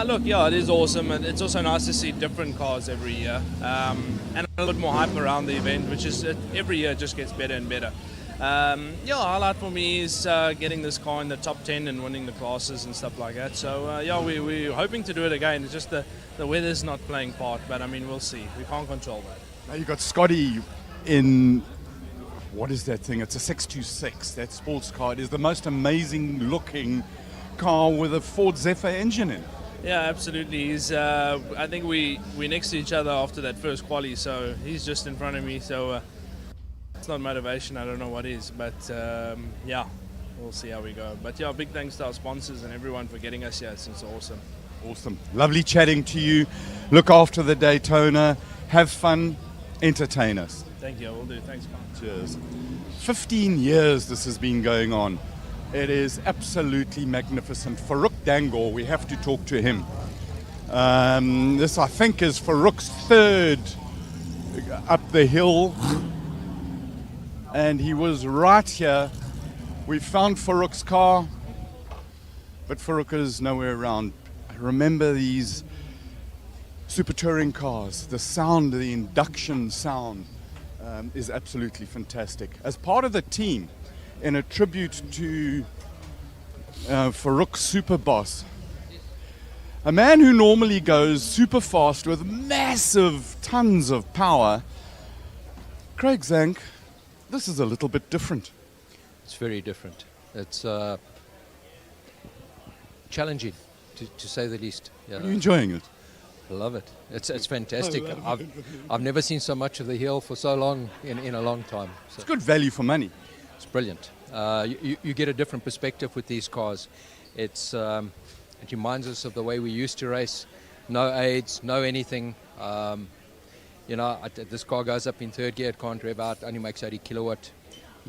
Look, yeah, it is awesome, and it's also nice to see different cars every year, and a little bit more hype around the event, which is every year just gets better and better. Highlight for me is getting this car in the top 10 and winning the classes and stuff like that. So we're hoping to do it again. It's just the weather's not playing part, but I mean, we'll see. We can't control that. Now you've got Scotty in, what is that thing? It's a 626, that sports car. It is the most amazing looking car with a Ford Zephyr engine in. Yeah, absolutely. He's. I think we're next to each other after that first quali, so he's just in front of me. So it's not motivation. I don't know what is, but we'll see how we go. But yeah, big thanks to our sponsors and everyone for getting us here. It's awesome. Awesome. Lovely chatting to you. Look after the Daytona. Have fun. Entertain us. Thank you. I will do. Thanks, Colin. Cheers. 15 years this has been going on. It is absolutely magnificent. Farouk Dangor, we have to talk to him. This, I think, is Farouk's 3rd up the hill. And he was right here. We found Farouk's car, but Farouk is nowhere around. Remember these super touring cars. The sound, the induction sound is absolutely fantastic. As part of the team, in a tribute to Farouk's super boss, a man who normally goes super fast with massive tons of power, Craig Zank, this is a little bit different. It's very different. It's challenging, to say the least. Yeah. Are you enjoying it? I love it. It's fantastic. I've never seen so much of the hill for so long in a long time. So it's good value for money. It's brilliant. You get a different perspective with these cars. It reminds us of the way we used to race. No aids, no anything. This car goes up in 3rd gear. It can't rev out. Only makes 80 kilowatt.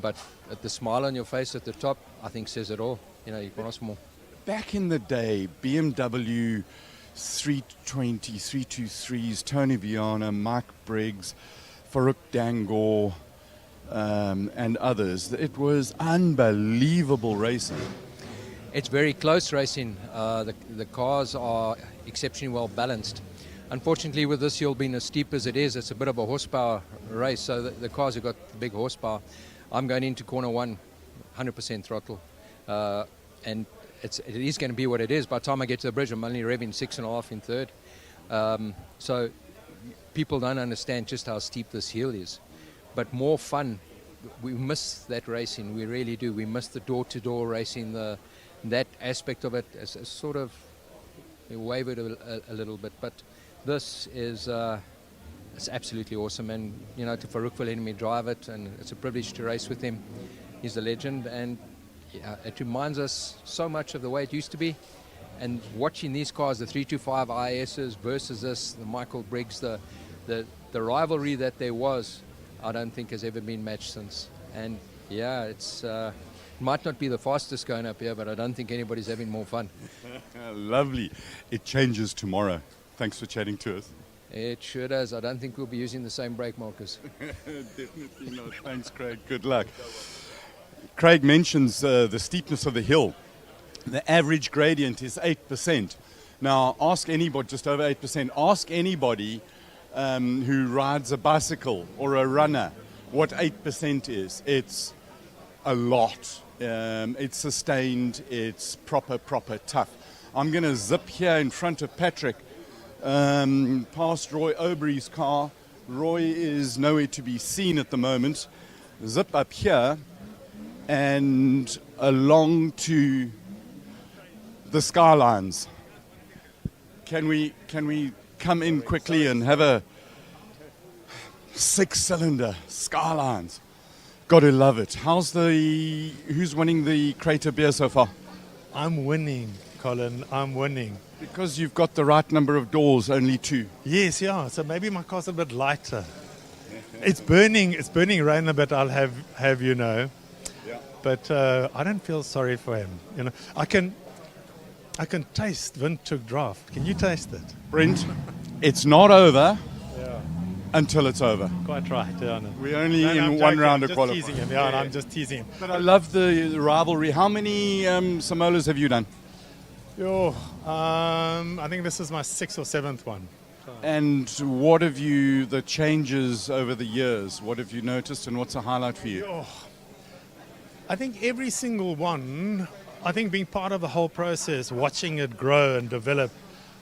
but the smile on your face at the top, I think, says it all. You know, you can ask more. Back in the day, BMW 320, 323s, Tony Viana, Mike Briggs, Farouk Dangor, and others, it was unbelievable racing. It's very close racing. The cars are exceptionally well balanced. Unfortunately, with this hill being as steep as it is, it's a bit of a horsepower race, so the cars have got big horsepower. I'm going into corner 1, 100% throttle, and it is going to be what it is. By the time I get to the bridge, I'm only revving 6.5 in third. So people don't understand just how steep this hill is. But more fun. We miss that racing, we really do. We miss the door-to-door racing, that aspect of it has sort of wavered a little bit. But this is it's absolutely awesome. And, you know, to Farouk for letting me drive it, and it's a privilege to race with him. He's a legend, and it reminds us so much of the way it used to be. And watching these cars, the 325 ISs versus this, the Michael Briggs, the rivalry that there was, I don't think has ever been matched since. And yeah, it might not be the fastest going up here, but I don't think anybody's having more fun. Lovely. It changes tomorrow. Thanks for chatting to us. It sure does. I don't think we'll be using the same brake markers. Definitely not. Thanks, Craig. Good luck. Craig mentions the steepness of the hill. The average gradient is 8%. Now, ask anybody, just over 8%, ask anybody who rides a bicycle or a runner what 8% is. It's a lot. It's sustained. It's proper tough. I'm going to zip here in front of Patrick, past Roy Oberry's car. Roy is nowhere to be seen at the moment. Zip up here and along to the Skylines. Can we come in quickly and have a 6-cylinder Skylines? Got to love it. Who's winning the Crater beer so far? I'm winning, Colin. I'm winning. Because you've got the right number of doors, only 2. Yes, yeah. So maybe my car's a bit lighter. It's burning rain a bit, I'll have you know. Yeah. But I don't feel sorry for him. You know, I can taste Windhoek draft. Can you taste it? Brent, it's not over until it's over. Quite right. Yeah, no. We're only in one round of qualifying. Teasing him. Yeah, I'm just teasing him. But I love the rivalry. How many Simolas have you done? I think this is my 6th or 7th one. And what have the changes over the years? What have you noticed, and what's a highlight for you? I think every single one, I think being part of the whole process, watching it grow and develop,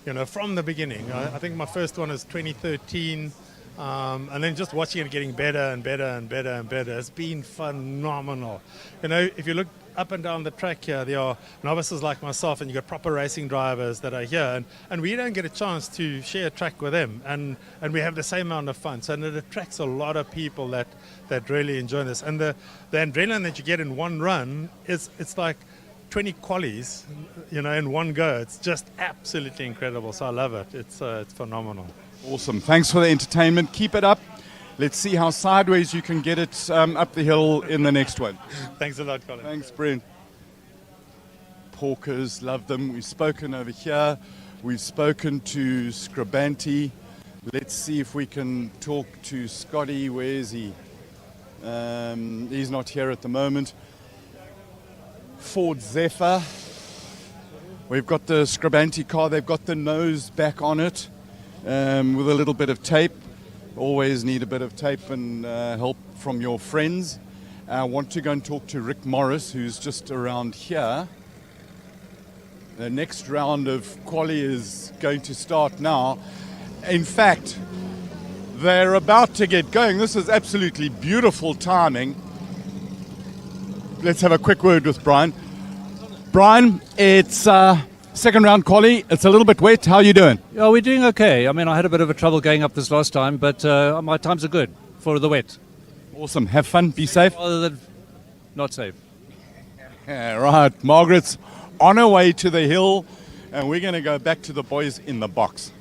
you know, from the beginning. I think my first one is 2013, and then just watching it getting better and better and better and better. It's been phenomenal. You know, if you look up and down the track here, there are novices like myself, and you've got proper racing drivers that are here, and we don't get a chance to share a track with them, and we have the same amount of fun. So it attracts a lot of people that really enjoy this. And the adrenaline that you get in one run, it's like 20 qualies, you know, in one go. It's just absolutely incredible. So I love it. It's phenomenal. Awesome. Thanks for the entertainment. Keep it up. Let's see how sideways you can get it up the hill in the next one. Thanks a lot, Colin. Thanks, Brent. Porkers, love them. We've spoken over here. We've spoken to Scribanti. Let's see if we can talk to Scotty. Where is he? He's not here at the moment. Ford Zephyr. We've got the Scribanti car. They've got the nose back on it with a little bit of tape. Always need a bit of tape and help from your friends. I want to go and talk to Rick Morris, who's just around here. The next round of quali is going to start now. In fact, they're about to get going. This is absolutely beautiful timing. Let's have a quick word with Brian. Brian, it's second round quali. It's a little bit wet. How are you doing? Yeah, we're doing okay. I mean, I had a bit of a trouble going up this last time, but my times are good for the wet. Awesome. Have fun. Be safe. Rather than not safe. Yeah, right. Margaret's on her way to the hill, and we're going to go back to the boys in the box.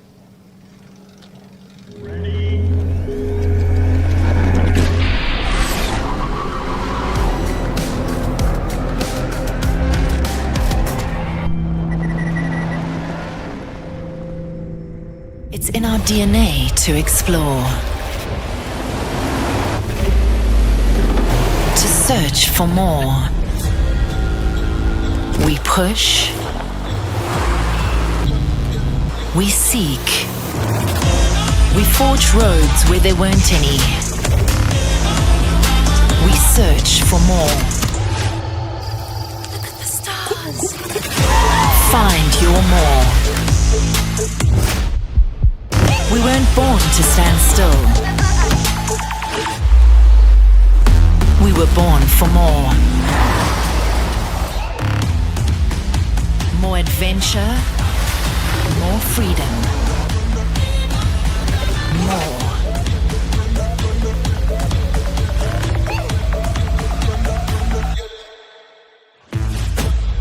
DNA to explore. To search for more. We push. We seek. We forge roads where there weren't any. We search for more. Look at the stars. Find your more. We weren't born to stand still. We were born for more. More adventure. More freedom. More.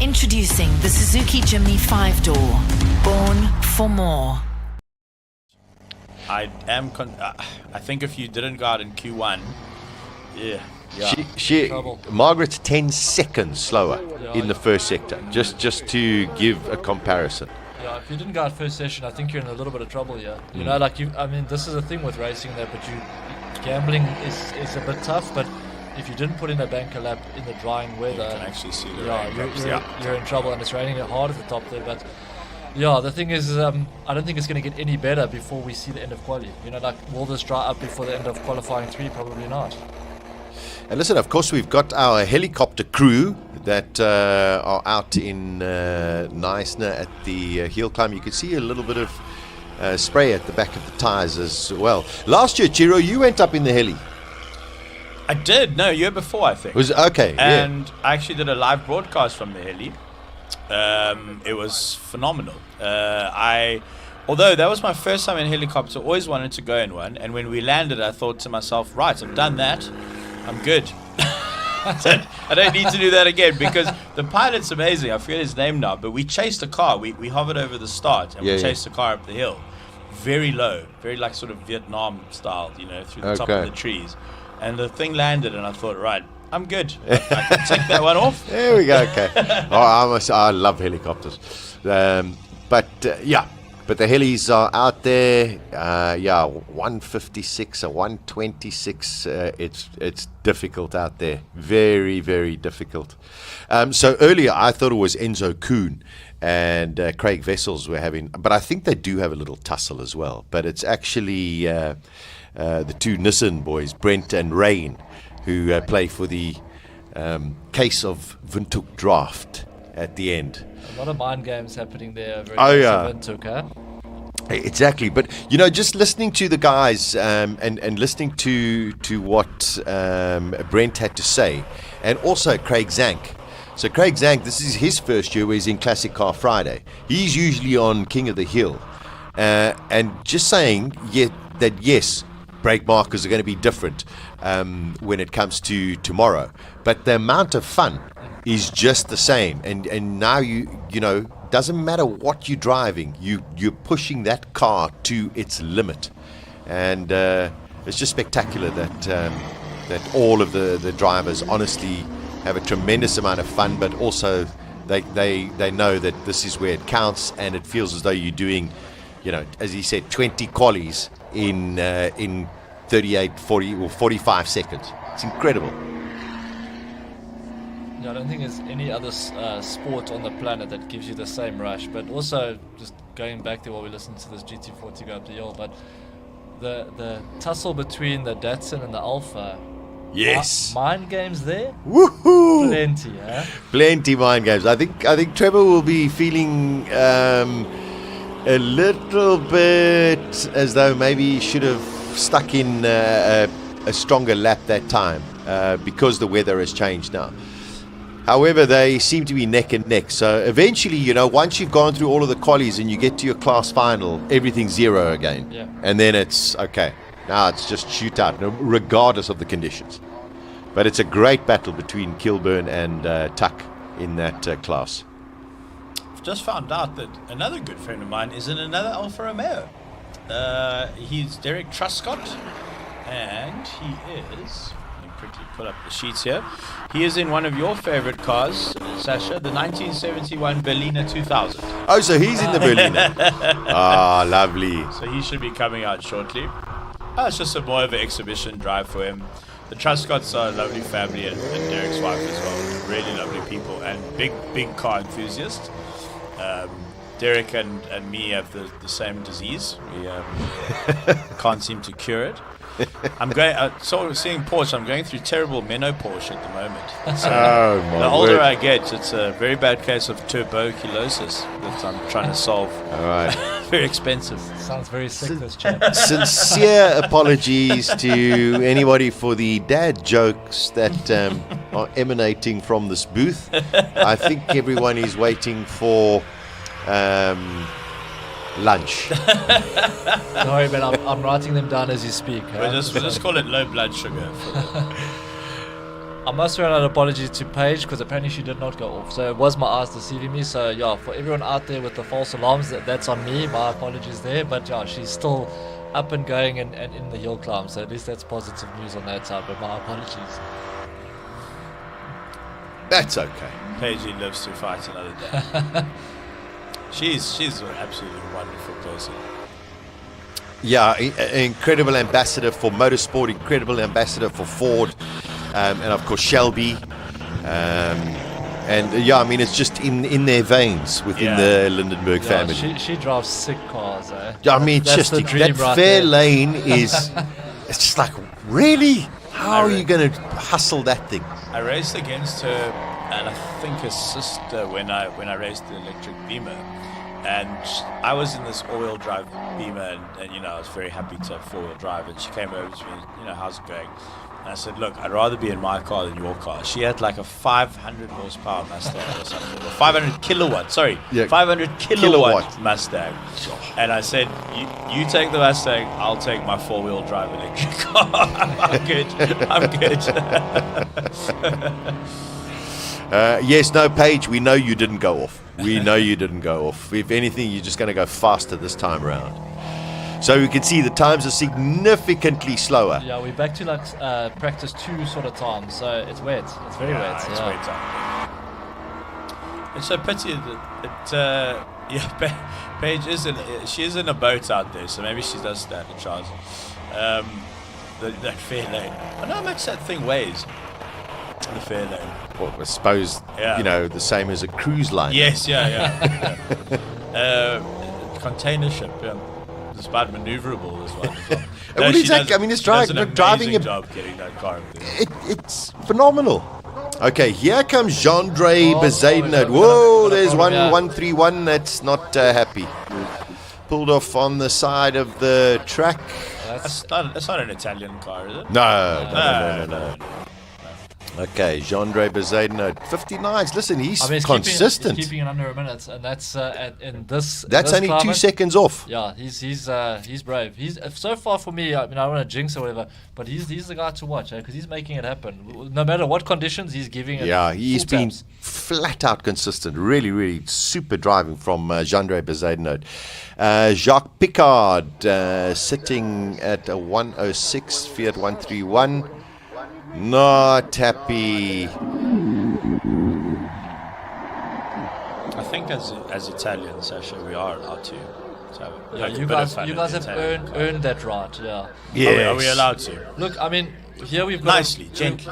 Introducing the Suzuki Jimny 5-door. Born for more. I think if you didn't go out in Q1, Margaret's 10 seconds slower in the first sector, just to give a comparison. Yeah, if you didn't go out first session, I think you're in a little bit of trouble here. You know, like I mean, this is a thing with racing there, but gambling is a bit tough, but if you didn't put in a banker lap in the drying weather, you can actually see the you're in trouble, and it's raining hard at the top there, but yeah, the thing is, I don't think it's going to get any better before we see the end of quali. You know, like, will this dry up before the end of qualifying 3? Probably not. And listen, of course, we've got our helicopter crew that are out in Knysna at the Hillclimb. You can see a little bit of spray at the back of the tyres as well. Last year, Chiro, you went up in the heli. I did. No, year before, I think. Was okay, and I actually did a live broadcast from the heli. It was phenomenal. Although that was my first time in a helicopter, always wanted to go in one. And when we landed, I thought to myself, right, I've done that. I'm good. I don't need to do that again, because the pilot's amazing. I forget his name now, but we chased a car. We hovered over the start and we chased a car up the hill. Very low, very like sort of Vietnam style, you know, through the top of the trees. And the thing landed and I thought, right, I'm good. I can take that one off. There we go. Okay. I love helicopters. But the helis are out there. 156 or 126. It's difficult out there. Very, very difficult. So earlier I thought it was Enzo Kuhn and Craig Vessels were having, but I think they do have a little tussle as well. But it's actually the two Nissan boys, Brent and Rain, who play for the case of Windhoek Draft at the end. A lot of mind games happening there over Windhoek, huh? Exactly, but you know, just listening to the guys and listening to what Brent had to say, and also Craig Zank. So Craig Zank, this is his first year where he's in Classic Car Friday. He's usually on King of the Hill, and just saying that yes, brake markers are going to be different when it comes to tomorrow, but the amount of fun is just the same. And now you know, doesn't matter what you're driving, you're pushing that car to its limit, and it's just spectacular that all of the drivers honestly have a tremendous amount of fun, but also they know that this is where it counts, and it feels as though you're doing, you know, as he said, 20 qualies in 38, 40 or 45 seconds. It's incredible. Yeah, I don't think there's any other sport on the planet that gives you the same rush. But also, just going back to while we listened to this GT40 go up the hill, but the tussle between the Datsun and the Alpha. Yes. Mind games there? Woohoo! Plenty, huh? Plenty mind games. I think Trevor will be feeling a little bit as though maybe he should have stuck in a stronger lap that time because the weather has changed now. However, they seem to be neck and neck. So eventually, you know, once you've gone through all of the qualies and you get to your class final, everything's zero again. Yeah. And then it's, okay, now it's just shootout, regardless of the conditions. But it's a great battle between Kilburn and Tuck in that class. I've just found out that another good friend of mine is in another Alfa Romeo. He's Derek Truscott, and he is... quickly pull up the sheets here. He is in one of your favorite cars, Sasha, the 1971 Berliner 2000. Oh, so he's in the Berliner. Ah, lovely. So he should be coming out shortly. It's just more of an exhibition drive for him. The Truscotts are a lovely family, and Derek's wife as well. Really lovely people and big car enthusiasts. Derek and me have the same disease. We can't seem to cure it. I'm going. Seeing Porsche, I'm going through terrible menopause at the moment. So the older I get, it's a very bad case of tuberculosis that I'm trying to solve. All right. Very expensive. Sounds very sick, this chap. Sincere apologies to anybody for the dad jokes that are emanating from this booth. I think everyone is waiting for lunch. Don't worry, man. I'm writing them down as you speak. We'll just call it low blood sugar. I must throw out an apology to Paige because apparently she did not go off. So it was my eyes deceiving me. So yeah, for everyone out there with the false alarms, that's on me. My apologies there. But yeah, she's still up and going and in the hill climb. So at least that's positive news on that side. But my apologies. That's okay. Paige lives to fight another day. She's an absolutely wonderful person. Yeah, incredible ambassador for motorsport, incredible ambassador for Ford, and of course Shelby. And yeah, I mean, it's just in their veins within the Lindenberg family. She drives sick cars, eh? I mean, that's just the dream that right fair there. lane is, it's just like, really? How are you going to hustle that thing? I raced against her and I think her sister when I raced the electric Beamer. And I was in this all-wheel drive Beamer, and you know, I was very happy to have four-wheel drive. And she came over to me, you know, how's it going? And I said, look, I'd rather be in my car than your car. She had like a 500 horsepower Mustang or something, or 500 kilowatt, sorry, yeah, 500 kilowatt Mustang. And I said, you take the Mustang, I'll take my four-wheel drive electric car. I'm good. I'm good. Yes, no, Paige, we know you didn't go off. We know you didn't go off. If anything, you're just going to go faster this time around. So we can see the times are significantly slower. Yeah, we're back to like practice 2 sort of time, so it's wet. It's very wet. It's wet up. It's a pity that Paige she is in a boat out there, so maybe she does stand a chance. That fair lane. I know how much that thing weighs. The fair lane. Well, I suppose, you know, the same as a cruise line. Yes, yeah. Container ship, yeah. It's about maneuverable as well. No, what is that? I mean, it's driving a job getting that car. It's phenomenal. Okay, here comes Jandre Bezuidenhout. Whoa, there's 131 that's not happy. Pulled off on the side of the track. That's not an Italian car, is it? No. Okay, Jandre Bezuidenhout, 59s. Listen, he's consistent. He's keeping it under a minute, and that's in this. That's this only climate, 2 seconds off. Yeah, he's brave. He's so far for me. I mean, I don't want to jinx or whatever, but he's the guy to watch because he's making it happen. No matter what conditions, he's giving it. Yeah, he's been taps. flat out consistent. Really, really super driving from Jandre Bezuidenhout. Jacques Picard sitting at a 106 Fiat 131. Not happy. I think as Italians, Sasha, we are allowed to. So yeah, you guys have earned that right. Yeah. Yes. Are we allowed to? Look, I mean, here we've got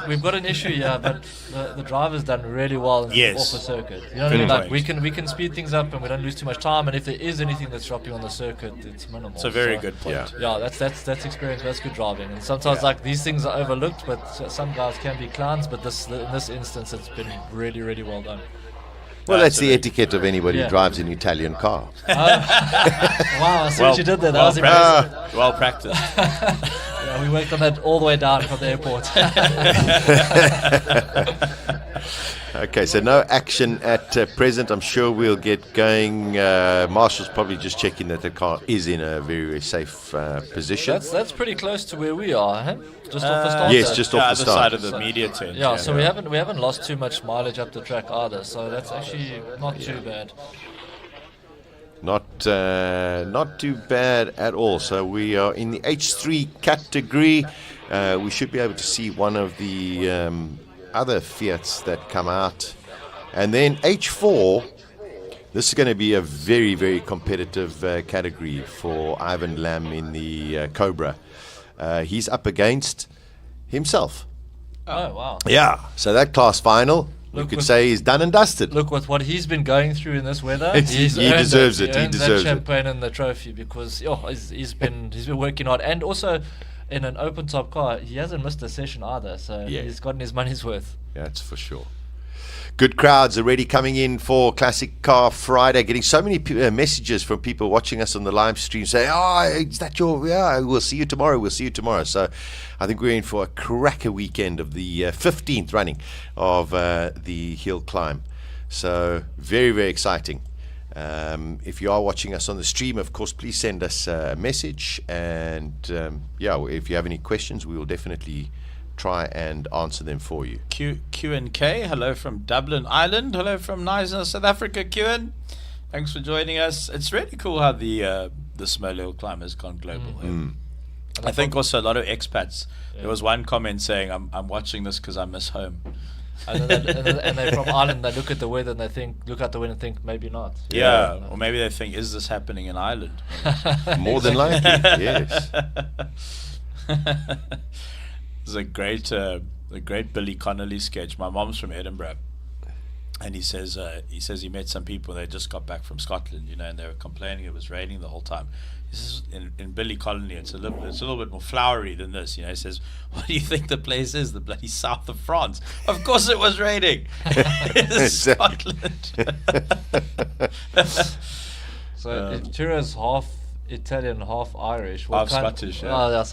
we've got an issue here, but the driver's done really well off the circuit. You know what I mean? Like we can speed things up and we don't lose too much time. And if there is anything that's dropping on the circuit, it's minimal. It's a very good point. Yeah, that's experience. That's good driving. And sometimes like these things are overlooked, but some guys can be clowns. But in this instance, it's been really, really well done. Well, that's the etiquette of anybody who drives an Italian car. Wow, I see what you did there. That was impressive. Well practiced. Yeah, we worked on that all the way down from the airport. Okay, so no action at present. I'm sure we'll get going. Marshall's probably just checking that the car is in a very, very safe position. That's pretty close to where we are, huh? Just off the start. Yes, just off the start. Side of the media tent. Yeah, so we haven't lost too much mileage up the track either. So that's actually not too bad. Not too bad at all. So we are in the H3 category. We should be able to see one of the other Fiats that come out. And then H4, this is going to be a very, very competitive category for Ivan Lam in the Cobra. He's up against himself. Oh, wow. Yeah, so that class final, you could say he's done and dusted. Look, with what he's been going through in this weather, He deserves it. He deserves that champagne and the trophy because he's been working hard, and also in an open top car, he hasn't missed a session either. So he's gotten his money's worth. That's for sure. Good crowds already coming in for Classic Car Friday. Getting so many messages from people watching us on the live stream saying, "Oh, is that your? Yeah, we'll see you tomorrow. We'll see you tomorrow." So, I think we're in for a cracker weekend of the 15th running of the hill climb. So, very, very exciting. If you are watching us on the stream, of course, please send us a message. And if you have any questions, we will definitely try and answer them for you. Q&K, hello from Dublin, Ireland. Hello from Knysna, South Africa, Q&. Thanks for joining us. It's really cool how the Simola Hillclimb has gone global. I think also a lot of expats. There was one comment saying, I'm watching this because I miss home. And they're from Ireland. They look at the weather and they look out the window and think maybe not. Yeah, or maybe they think, is this happening in Ireland? More than likely, yes. There's a great Billy Connolly sketch. My mom's from Edinburgh, and he says he met some people. They just got back from Scotland, and they were complaining it was raining the whole time. He says in Billy Connolly, it's a little bit more flowery than this. He says, "What do you think the place is? The bloody south of France? Of course it was raining. It's Scotland." So if Tira's half Italian, half Irish, half Scottish. What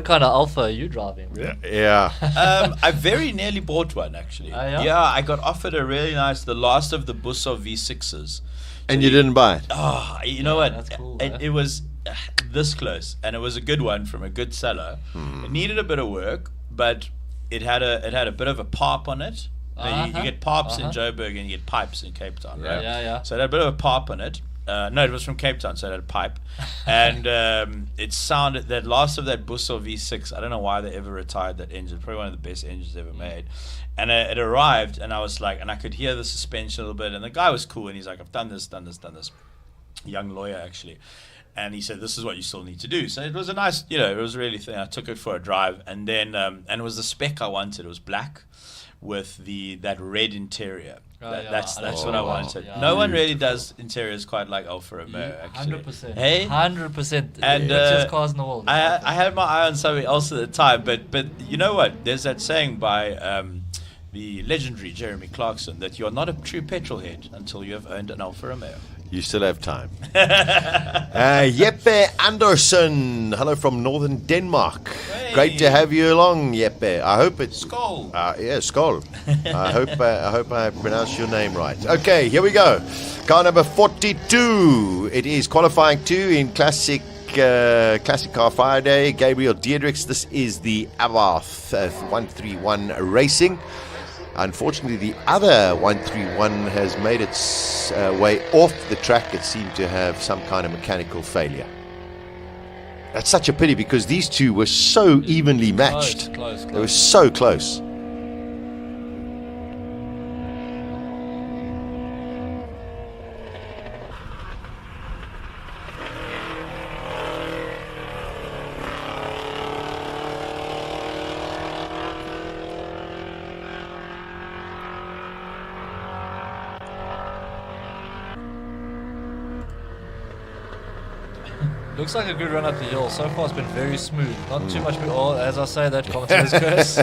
kind of Alpha are you driving? Yeah. I very nearly bought one actually. Yeah, I got offered a really nice, the last of the Busso V6s. And you didn't buy it? Oh, you know what? That's cool, it was this close, and it was a good one from a good seller. It needed a bit of work, but it had a bit of a pop on it. You get pops in Joburg and you get pipes in Cape Town, right? Yeah. So it had a bit of a pop on it. No, it was from Cape Town, so it had a pipe. And it sounded, that last of that Busso V6, I don't know why they ever retired that engine. Probably one of the best engines ever made. And it arrived, and I was like, and I could hear the suspension a little bit. And the guy was cool, and he's like, I've done this. Young lawyer, actually. And he said, this is what you still need to do. So it was a nice, it was really thing. I took it for a drive, and then, and it was the spec I wanted. It was black with that red interior. That's what I wanted. Yeah. No one really does interiors quite like Alfa Romeo, actually. 100%. Hey? 100%. And richest cars in the world. I had my eye on something else at the time, but you know what? There's that saying by the legendary Jeremy Clarkson that you're not a true petrol head until you have owned an Alfa Romeo. You still have time. Jeppe Anderson, hello from northern Denmark. Hey. Great to have you along, Jeppe. I hope it's Skål. Skål. I hope I pronounced your name right. Okay, here we go. Car number 42. It is qualifying 2 in Classic Car Friday. Gabriel Diedrichs. This is the Abarth 131 Racing. Unfortunately, the other 131 has made its way off the track. It seemed to have some kind of mechanical failure. That's such a pity because these two were so evenly matched. Close. They were so close. Looks like a good run up the hill. So far, it's been very smooth. Not too much. As I say, that commentator's curse.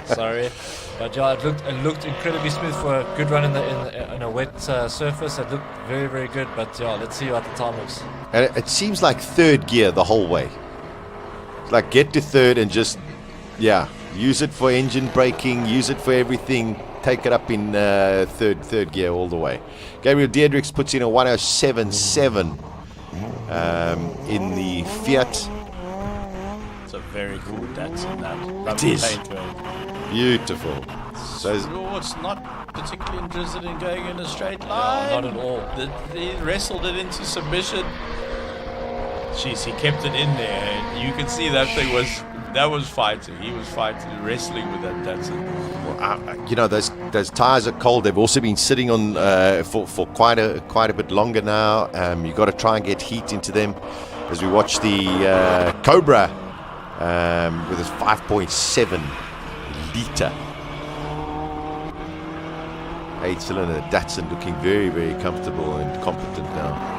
Sorry, but yeah, it looked incredibly smooth for a good run in a wet surface. It looked very, very good. But yeah, let's see what the time looks. And it seems like third gear the whole way. It's like get to third and just use it for engine braking, use it for everything. Take it up in third gear all the way. Gabriel Diedrichs puts in a 107.7. In the Fiat. It's a very cool Datsun, that. It is. Paintwork. Beautiful. So it's not particularly interested in going in a straight line. No, not at all. He wrestled it into submission. Jeez, he kept it in there. You can see that thing was That was fighting. He was fighting, wrestling with that Datsun. Well, those tires are cold. They've also been sitting on for quite a bit longer now. You've got to try and get heat into them. As we watch the Cobra with its 5.7 litre 8-cylinder Datsun, looking very, very comfortable and competent now.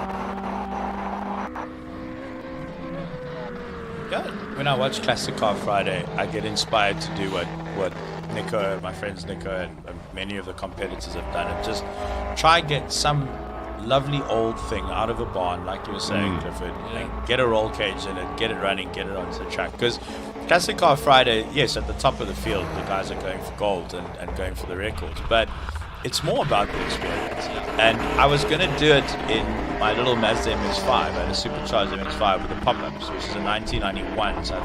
When I watch Classic Car Friday, I get inspired to do what Nico, my friends Nico, and many of the competitors have done, and just try and get some lovely old thing out of a barn, like you were saying, Clifford, and get a roll cage in it, get it running, get it onto the track. Because Classic Car Friday, yes, at the top of the field, the guys are going for gold and going for the records, but it's more about the experience. And I was going to do it in my little Mazda MX-5. I had a supercharged MX-5 with the pop-ups, which is a 1991. So I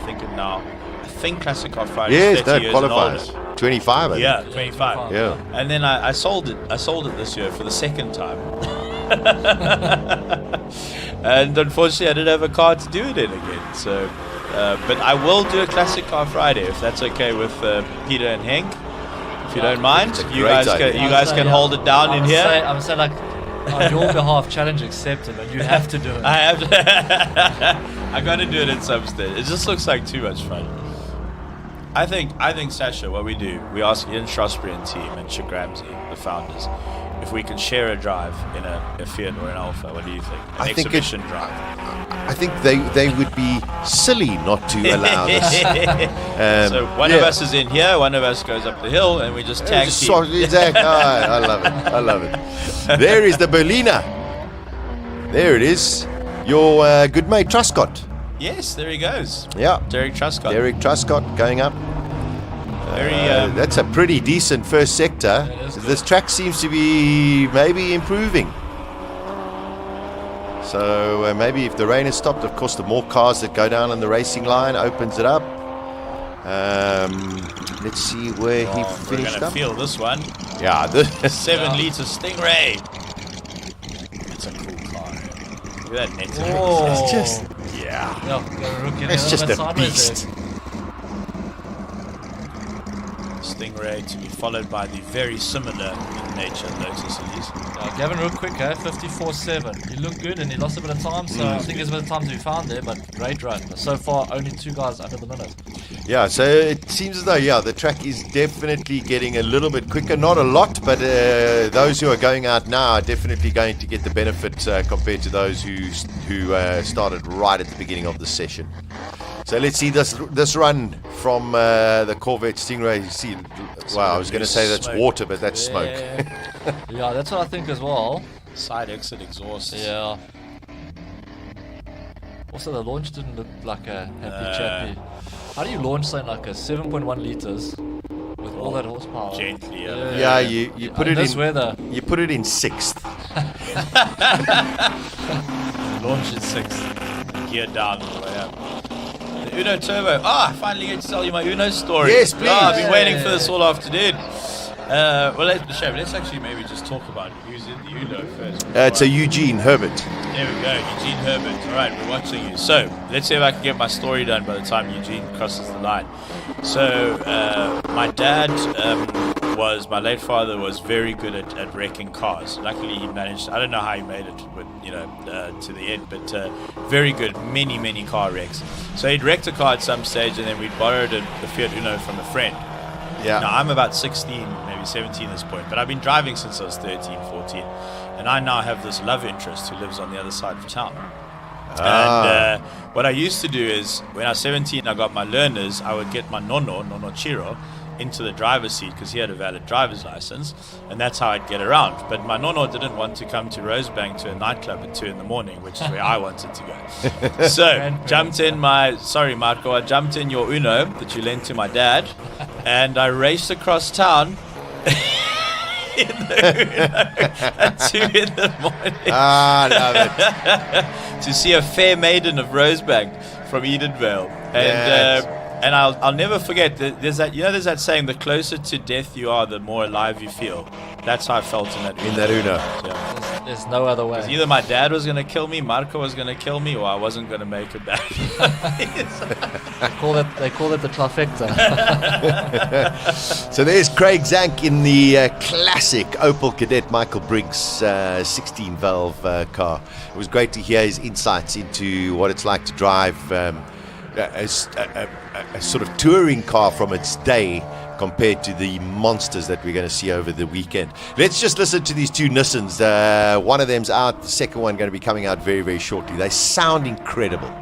think Classic Car Friday is 30 years qualifies. older. 25, I think. Yeah, 25. Yeah. And then I sold it. I sold it this year for the second time. And unfortunately, I didn't have a car to do it in again. So, but I will do a Classic Car Friday if that's okay with Peter and Henk. If you don't mind, you guys can hold it down in here. I'm saying, like, on your behalf, challenge accepted, but you have to do it. I have to. I'm going to do it at some stage. It just looks like too much fun. I think Sasha, what we do, we ask Ian Strasbury and team and Chick Ramsey, the founders, if we can share a drive in a Fiat or an Alpha. What do you think? An exhibition drive. I think they would be silly not to allow this. So one of us is in here, one of us goes up the hill, and we just tag team. Exactly. I love it. I love it. There is the Berliner. There it is. Your good mate Truscott. Yes, there he goes. Yeah. Derek Truscott. Derek Truscott going up. That's a pretty decent first sector. This track seems to be maybe improving. So maybe if the rain has stopped, of course, the more cars that go down on the racing line opens it up. Let's see where he finished We're going to up. feel this one. Yeah. 7-litre Stingray. It's a cool car. Look at that net. It's just... it's just a beast. Stingray to be followed by the very similar in nature Lotus Elise. Gavin, real quick, 54.7. He looked good and he lost a bit of time, so I think there's a bit of time to be found there, but great run. So far, only 2 guys under the minute. Yeah, so it seems as though, the track is definitely getting a little bit quicker. Not a lot, but those who are going out now are definitely going to get the benefit compared to those who started right at the beginning of the session. So let's see this run from the Corvette Stingray. See, wow, I was going to say that's water, but that's smoke. Yeah, that's what I think as well. Side exit exhaust. Yeah. Also, the launch didn't look like a happy chappy. How do you launch something like a 7.1 liters with all that horsepower? Gently, yeah. You put it in weather. You put it in 6th. Launch in 6th. Gear down all the way up. The Uno Turbo. I finally get to tell you my Uno story. Yes, please. I've been waiting for this all afternoon. Let's actually maybe just talk about who's in the Uno first. It's a Eugene Herbert. There we go, Eugene Herbert. All right, we're watching you. So let's see if I can get my story done by the time Eugene crosses the line. So my dad my late father was very good at wrecking cars. Luckily, he managed. I don't know how he made it, but to the end. But very good, many car wrecks. So he'd wrecked a car at some stage, and then we'd borrowed a Fiat Uno from a friend. Yeah. Now I'm about 16, maybe 17 at this point, but I've been driving since I was 13, 14, and I now have this love interest who lives on the other side of town. And what I used to do is, when I was 17, I got my learners, I would get my Nono Chiro, into the driver's seat because he had a valid driver's license, and that's how I'd get around. But my Nono didn't want to come to Rosebank to a nightclub at 2 in the morning, which is where I wanted to go. So jumped in Marco, I jumped in your Uno that you lent to my dad, and I raced across town in the Uno at 2 in the morning. Love it. To see a fair maiden of Rosebank from Edenvale. And and I'll never forget, there's that saying, the closer to death you are, the more alive you feel. That's how I felt in that Uno. Uno. Yeah, There's no other way. 'Cause either my dad was going to kill me, Marco was going to kill me, or I wasn't going to make it back. They call it the trifecta. So there's Craig Zank in the classic Opel Kadett Michael Briggs 16-valve car. It was great to hear his insights into what it's like to drive a sort of touring car from its day compared to the monsters that we're going to see over the weekend. Let's just listen to these two Nissans. One of them's out, the second one going to be coming out very, very shortly. They sound incredible.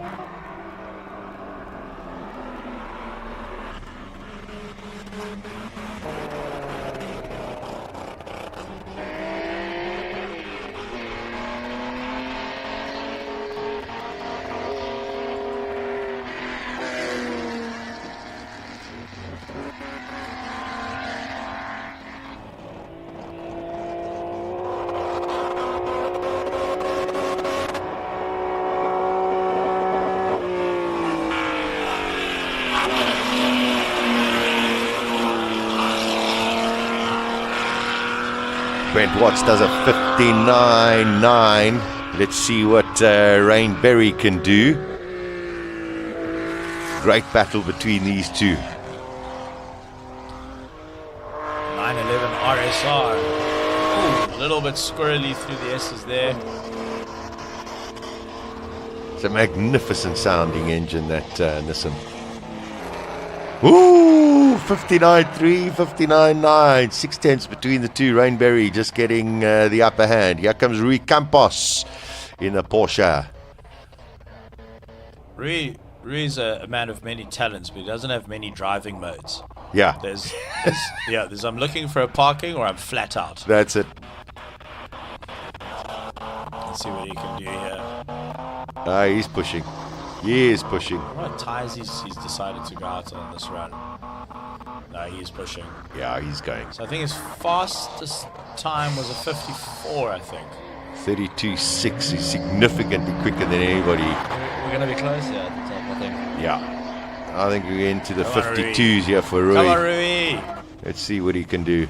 Brent Watts does a 59.9. Let's see what Rain Berry can do. Great battle between these two. 911 RSR. Ooh, a little bit squirrely through the S's there. It's a magnificent sounding engine, that Nissan. Ooh, 59.3, 59.9. 6/10 between the two. Rainberry just getting the upper hand. Here comes Rui Campos in the Porsche. Rui's a man of many talents, but he doesn't have many driving modes. Yeah. There's I'm looking for a parking or I'm flat out. That's it. Let's see what he can do here. He's pushing. He is pushing. What tires he's decided to go out on this run? No, he's pushing. Yeah, he's going. So I think his fastest time was a 54, I think. 32.6 is significantly quicker than anybody. We're going to be close here at the top, I think. Yeah. I think we're into the Come on, 52s here for Rui. Come on, Rui. Let's see what he can do.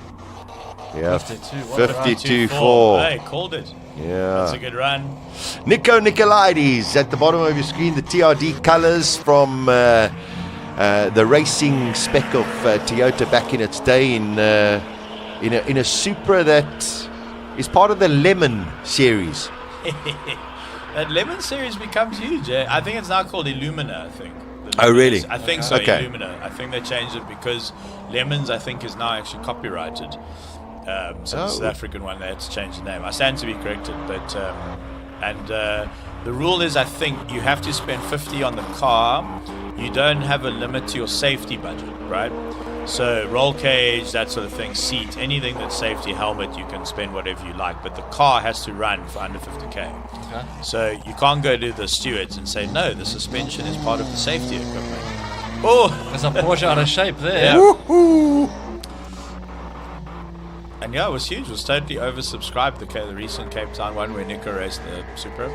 Yeah, 52, 52.4. Hey, called it. Yeah. That's a good run. Nico Nicolaides at the bottom of your screen, the TRD colours from the racing spec of Toyota back in its day in a Supra that is part of the Lemon series. That Lemon series becomes huge. I think it's now called Illumina, I think. Oh, really? I think so, Okay. Illumina. I think they changed it because Lemons, I think, is now actually copyrighted. So the South African one, they had to change the name. I stand to be corrected, but the rule is, I think, you have to spend 50 on the car. You don't have a limit to your safety budget, right? So roll cage, that sort of thing, seat, anything that's safety, helmet, you can spend whatever you like, but the car has to run for under 50k. Okay. So you can't go to the stewards and say, no, the suspension is part of the safety equipment. Oh, there's a Porsche out of shape there. Yeah. Woohoo! And yeah, it was huge. It was totally oversubscribed. The recent Cape Town one where Nico raced the Supra.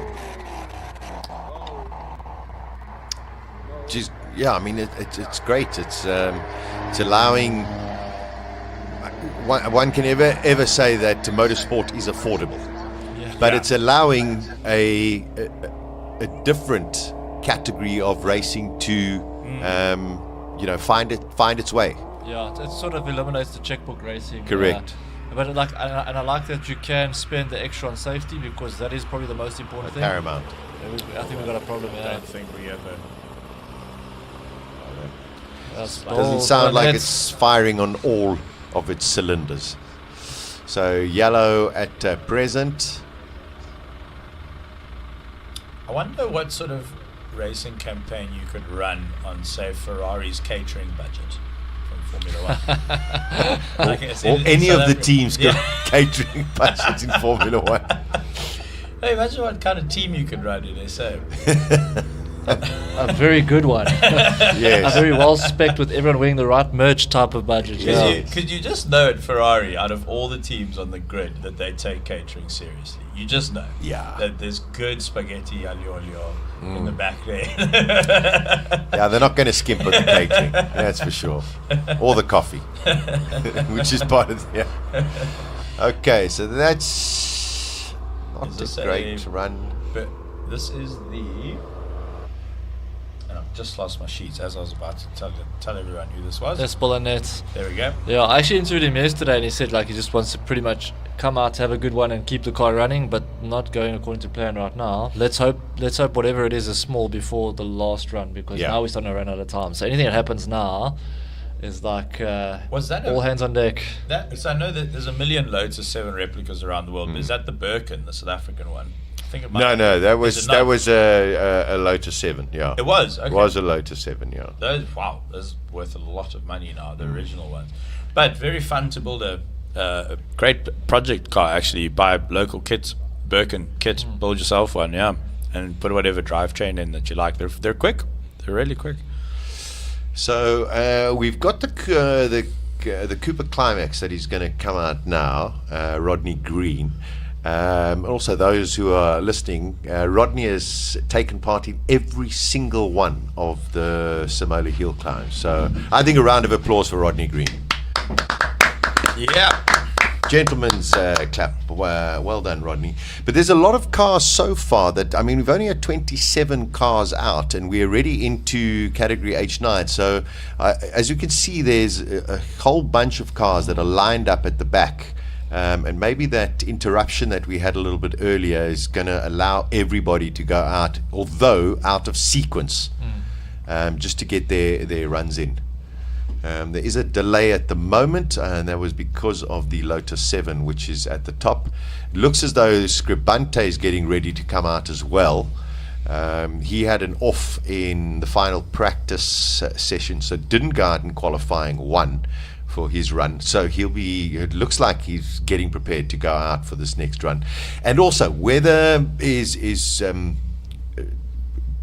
Just, yeah, I mean, it's great. It's allowing. One can ever say that motorsport is affordable, but it's allowing a different category of racing to find its way. Yeah, it sort of eliminates the checkbook racing. Correct. But I like that you can spend the extra on safety, because that is probably the most important thing. Paramount. I think we've got a problem here. I don't think we ever. Doesn't sound like it's firing on all of its cylinders. So yellow at present. I wonder what sort of racing campaign you could run on, say, Ferrari's catering budget from Formula One. or any of the teams' catering budgets in Formula One. Hey, imagine what kind of team you could run in SA. A very good one. Yes. A very well spec'd with everyone wearing the right merch type of budget. Because you just know at Ferrari, out of all the teams on the grid, that they take catering seriously. You just know. Yeah. That there's good spaghetti aglio olio in the back there. Yeah, they're not going to skimp on the catering, that's for sure. Or the coffee, which is part of Okay, so that's What a great run. But this is the... And I've just lost my sheets as I was about to tell everyone who this was. That's Bolanet. There we go. Yeah, I actually interviewed him yesterday, and he said like he just wants to pretty much come out, have a good one, and keep the car running, but not going according to plan right now. Let's hope whatever it is small before the last run, because now we're starting to run out of time. So anything that happens now is like was that all hands on deck. So I know that there's a million Lotus 7 replicas around the world. But is that the Birkin, the South African one? I think it might No, that was a Lotus 7. Yeah, it was. Okay. It was a Lotus 7. Yeah. Those worth a lot of money now. The original ones, but very fun to build a great project car. Actually, buy local kits, Birkin kit, build yourself one. Yeah, and put whatever drivetrain in that you like. They're quick. They're really quick. So we've got the Cooper Climax that is going to come out now, Rodney Green. Also, those who are listening, Rodney has taken part in every single one of the Simola Hillclimb. So I think a round of applause for Rodney Green. Yeah. Gentleman's clap. Well done, Rodney. But there's a lot of cars so far that, I mean, we've only had 27 cars out, and we're already into category H9. So as you can see, there's a whole bunch of cars that are lined up at the back. And maybe that interruption that we had a little bit earlier is going to allow everybody to go out, although out of sequence, just to get their runs in. There is a delay at the moment, and that was because of the Lotus 7, which is at the top. It looks as though Scribante is getting ready to come out as well. He had an off in the final practice session, so didn't go out in qualifying 1 for his run. So it looks like he's getting prepared to go out for this next run. And also, weather is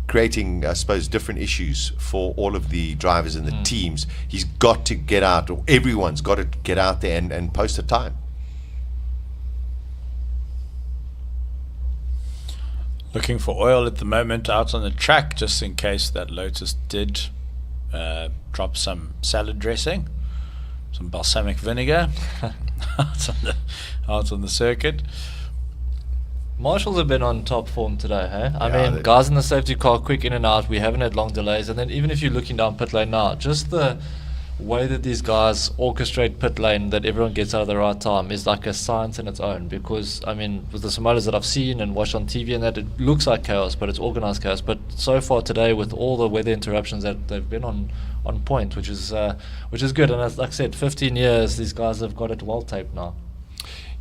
creating, I suppose, different issues for all of the drivers and the teams. He's got to get out, or everyone's got to get out there and post a time. Looking for oil at the moment out on the track, just in case that Lotus did drop some salad dressing, some balsamic vinegar out on the circuit. Marshals have been on top form today, hey? I mean, guys in the safety car, quick in and out. We haven't had long delays. And then even if you're looking down pit lane now, just the way that these guys orchestrate pit lane, that everyone gets out at the right time, is like a science in its own. Because, I mean, with the Simolas that I've seen and watched on TV and that, it looks like chaos, but it's organized chaos. But so far today, with all the weather interruptions, that they've been on point, which is good. And as like I said, 15 years, these guys have got it well taped now.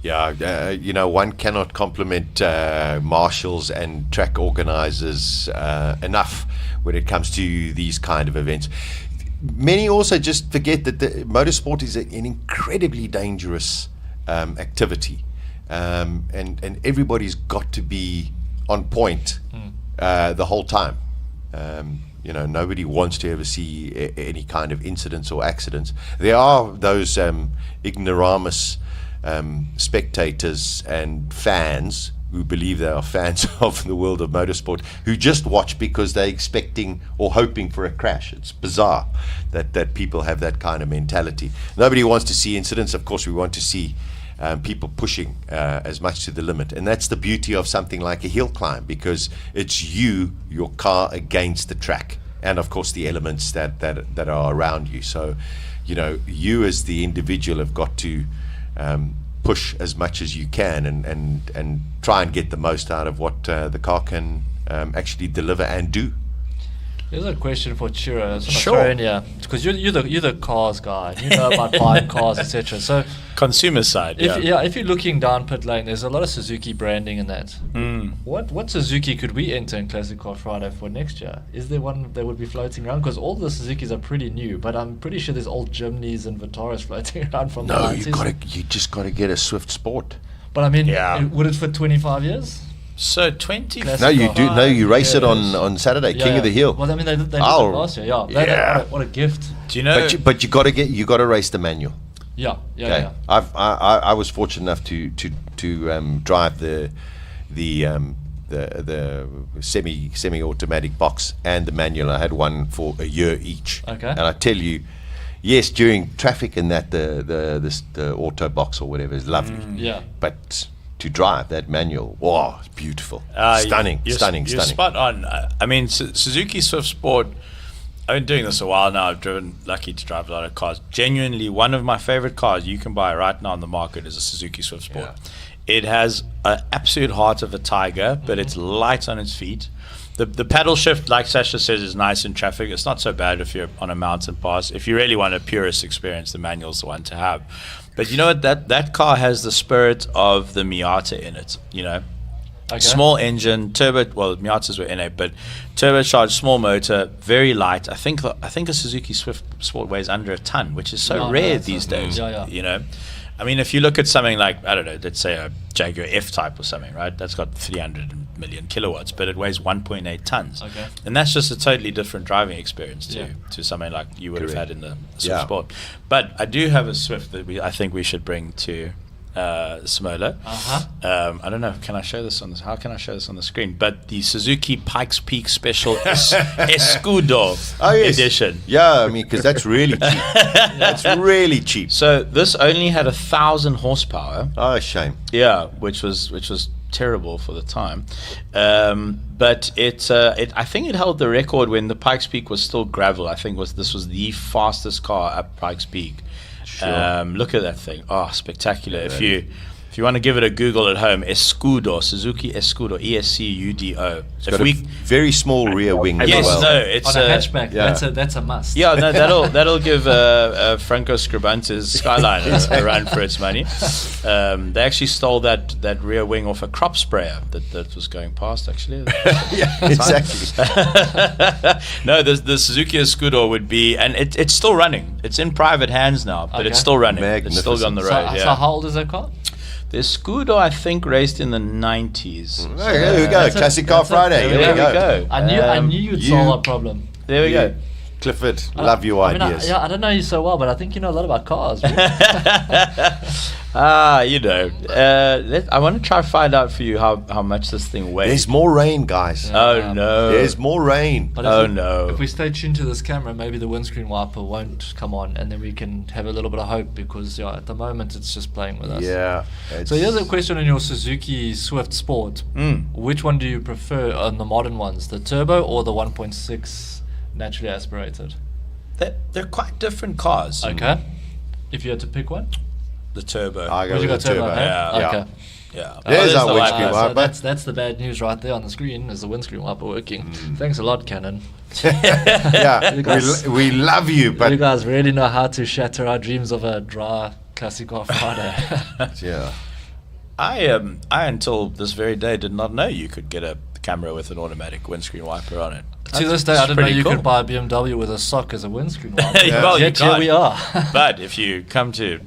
Yeah, one cannot compliment marshals and track organizers enough when it comes to these kind of events. Many also just forget that the motorsport is an incredibly dangerous activity, and everybody's got to be on point the whole time. Nobody wants to ever see any kind of incidents or accidents. There are those ignoramus spectators and fans who believe they are fans of the world of motorsport, who just watch because they're expecting or hoping for a crash. It's bizarre that people have that kind of mentality. Nobody wants to see incidents. Of course, we want to see people pushing as much to the limit. And that's the beauty of something like a hill climb, because it's your car against the track, and of course the elements that are around you. So, you as the individual have got to push as much as you can and try and get the most out of what the car can actually deliver and do. There's a question for Chiro. Sure. Because you're the cars guy. You know about buying cars, etc. So consumer side. If you're looking down pit lane, there's a lot of Suzuki branding in that. What Suzuki could we enter in Classic Car Friday for next year? Is there one that would be floating around? Because all the Suzukis are pretty new, but I'm pretty sure there's old Jimneys and Vitaras floating around from the 90s. You just got to get a Swift Sport. But I mean, would it fit 25 years? So 20. No, you do. No, you race it on Saturday, King of the Hill. Well, I mean, they did it last year. What a gift. Do you know? But you got to race the manual. Yeah. I was fortunate enough to drive the semi-automatic box and the manual. I had one for a year each. Okay. And I tell you, yes, during traffic and that the auto box or whatever is lovely. Yeah. But to drive. That manual, wow, it's beautiful, stunning. You're spot on. I mean, Suzuki Swift Sport. I've been doing this a while now. I've lucky to drive a lot of cars. Genuinely, one of my favorite cars you can buy right now on the market is a Suzuki Swift Sport. It has an absolute heart of a tiger, but it's light on its feet. The pedal shift, like Sasha says, is nice in traffic. It's not so bad if you're on a mountain pass. If you really want a purist experience, the manual's the one to have. But you know what? That car has the spirit of the Miata in it, you know. Small engine, turbo. Well, Miatas were N8, but turbocharged, small motor, very light. I think a Suzuki Swift Sport weighs under a ton, which is so rare these days. You know, I mean, if you look at something like, I don't know, let's say a Jaguar F-Type or something, right? That's got 300 million kilowatts, but it weighs 1.8 tons. And that's just a totally different driving experience to something like you would have had in the Swift Sport. But I do have a Swift that I think we should bring to Simola. I don't know. Can I show this on this? How can I show this on the screen? But the Suzuki Pikes Peak Special Escudo edition. Yeah, I mean, because that's really cheap. That's really cheap. So this only had 1,000 horsepower. Oh, shame. Yeah, which was terrible for the time. But I think it held the record when the Pikes Peak was still gravel. I think this was the fastest car up Pikes Peak. Sure. Look at that thing. Oh, spectacular. Yeah, if you want to give it a Google at home, Escudo, Suzuki Escudo, ESCUDO. It's got a very small rear wing yes, as well. No, it's on a hatchback. That's a must. Yeah, no, that'll give Franco Scribante's Skyline a run for its money. They actually stole that rear wing off a crop sprayer that was going past, actually. Yeah, exactly. No, the Suzuki Escudo would be, and it's still running. It's in private hands now, but it's still running. It's still on the road. So how old is that car? The Escudo, I think, raced in the 90s. Oh, there we go. Classic Car Friday. Here we go. I knew you'd solve that problem. There we go. Clifford, love your ideas. I don't know you so well, but I think you know a lot about cars. Really. You know. I want to try to find out for you how much this thing weighs. There's more rain, guys. Oh, no. There's more rain. No. If we stay tuned to this camera, maybe the windscreen wiper won't come on, and then we can have a little bit of hope, because at the moment it's just playing with us. Yeah. So here's a question on your Suzuki Swift Sport. Which one do you prefer on the modern ones, the turbo or the 1.6 naturally aspirated? They're quite different cars. Okay. If you had to pick one? The turbo. I go with the turbo. Yeah. Okay. Yeah. There's our windscreen wiper. That's the bad news right there on the screen, is the windscreen wiper working. Thanks a lot, Canon. Yeah, we love you, but you guys really know how to shatter our dreams of a dry Classic Car Friday. Yeah. I until this very day did not know you could get a camera with an automatic windscreen wiper on it. To this day, I didn't know you could buy a BMW with a sock as a windscreen wiper. Well, yet here we are. But if you come to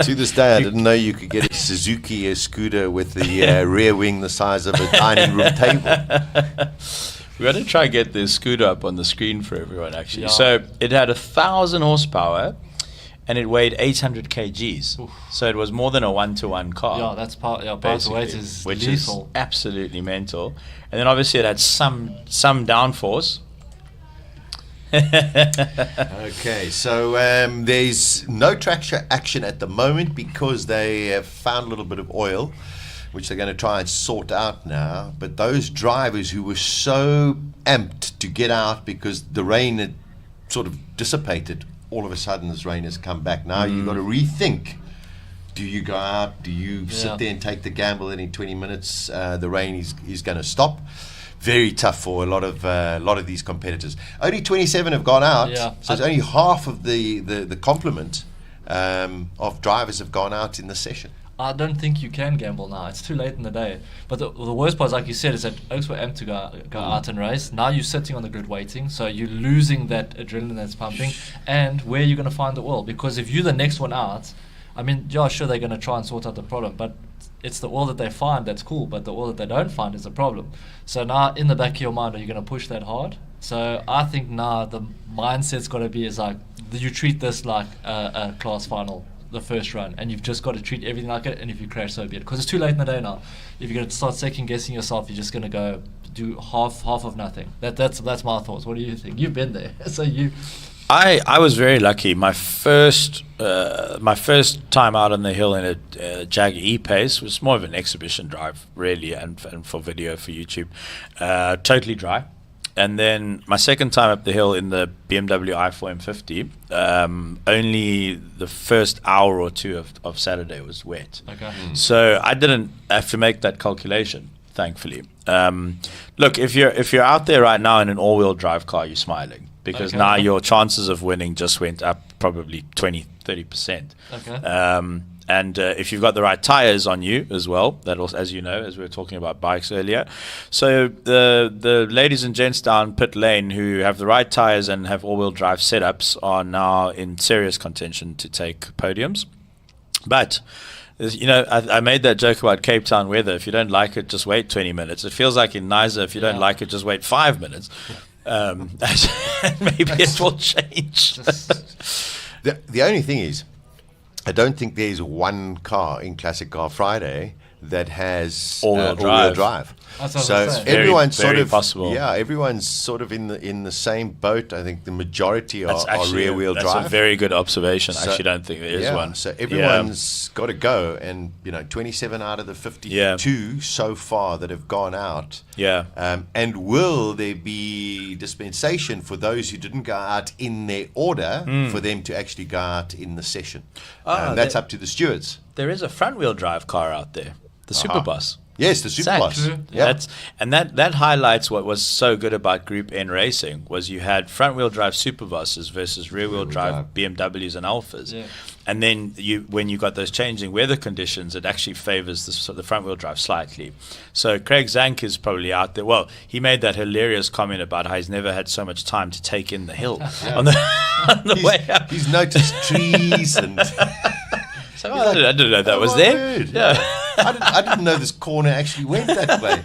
this day, I didn't know you could get a Suzuki Escudo with the rear wing the size of a dining room table. We're going to try and get the Escudo up on the screen for everyone, actually. Yeah. So it had 1,000 horsepower, and it weighed 800 kgs. Oof. So it was more than a one-to-one car. Yeah, that's part of weight is which lethal. Is absolutely mental. And then obviously it had some downforce. Okay, so there's no traction action at the moment because they have found a little bit of oil, which they're going to try and sort out now. But those drivers who were so amped to get out because the rain had sort of dissipated, all of a sudden this rain has come back. Now you've got to rethink. Do you go out? Do you sit there and take the gamble that in 20 minutes the rain is going to stop? Very tough for a lot of these competitors. Only 27 have gone out, so it's only half of the complement of drivers have gone out in the session. I don't think you can gamble now. It's too late in the day. But the worst part, like you said, is that Oaks were amped to go out and race. Now you're sitting on the grid waiting, so you're losing that adrenaline that's pumping. And where are you going to find the oil? Because if you're the next one out, I mean, sure, they're going to try and sort out the problem, but it's the oil that they find that's cool, but the oil that they don't find is a problem. So now, in the back of your mind, are you going to push that hard? So I think now the mindset's got to be is like, you treat this like a class final, the first run, and you've just got to treat everything like it, and if you crash, so be it. Because it's too late in the day now. If you're going to start second-guessing yourself, you're just going to go do half of nothing. That's my thoughts. What do you think? You've been there, so you... I was very lucky. My first time out on the hill in a Jag E-Pace was more of an exhibition drive, really, and for video for YouTube. Totally dry. And then my second time up the hill in the BMW i4 M50, only the first hour or two of Saturday was wet. Okay. So I didn't have to make that calculation, thankfully. Look, if you're out there right now in an all-wheel drive car, you're smiling, because now your chances of winning just went up probably 20-30%. Okay. And if you've got the right tires on you as well, that also, as you know, as we were talking about bikes earlier. So the ladies and gents down pit lane who have the right tires and have all-wheel drive setups are now in serious contention to take podiums. But I made that joke about Cape Town weather. If you don't like it, just wait 20 minutes. It feels like in Knysna, if you don't like it, just wait 5 minutes. Maybe it will change. The only thing is, I don't think there's one car in Classic Car Friday that has all-wheel drive. So everyone's sort of possible. Yeah, everyone's sort of in the same boat. I think the majority are rear-wheel drive. That's a very good observation. I actually don't think there is one. So everyone's got to go, and 27 out of the 52 so far that have gone out. Yeah. And will there be dispensation for those who didn't go out in their order for them to actually go out in the session? That's up to the stewards. There is a front-wheel drive car out there, the Superbus. Yes, the Superbus. Yeah. That highlights what was so good about Group N racing, was you had front-wheel drive Superbuses versus rear-wheel drive BMWs and Alphas. Yeah. And then when you got those changing weather conditions, it actually favors the front-wheel drive slightly. So Craig Zank is probably out there. Well, he made that hilarious comment about how he's never had so much time to take in the hill on the way up. He's noticed trees and... So I didn't know that was there. Yeah. I didn't know this corner actually went that way.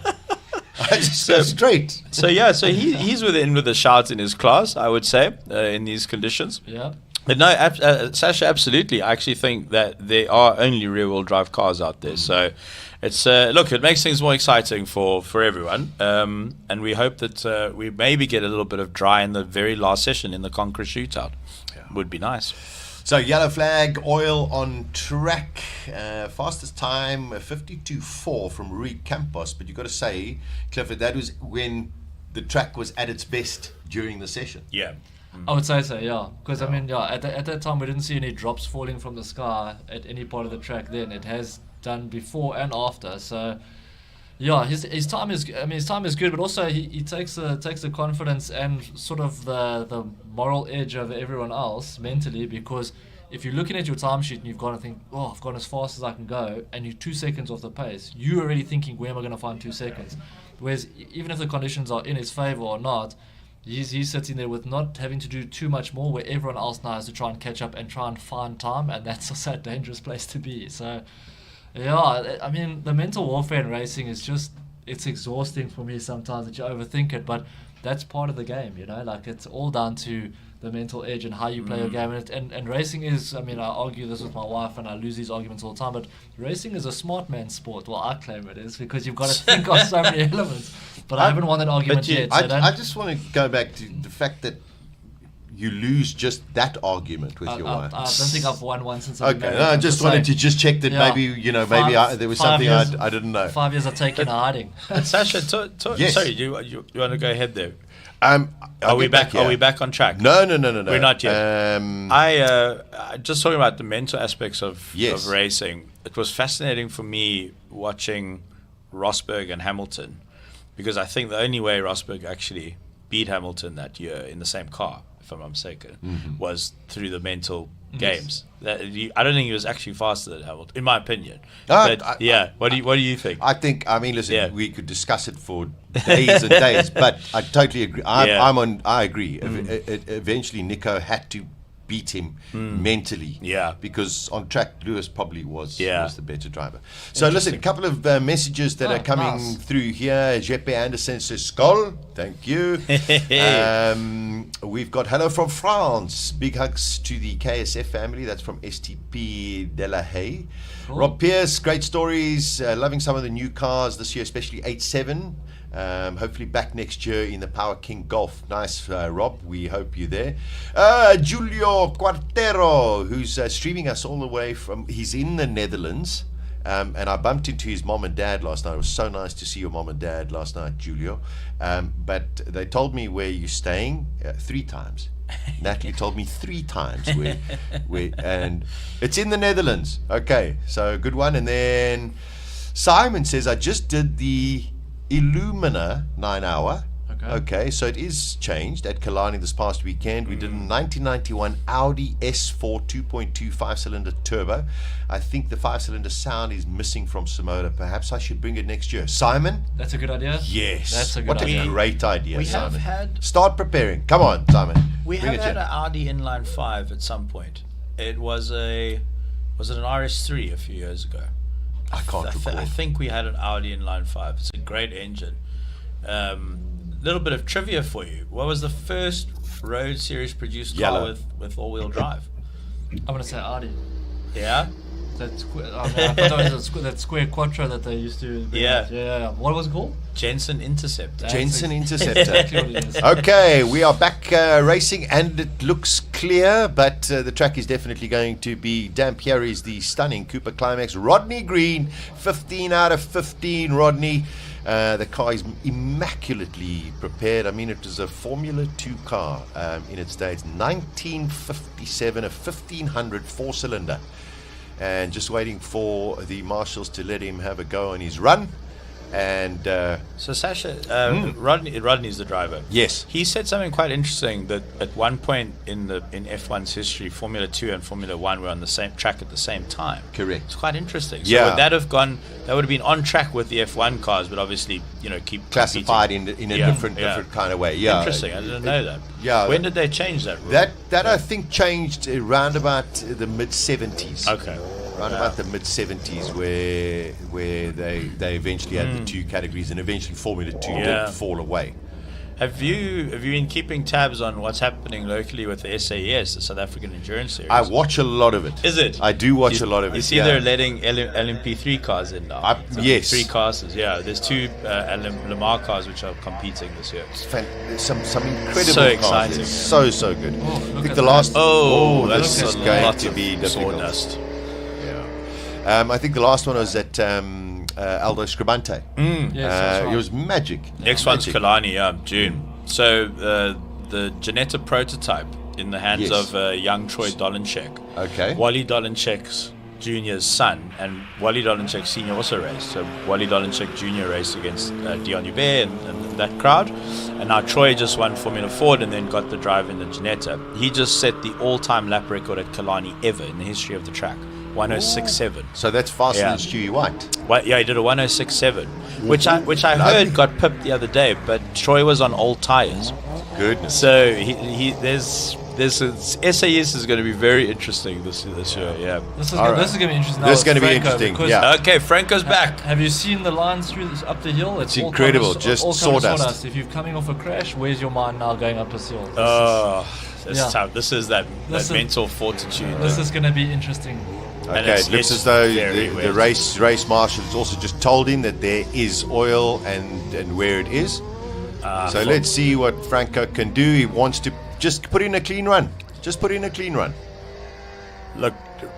I just go straight. So he's with a shout in his class, I would say, in these conditions. Yeah. But no, Sasha, absolutely. I actually think that there are only rear-wheel drive cars out there. So it's look, it makes things more exciting for everyone. And we hope that we maybe get a little bit of dry in the very last session in the Conqueror Shootout. Would be nice. So yellow flag, oil on track, fastest time 52.4 from Rui Campos. But you've got to say, Clifford, that was when the track was at its best during the session. Yeah. I would say so, yeah. Because, I mean, at that time, we didn't see any drops falling from the sky at any part of the track then. It has done before and after. So, yeah, his time is good, but also he takes the confidence and sort of the moral edge over everyone else mentally, because if you're looking at your timesheet and you've got to think, I've gone as fast as I can go, and you're 2 seconds off the pace, you're already thinking, where am I going to find 2 seconds? Whereas even if the conditions are in his favour or not, he's sitting there with not having to do too much more, where everyone else now has to try and catch up and try and find time, and that's also a dangerous place to be. So, yeah, I mean, the mental warfare in racing is just, it's exhausting for me sometimes that you overthink it, but that's part of the game, like it's all down to the mental edge and how you play your game. And racing is, I mean, I argue this with my wife and I lose these arguments all the time, but racing is a smart man's sport. Well, I claim it is, because you've got to think of so many elements. But I haven't won that argument yet. So I just want to go back to the fact that you lose just that argument with your wife. I don't think I've won one since I've been married. No, I just wanted to just check that maybe there was something I didn't know. 5 years I've taken hiding. Sasha, yes. Sorry, you want to go ahead there? Are we back? Are we back on track? No. We're not yet. I just talking about the mental aspects of racing. It was fascinating for me watching Rosberg and Hamilton, because I think the only way Rosberg actually beat Hamilton that year in the same car, if I'm not mistaken, was through the mental games. I don't think he was actually faster than Hamilton, in my opinion. What do you think? I mean, listen, we could discuss it for days and days, but I totally agree. I agree. Eventually, Nico had to beat him mentally. Yeah. Because on track, Lewis probably was the better driver. So listen, a couple of messages that are coming through here. Jeppe Anderson says, Skol. Thank you. We've got hello from France. Big hugs to the KSF family. That's from STP De La Haye. Cool. Rob Pierce, great stories. Loving some of the new cars this year, especially 8.7. Hopefully back next year in the Power King Golf. Nice, Rob. We hope you're there. Julio Quartero, who's streaming us all the way from... He's in the Netherlands. And I bumped into his mom and dad last night. It was so nice to see your mom and dad last night, Julio. But they told me where you're staying 3 times. Natalie told me 3 times where, and it's in the Netherlands. Okay, so good one. And then Simon says, I just did the Illumina 9-hour. Okay, so it is changed at Kalani this past weekend. We did a 1991 Audi S4 2.2 5-cylinder turbo. I think the 5-cylinder sound is missing from Simola. Perhaps I should bring it next year. Simon? That's a good idea. Yes. That's a good what idea. a great idea, We Simon. have had... Start preparing. Come on, Simon. We Bring have it had here. an Audi inline 5 at some point. It was it an RS3 a few years ago? I can't recall. I think we had an Audi inline 5. It's a great engine. Little bit of trivia for you. What was the first road series produced car with all-wheel drive? I'm gonna say Audi. Yeah. That's I thought it was that square quattro that they used to. Yeah. What was it called? Jensen Interceptor. Jensen Interceptor. Exactly what it is. Okay, we are back racing, and it looks clear, but the track is definitely going to be damp. Here is the stunning Cooper Climax. Rodney Green, 15 out of 15, Rodney. The car is immaculately prepared. I mean, it was a Formula 2 car in its day. It's 1957, a 1500 4-cylinder. And just waiting for the marshals to let him have a go on his run. And so Sasha, Rodney's the driver. Yes. He said something quite interesting, that at one point in F1's history, Formula 2 and Formula 1 were on the same track at the same time. Correct. It's quite interesting. So Yeah. would that have gone? That would have been on track with the F1 cars, but obviously, keep classified competing. in a different kind of way. Yeah. Interesting. I didn't know that. Yeah. When did they change that rule? That I think changed around about the mid 70s. Okay. Around about the mid 70s, where they eventually had the 2 categories, and eventually Formula 2 did fall away. Have you been keeping tabs on what's happening locally with the SAS, the South African Endurance Series? I watch a lot of it. Is it? I do watch a lot of it. You see, they're letting LMP3 cars in now. Yes. 3 classes. Yeah, there's 2 Le Mans cars which are competing this year. There's some incredible so cars. exciting. So good. Oh, I think the last. That's this is a going lot to of be difficult. sawdust. I think the last one was at Aldo Scribante. Yes, that's right. It was magic. Next one's Kalani, June. So the Janetta prototype in the hands of young Troy Dolenchek. Okay. Wally Dolenchek's Jr.'s son, and Wally Dolenchek Sr. also raced. So Wally Dolenchek Jr. raced against Dion Hubert and that crowd. And now Troy just won Formula Ford and then got the drive in the Janetta. He just set the all-time lap record at Kalani ever in the history of the track. 106.7. So that's faster than Stewie White. Yeah, he did a 106.7, which I heard got pipped the other day, but Troy was on old tires. Goodness. So there's SAS is going to be very interesting this year. Yeah. This is going to be interesting. This is going to be interesting. Yeah. Okay, Franco's back. Have you seen the lines through up the hill? It's incredible. Just sawdust. If you're coming off a crash, where's your mind now going up this hill? That's tough. This is that mental fortitude. This is going to be interesting. Okay, it looks as though the race marshal has also just told him that there is oil and where it is. So let's see what Franco can do. He wants to just put in a clean run. Look,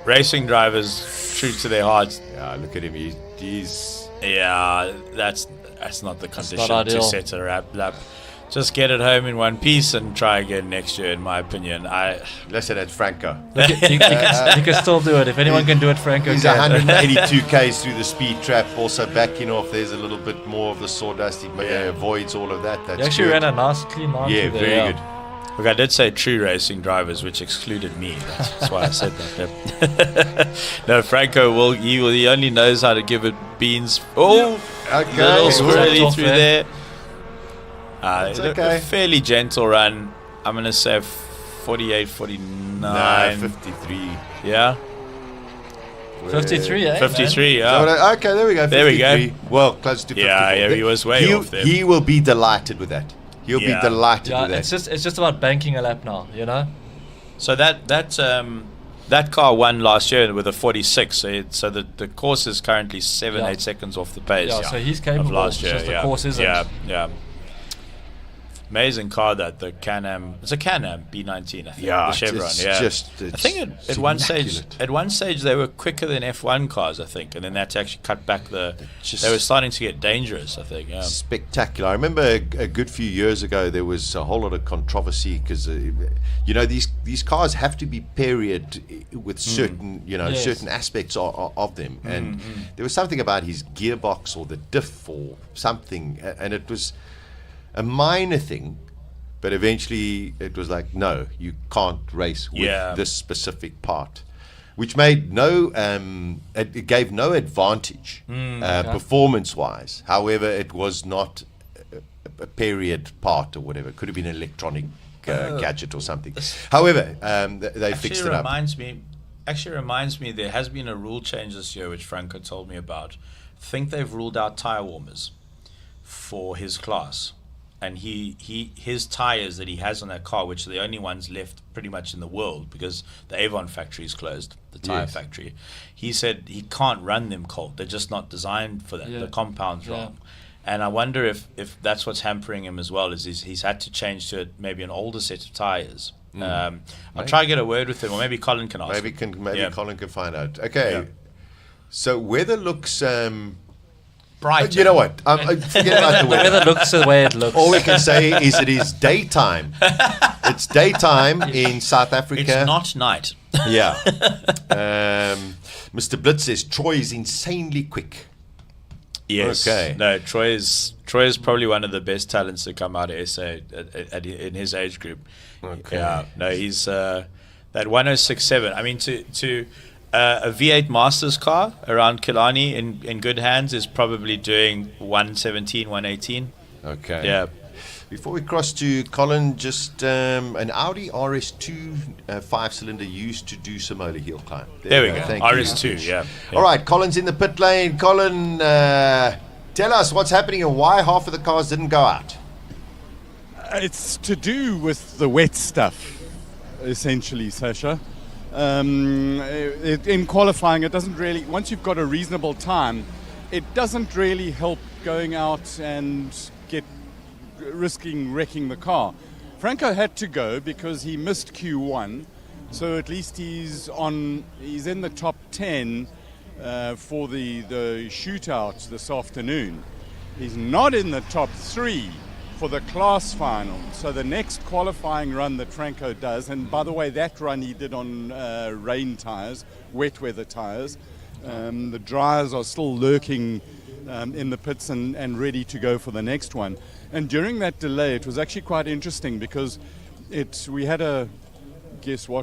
racing drivers true to their hearts. Yeah, look at him. He's that's not the condition ideal. to set a lap. Just get it home in one piece and try again next year, in my opinion. Listen, it's Franco. You can still do it. If anyone can do it, Franco He's can. 182 k's through the speed trap. Also backing off, there's a little bit more of the sawdust. He avoids all of that. That's You actually ran a nice clean line Yeah, through very there, good. Look, I did say true racing drivers, which excluded me. That's why I said that. No, Franco he only knows how to give it beans. Oh, okay. Little squirrely through there. It's okay. A fairly gentle run. I'm going to say 48, 49. No, 53. Yeah? 53, 53, yeah. So, okay, there we go. 53. There we go. Well, close to 54. Yeah, he was way off there. He will be delighted with that. He'll be delighted with that. It's just about banking a lap now, you know? So that That car won last year with a 46, so the course is currently 8 seconds off the pace. Yeah, so he's capable. Of last year. Just the course isn't. Yeah. Amazing car, that the Can-Am. It's a Can-Am B19, I think. Yeah, the Chevron. I think at one stage they were quicker than F1 cars, I think, and then that's actually cut back they were starting to get dangerous, I think. Yeah. Spectacular. I remember a good few years ago there was a whole lot of controversy because these cars have to be period with certain certain aspects of them, and there was something about his gearbox or the diff or something, and it was a minor thing, but eventually it was like, no, you can't race with this specific part, which made it gave no advantage performance-wise. However, it was not a period part or whatever. It could have been an electronic gadget or something. However, they fixed it up. Actually reminds me, there has been a rule change this year, which Franco told me about. I think they've ruled out tire warmers for his class. And his tires that he has on that car, which are the only ones left pretty much in the world because the Avon factory is closed, the tire factory. He said he can't run them cold. They're just not designed for that. The compound's wrong. And I wonder if that's what's hampering him as well, is he's had to change to maybe an older set of tires. I'll try to get a word with him, or maybe Colin can ask. Maybe Colin can find out. Okay, so weather looks... bright. You know what? Forget about the weather. The weather looks the way it looks. All we can say is it is daytime. It's daytime in South Africa. It's not night. Yeah. Mr. Blitz says Troy is insanely quick. Yes. Okay. No, Troy is probably one of the best talents to come out of SA in his age group. Okay. Yeah. No, he's that 1067. I mean, to a V8 Masters car around Killarney in good hands is probably doing 117, 118. Okay. Yeah. Before we cross to Colin, just an Audi RS2 5-cylinder used to do Simola Hillclimb. There we go. Thank RS2, you. yeah. All right, Colin's in the pit lane. Colin, tell us what's happening and why half of the cars didn't go out. It's to do with the wet stuff, essentially, Sasha. In qualifying, it doesn't really, once you've got a reasonable time, it doesn't really help going out and risking wrecking the car. Franco had to go because he missed Q1, so at least he's in the top 10 for the shootout this afternoon. He's not in the top 3 for the class final. So the next qualifying run that Franco does, and by the way, that run he did on rain tires, wet weather tires. The dryers are still lurking in the pits and ready to go for the next one. And during that delay, it was actually quite interesting because we had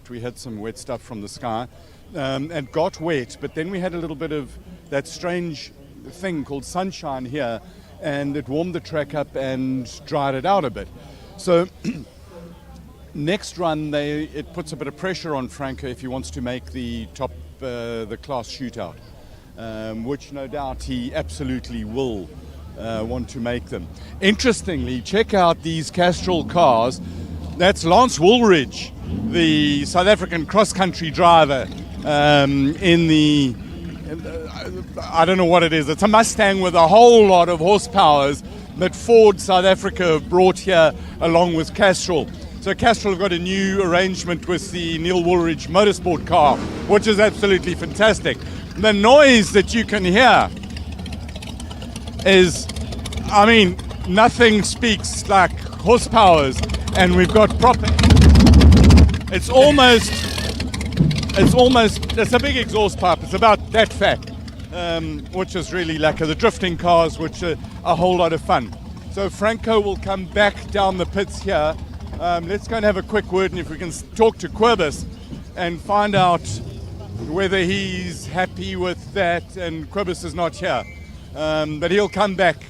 we had some wet stuff from the sky and got wet, but then we had a little bit of that strange thing called sunshine here, and it warmed the track up and dried it out a bit. So next run, it puts a bit of pressure on Franco if he wants to make the class shootout, which no doubt he absolutely will want to make them. Interestingly, check out these Castrol cars. That's Lance Woolridge, the South African cross-country driver in the... I don't know what it is. It's a Mustang with a whole lot of horsepowers that Ford South Africa have brought here along with Castrol. So Castrol have got a new arrangement with the Neil Woolridge Motorsport car, which is absolutely fantastic. The noise that you can hear is, I mean, nothing speaks like horsepowers, and we've got proper... It's a big exhaust pipe. It's about that fat, which is really lacquer. The drifting cars, which are a whole lot of fun. So Franco will come back down the pits here. Let's go and have a quick word, and if we can talk to Quibus and find out whether he's happy with that. And Quibus is not here, but he'll come back.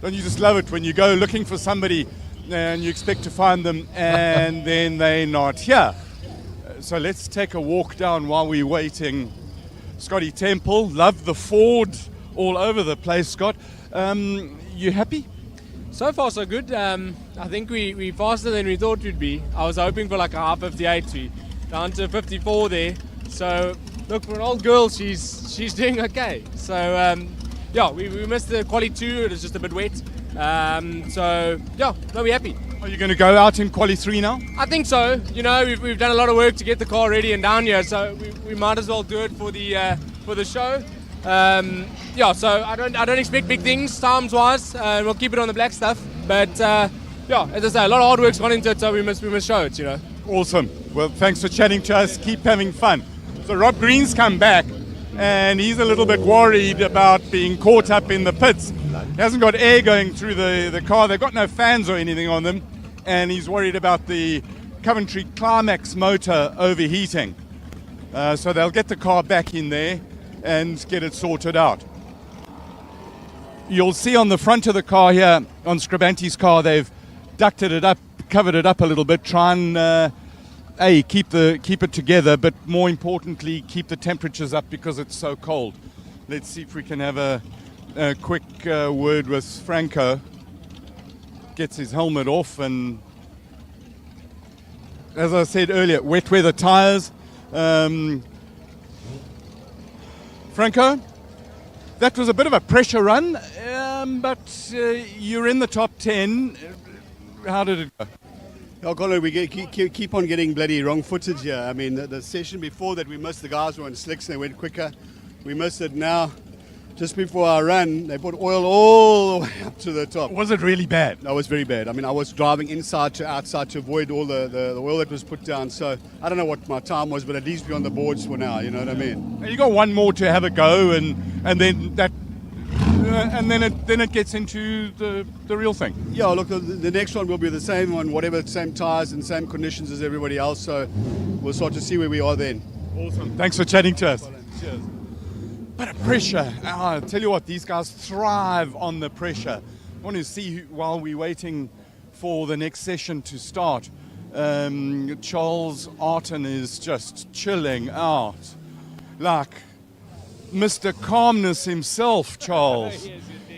Don't you just love it when you go looking for somebody and you expect to find them and then they're not here? So let's take a walk down while we're waiting. Scotty Temple, love the Ford all over the place, Scott. You happy? So far, so good. I think we faster than we thought we'd be. I was hoping for like a half 58, down to 54 there. So So look, for an old girl, she's doing okay. So yeah, we missed the quali 2. It was just a bit wet. So yeah, no, we're happy. Are you going to go out in quali 3 now? I think so. You know, we've done a lot of work to get the car ready and down here, so we might as well do it for the show. Yeah, so I don't expect big things times wise. We'll keep it on the black stuff, but yeah, as I say, a lot of hard work's gone into it, so we must show it. You know. Awesome. Well, thanks for chatting to us. Keep having fun. So Rob Green's come back, and he's a little bit worried about being caught up in the pits. He hasn't got air going through the car. They've got no fans or anything on them, and he's worried about the Coventry Climax motor overheating. So they'll get the car back in there and get it sorted out. You'll see on the front of the car here, on Scribanti's car, they've ducted it up, covered it up a little bit, try and keep it together, but more importantly, keep the temperatures up because it's so cold. Let's see if we can have a quick word with Franco. Gets his helmet off, and as I said earlier, wet weather tyres. Franco, that was a bit of a pressure run, but you're in the top 10. How did it go? Oh, Colin, we keep on getting bloody wrong footage here. I mean, the session before that we missed, the guys were on slicks and they went quicker. We missed it now. Just before our run, they put oil all the way up to the top. Was it really bad? No, it was very bad. I mean, I was driving inside to outside to avoid all the oil that was put down. So I don't know what my time was, but at least we're on the boards for now. You know what I mean? You got one more to have a go, and then that. And then it gets into the real thing. Yeah, look, the next one will be the same on whatever, same tyres and same conditions as everybody else. So we'll start to see where we are then. Awesome. Thanks for chatting to us. Cheers. But a pressure. I tell you what, these guys thrive on the pressure. I want to see while we're waiting for the next session to start. Charles Arton is just chilling out, like Mr. Calmness himself, Charles.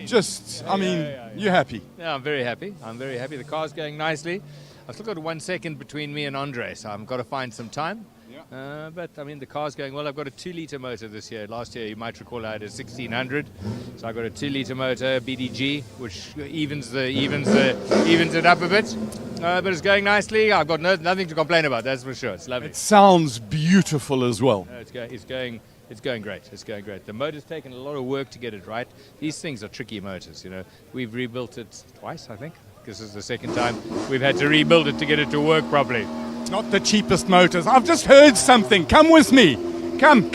Just, I mean, you're happy. Yeah, I'm very happy. The car's going nicely. I've still got 1 second between me and Andre, so I've got to find some time. But I mean, the car's going well. I've got a 2-litre motor this year. Last year, you might recall, I had a 1600. So I've got a 2-litre motor, BDG, which evens it up a bit. But it's going nicely. I've got nothing to complain about, that's for sure. It's lovely. It sounds beautiful as well. It's going great. It's going great. The motor's taken a lot of work to get it right. These things are tricky motors, you know. We've rebuilt it twice, I think. This is the second time we've had to rebuild it to get it to work properly. Not the cheapest motors. I've just heard something. Come with me. Come.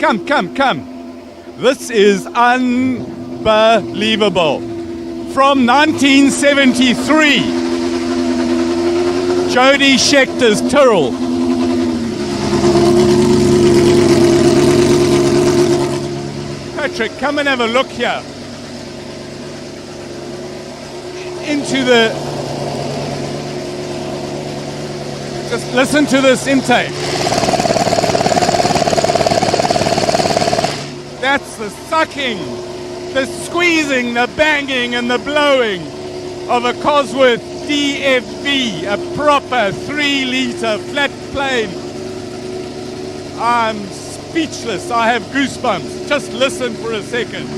This is unbelievable. From 1973, Jody Scheckter's Tyrrell. Patrick, come and have a look here. Into the... Just listen to this intake. That's the sucking, the squeezing, the banging and the blowing of a Cosworth DFV, a proper 3-litre flat plane. I'm speechless. I have goosebumps. Just listen for a second.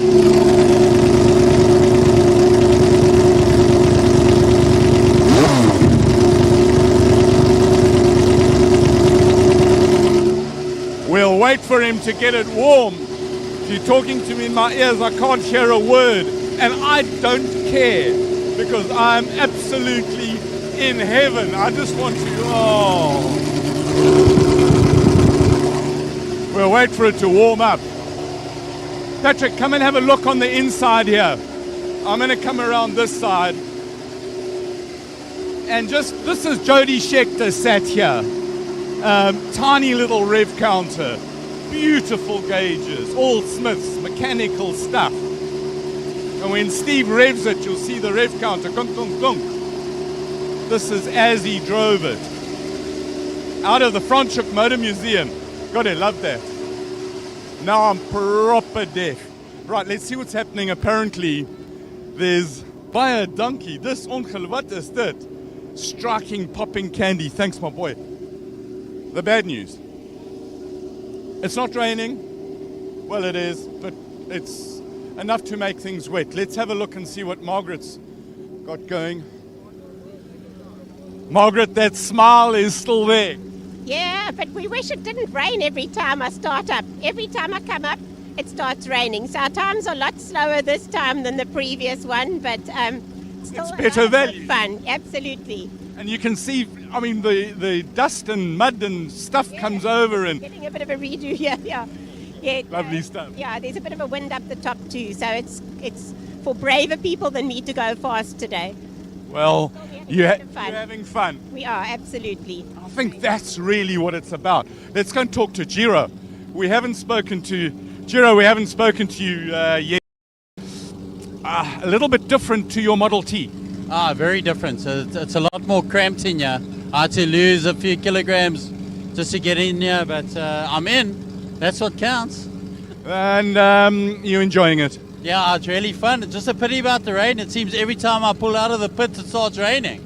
We'll wait for him to get it warm. If you're talking to me in my ears, I can't hear a word. And I don't care because I'm absolutely in heaven. I just want to, We'll wait for it to warm up. Patrick, come and have a look on the inside here. I'm going to come around this side. And this is Jody Scheckter sat here. Tiny little rev counter, beautiful gauges, all Smiths, mechanical stuff. And when Steve revs it, you'll see the rev counter, clunk, clunk, clunk. This is as he drove it. Out of the Franschhoek Motor Museum. God, I love that. Now I'm proper deaf. Right, let's see what's happening. Apparently, there's baie dankie. Dis ongeluk, wat is dit? Striking, popping candy. Thanks, my boy. The bad news. It's not raining. Well, it is, but it's enough to make things wet. Let's have a look and see what Margaret's got going. Margaret, that smile is still there. Yeah, but we wish it didn't rain every time I start up. Every time I come up, it starts raining. So our times are a lot slower this time than the previous one, but still It's better value. fun, absolutely. And you can see, I mean, the dust and mud and stuff comes over and Getting a bit of a redo here, yeah. Yeah, lovely stuff. Yeah, there's a bit of a wind up the top too, so it's for braver people than me to go fast today. Well, you're fun. having fun. We are, absolutely. I think that's really what it's about. Let's go and talk to Giro. We haven't spoken to you yet. A little bit different to your Model T. Very different. So it's a lot more cramped in here. I had to lose a few kilograms just to get in here, but I'm in. That's what counts. And you enjoying it? Yeah, it's really fun. It's just a pity about the rain. It seems every time I pull out of the pit, it starts raining.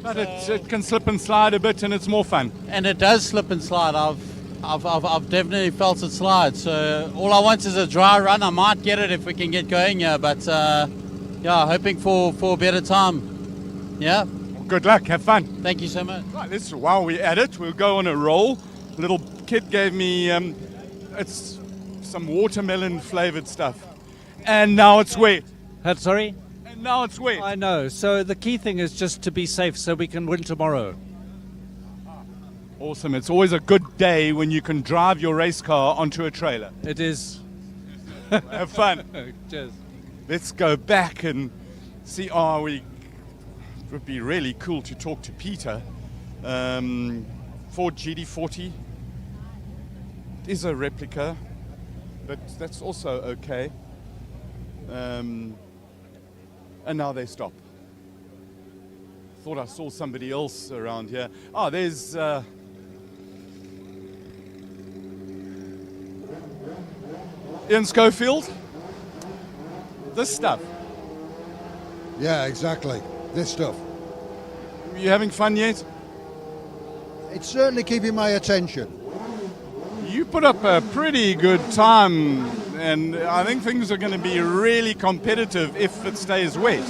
But it can slip and slide a bit, and it's more fun. And it does slip and slide. I've definitely felt it slide. So all I want is a dry run. I might get it if we can get going here, but yeah, hoping for a better time. Yeah. Good luck. Have fun. Thank you so much. Right, while we're at it, we'll go on a roll. Little kid gave me it's some watermelon flavored stuff, and now it's wet. Sorry? And now it's wet. I know. So the key thing is just to be safe so we can win tomorrow. Awesome. It's always a good day when you can drive your race car onto a trailer. It is. Have fun. Cheers. Let's go back and see. It would be really cool to talk to Peter. Ford GD40 is a replica, but that's also okay. And now they stop. Thought I saw somebody else around here. There's Ian Schofield. This stuff. Yeah, exactly. This stuff. You having fun yet? It's certainly keeping my attention. You put up a pretty good time, and I think things are going to be really competitive if it stays wet.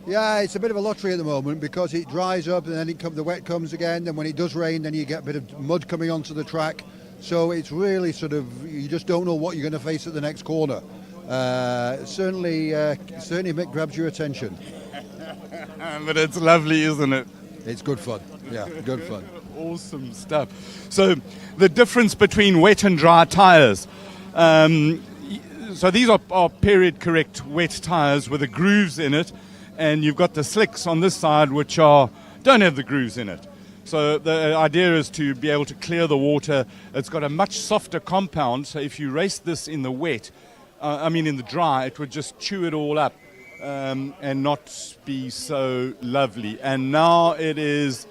Yeah, it's a bit of a lottery at the moment because it dries up and then the wet comes again. Then when it does rain, then you get a bit of mud coming onto the track. So it's really you just don't know what you're going to face at the next corner. Certainly Mick grabs your attention. But it's lovely, isn't it? It's good fun. Yeah, good fun. Awesome stuff. So the difference between wet and dry tyres. So these are period correct wet tyres with the grooves in it, and you've got the slicks on this side which don't have the grooves in it. So the idea is to be able to clear the water. It's got a much softer compound, so if you race this in the wet, in the dry, it would just chew it all up and not be so lovely. And now it is,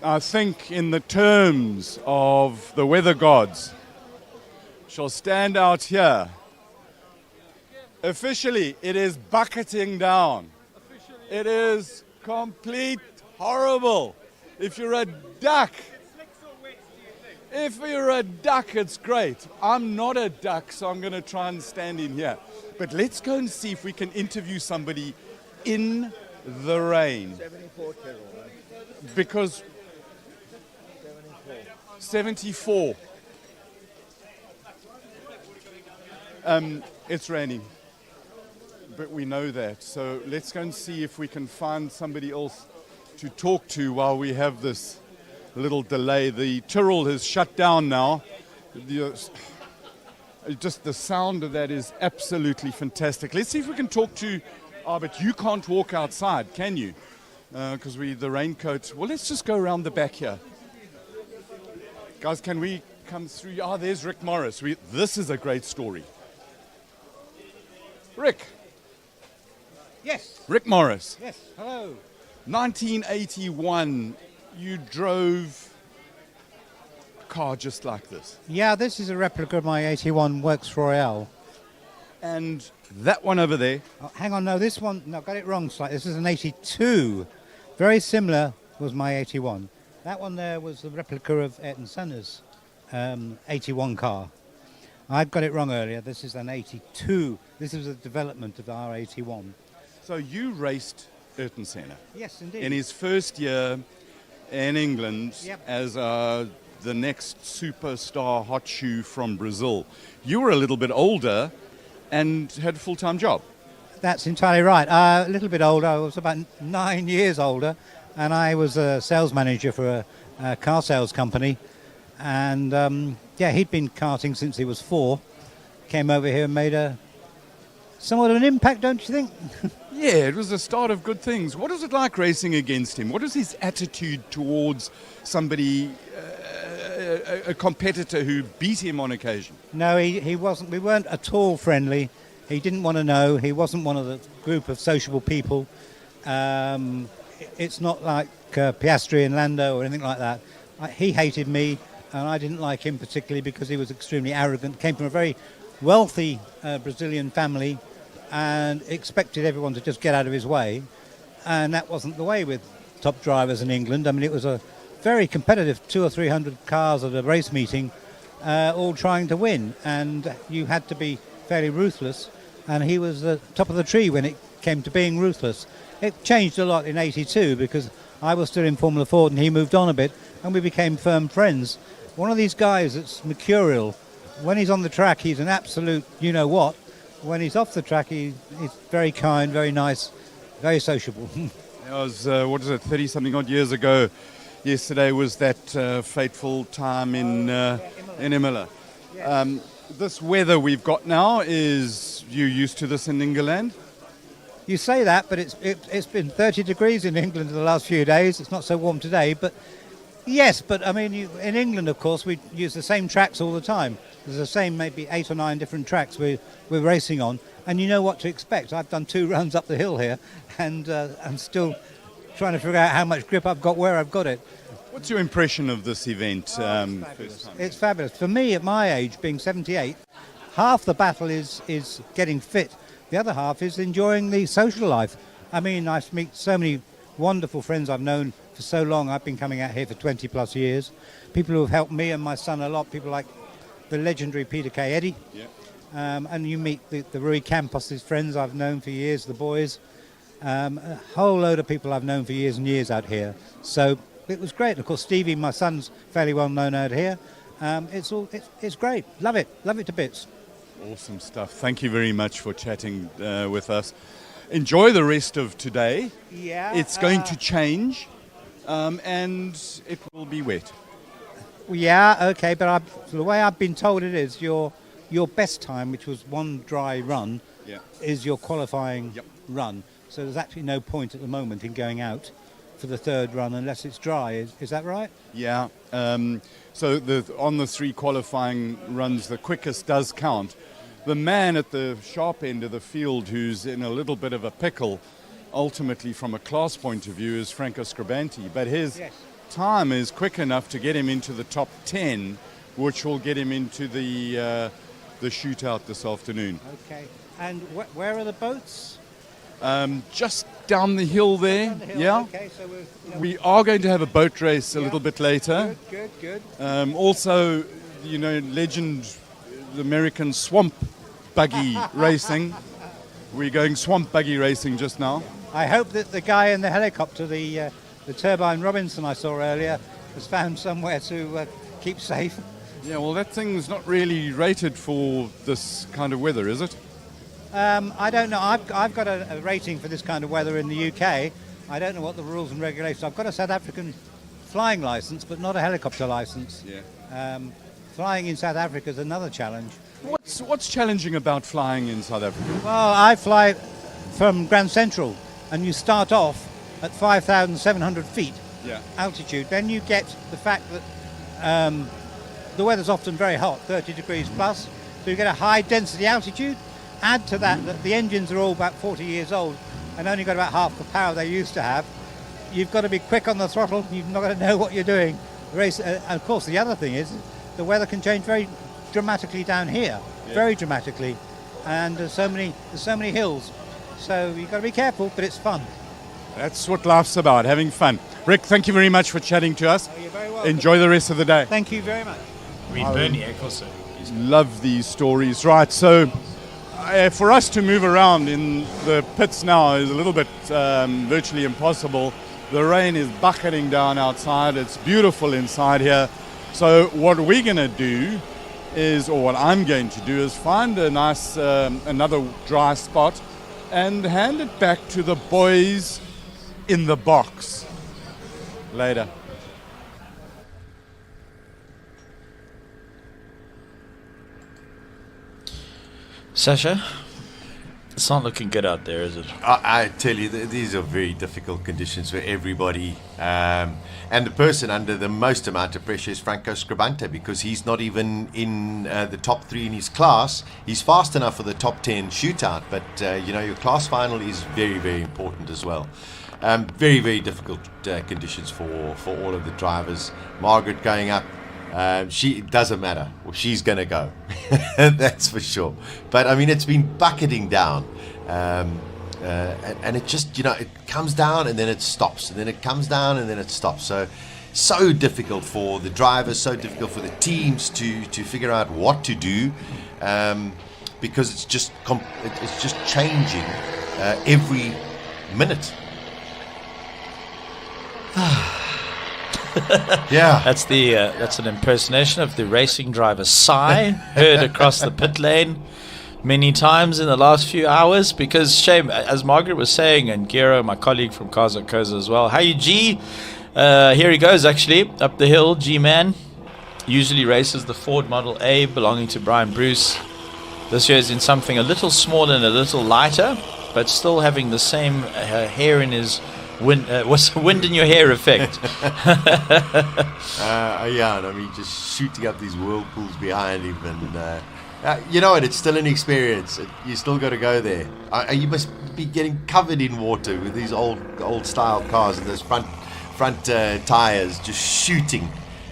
I think, in the terms of the weather gods, shall stand out here. Officially, it is bucketing down. It is complete horrible. If you're a duck, it's great. I'm not a duck, so I'm going to try and stand in here. But let's go and see if we can interview somebody in the rain. 74 Carol. Because 74. It's raining. But we know that. So let's go and see if we can find somebody else to talk to while we have this little delay. The Tyrrell has shut down now. Just the sound of that is absolutely fantastic. Let's see if we can talk to... but you can't walk outside, can you? Because the raincoat... Well, let's just go around the back here. Guys, can we come through? There's Rick Morris. This is a great story. Rick. Yes. Rick Morris. Yes, hello. 1981, you drove a car just like this. Yeah, this is a replica of my 81 Works Royale. And that one over there? Hang on, no, this one, no, got it wrong slightly. This is an 82. Very similar was my 81. That one there was the replica of Ayrton Senna's 81 car. I've got it wrong earlier. This is an 82. This is a development of our 81. So you raced Ayrton Senna. Yes, indeed. In his first year in England as the next superstar hot shoe from Brazil. You were a little bit older and had a full-time job. That's entirely right. A little bit older. I was about 9 years older, and I was a sales manager for a car sales company. And he'd been karting since he was 4. Came over here and made somewhat of an impact, don't you think? Yeah, it was the start of good things. What was it like racing against him? What was his attitude towards somebody, a competitor who beat him on occasion? No, he wasn't. We weren't at all friendly. He didn't want to know. He wasn't one of the group of sociable people. It's not like Piastri and Lando or anything like that. He hated me, and I didn't like him particularly because he was extremely arrogant. Came from a very wealthy Brazilian family and expected everyone to just get out of his way. And that wasn't the way with top drivers in England. I mean, it was a very competitive 200 or 300 cars at a race meeting, all trying to win. And you had to be fairly ruthless. And he was the top of the tree when it came to being ruthless. It changed a lot in '82 because I was still in Formula Ford and he moved on a bit and we became firm friends. One of these guys that's mercurial. When he's on the track, he's an absolute you-know-what. When he's off the track, he's very kind, very nice, very sociable. It was, 30-something odd years ago. Yesterday was that fateful time in Imola. This weather we've got now, is you used to this in England? You say that, but it's been 30 degrees in England in the last few days. It's not so warm today, but yes, but I mean, in England, of course, we use the same tracks all the time. There's the same maybe 8 or 9 different tracks we're racing on, and you know what to expect. I've done 2 runs up the hill here, and I'm still trying to figure out how much grip I've got, where I've got it. What's your impression of this event? It's fabulous. For me, at my age, being 78, half the battle is getting fit. The other half is enjoying the social life. I mean, I meet so many wonderful friends I've known for so long. I've been coming out here for 20 plus years. People who have helped me and my son a lot. People like the legendary Peter K. Eddy. Yeah. And you meet the Rui Campos' friends I've known for years, the boys. A whole load of people I've known for years and years out here. So it was great. Of course, Stevie, my son's fairly well known out here. It's great. Love it to bits. Awesome stuff. Thank you very much for chatting with us. Enjoy the rest of today. Yeah. It's going to change, and it will be wet. Yeah, okay, but the way I've been told it is your best time, which was one dry run, is your qualifying run. So there's actually no point at the moment in going out for the third run unless it's dry. Is that right? Yeah. So on the 3 qualifying runs, the quickest does count. The man at the sharp end of the field who's in a little bit of a pickle, ultimately from a class point of view, is Franco Scribanti. But his time is quick enough to get him into the top 10, which will get him into the shootout this afternoon. Okay. And where are the boats? Just down the hill there. Down the hill. Yeah. Okay, so we are going to have a boat race a little bit later. Good. Also, legend, the American swamp buggy racing. We're going swamp buggy racing just now. I hope that the guy in the helicopter, the Turbine Robinson I saw earlier, has found somewhere to keep safe. Yeah, well, that thing's not really rated for this kind of weather, is it? I don't know. I've got a rating for this kind of weather in the UK. I don't know what the rules and regulations. I've got a South African flying license, but not a helicopter license. Yeah. Flying in South Africa is another challenge. What's challenging about flying in South Africa? Well, I fly from Grand Central, and you start off at 5,700 feet altitude. Then you get the fact that the weather's often very hot, 30 degrees plus, so you get a high density altitude. Add to that the engines are all about 40 years old and only got about half the power they used to have. You've got to be quick on the throttle. You've not got to know what you're doing. And of course, the other thing is the weather can change very dramatically down here, very dramatically, and there's so many hills. So you've got to be careful, but it's fun. That's what life's about, having fun. Rick, thank you very much for chatting to us. Oh, you're very welcome. Enjoy the rest of the day. Thank you very much. I mean, Bernie Eccleston. Love these stories. Right, so for us to move around in the pits now is a little bit virtually impossible. The rain is bucketing down outside. It's beautiful inside here. So what we're going to do is, or what I'm going to do, is find a nice, another dry spot and hand it back to the boys in the box. Later. Sasha, it's not looking good out there, is it? I tell you, these are very difficult conditions for everybody. And the person under the most amount of pressure is Franco Scribante, because he's not even in the top 3 in his class. He's fast enough for the top 10 shootout, but your class final is very, very important as well. Very, very difficult conditions for all of the drivers. Margaret going up. She doesn't matter. Well, she's going to go. That's for sure. But I mean, it's been bucketing down. And it just, it comes down and then it stops. And then it comes down and then it stops. So difficult for the drivers, so difficult for the teams to figure out what to do. Because it's just changing every minute. Yeah, that's an impersonation of the racing driver sigh heard across the pit lane many times in the last few hours. Because shame, as Margaret was saying, and Gero, my colleague from Cars at Koza as well. Hey G, here he goes actually up the hill. G-Man usually races the Ford Model A belonging to Brian Bruce. This year is in something a little smaller and a little lighter, but still having the same hair in his what's the wind in your hair effect? Yeah, and I mean, just shooting up these whirlpools behind him, and you know what? It's still an experience. You still got to go there. You must be getting covered in water with these old style cars and those front tires just shooting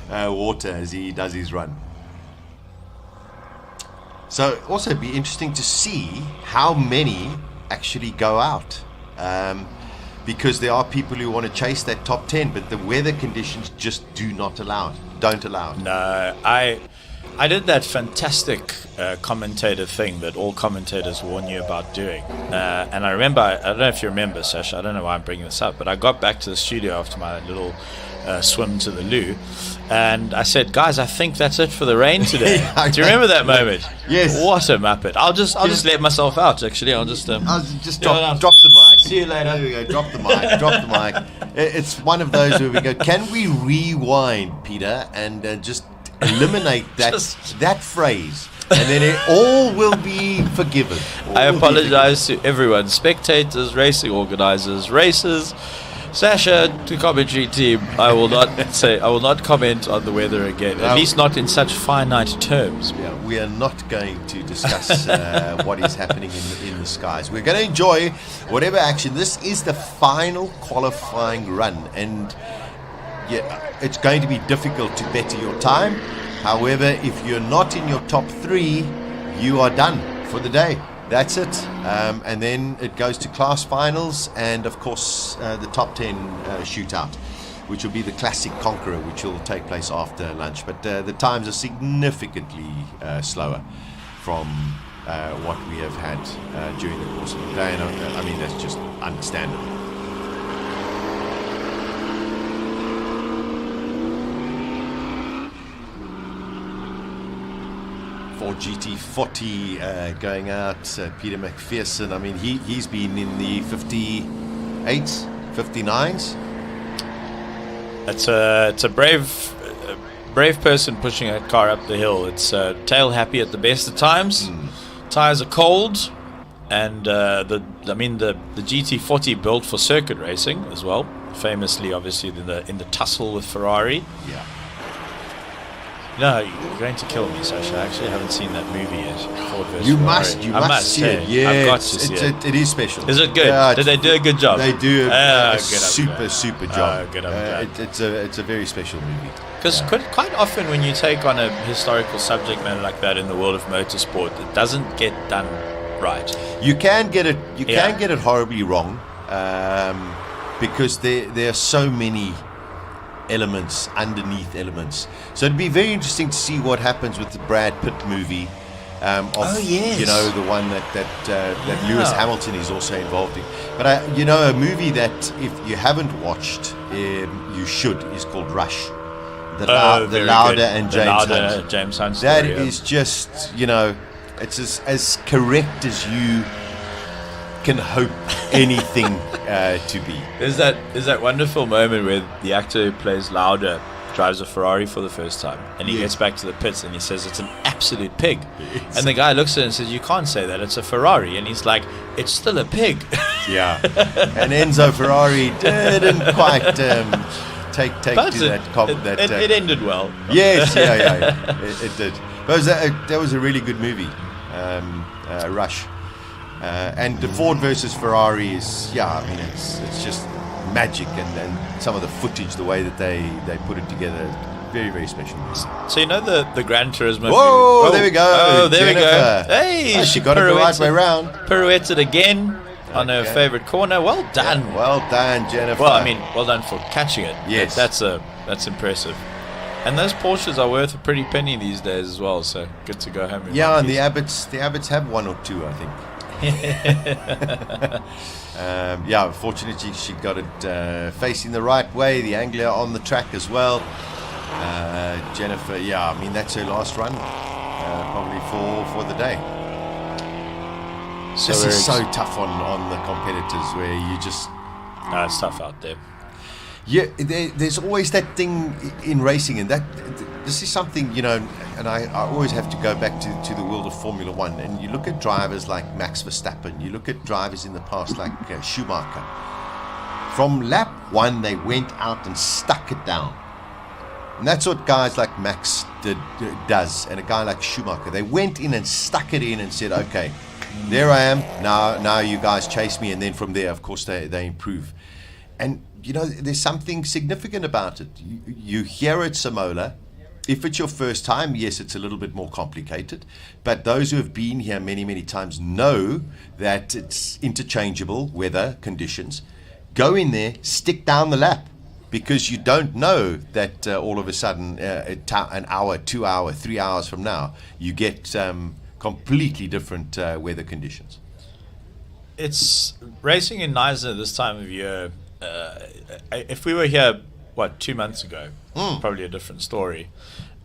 water as he does his run. So also it'd be interesting to see how many actually go out. Because there are people who want to chase that top 10, but the weather conditions just don't allow it. No, I did that fantastic commentator thing that all commentators warn you about doing. And I remember, I don't know if you remember, Sasha, I don't know why I'm bringing this up, but I got back to the studio after my little swim to the loo, and I said, guys, I think that's it for the rain today. Do you remember that moment? Yes. What a muppet. I'll just let myself out, actually. I'll just drop the mic. See you later. There we go. Drop the mic. It's one of those where we go, can we rewind, Peter, and just eliminate that phrase, and then it all will be forgiven. I apologize to everyone, spectators, racing organizers, racers, Sasha, to commentary team. I will not comment on the weather again, at least not in such finite terms. Yeah, we are not going to discuss what is happening in the skies. We're going to enjoy whatever action. This is the final qualifying run, and it's going to be difficult to better your time. However, if you're not in your top 3, you are done for the day. That's it. And then it goes to class finals and, of course, the top 10 shootout, which will be the classic conqueror, which will take place after lunch. But the times are significantly slower from what we have had during the course of the day. And I mean, that's just understandable. For GT40 going out, Peter McPherson, I mean, he's been in the 58s, 59s. It's a brave person pushing a car up the hill. It's tail happy at the best of times. Tires are cold, and the GT40 built for circuit racing as well. Famously, obviously, in the tussle with Ferrari. Yeah. No, you're going to kill me, Sasha. I actually haven't seen that movie yet. Ford versus You Ferrari. must see it. Yeah, I've got to see it. It is special. Is it good? Yeah, Did they do a good job? They do a super job. Good. It's a very special movie. Because quite often when you take on a historical subject matter like that in the world of motorsport, it doesn't get done right. You can get it. You can get it horribly wrong, because there are so many elements, underneath elements. So it'd be very interesting to see what happens with the Brad Pitt movie. You know, the one that Lewis Hamilton is also involved in. But a movie that if you haven't watched, you should, is called Rush. The Lauder and James Hunt story. That is just, it's as correct as you can hope anything to be. There's that wonderful moment where the actor who plays Lauder drives a Ferrari for the first time, and he gets back to the pits and he says it's an absolute pig. And the guy looks at it and says, you can't say that, it's a Ferrari. And he's like, it's still a pig. Yeah. And Enzo Ferrari didn't quite take to that. It ended well. Yes, it did. But that was a really good movie, Rush. And the Ford versus Ferrari is, it's just magic, and some of the footage, the way that they put it together, very, very special. So the Gran Turismo. Whoa, there we go. Oh, there we go. Hey, she got it the right way around. Pirouetted again on her favorite corner. Well done. Yeah, well done, Jennifer. Well, well done for catching it. Yes, that's impressive. And those Porsches are worth a pretty penny these days as well. So good to go home. Yeah, and the Abbots have one or two, I think. Fortunately she got it facing the right way, the angler on the track as well. Jennifer, that's her last run, probably for the day. So this is so tough on the competitors, where you just it's tough out there. Yeah, there's always that thing in racing, and this is something, and I always have to go back to the world of Formula One, and you look at drivers like Max Verstappen, you look at drivers in the past like Schumacher. From lap 1, they went out and stuck it down. And that's what guys like Max does, and a guy like Schumacher. They went in and stuck it in and said, okay, there I am, now you guys chase me, and then from there, of course, they improve. And there's something significant about it. You hear at Simola, if it's your first time, yes, it's a little bit more complicated. But those who have been here many, many times know that it's interchangeable weather conditions. Go in there, stick down the lap, because you don't know that all of a sudden, an hour, 2 hour, 3 hours from now, you get completely different weather conditions. It's racing in Knysna this time of year. If we were here, 2 months ago, probably a different story.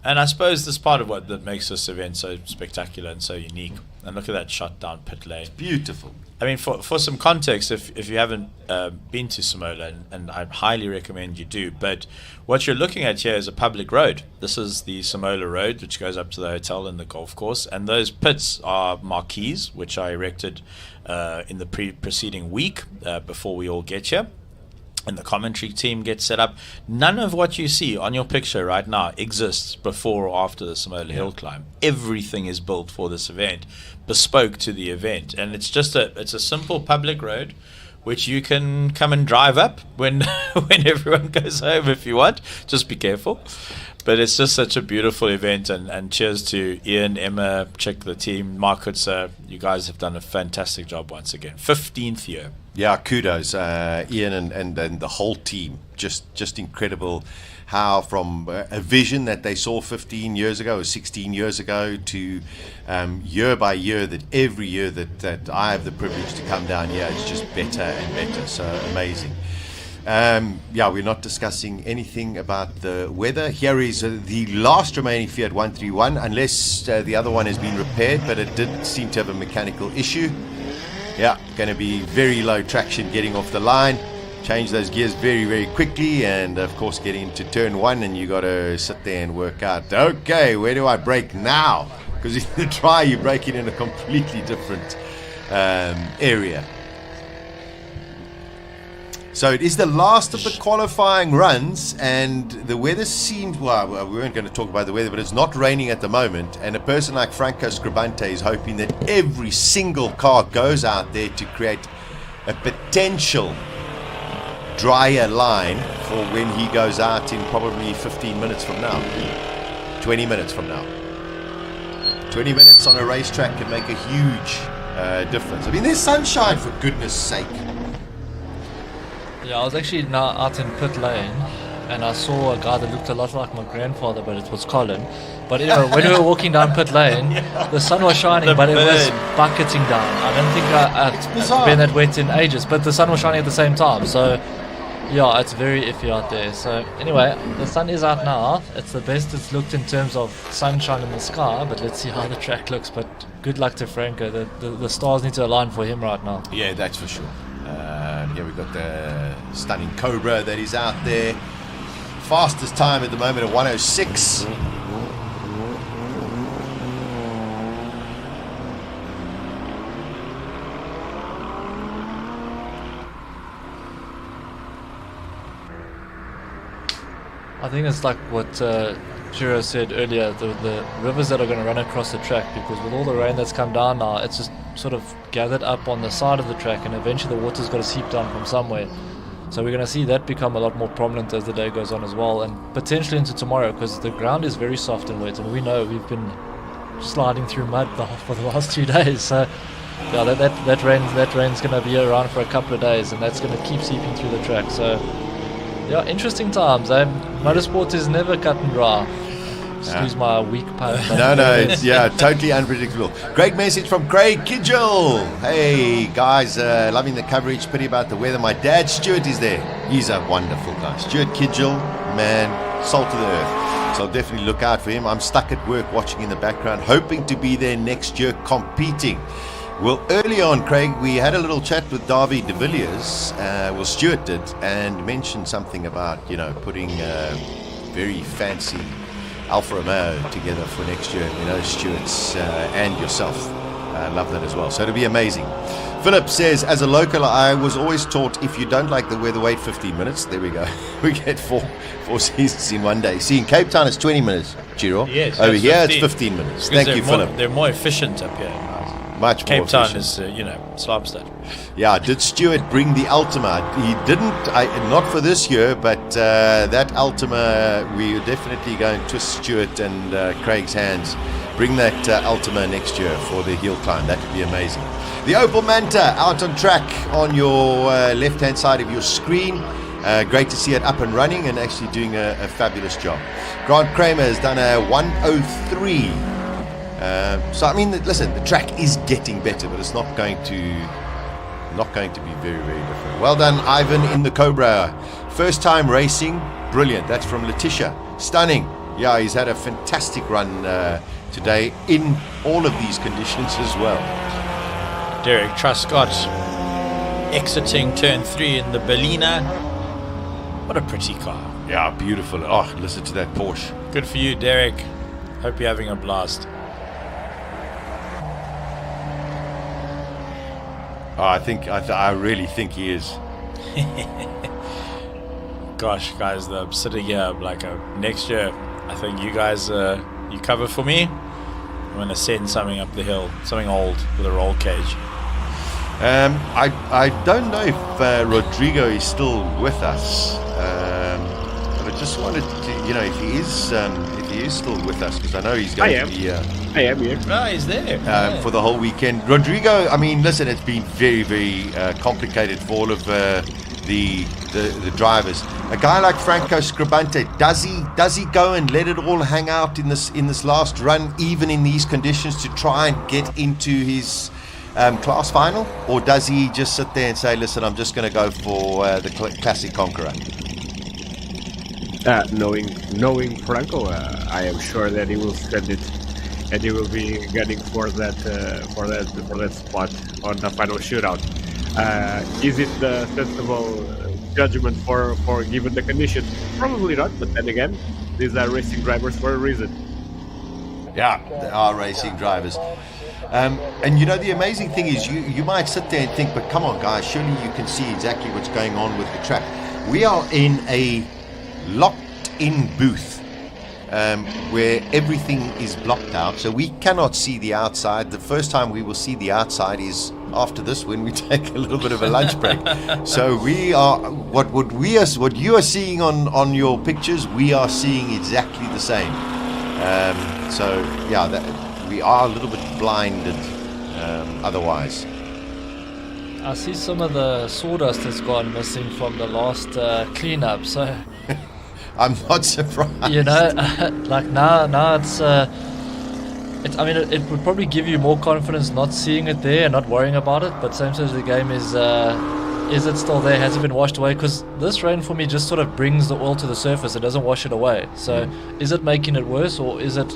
And I suppose this is part of what that makes this event so spectacular and so unique. And look at that shot down pit lane. It's beautiful. For some context, if you haven't been to Simola, and I highly recommend you do, but what you're looking at here is a public road. This is the Simola Road, which goes up to the hotel and the golf course. And those pits are marquees, which I erected in the preceding week before we all get here. And the commentary team gets set up. None of what you see on your picture right now exists before or after the Simola Hillclimb. Everything is built for this event, bespoke to the event. And it's just it's a simple public road, which you can come and drive up when everyone goes home if you want. Just be careful. But it's just such a beautiful event, and cheers to Ian, Emma, Chick, the team, Mark Hutzer. You guys have done a fantastic job once again. 15th year. Yeah, kudos, Ian and the whole team. Just incredible how from a vision that they saw 15 years ago or 16 years ago to year by year, that every year that I have the privilege to come down here, it's just better and better. So amazing. We're not discussing anything about the weather. Here is the last remaining Fiat 131, unless the other one has been repaired, but it did seem to have a mechanical issue. Yeah, going to be very low traction getting off the line. Change those gears very, very quickly, and of course get into turn 1, and you got to sit there and work out, okay, where do I brake now? Because in the try, you're braking in a completely different area. So it is the last of the qualifying runs, and the weather seemed, we weren't going to talk about the weather, but it's not raining at the moment, and a person like Franco Scribante is hoping that every single car goes out there to create a potential drier line for when he goes out in probably 15 minutes from now, 20 minutes from now. 20 minutes on a racetrack can make a huge difference. I mean, there's sunshine, for goodness sake. Yeah, I was actually now out in pit lane, and I saw a guy that looked a lot like my grandfather, but it was Colin. But anyway, when we were walking down pit lane, the sun was shining, but it was bucketing down. I don't think I've been that wet in ages, but the sun was shining at the same time. So, yeah, it's very iffy out there. So, anyway, the sun is out now. It's the best it's looked in terms of sunshine in the sky, but let's see how the track looks. But good luck to Franco. The stars need to align for him right now. Yeah, that's for sure. We've got the stunning Cobra that is out there. Fastest time at the moment at 1:06. I think it's like what Giro said earlier, the rivers that are going to run across the track, because with all the rain that's come down now, it's just sort of gathered up on the side of the track, and eventually the water's got to seep down from somewhere. So we're going to see that become a lot more prominent as the day goes on as well, and potentially into tomorrow, because the ground is very soft and wet, and we know we've been sliding through mud for the last 2 days. So yeah, that rain's going to be around for a couple of days, and that's going to keep seeping through the track. So yeah, interesting times. Motorsport is never cut and dry. Excuse my weak pun. No, it's totally unpredictable. Great message from Craig Kidgel. Hey guys, loving the coverage. Pity about the weather. My dad Stuart is there. He's a wonderful guy. Stuart Kidgel, man, salt of the earth. So I'll definitely look out for him. I'm stuck at work watching in the background, hoping to be there next year competing. Well, early on, Craig, we had a little chat with Davy de Villiers, Stuart did, and mentioned something about, putting very fancy Alfa Romeo together for next year. Stuart's and yourself. Love that as well. So it'll be amazing. Philip says, as a local, I was always taught if you don't like the weather, wait 15 minutes. There we go. We get four seasons in one day. See, in Cape Town, it's 20 minutes, Giro. Yes. Over here, it's 15 minutes. Thank you, Philip. They're more efficient up here. Much Cape more Town efficient. is, Slopstad. Yeah, did Stuart bring the Ultima? He didn't, not for this year, but that Ultima, we're definitely going to twist Stuart and Craig's hands. Bring that Ultima next year for the hill climb. That would be amazing. The Opel Manta out on track on your left-hand side of your screen. Great to see it up and running and actually doing a fabulous job. Grant Kramer has done a 1:03. So I mean, listen, the track is getting better, but it's not going to be very, very different. Well done, Ivan in the Cobra. First time racing, brilliant. That's from Letitia. Stunning. Yeah, he's had a fantastic run today in all of these conditions as well. Derek Truscott exiting turn 3 in the Berliner. What a pretty car. Yeah, beautiful. Oh, listen to that Porsche. Good for you, Derek. Hope you're having a blast. Oh, I really think he is. Gosh, guys, I'm sitting here like next year. I think you guys, you cover for me. I'm going to send something up the hill, something old with a roll cage. I don't know if Rodrigo is still with us. But I just wanted to, if he is still with us, because I know he's going to be. I am here. Oh, he's there. For the whole weekend. Rodrigo, I mean, listen, it's been very, very complicated for all of the drivers. A guy like Franco Scribante, does he go and let it all hang out in this last run, even in these conditions, to try and get into his class final, or does he just sit there and say, listen, I'm just going to go for the classic conqueror? Knowing Franco, I am sure that he will spend it, and he will be gunning for that spot on the final shootout. Is it the sensible judgment for given the conditions? Probably not, but then again, these are racing drivers for a reason. Yeah, they are racing drivers. And the amazing thing is you might sit there and think, but come on guys, surely you can see exactly what's going on with the track. We are in a locked-in booth where everything is blocked out, so we cannot see the outside. The first time we will see the outside is after this, when we take a little bit of a lunch break. So we are what you are seeing on your pictures, we are seeing exactly the same. We are a little bit blinded otherwise. I see some of the sawdust has gone missing from the last cleanup, so I'm not surprised. You know, like now it's. I mean, it would probably give you more confidence not seeing it there and not worrying about it. But sometimes the game is it still there? Has it been washed away? Because this rain for me just sort of brings the oil to the surface. It doesn't wash it away. So is it making it worse or is it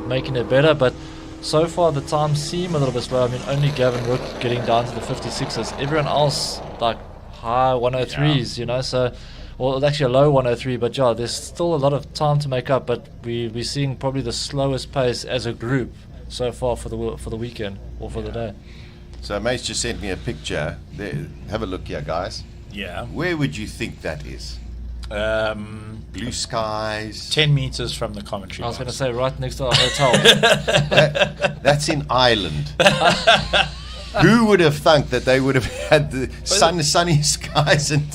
making it better? But so far the times seem a little bit slow. I mean, only Gavin Rook getting down to the 56s. Everyone else like high 103s. You know, so. Well, actually a low 103, but yeah, there's still a lot of time to make up. But we're seeing probably the slowest pace as a group so far for the weekend or for the day. So Mace just sent me a picture. There, have a look here, guys. Yeah. Where would you think that is? Blue skies. 10 meters from the commentary. I was going to say right next to our hotel. That's in Ireland. Who would have thunk that they would have had the sunny skies and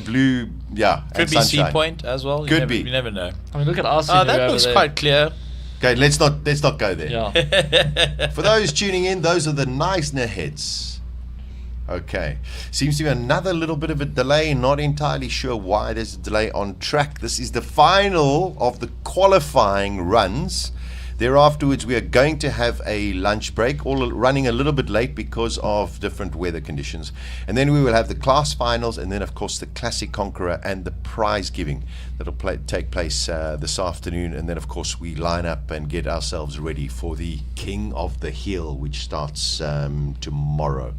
blue, could be Sea Point as well. Could be. You never know. I mean, look at our scenery that looks over there. quite clear. Okay, let's not go there. Yeah. For those tuning in, those are the Knysna heads. Okay, seems to be another little bit of a delay. Not entirely sure why there's a delay on track. This is the final of the qualifying runs. Thereafterwards, we are going to have a lunch break, all running a little bit late because of different weather conditions. And then we will have the class finals, and then, of course, the Classic Conqueror and the prize giving that will take place this afternoon. And then, of course, we line up and get ourselves ready for the King of the Hill, which starts tomorrow.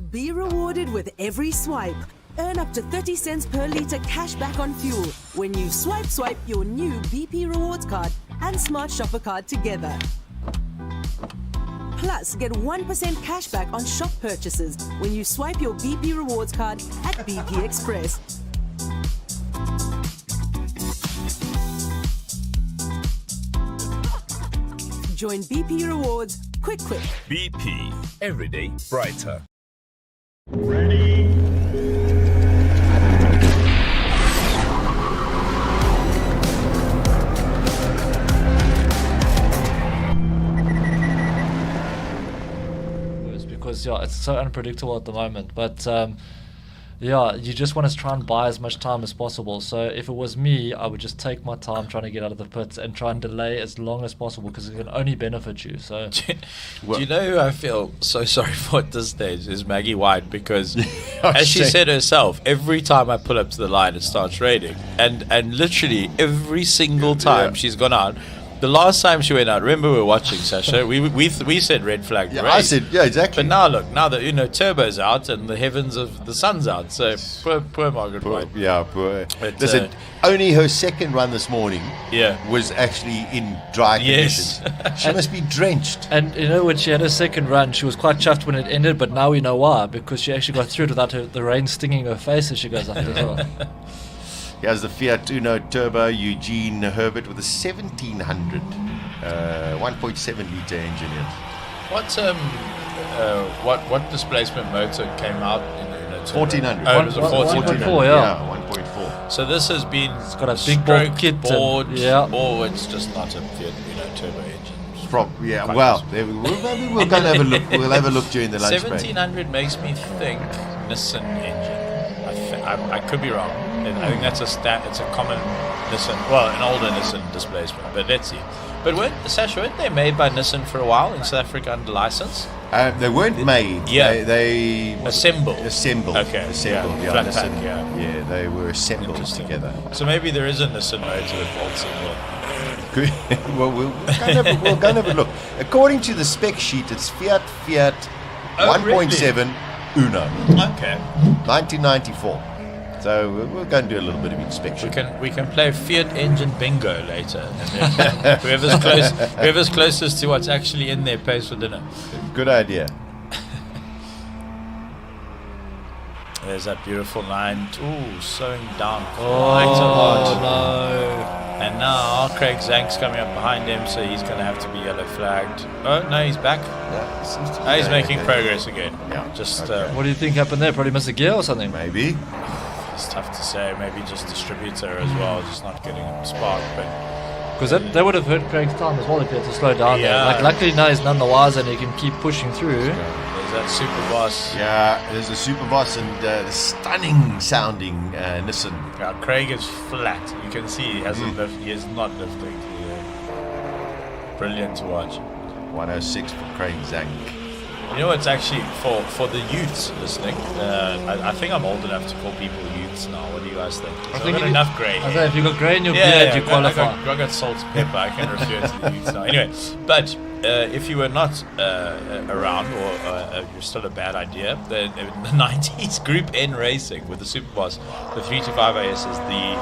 Be rewarded with every swipe. Earn up to 30 cents per litre cash back on fuel when you swipe your new BP Rewards card and Smart Shopper card together. Plus, get 1% cash back on shop purchases when you swipe your BP Rewards card at BP Express. Join BP Rewards quick. BP, everyday brighter. Ready? Because it's so unpredictable at the moment, but you just want to try and buy as much time as possible. So if it was me, I would just take my time trying to get out of the pits and try and delay as long as possible because it can only benefit you. So do you know who I feel so sorry for at this stage is Maggie White, because as she said herself, every time I pull up to the line it starts raining, and literally every single time she's gone out. The last time she went out, remember we were watching, Sasha, we said red flag. Yeah, I said, yeah, exactly. But now look, now that Turbo's out and the heavens of the sun's out, so poor Margaret White. Yeah, poor. But, listen, only her second run this morning was actually in dry Yes. conditions. She must be drenched. And you know, when she had her second run, she was quite chuffed when it ended, but now we know why, because she actually got through it without the rain stinging her face as she goes up as well. Here's the Fiat Uno Turbo Eugene Herbert with a 1700 1.7 litre engine in it. What displacement motor came out in the Uno Turbo? 1400. Oh, it was a 1.4, yeah, 1.4. So this has been got a big stroke kit board, and, or it's just not a Fiat Uno Turbo engine. Well, maybe we'll go and have a look. We'll have a look during the lunch break. 1700 makes me think Nissan engine. I could be wrong. I think that's it's a common Nissan, well, an older Nissan displacement, but let's see. But weren't they made by Nissan for a while in South Africa under license? They weren't made. Yeah. They assembled. Okay. Assembled. Yeah. Flat Nissan, pack, yeah, they were assembled together. So maybe there is a Nissan motor involved somewhere. Well, we'll go and have a look. According to the spec sheet, it's Fiat 1.7 Uno. Okay. 1994. So we'll go and do a little bit of inspection. We can play Fiat engine bingo later. And then whoever's closest to what's actually in there pays for dinner. Good idea. There's that beautiful line. Ooh, slowing down quite a lot. No. And now Craig Zank's coming up behind him, so he's going to have to be yellow flagged. Oh, no, he's back. Yeah, he's making progress again. Yeah. Just what do you think happened there? Probably missed a gear or something? Maybe. It's tough to say. Maybe just distributor as well, just not getting spark. But because that would have hurt Craig's time as well if he had to slow down there. Like, luckily now he's none the wiser and he can keep pushing through. Is that Super Boss? Yeah, there's a Super Boss and the stunning sounding Nissan. Yeah, Craig is flat. You can see he hasn't he is not lifting. Brilliant to watch. 106 for Craig Zank. You know, it's actually for the youths listening. I think I'm old enough to call people youths now. What do you guys think? I I've think got enough grey. I say if you've got grey in your beard, you qualify. I got salt and pepper. I can refer to the youths now. Anyway, but if you were not around or you're still a bad idea, the 90s Group N racing with the Superboss, the 325 ASs, the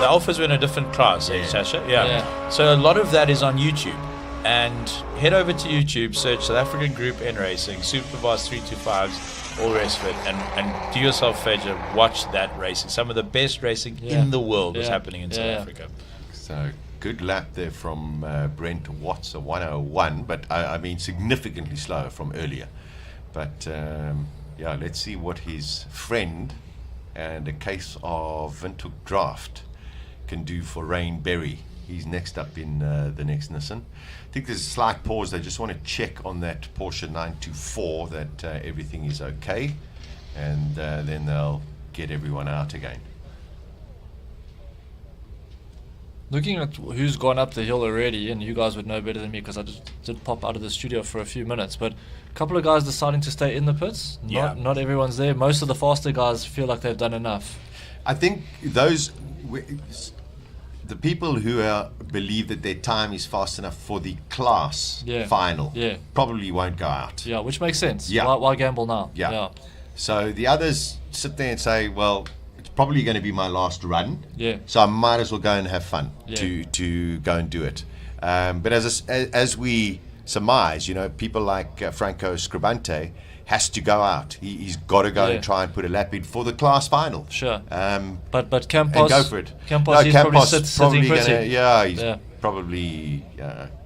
Alphas were in a different class, Sasha? Yeah. So a lot of that is on YouTube. And head over to YouTube, search South African Group N Racing, Superboss 325s, all the rest of it, and do yourself a favor, watch that racing. Some of the best racing in the world is happening in South Africa. So good lap there from Brent Watts, a 101, but I mean significantly slower from earlier. But yeah, let's see what his friend and a case of Windhoek Draft can do for Rain Berry. He's next up in the next Nissan. I think there's a slight pause. They just want to check on that Porsche 924 that everything is okay, and then they'll get everyone out again. Looking at who's gone up the hill already, and you guys would know better than me because I just did pop out of the studio for a few minutes, but a couple of guys deciding to stay in the pits. Not everyone's there. Most of the faster guys feel like they've done enough. I think those... the people who believe that their time is fast enough for the class final probably won't go out. Yeah, which makes sense. Yeah. Why gamble now? Yeah. So the others sit there and say, well, it's probably going to be my last run. Yeah. So I might as well go and have fun to go and do it. But as we surmise, you know, people like Franco Scribante has to go out. He's got to go and try and put a lap in for the class final. Sure. But and Campos, go for it. Campos, he's probably sitting pretty. He's probably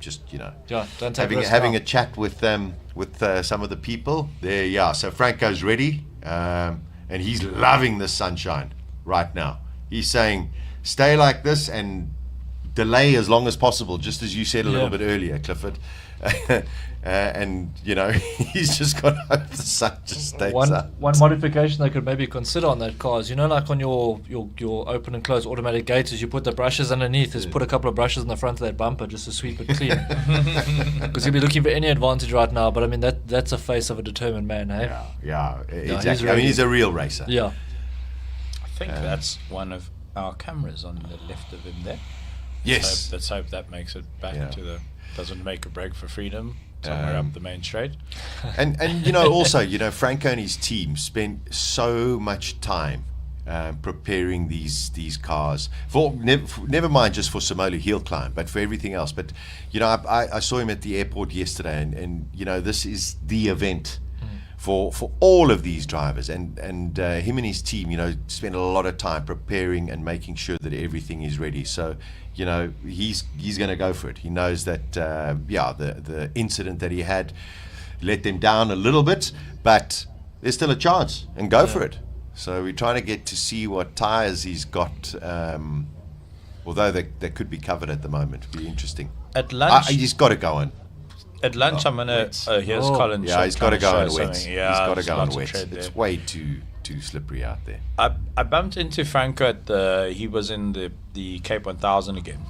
just don't take having a chat with some of the people there. Yeah. So Franco's ready, and he's loving the sunshine right now. He's saying, stay like this and delay as long as possible, just as you said a little bit earlier, Clifford. And you know, he's just got to hope the sun just stays up. One modification they could maybe consider on that car is, you know, like on your open and close automatic gates, is you put the brushes underneath, is put a couple of brushes in the front of that bumper just to sweep it clean. Because you'll be looking for any advantage right now, but I mean that's a face of a determined man, hey? Yeah, exactly. I mean, he's a real racer. Yeah. I think that's one of our cameras on the left of him there. Yes. Let's hope that makes it back into the... doesn't make a break for freedom somewhere up the main straight. And you know, also, you know, Franco and his team spent so much time preparing these cars for never mind just for Simola Hillclimb, but for everything else. But you know, I saw him at the airport yesterday, and you know, this is the event for all of these drivers, and him and his team, you know, spend a lot of time preparing and making sure that everything is ready. So you know, he's going to go for it. He knows that the incident that he had let them down a little bit, but there's still a chance, and go for it. So we're trying to get to see what tyres he's got, although they could be covered at the moment. It'd be interesting. At lunch, he's got to go on. At lunch, I'm gonna. Here's Colin. Yeah, he's got to go on wet. Yeah, he's got to go on wet. It's way too slippery out there. I bumped into Franco at he was in the Cape 1000 again,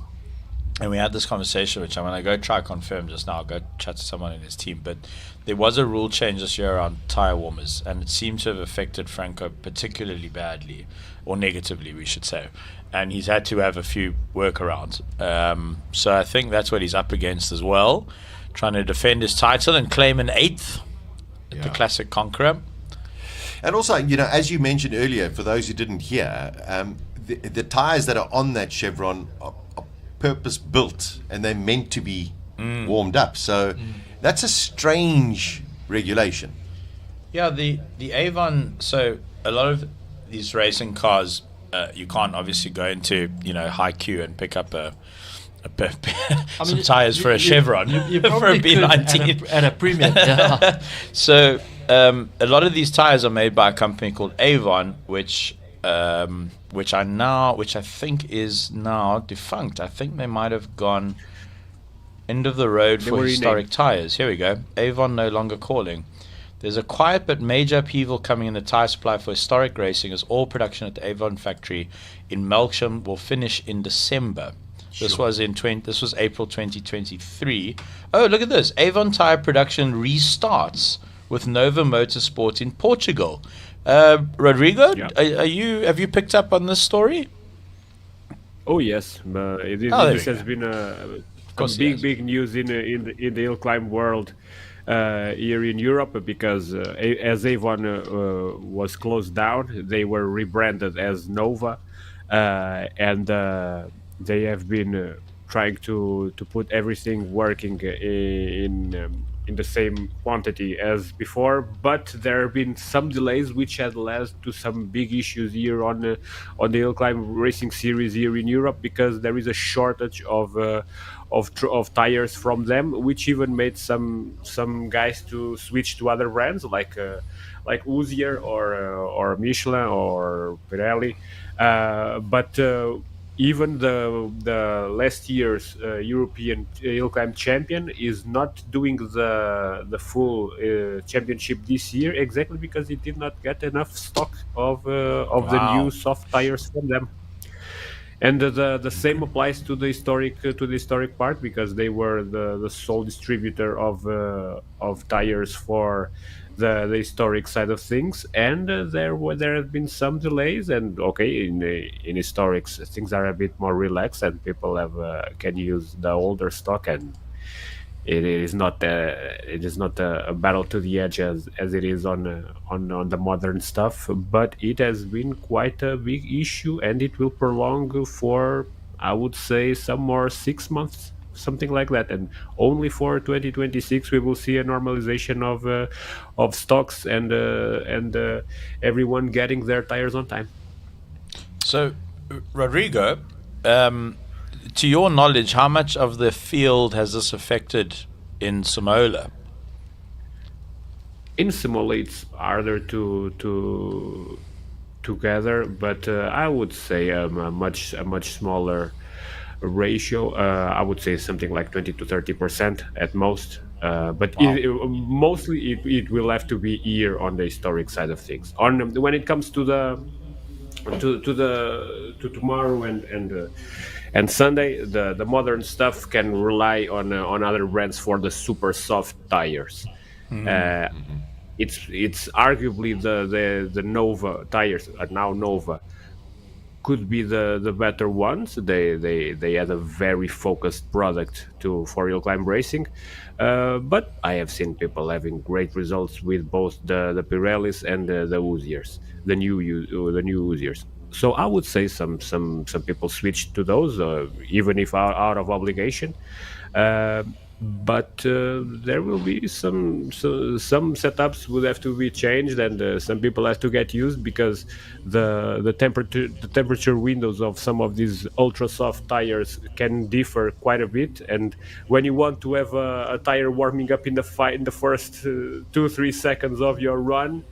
and we had this conversation, which I'm gonna go try confirm just now. I'll go chat to someone in his team, but there was a rule change this year around tire warmers, and it seems to have affected Franco particularly badly, or negatively, we should say. And he's had to have a few workarounds. So I think that's what he's up against as well, trying to defend his title and claim an 8th at the Classic Conqueror. And also, you know, as you mentioned earlier, for those who didn't hear, the tyres that are on that Chevron are purpose built, and they're meant to be warmed up. So that's a strange regulation. Yeah, the Avon. So a lot of these racing cars, you can't obviously go into high Q and pick up some tires for a Chevron you for a B19 at a premium. Yeah. So a lot of these tires are made by a company called Avon, which I think is now defunct. I think they might have gone end of the road for historic tires. Here we go. Avon no longer calling. There's a quiet but major upheaval coming in the tyre supply for historic racing, as all production at the Avon factory in Melksham will finish in December. This was April 2023. Oh, look at this. Avon tyre production restarts with Nova Motorsport in Portugal. Rodrigo, have you picked up on this story? Oh yes, this has been big news in the Hillclimb world here in Europe, because as Avon was closed down, they were rebranded as Nova, and they have been trying to put everything working in the same quantity as before, but there have been some delays which had led to some big issues here on the Hillclimb Racing Series here in Europe, because there is a shortage of tires from them, which even made some guys to switch to other brands like Uzier or Michelin or Pirelli, but even the last year's European Hillclimb champion is not doing the full championship this year, exactly because he did not get enough stock of the new soft tires from them. And the same applies to the historic part, because they were the sole distributor of tires for the historic side of things, and there have been some delays. And in historics things are a bit more relaxed, and people can use the older stock, and it is not a battle to the edge as it is on the modern stuff. But it has been quite a big issue, and it will prolong for, I would say, some more 6 months, something like that. And only for 2026 we will see a normalization of stocks and everyone getting their tires on time. So, Rodrigo, to your knowledge, how much of the field has this affected in Simola? In Simola, it's harder to gather, but I would say a much smaller ratio. I would say something like 20 to 30% at most. But mostly it will have to be here on the historic side of things. When it comes to tomorrow and Sunday, the modern stuff can rely on other brands for the super soft tires. It's arguably the Nova tires are now Nova could be the better ones. They had a very focused product for Hillclimb racing, but I have seen people having great results with both the Pirellis and the Uziers, the new Uziers. So I would say some people switched to those, even if out of obligation. But there will be some setups would have to be changed, and some people have to get used, because the temperature windows of some of these ultra soft tires can differ quite a bit. And when you want to have a tire warming up in the first 2-3 seconds of your run,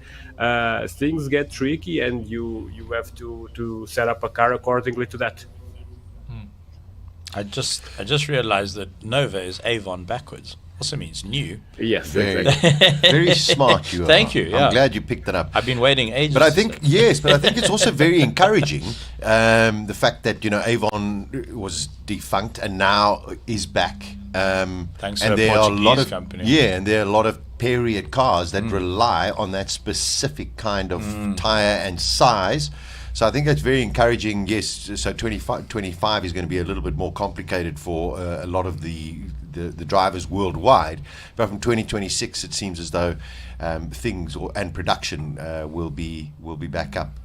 things get tricky, and you have to set up a car accordingly to that. I just realized that Nova is Avon backwards. Also means new. Yes, very smart you are. Thank you. Yeah. I'm glad you picked that up. I've been waiting ages. But I think it's also very encouraging, the fact that Avon was defunct and now is back. Thanks to a Portuguese company. Yeah, and there are a lot of period cars that rely on that specific kind of tire and size. So I think that's very encouraging. Yes, so 25 is going to be a little bit more complicated for a lot of the drivers worldwide. But from 2026, it seems as though things and production will be back up.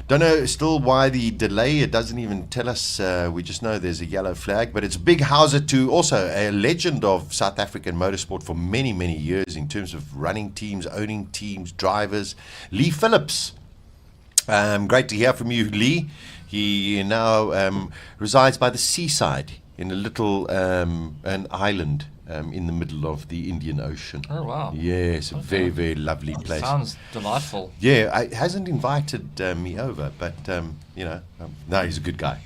Don't know still why the delay. It doesn't even tell us. We just know there's a yellow flag. But it's big howser to also a legend of South African motorsport for many, many years in terms of running teams, owning teams, drivers. Lee Phillips. Great to hear from you, Lee. He now resides by the seaside in a little an island in the middle of the Indian Ocean. Oh, wow. Yes, a very, very lovely place. Sounds delightful. Yeah, he hasn't invited me over, but, no, he's a good guy.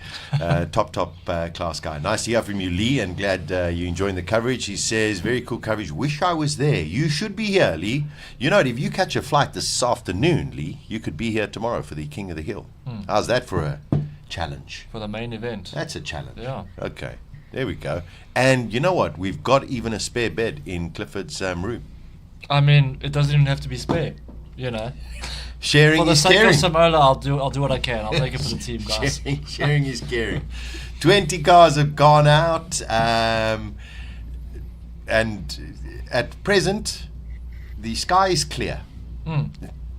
Top class guy. Nice to hear from you, Lee, and glad you're enjoying the coverage. He says, very cool coverage. Wish I was there. You should be here, Lee. You know, if you catch a flight this afternoon, Lee, you could be here tomorrow for the King of the Hill. How's that for a challenge? For the main event. That's a challenge. Yeah. Okay, there we go. And you know what? We've got even a spare bed in Clifford's room. I mean, it doesn't even have to be spare, you know. Sharing for the is sake caring. of Simola, I'll do what I can. I'll take it for the team, guys. Sharing is caring. 20 cars have gone out, and at present, the sky is clear.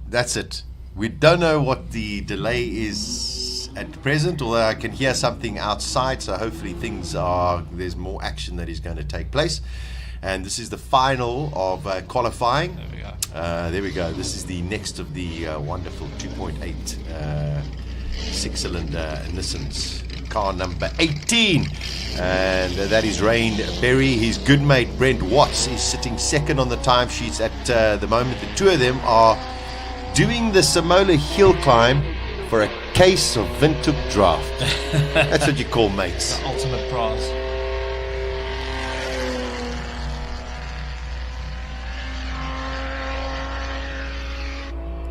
That's it. We don't know what the delay is at present, although I can hear something outside, so hopefully there's more action that is going to take place. And this is the final of qualifying. There we go. There we go. This is the next of the wonderful 2.8 six-cylinder Nissans. Car number 18. And that is Rain Berry. His good mate Brent Watts is sitting second on the timesheets at the moment. The two of them are doing the Simola Hillclimb for a case of Windhoek draft. That's what you call mates. The ultimate prize.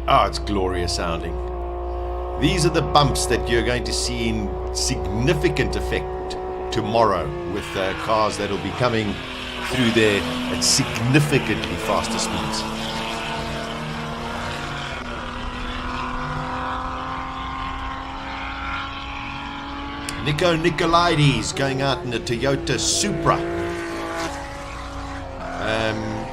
Oh, it's glorious sounding. These are the bumps that you're going to see in significant effect tomorrow with cars that will be coming through there at significantly faster speeds. Nico Nicolaides going out in the Toyota Supra.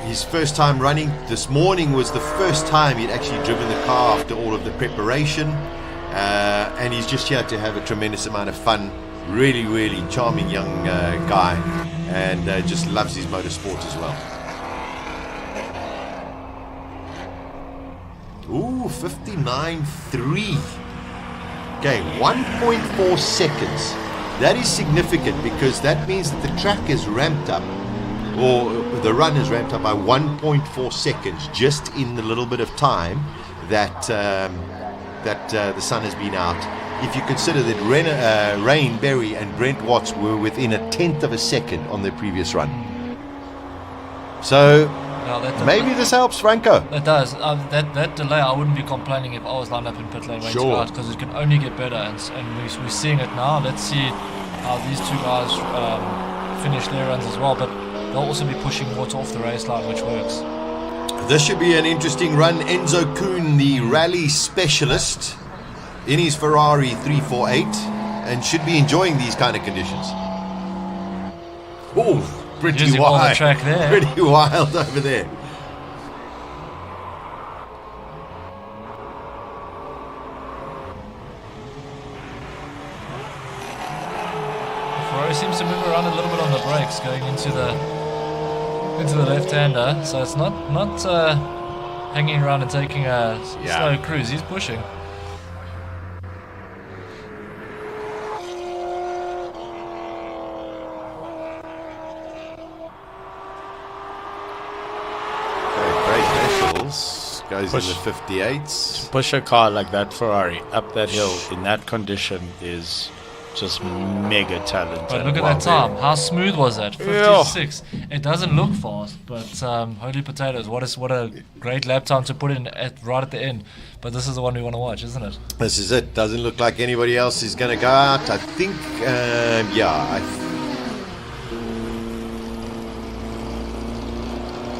His first time running this morning was the first time he'd actually driven the car after all of the preparation, and he's just here to have a tremendous amount of fun. Really, really charming young guy, and just loves his motorsport as well. Ooh, 59.3. Okay, 1.4 seconds. That is significant because that means that the track is ramped up, or the run is ramped up by 1.4 seconds just in the little bit of time that the sun has been out. If you consider that Rain Berry and Brent Watts were within a tenth of a second on their previous run. So maybe this helps, Franco. It does. That delay, I wouldn't be complaining if I was lined up in pit lane waiting Sure. out, because it can only get better, and we're seeing it now. Let's see how these two guys finish their runs as well, but they'll also be pushing Watts off the race line, which works. This should be an interesting run. Enzo Kuhn, the rally specialist, in his Ferrari 348, and should be enjoying these kind of conditions. Oh, pretty Using all the wild. track there. Pretty wild over there. Ferrari seems to move around a little bit on the brakes going into the left-hander, so it's not hanging around and taking a slow cruise. He's pushing. Goes in the 58s. To push a car like that Ferrari up that hill in that condition is just mega talent. But look at that time. How smooth was that? 56. It doesn't look fast, but holy potatoes! What a great lap time to put in right at the end. But this is the one we want to watch, isn't it? This is it. Doesn't look like anybody else is going to go out. I think,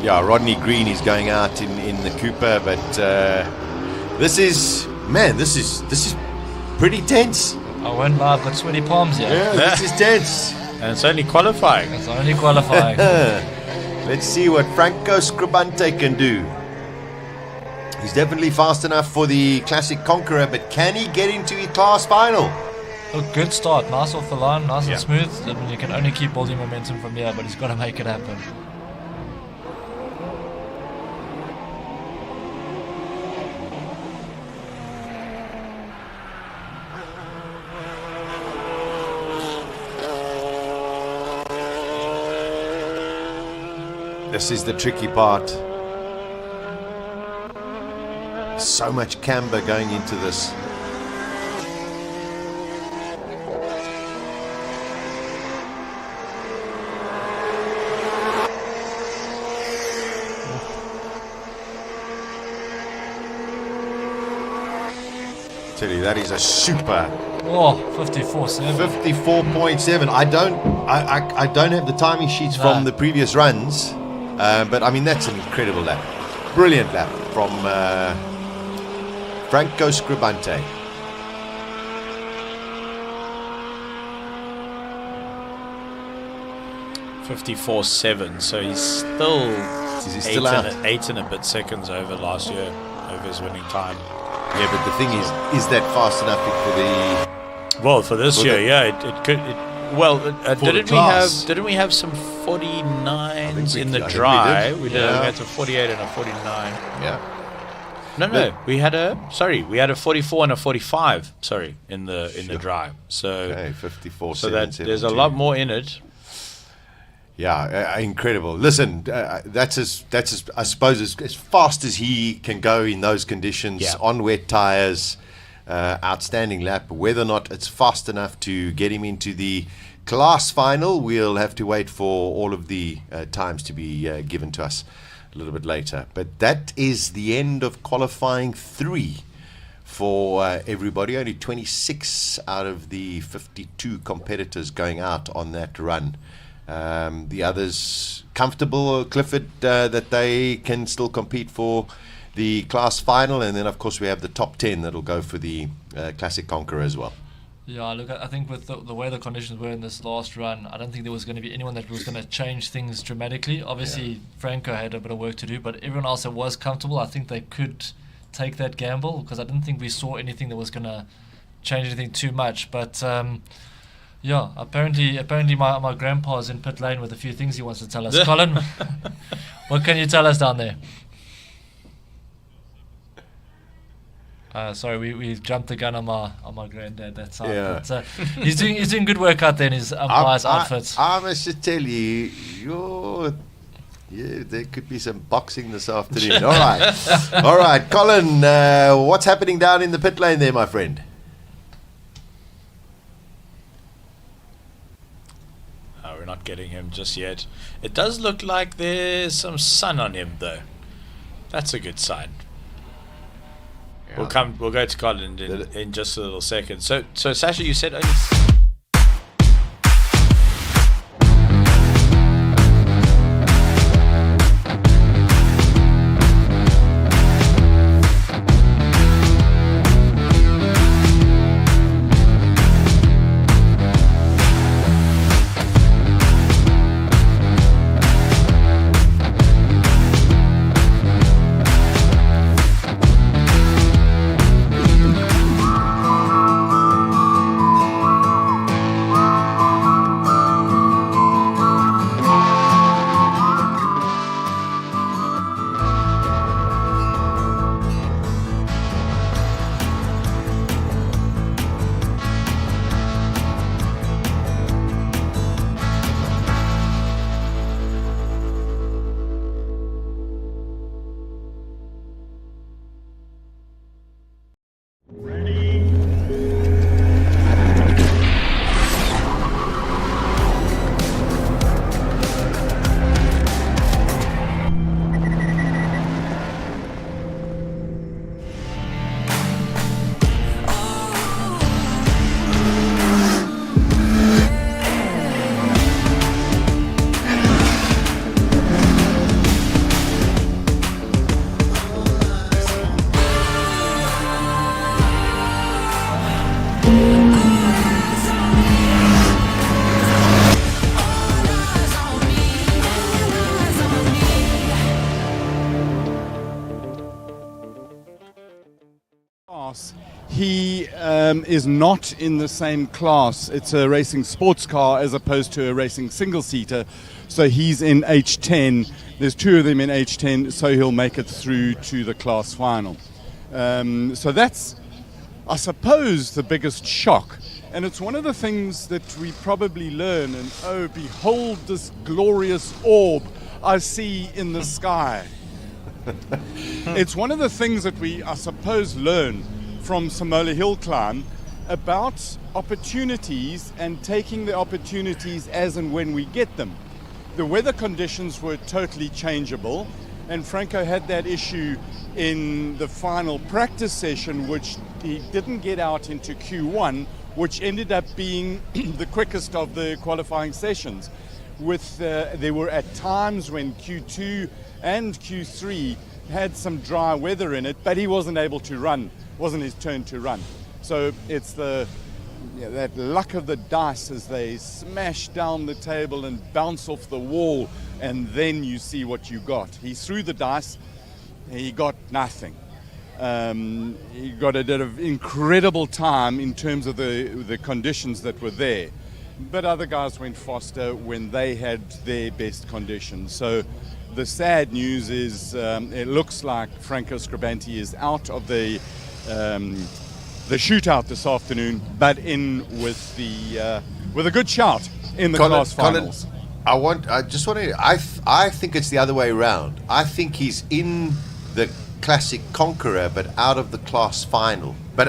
Rodney Green is going out in the Cooper, but this is pretty tense. I went live, got sweaty palms here. Yeah, this is tense. And it's only qualifying. It's only qualifying. Let's see what Franco Scribante can do. He's definitely fast enough for the Classic Conqueror, but can he get into his class final? A good start, nice off the line, nice and smooth. I mean, you can only keep building momentum from here, but he's got to make it happen. This is the tricky part. So much camber going into this. Tell you, that is a super. Oh, 54.7. 54.7. I don't have the timing sheets from the previous runs, but I mean that's an incredible lap, brilliant lap from Franco Scribante. .54.7, so he's still, Is he still out? eight and a bit seconds over last year, over his winning time. Yeah, but the thing is that fast enough for the? Well, for this year, yeah, it could. Didn't we have some 49s in the dry? We had some 48 and a 49. Yeah. No, we had a 44 and a 45. Sorry, in the dry. So okay, 54. So that there's a lot more in it. Yeah, incredible. Listen, that's as I suppose as fast as he can go in those conditions on wet tires. Outstanding lap. Whether or not it's fast enough to get him into the class final, we'll have to wait for all of the times to be given to us a little bit later. But that is the end of qualifying 3 for everybody. Only 26 out of the 52 competitors going out on that run. The others comfortable, Clifford, that they can still compete for the class final, and then of course we have the top 10 that'll go for the Classic Conqueror as well. Yeah, look, I think with the way the conditions were in this last run, I don't think there was going to be anyone that was going to change things dramatically. Obviously, Franco had a bit of work to do, but everyone else that was comfortable, I think they could take that gamble, because I didn't think we saw anything that was going to change anything too much. But yeah, apparently my grandpa's in pit lane with a few things he wants to tell us. Colin, what can you tell us down there? Sorry, we jumped the gun on my granddad that side. Yeah. But, he's doing good work out there in his umpire's outfits. I must just tell you, there could be some boxing this afternoon. All right, Colin, what's happening down in the pit lane there, my friend? We're not getting him just yet. It does look like there's some sun on him, though. That's a good sign. Yeah. We'll go to Colin in just a little second. So Sasha, you said only. He is not in the same class. It's a racing sports car as opposed to a racing single-seater. So he's in H10. There's 2 of them in H10, so he'll make it through to the class final. So that's, I suppose, the biggest shock. And it's one of the things that we probably learn. And oh, behold this glorious orb I see in the sky. It's one of the things that we, I suppose, learn from Simola Hillclimb about opportunities and taking the opportunities as and when we get them. The weather conditions were totally changeable, and Franco had that issue in the final practice session, which he didn't get out into Q1, which ended up being the quickest of the qualifying sessions. There were at times when Q2 and Q3 had some dry weather in it, but he wasn't able to run, wasn't his turn to run. So it's that luck of the dice as they smash down the table and bounce off the wall, and then you see what you got. He threw the dice, he got nothing. He got a bit of incredible time in terms of the conditions that were there. But other guys went faster when they had their best conditions. So the sad news is it looks like Franco Scribanti is out of the shootout this afternoon, but in with a good shout in the class finals. I think it's the other way around. I think he's in the classic conqueror, but out of the class final. But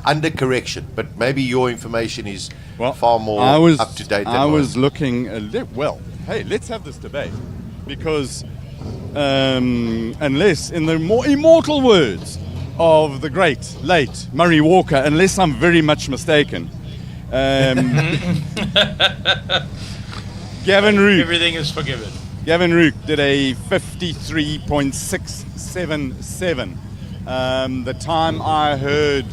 under correction. But maybe your information is far more up to date than I was looking. Well, hey, let's have this debate, because unless, in the more immortal words of the great late Murray Walker, unless I'm very much mistaken, Gavin Rook. Everything is forgiven. Gavin Rook did a 53.677. The time I heard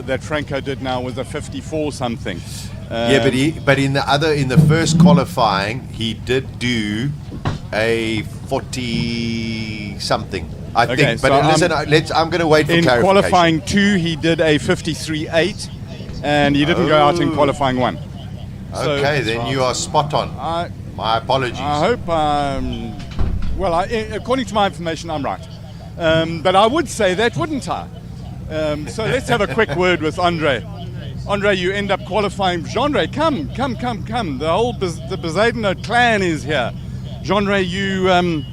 that Franco did now was a 54 something. But in the first qualifying, he did do a 40 something. I think. But so listen, I'm going to wait for clarification. In qualifying 2, he did a 53.8, and he didn't go out in qualifying 1. Okay, then you are spot on. My apologies. I hope, according to my information, I'm right. But I would say that, wouldn't I? So let's have a quick word with Andre. Andre, you end up qualifying. Genre, come. The whole the Bezuidenhout clan is here. Genre, you in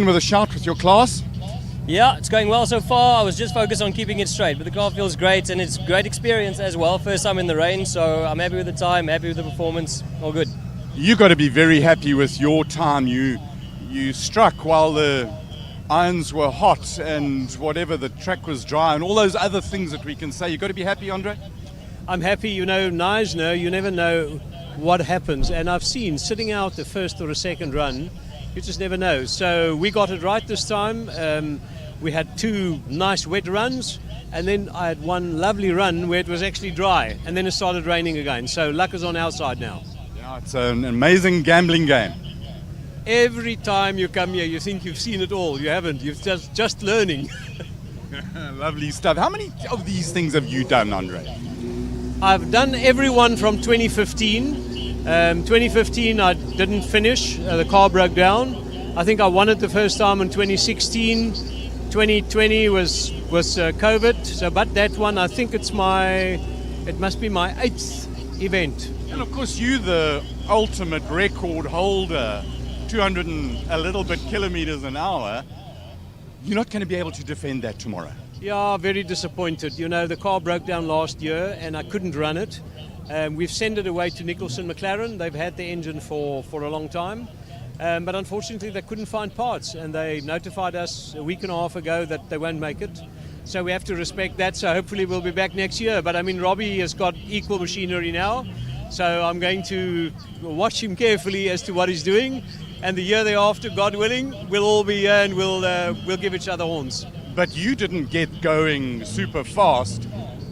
with a shout with your class? Yeah, it's going well so far. I was just focused on keeping it straight, but the car feels great, and it's a great experience as well. First time in the rain, so I'm happy with the time, happy with the performance, all good. You got to be very happy with your time. You struck while the irons were hot and whatever, the track was dry and all those other things that we can say. You got to be happy, Andre? I'm happy. Knysna, you never know what happens, and I've seen sitting out the first or a second run, you just never know. So we got it right this time. We had 2 nice wet runs, and then I had one lovely run where it was actually dry, and then it started raining again. So luck is on our side now. Yeah, it's an amazing gambling game. Every time you come here, you think you've seen it all. You haven't. You're just learning. Lovely stuff. How many of these things have you done, Andre? I've done every one from 2015. 2015 I didn't finish. The car broke down. I think I won it the first time in 2016. 2020 was COVID. So, but that one, I think it must be my 8th event. And of course, you the ultimate record holder, 200 and a little bit kilometers an hour. You're not going to be able to defend that tomorrow. Yeah, very disappointed. The car broke down last year and I couldn't run it. We've sent it away to Nicholson McLaren. They've had the engine for a long time. But unfortunately, they couldn't find parts, and they notified us a week and a half ago that they won't make it. So we have to respect that. So hopefully we'll be back next year. But I mean, Robbie has got equal machinery now. So I'm going to watch him carefully as to what he's doing. And the year thereafter, God willing, we'll all be here and we'll give each other horns. But you didn't get going super fast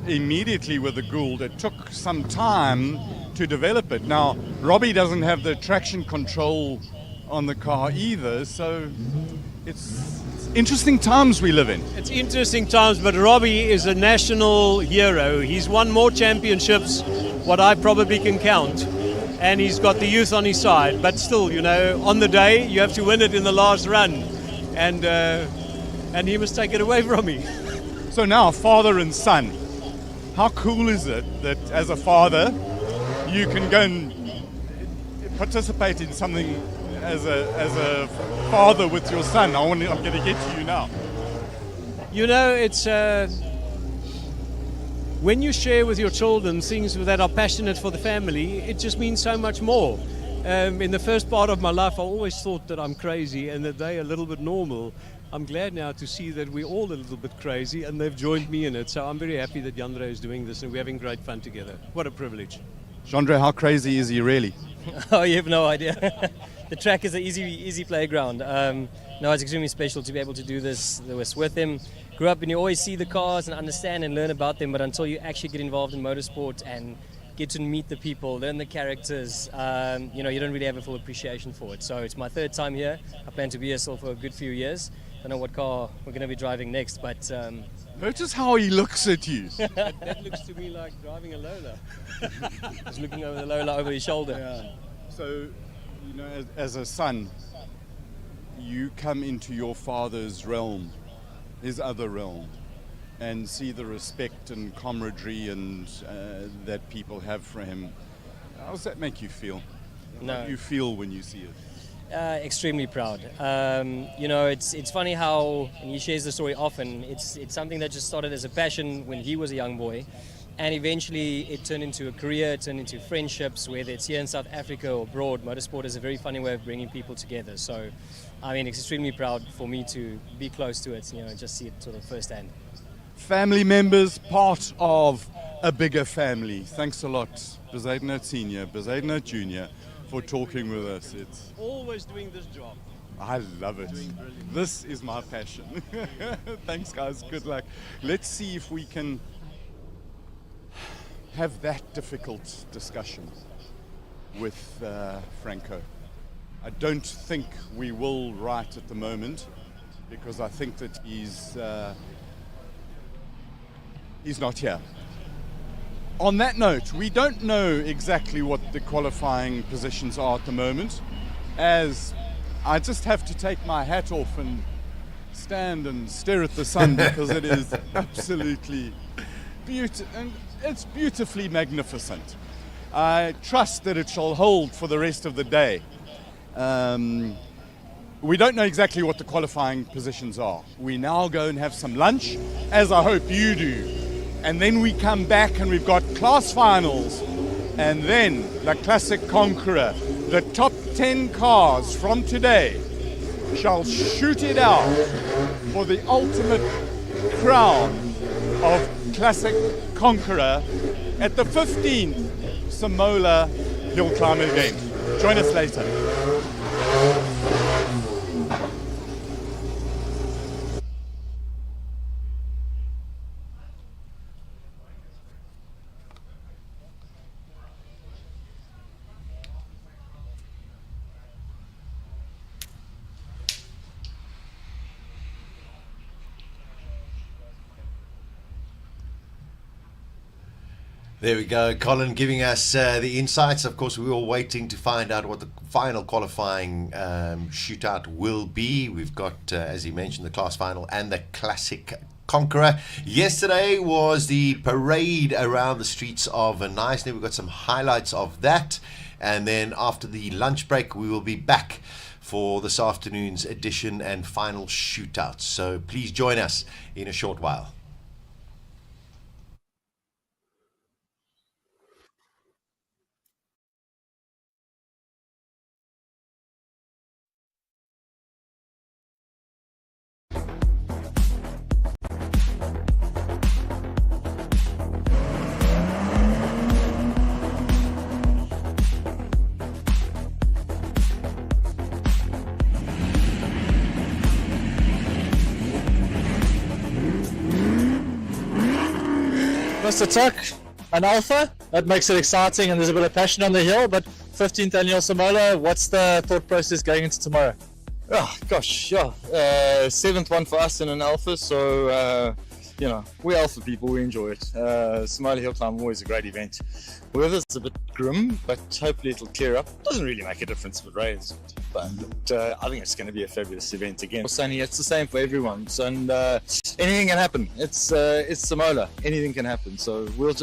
immediately with the Gould. It took some time to develop it. Now, Robbie doesn't have the traction control on the car either, so it's interesting times we live in. It's interesting times, but Robbie is a national hero. He's won more championships, what I probably can count, and he's got the youth on his side. But still, on the day, you have to win it in the last run, and he must take it away from me. So now, father and son, how cool is it that as a father, you can go and participate in something as a father with your son? I'm going to get to you now. You know, it's when you share with your children things that are passionate for the family, it just means so much more. In the first part of my life, I always thought that I'm crazy and that they're a little bit normal. I'm glad now to see that we're all a little bit crazy and they've joined me in it. So I'm very happy that Jandre is doing this and we're having great fun together. What a privilege. Jandre, how crazy is he really? Oh, you have no idea. The track is an easy playground. No, it's extremely special to be able to do this with him. Grew up and you always see the cars and understand and learn about them, but until you actually get involved in motorsport and get to meet the people, learn the characters, you don't really have a full appreciation for it. So it's my third time here. I plan to be here still for a good few years. Don't know what car we're going to be driving next, but... Notice how he looks at you. that looks to me like driving a Lola. He's looking over the Lola over his shoulder. Yeah. So, as a son, you come into your father's realm, his other realm, and see the respect and camaraderie and that people have for him. How does that make you feel? How do you feel when you see it? Extremely proud. It's funny how, and he shares the story often, it's something that just started as a passion when he was a young boy, and eventually it turned into a career, it turned into friendships, whether it's here in South Africa or abroad. Motorsport is a very funny way of bringing people together. So, it's extremely proud for me to be close to it, just see it sort of firsthand. Family members, part of a bigger family. Thanks a lot, Bezuidenhout Senior, Bezuidenhout Junior, for talking with us. It's always doing this job. I love it. This is my passion. Thanks, guys. Good luck. Let's see if we can have that difficult discussion with Franco. I don't think we will right at the moment because I think that he's not here. On that note, we don't know exactly what the qualifying positions are at the moment, as I just have to take my hat off and stand and stare at the sun because it is absolutely beautiful and it's beautifully magnificent. I trust that it shall hold for the rest of the day. We don't know exactly what the qualifying positions are. We now go and have some lunch, as I hope you do. And then we come back and we've got class finals. And then the Classic Conqueror, the top 10 cars from today, shall shoot it out for the ultimate crown of Classic Conqueror at the 15th Simola Hillclimb event. Join us later. There we go, Colin giving us the insights. Of course, we were all waiting to find out what the final qualifying shootout will be. We've got, as he mentioned, the class final and the Classic Conqueror. Yesterday was the parade around the streets of Knysna. We've got some highlights of that. And then after the lunch break, we will be back for this afternoon's edition and final shootout. So please join us in a short while. Mr. Tuck, an alpha, that makes it exciting and there's a bit of passion on the hill, but 15th annual Simola, what's the thought process going into tomorrow? Oh gosh, yeah, 7th one for us in an alpha, so we're Alpha people, we enjoy it. Simola Hillclimb, always a great event. Weather's a bit grim, but hopefully it'll clear up. Doesn't really make a difference if it rains, but I think it's going to be a fabulous event again. Sunny, it's the same for everyone, and anything can happen. It's Simola, anything can happen. So we'll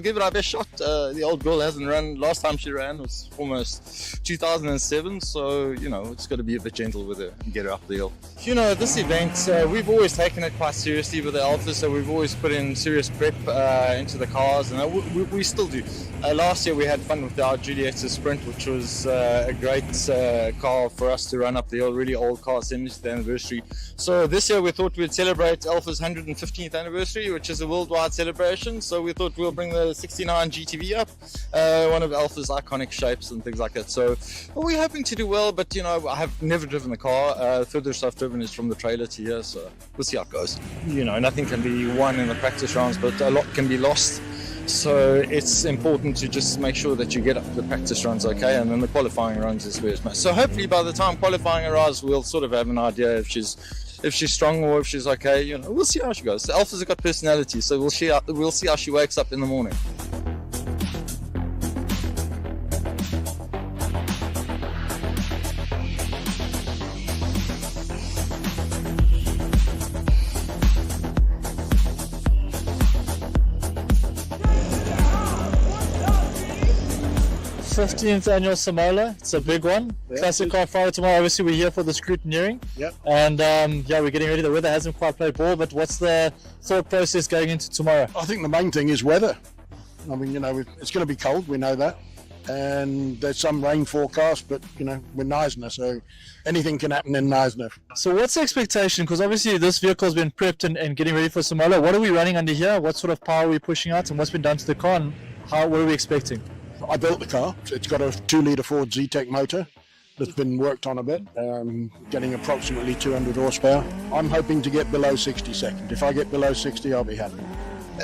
give it our best shot. The old girl hasn't run. Last time she ran was almost 2007, so it's got to be a bit gentle with her and get her up the hill. This event, we've always taken it quite seriously with the Alphas, so we've always put in serious prep into the cars, and we still do. Last year we had fun with our Julieta Sprint, which was a great car for us to run up the hill, really old car, 70th anniversary. So this year we thought we'd celebrate Alpha's 115th anniversary, which is a worldwide celebration, so we thought we'll bring the 69 GTV up, one of Alpha's iconic shapes and things like that. So we're hoping to do well, but I have never driven the car. The furthest I've driven is from the trailer to here, so we'll see how it goes. Nothing can be won in the practice rounds, but a lot can be lost. So it's important to just make sure that you get up the practice runs okay, and then the qualifying runs is where it's most. So hopefully by the time qualifying arrives, we'll sort of have an idea if she's strong or if she's okay. We'll see how she goes. The Alphas have got personality, so we'll see how she wakes up in the morning. 15th annual Simola. It's a big one. Yeah. Classic car Friday tomorrow. Obviously, we're here for the scrutineering. Yep. And we're getting ready. The weather hasn't quite played ball, but what's the thought process going into tomorrow? I think the main thing is weather. I mean, it's going to be cold. We know that. And there's some rain forecast, but, we're Knysna, so anything can happen in Knysna. So what's the expectation? Because obviously this vehicle's been prepped and getting ready for Simola. What are we running under here? What sort of power are we pushing out? And what's been done to the car? And what are we expecting? I built the car. It's got a 2-litre Ford Z-Tech motor that's been worked on a bit, getting approximately 200 horsepower. I'm hoping to get below 60 second. If I get below 60, I'll be happy.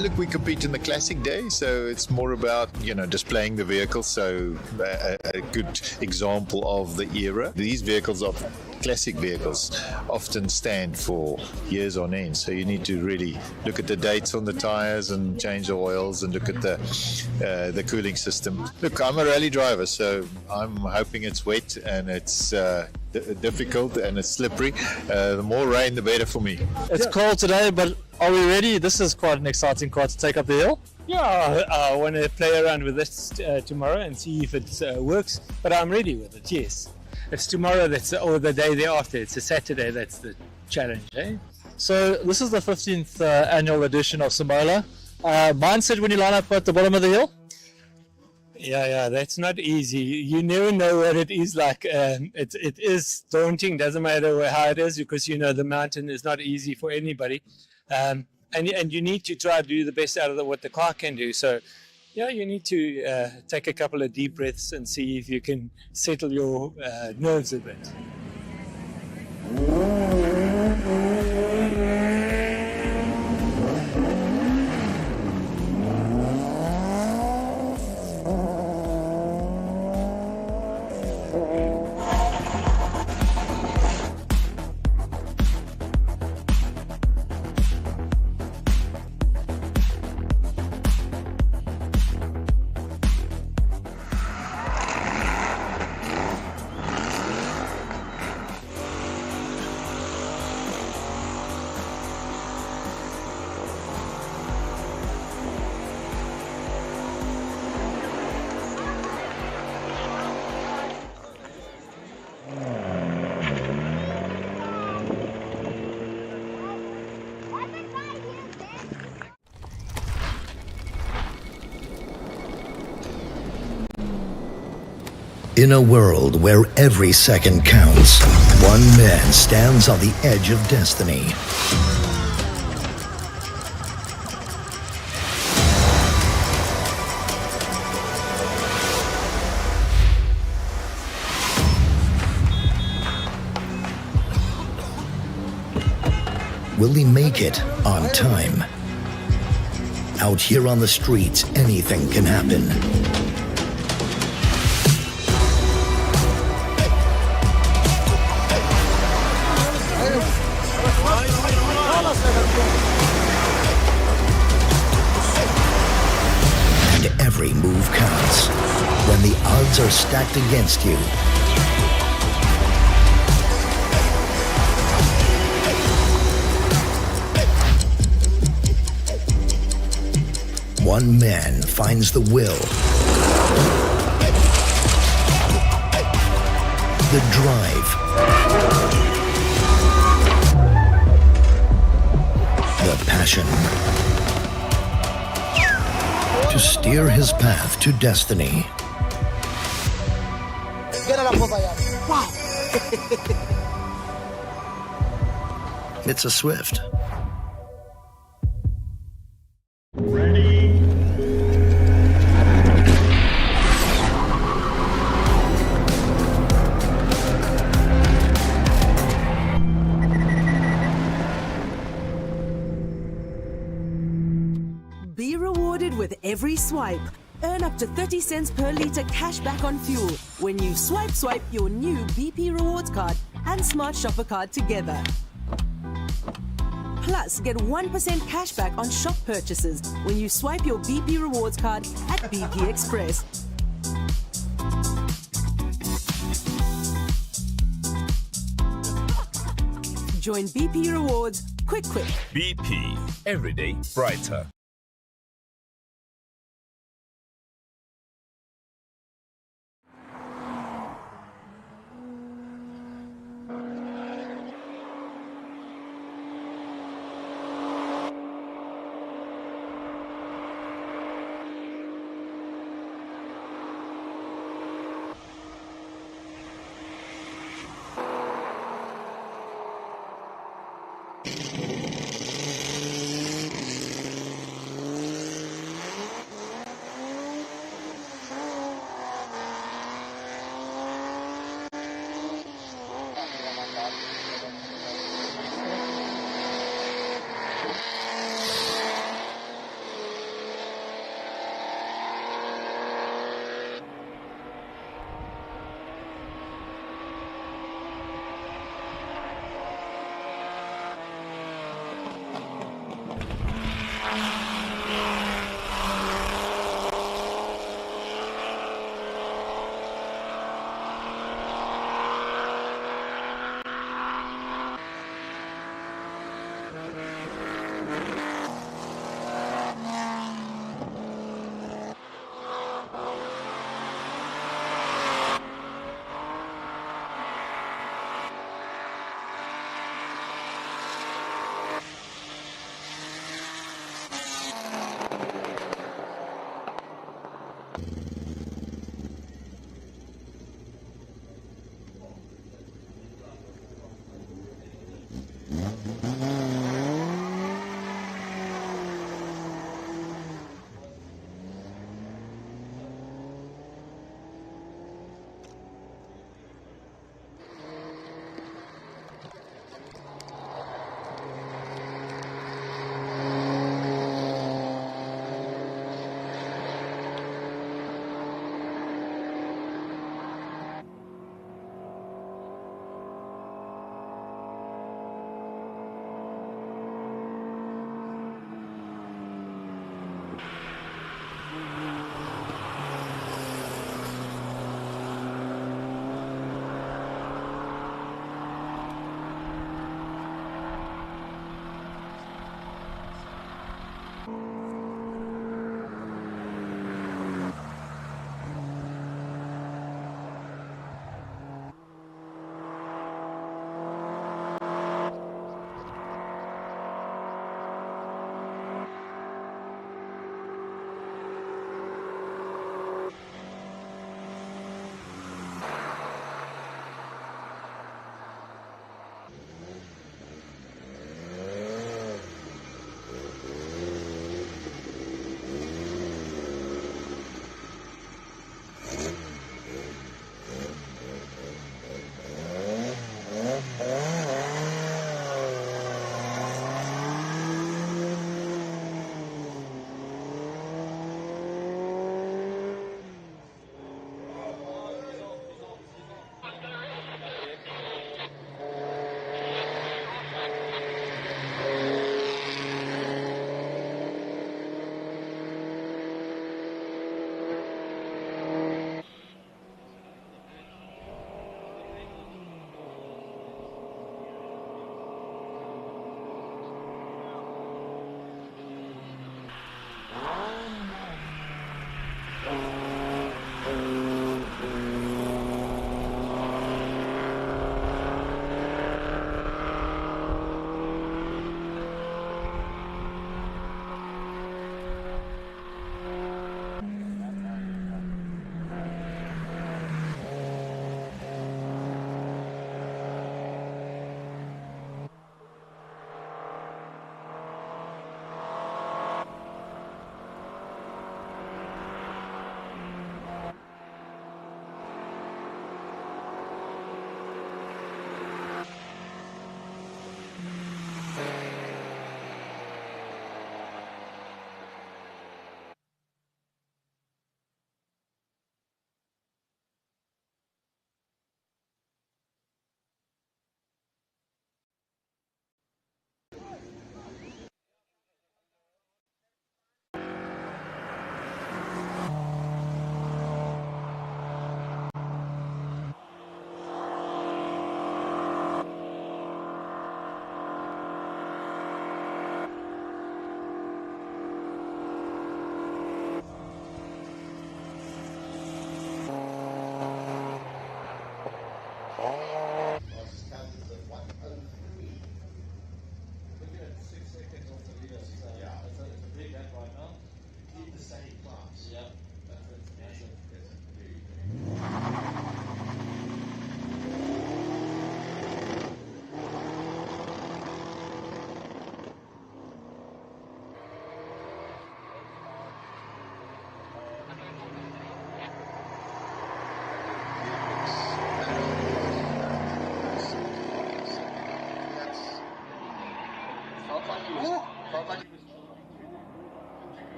Look, we compete in the classic day, so it's more about, displaying the vehicle. So a good example of the era. These vehicles are classic vehicles, often stand for years on end. So you need to really look at the dates on the tires and change the oils and look at the cooling system. Look, I'm a rally driver, so I'm hoping it's wet and it's difficult and it's slippery. The more rain, the better for me. It's cold today, but are we ready? This is quite an exciting car to take up the hill. Yeah, I want to play around with this tomorrow and see if it works, but I'm ready with it, yes. It's tomorrow or the day thereafter. It's a Saturday, that's the challenge, eh? So this is the 15th annual edition of Simola. Mindset when you line up at the bottom of the hill? Yeah, that's not easy. You never know what it is like. It is daunting, doesn't matter how it is, because the mountain is not easy for anybody. And you need to try to do the best out of what the car can do. So, you need to take a couple of deep breaths and see if you can settle your nerves a bit. In a world where every second counts, one man stands on the edge of destiny. Will he make it on time? Out here on the streets, anything can happen. odds are stacked against you. One man finds the will, the drive, the passion to steer his path to destiny. Wow. It's a Swift. Be rewarded with every swipe. Earn up to 30 cents per litre cash back on fuel when you swipe your new BP Rewards card and Smart Shopper card together. Plus, get 1% cash back on shop purchases when you swipe your BP Rewards card at BP Express. Join BP Rewards quick. BP. Everyday brighter.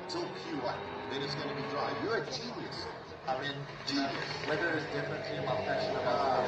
Until Q1, then it's going to be dry. You're a genius. I mean, genius. Weather is definitely my passion about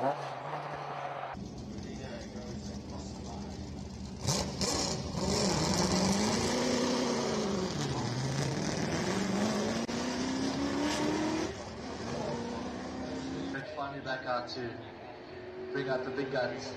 It's finally back out to bring out the big guns.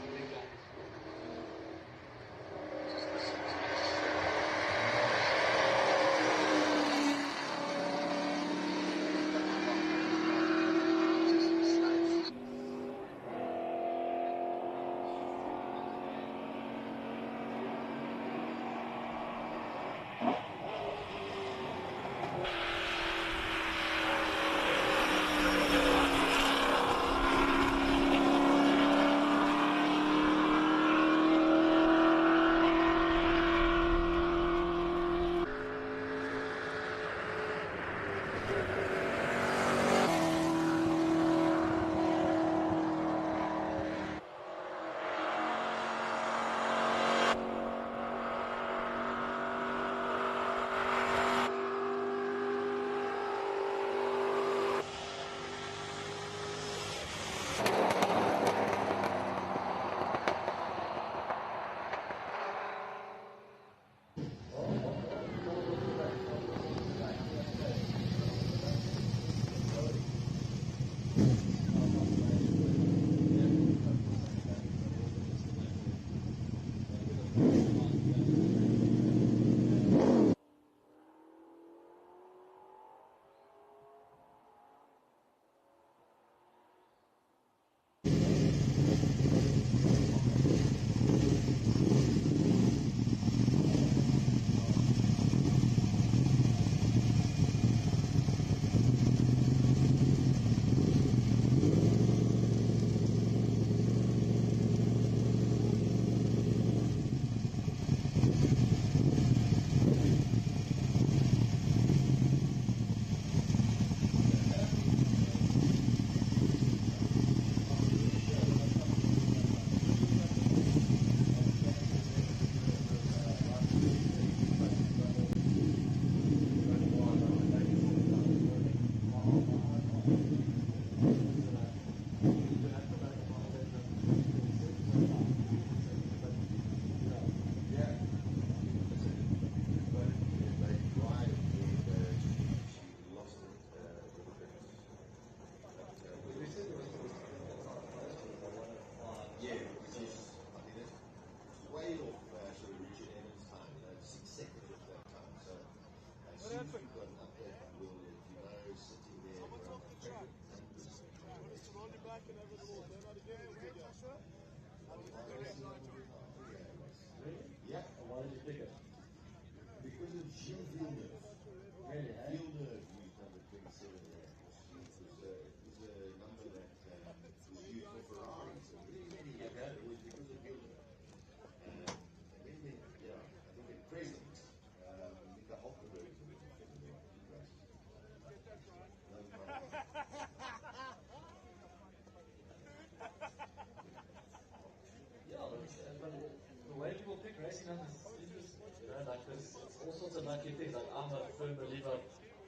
The way people pick racing numbers is interesting, you know, like there's all sorts of lucky things. Like I'm a firm believer,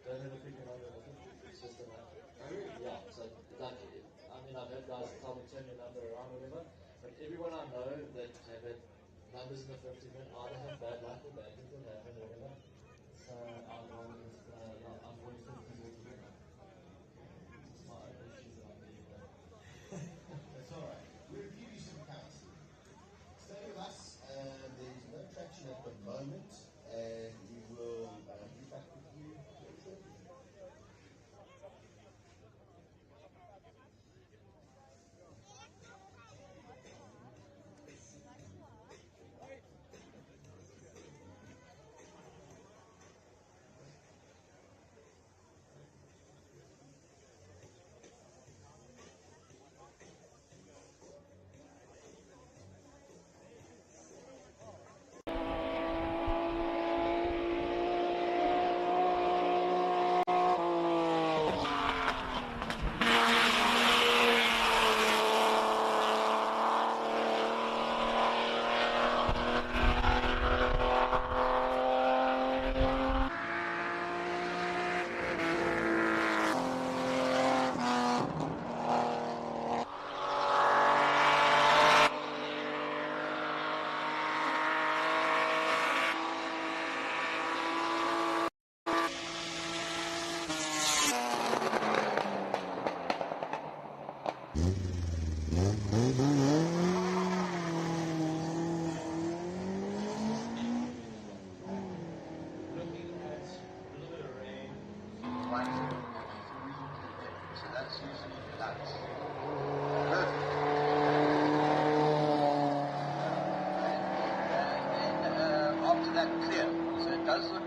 don't ever pick a number. It's just a luck. Yeah, so like, I mean, I've had guys tell me turn your number around or whatever, but everyone I know that have had numbers in the 50 minute either have bad luck or bad things will happen or whatever. So I'd rather just, I'm going 50 altogether. It's my own issues that I'm dealing with. That's all right. We'll give you some counseling. Stay with us. There's no traction at the moment, and we will be back with you very shortly. So that's usually nuts. After that, clear. So it does look.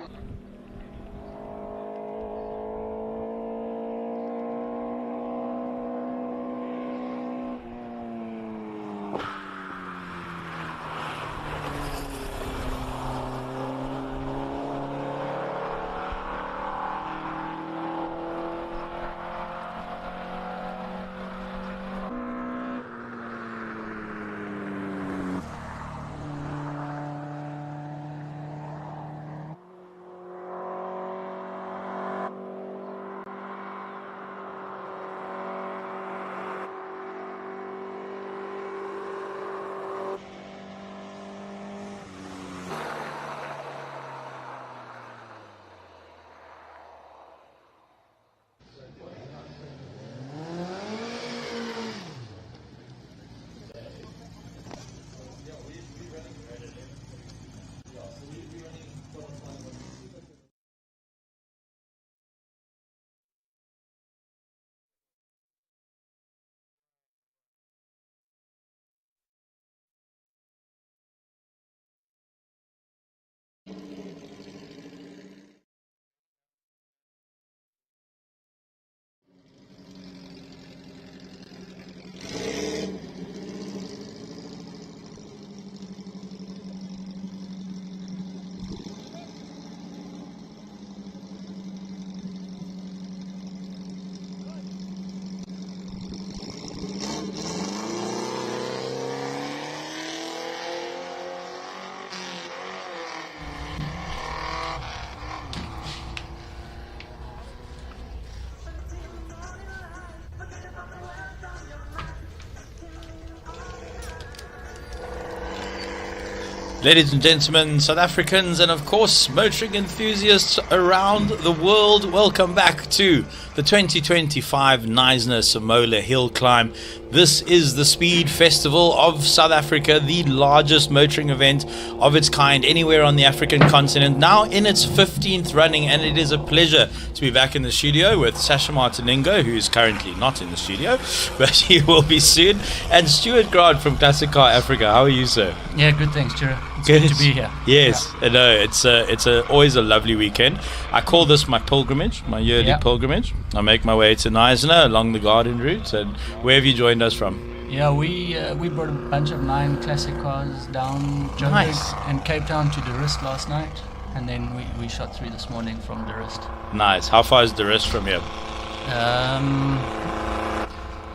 Ladies and gentlemen, South Africans, and of course motoring enthusiasts around the world, welcome back to the 2025 Knysna Simola Hillclimb. This is the Speed Festival of South Africa, the largest motoring event of its kind anywhere on the African continent, now in its 15th running, and it is a pleasure to be back in the studio with Sasha Martiningo, who is currently not in the studio, but he will be soon, and Stuart Grant from Classic Car Africa. How are you, sir? Yeah, good, thanks, Chira. It's good to be here. Yes, I know. It's always a lovely weekend. I call this my pilgrimage, my yearly pilgrimage. I make my way to Knysna along the garden route. And where have you joined us from? Yeah, we brought a bunch of 9 classic cars down Joburg and Cape Town to Durist last night, and then we shot 3 this morning from Durist. Nice. How far is Durist from here?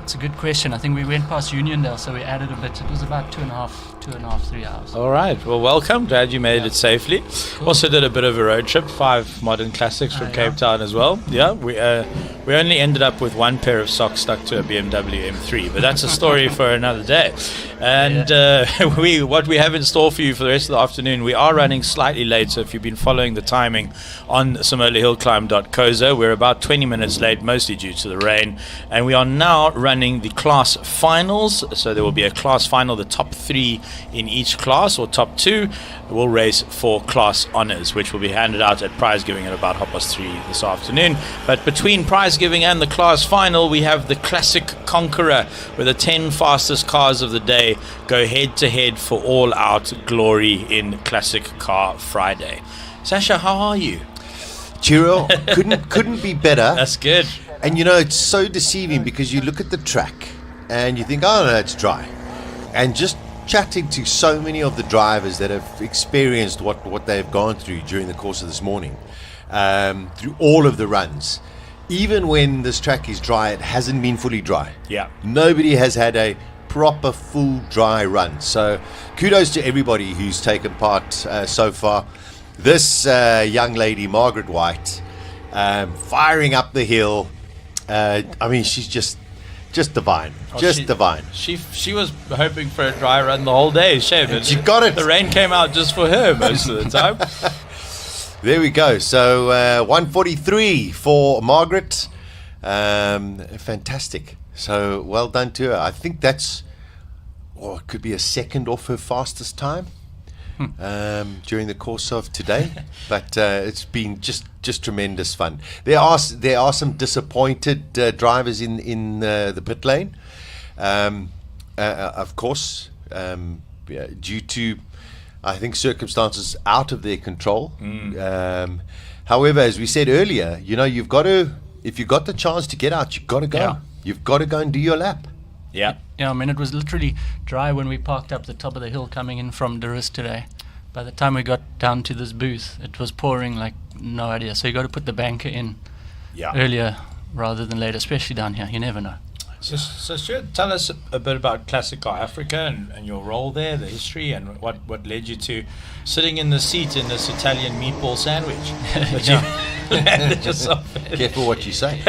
It's a good question. I think we went past Uniondale, so we added a bit. It was about 2.5, 3 hours. All right. Well, welcome. Glad you made it safely. Cool. Also did a bit of a road trip, 5 modern classics from Cape Town as well. Yeah, we only ended up with 1 pair of socks stuck to a BMW M3, but that's a story for another day. And what we have in store for you for the rest of the afternoon, we are running slightly late, so if you've been following the timing on simolahillclimb.co.za, we're about 20 minutes late, mostly due to the rain, and we are now running the class finals. So there will be a class final. The top 3 in each class, or top 2, will race for class honors, which will be handed out at prize giving at about 3:30 this afternoon. But between prize giving and the class final, we have the Classic Conqueror, where the 10 fastest cars of the day go head to head for all out glory in Classic Car Friday. Sasha, how are you? Chiro, couldn't be better. That's good. And you know, it's so deceiving because you look at the track and you think, oh no, it's dry. And just chatting to so many of the drivers that have experienced what they've gone through during the course of this morning, through all of the runs, even when this track is dry, it hasn't been fully dry. Yeah. Nobody has had a proper full dry run. So kudos to everybody who's taken part so far. This young lady, Margaret White, firing up the hill. I mean, she's just divine. Divine. She was hoping for a dry run the whole day. Shame. And she got it. The rain came out just for her most of the time. There we go. So 1:43 for Margaret. Fantastic. So well done to her. I think that's it could be a second off her fastest time during the course of today. But it's been just tremendous fun. There are some disappointed drivers in the pit lane, of course, due to, I think, circumstances out of their control. However, as we said earlier, you've got to, if you've got the chance to get out, you've got to go. Yeah. You've got to go and do your lap. Yeah. Yeah, I mean, it was literally dry when we parked up the top of the hill coming in from Durrës today. By the time we got down to this booth, it was pouring like no idea. So you got to put the banker in earlier rather than later, especially down here. You never know. So Stuart, tell us a bit about Classic Car Africa and your role there, the history, and what led you to sitting in the seat in this Italian meatball sandwich that you landed yourself in. Careful what you say.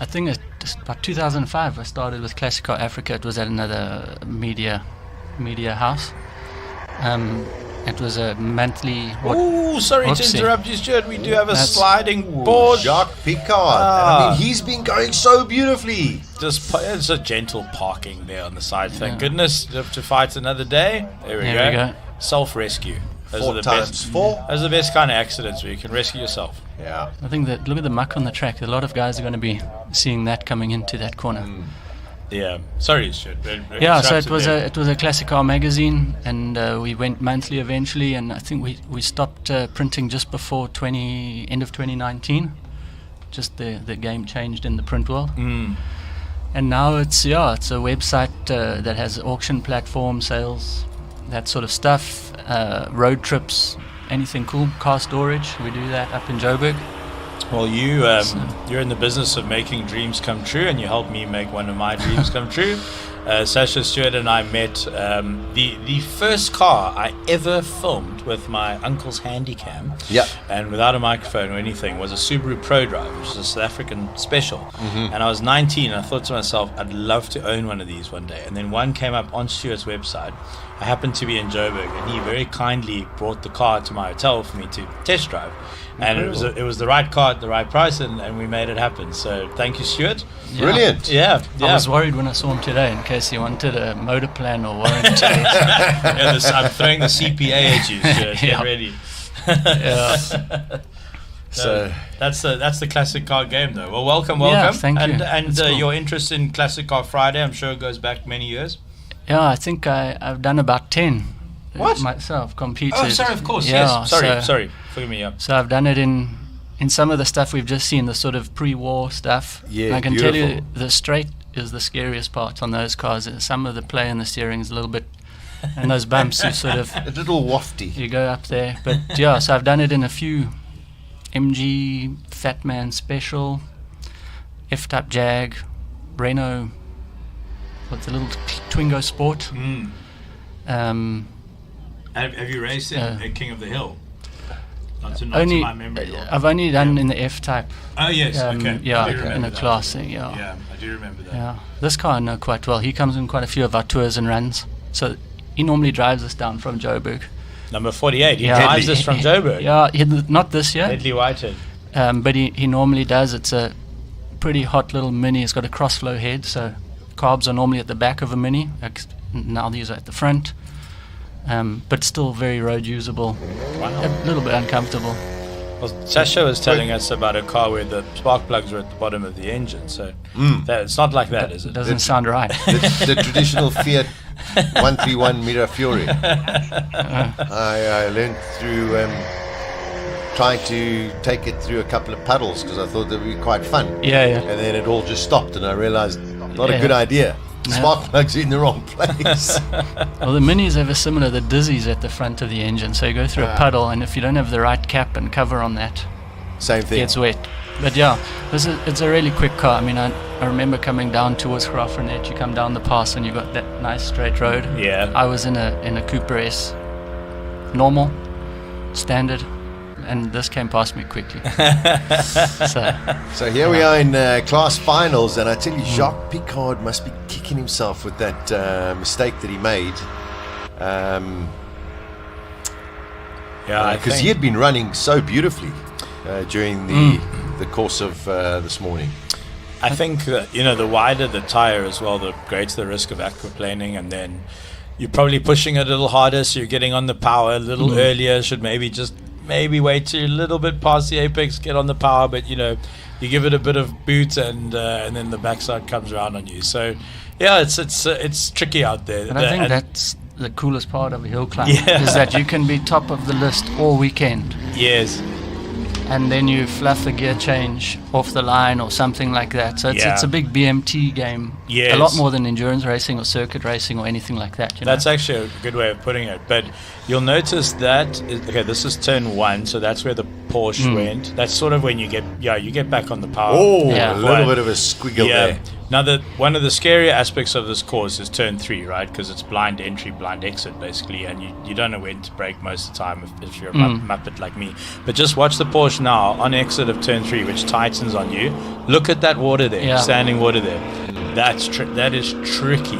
I think it's about 2005 I started with Classic Car Africa. It was at another media house. It was a monthly... Sorry to interrupt you, Stuart. We do have a sliding board. Jacques Picard. I mean, he's been going so beautifully. It's a gentle parking there on the side. Thank goodness. To fight another day. There we go. Self-rescue. Those are the best. Those are the best kind of accidents where you can rescue yourself. Yeah. I think that, look at the muck on the track. A lot of guys are going to be seeing that coming into that corner. Yeah, sorry, Stuart. Yeah, so it was a Classic Car magazine, and we went monthly eventually, and I think we stopped printing just before end of 2019. Just the game changed in the print world, and now it's a website that has auction platform, sales, that sort of stuff, road trips, anything cool, car storage. We do that up in Joburg. Well, you're in the business of making dreams come true, and you helped me make one of my dreams come true. Sasha, Stuart, and I met. The first car I ever filmed with my uncle's Handycam, and without a microphone or anything, was a Subaru Pro Drive, which is a South African special. And I was 19, and I thought to myself, I'd love to own one of these one day. And then one came up on Stuart's website. I happened to be in Joburg, and he very kindly brought the car to my hotel for me to test drive. And it was the right car at the right price, and we made it happen. So thank you, Stuart. Yeah. Brilliant. Yeah. I was worried when I saw him today in case he wanted a motor plan or warranty. I'm throwing the CPA at you, Stuart. Get ready. So that's the classic car game, though. Well, welcome. Yeah, thank you. And cool. Your interest in Classic Car Friday, I'm sure, goes back many years. Yeah, I think I've done about 10 myself, competed. Oh, sorry, of course, yeah, yes. Sorry, forgive me, yeah. So I've done it in some of the stuff we've just seen, the sort of pre-war stuff. Yeah, I can tell you the straight is the scariest part on those cars. Some of the play in the steering is a little bit, and those bumps you sort of... a little wafty. You go up there. But yeah, so I've done it in a few MG Fat Man Special, F-Type Jag, Renault, what's the little Twingo Sport. Have you raced in King of the Hill? Not to my memory. I've only done in the F-Type. Oh, yes, okay. Yeah, in a classic, Yeah, I do remember that. Yeah, this car I know quite well. He comes in quite a few of our tours and runs. So he normally drives us down from Joburg. Number 48, he drives us from Joburg. Yeah, not this year. Deadly Whitehead. But he normally does. It's a pretty hot little Mini. It's got a cross-flow head, so carbs are normally at the back of a Mini. Now these are at the front. But still very road usable. Wow. A little bit uncomfortable. Well, Sasha was telling us about a car where the spark plugs were at the bottom of the engine, so it's not like that, is it? Doesn't sound right. The traditional Fiat 131 Mirafiori. I learned through trying to take it through a couple of puddles because I thought that would be quite fun. Yeah. And then it all just stopped, and I realized not a good idea. Spark plugs in the wrong place. Well, the Minis have a similar, the Dizzy's at the front of the engine, so you go through a puddle, and if you don't have the right cap and cover on that, same thing. It gets wet. But yeah, it's a really quick car. I mean, I remember coming down towards Graaff-Reinet, you come down the pass and you got that nice straight road. Yeah. I was in a Cooper S, normal, standard, and this came past me quickly. So here we are in class finals, and I tell you, Jacques Picard must be kicking himself with that mistake that he made. Because he had been running so beautifully during the course of this morning. I think that, the wider the tire as well, the greater the risk of aquaplaning, and then you're probably pushing it a little harder, so you're getting on the power a little earlier. Should maybe wait till a little bit past the apex, get on the power, but you give it a bit of boot, and then the backside comes around on you. So yeah, it's tricky out there. But I think that's the coolest part of a hill climb, is that you can be top of the list all weekend. Yes. And then you fluff a gear change off the line or something like that. So it's a big BMT game. Yes. A lot more than endurance racing or circuit racing or anything like that. That's actually a good way of putting it. But you'll notice that, this is turn 1, so that's where the Porsche went. That's sort of when you get back on the power. Oh, a little bit of a squiggle there. Now, one of the scarier aspects of this course is turn 3, right? Because it's blind entry, blind exit, basically, and you don't know when to brake most of the time if you're a muppet like me. But just watch the Porsche now on exit of turn 3, which tightens on you. Look at that water there, standing water there. That is tricky.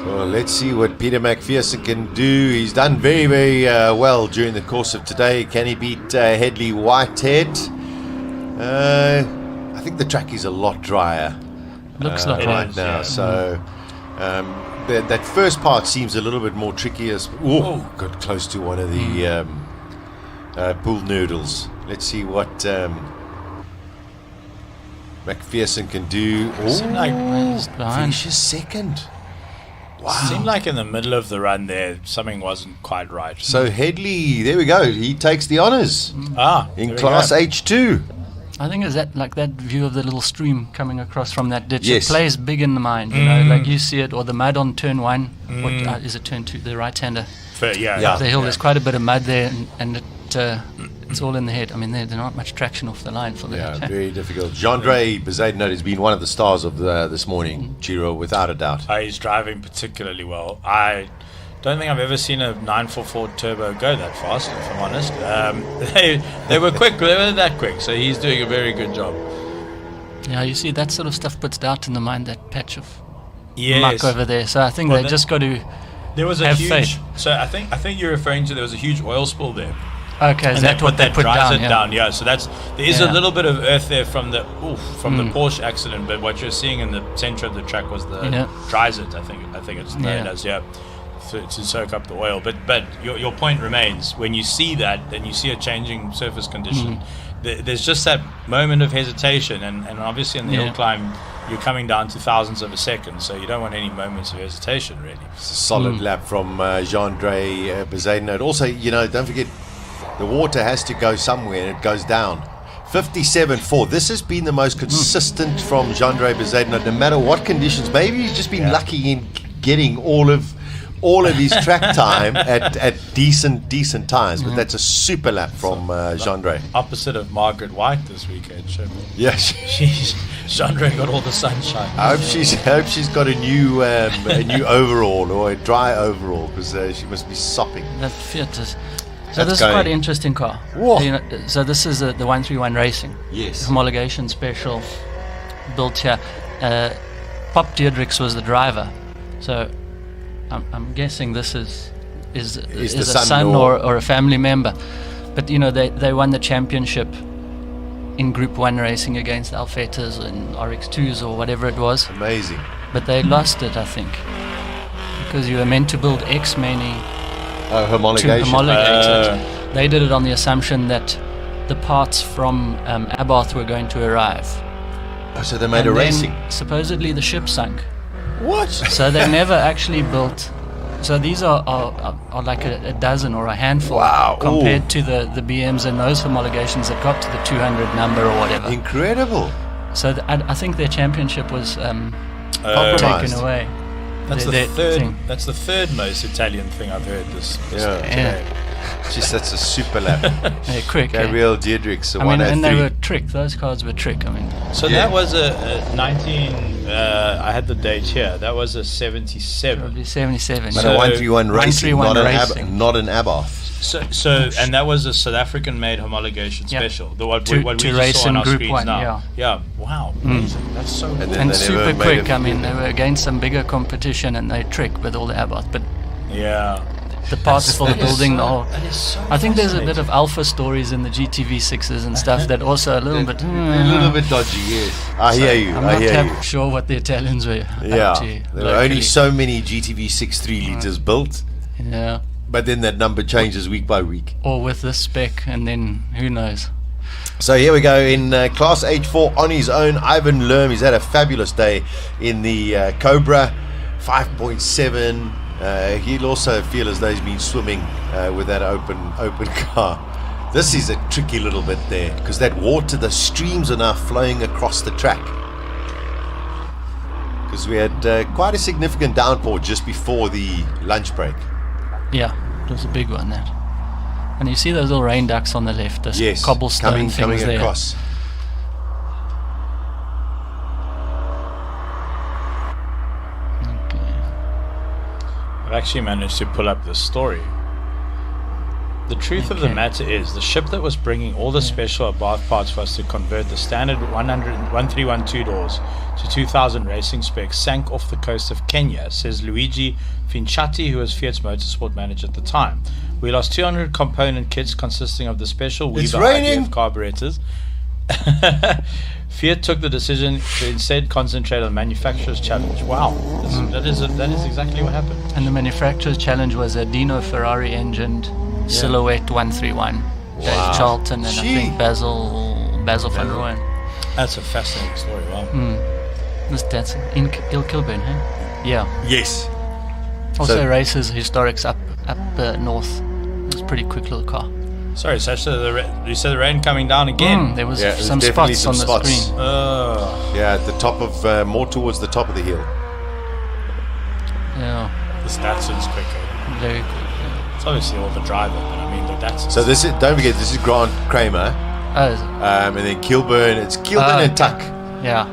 Well, let's see what Peter McPherson can do. He's done very, very well during the course of today. Can he beat Headley Whitehead? I think the track is a lot drier. Looks like right now. So that first part seems a little bit more tricky. Got close to one of the bull noodles. Let's see what McPherson can do. Finishes second. Wow. Seemed like in the middle of the run there, something wasn't quite right. So Headley, there we go. He takes the honours in Class H2. I think it's that view of the little stream coming across from that ditch. Yes. It plays big in the mind, like you see it, or the mud on turn 1. What is it, turn 2? The right-hander. The hill. There's quite a bit of mud there, and it's all in the head. I mean, there's not much traction off the line for that. Yeah, very difficult. Jean-Andre Bezuidenhout has been one of the stars of this morning, Giro, without a doubt. He's driving particularly well. I don't think I've ever seen a 944 turbo go that fast, if I'm honest. They were quick, but they weren't that quick, so he's doing a very good job. Yeah, you see, that sort of stuff puts doubt in the mind, that patch of Yes. muck over there. So I think they just got to there was a have huge, faith. So I think you're referring to there was a huge oil spill there. Okay, and is that what they put dries down? it down, yeah. So there is a little bit of earth there from the Porsche accident, but what you're seeing in the center of the track was the dries it. I think it's known as to soak up the oil. But your point remains, when you see that, and you see a changing surface condition, there's just that moment of hesitation, and obviously in the hill climb you're coming down to thousandths of a second, so you don't want any moments of hesitation, really. It's a solid lap from Jean-Andre Bezuidenhout. Also, don't forget, the water has to go somewhere, and it goes down. 57.4. This has been the most consistent from Jean-Andre Bezuidenhout, no matter what conditions. Maybe he's just been lucky in getting all of his track time at decent times, but that's a super lap from Jean-Andre. Opposite of Margaret White this weekend. Yes, Jean-Andre got all the sunshine. I hope she's got a new overall, or a dry overall, because she must be sopping. That Fiat is. So this is quite an interesting car. So this is the 131 Racing. Yes. Homologation special, built here. Pop Diedrichs was the driver. So I'm guessing this is a son or a family member. But they won the championship in Group 1 racing against Alfetas and RX2s or whatever it was. Amazing. But they lost it, I think, because you were meant to build X-Many homologation. to homologate it. They did it on the assumption that the parts from Abarth were going to arrive. Oh, so they made a racing. Supposedly the ship sunk. What? So they never actually built. So these are like a dozen or a handful compared to the BMs and those homologations that got to the 200 number or whatever. Incredible. So I think their championship was taken away. That's the third. Thing. That's the third most Italian thing I've heard this today. Just that's a super lap. Quick. Gabriel Diedrichs. And they were trick. Those cars were trick. So that was a 19. I had the date here. That was a 77. Probably 77. But a 131 racing, not an Abarth. So and that was a South African-made homologation special. The what we just saw on our screens 1, now. Yeah. Wow. Amazing. That's so. And super quick. They were against some bigger competition, and they trick with all the Abarth. But the parts for the building, the whole. That is so I think there's a bit fascinating. of alpha stories in the GTV6s and stuff that also a little bit. A little bit dodgy, yes. I hear you. I'm I not hear you. sure what the Italians were Yeah, up to. there are only so many GTV6 3 liters built. Yeah. But then that number changes week by week. Or with this spec, and then who knows? So here we go in Class H4 on his own. Ivan Lerm, he's had a fabulous day in the Cobra 5.7. He'll also feel as though he's been swimming with that open car. This is a tricky little bit there because that water, the streams are now flowing across the track. Because we had quite a significant downpour just before the lunch break. Yeah, it was a big one, that. And you see those little rain ducts on the left, those Yes, cobblestone things coming there. across. I've actually managed to pull up the story. The truth of the matter is, the ship that was bringing all the special bath parts for us to convert the standard 1312 doors to 2000 racing specs sank off the coast of Kenya, says Luigi Finchatti, who was Fiat's motorsport manager at the time. We lost 200 component kits consisting of the special It's Weaver raining. IDF carburetors. Fiat took the decision to instead concentrate on manufacturer's challenge. Wow, that is exactly what happened. And the manufacturer's challenge was a Dino Ferrari engined Silhouette 131. Dave Charlton and I think Basil van Rooyen. That's a fascinating story. Wow. That's in Kilburn, huh? Yeah. Yes. Also So- races historics up north. It's a pretty quick little car. Sorry, Sasha, you said the rain coming down again. There was Yeah, there's some definitely spots some on the spots. screen. Yeah, at the top of, more towards the top of the hill. Yeah. The Datsun's quicker. Very quick. It's obviously all the driver, but I mean the Datsun. So this is, don't forget, this is Grant Kramer. Oh, is it? And then Kilburn, it's Kilburn and Tuck. Yeah.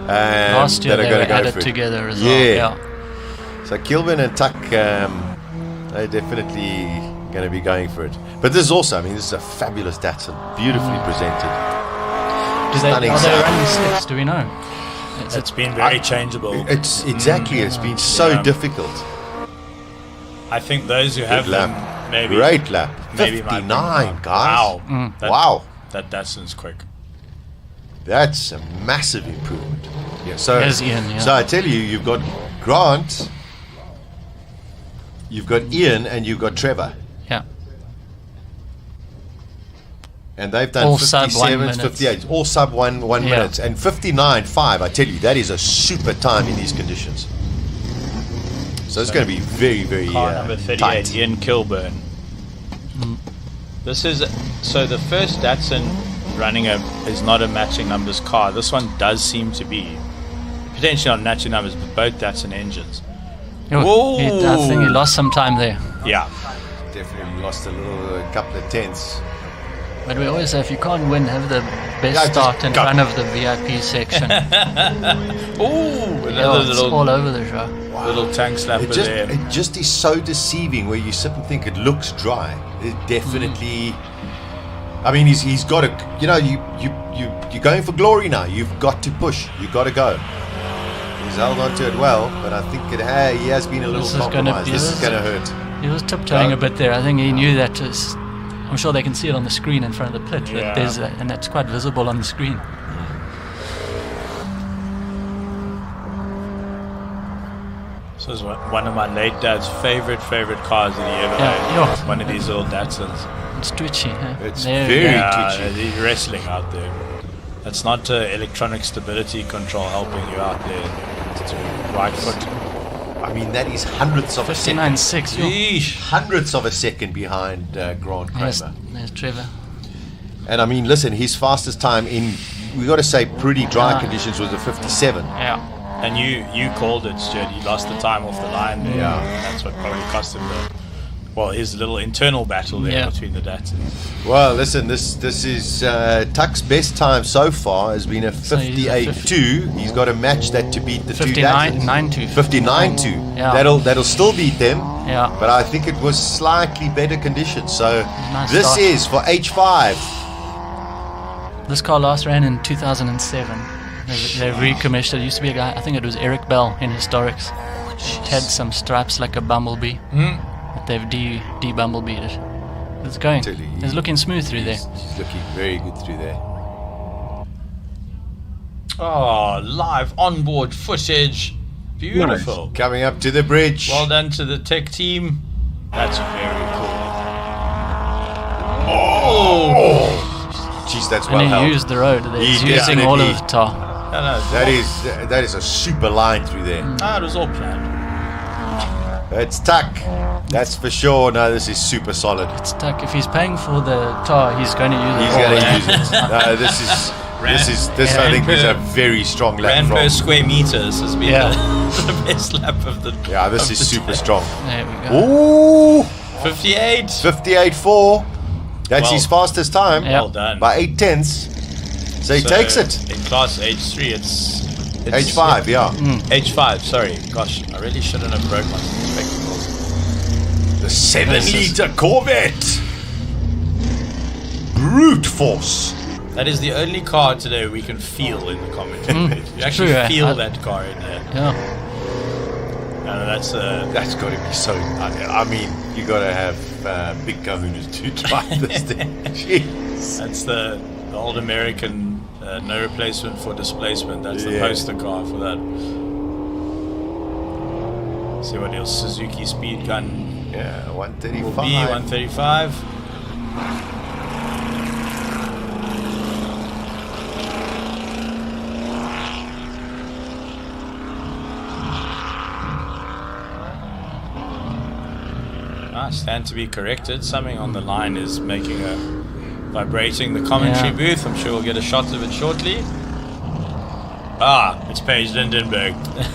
Last year that are they gonna were go added for it. together as Yeah. well. So Kilburn and Tuck, they're definitely going to be going for it. But this is also, I mean, this is a fabulous Datsun, beautifully presented. Are Stunning they sound. running slicks? Do we know? It's been very changeable. It's exactly, it's been so Yeah. difficult. I think those who have Good them, lap. maybe Great lap. maybe might 59, think, guys. Wow, Wow. that Datsun's quick. That's a massive improvement. Yeah, so, There's Ian, yeah. so I tell you, you've got Grant, you've got Ian, and you've got Trevor. Yeah. And they've done All sub 1 57s, minutes. 58s, all sub one Yeah. minutes. And 59.5, I tell you, that is a super time in these conditions. So it's going to be very, very Car number 38, tight. Ian Kilburn. This is so the first Datsun running is not a matching numbers car. This one does seem to be potentially not matching numbers, but both Datsun engines. Oh, I think he lost some time there. Yeah, Definitely lost a couple of tenths. But we always say if you can't win, have the best Yeah, just start in go. front of the VIP section. Ooh, Yeah, another it's little all over the show. little tank slapper there. It just is so deceiving where you sit and think it looks dry. It definitely. I mean, he's got to. You know, you're going for glory now. You've got to push. You've got to go. He's held on to it well, but I think he has been a little This is gonna compromised. be- This is going to hurt. He was tiptoeing a bit there. I think he knew that. I'm sure they can see it on the screen in front of the pit. Yeah. That there's and that's quite visible on the screen. This is one of my late dad's favorite cars that he ever Yeah, owned. One of these little Datsuns. It's twitchy. Huh? It's There- very Yeah, twitchy. he's wrestling out there. That's not electronic stability control helping you out there. It's your right foot. I mean, that is hundredths of a second. 59.6. Yeesh. Hundredths of a second behind Grant Kramer. There's Trevor. And I mean, listen, his fastest time in, we got to say, pretty dry conditions was a 57. Yeah. And you called it, Stuart. He lost the time off the line there. Yeah. And that's what probably cost him his little internal battle there between the Datsuns. Well, listen, this is Tuck's best time so far has been a 58.2. He's got to match that to beat the two Datsons. 59.2. 59.2. Yeah. That'll still beat them. Yeah. But I think it was slightly better conditions. So Nice this start. is for H5. This car last ran in 2007. They recommissioned it. Used to be a guy, I think it was Eric Bell in Historics. It had some stripes like a bumblebee. that they've de-bumblebeed it. It's going. It's looking smooth through there. She's looking very good through there. Oh, live onboard footage. Beautiful. Nice. Coming up to the bridge. Well done to the tech team. That's very cool. Oh! Jeez, that's well And he held. used the road. He's He using all of definitely- the tar. That is a super line through there. It was all planned. It's tuck. That's for sure. No, this is super solid. It's tuck. If he's paying for the tar, he's going to use it. He's all. going to use it. No, this I think is a very strong lap Rand from. per square meter. This has been the best lap of the. Yeah, this is super strong. There we go. Ooh, 58. 58.4. That's Well, his fastest time. well done. By 8/10. So he takes it. In class H3, it's H5, yeah. H5, sorry. Gosh, I really shouldn't have broke my spectacles. The 7-liter Corvette. Brute force. That is the only car today we can feel in the commentary. You actually true, feel that car in there. Yeah. That's got to be so. I mean, you got to have big kahunas to drive this thing. Jeez. That's the old American no replacement for displacement. That's the poster car for that. See what else? Suzuki speed gun. Yeah, 135. Will be 135. Stand to be corrected. Something on the line is making a vibrating the commentary booth. I'm sure we'll get a shot of it shortly. It's Paige Lindenberg.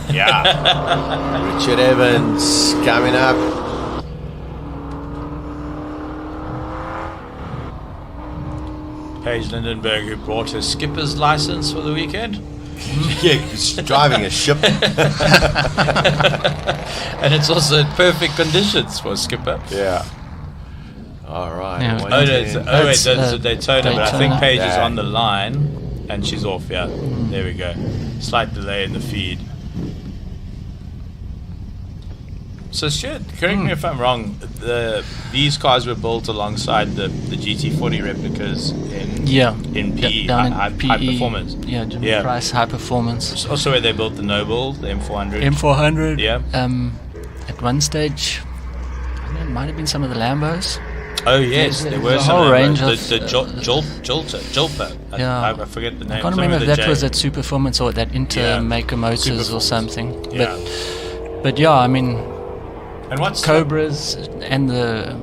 Yeah. Richard Evans coming up. Paige Lindenberg, who brought her skipper's license for the weekend. Yeah, he's driving a ship. And it's also in perfect conditions for a skipper. Yeah. All right. Yeah. That's a Daytona, but I think Daytona. Paige is on the line and she's off. Yeah, there we go. Slight delay in the feed. So Stuart, correct me if I'm wrong. These cars were built alongside the GT40 replicas in PE, down in high performance. Yeah, Jimmy Price high performance. It's also where they built the Noble, the M400. M400. Yeah. At one stage, it might have been some of the Lambos. Oh yes, there were a some whole range the of Jolper. Yeah. I forget the name. I can't remember if that was at Super Performance or at Intermaker Motors or something. Yeah. But yeah, I mean, and what's Cobras and the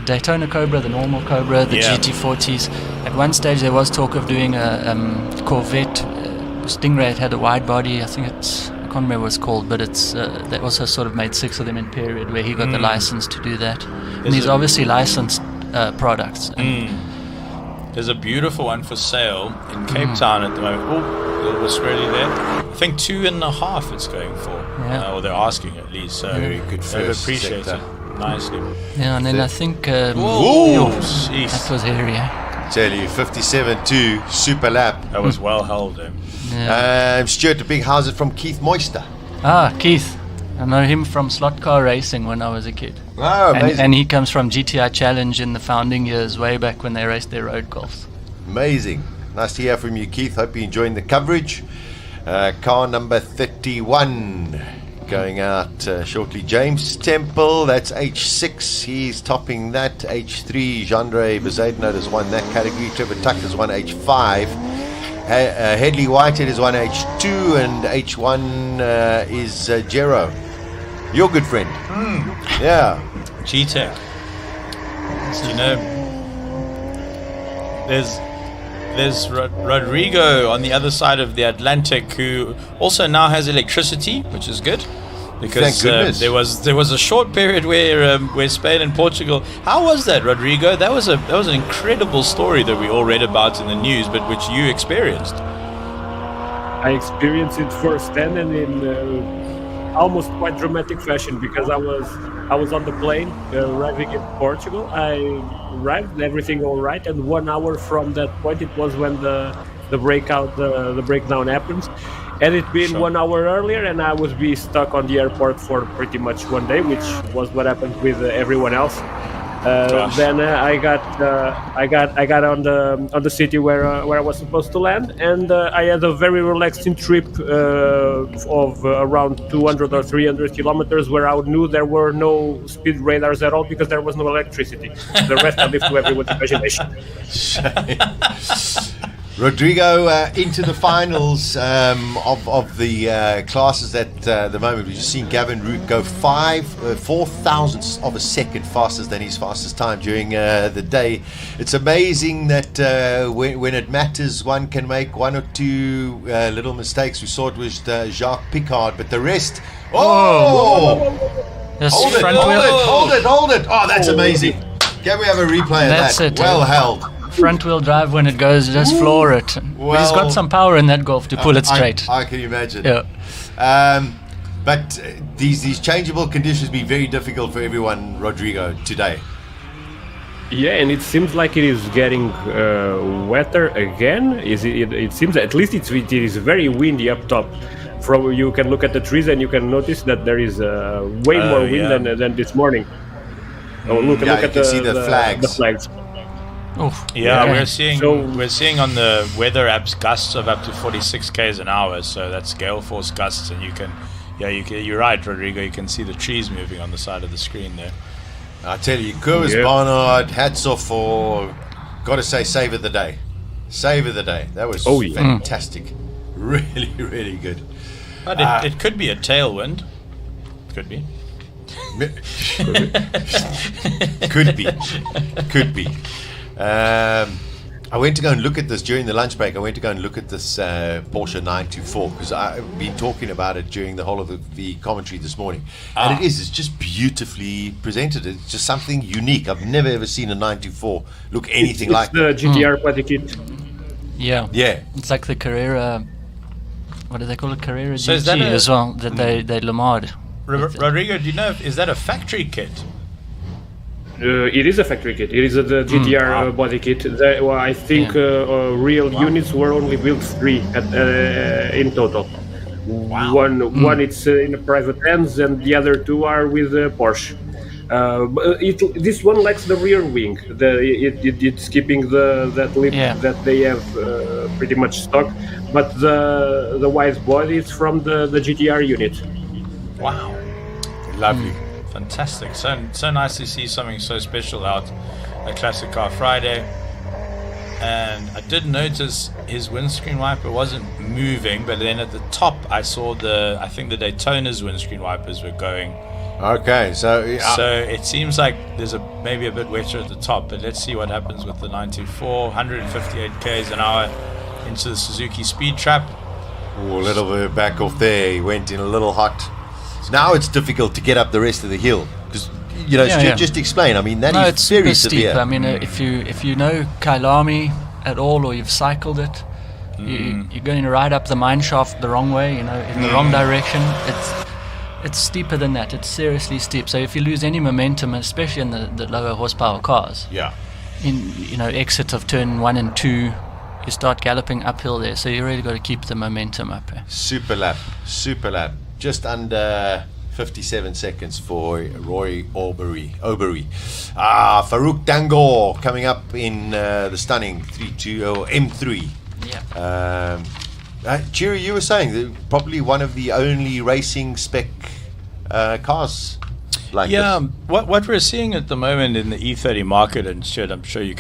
Daytona Cobra, the normal Cobra, the GT40s. At one stage, there was talk of doing a Corvette. Stingray. It had a wide body. I think it's. I can't remember what it's called, but it's they also sort of made 6 of them in period where he got the license to do that. And these obviously licensed products. There's a beautiful one for sale in Cape Town at the moment. Oh, a little whispery there. I think 2.5 it's going for. Or they're asking at least. So very good. They've appreciated it nicely. Yeah, and then I think Whoa, that was area. Tell you, 57.2 super lap. That was well held. Stuart, a big how's it from Keith Moister? Keith. I know him from slot car racing when I was a kid. Oh, amazing. And he comes from GTI Challenge in the founding years, way back when they raced their road golfs. Amazing. Nice to hear from you, Keith. Hope you're enjoying the coverage. Car number 31 going out shortly. James Temple, that's H6. He's topping that. H3, Jandre Bezaidnote has won that category. Trevor Tuck has won H5. Headley Whitehead is one H2, and H1 is Jero, your good friend. Yeah. G-Tech. You know, there's Rodrigo on the other side of the Atlantic, who also now has electricity, which is good. Because there was a short period where Spain and Portugal. How was that, Rodrigo? That was an incredible story that we all read about in the news, but which you experienced. I experienced it firsthand and in almost quite dramatic fashion, because I was on the plane arriving in Portugal. I arrived, everything all right, and 1 hour from that point, it was when the breakdown happens. had it been 1 hour earlier, and I would be stuck on the airport for pretty much one day, which was what happened with everyone else. Then I got on the city where I was supposed to land, and I had a very relaxing trip of around 200 or 300 kilometers, where I knew there were no speed radars at all because there was no electricity. The rest I leave to everyone's imagination. Rodrigo, into the finals of the classes at the moment. We've just seen Gavin Root go 4 thousandths of a second faster than his fastest time during the day. It's amazing that when it matters, one can make one or two little mistakes. We saw it with Jacques Picard, but the rest... Oh! Hold it! Oh, that's amazing. Can we have a replay of that? Well held. Front wheel drive when it goes, just floor it. Well, he's got some power in that Golf to pull it straight. I can imagine. Yeah. But these changeable conditions be very difficult for everyone, Rodrigo, today. Yeah, and it seems like it is getting wetter again. It seems, at least it is very windy up top. You can look at the trees and you can notice that there is way more wind than this morning. Look at the flags. The flags. We're seeing on the weather apps gusts of up to 46 k's an hour, so that's gale force gusts, and you're right, Rodrigo, you can see the trees moving on the side of the screen there. I tell you, Kurs Barnard, hats off for, gotta say, save of the day. That was fantastic. Really, really good. But it could be a tailwind. Could be. Could be. I went to go and look at this during the lunch break. I went to go and look at this Porsche 924 because I've been talking about it during the whole of the commentary this morning. And it's just beautifully presented. It's just something unique. I've never ever seen a 924 look anything like the GTR body kit. Yeah. It's like the Carrera. What do they call it? Carrera GT as well. That they Lamar'd. Rodrigo, do you know, is that a factory kit? It is a factory kit. It is the GTR body kit. I think real units were only built 3 in total. Wow. One it's in a private hands, and the other 2 are with Porsche. This one lacks the rear wing. It's keeping that lip that they have pretty much stock, but the wide body is from the GTR unit. Wow, lovely. Fantastic. So nice to see something so special out at Classic Car Friday. And I did notice his windscreen wiper wasn't moving, but then at the top I saw I think the Daytona's windscreen wipers were going. Okay, so it seems like there's maybe a bit wetter at the top, but let's see what happens with the 924, 158 k's an hour into the Suzuki Speed Trap. A little bit back off there. He went in a little hot. Now it's difficult to get up the rest of the hill because just explain. I mean, it's very steep. severe. I mean, if you know Kailami at all, or you've cycled it, you're going right up the mine shaft the wrong way. In the wrong direction. It's steeper than that. It's seriously steep. So if you lose any momentum, especially in the lower horsepower cars, exit of turn 1 and 2, you start galloping uphill there. So you really got to keep the momentum up there. Super lap. Just under 57 seconds for Roy Aubery. Farouk Dangor coming up in the stunning 320 M3. Yeah. Chiri, you were saying that probably one of the only racing spec cars like this. What we're seeing at the moment in the E30 market, and Stuart, I'm sure you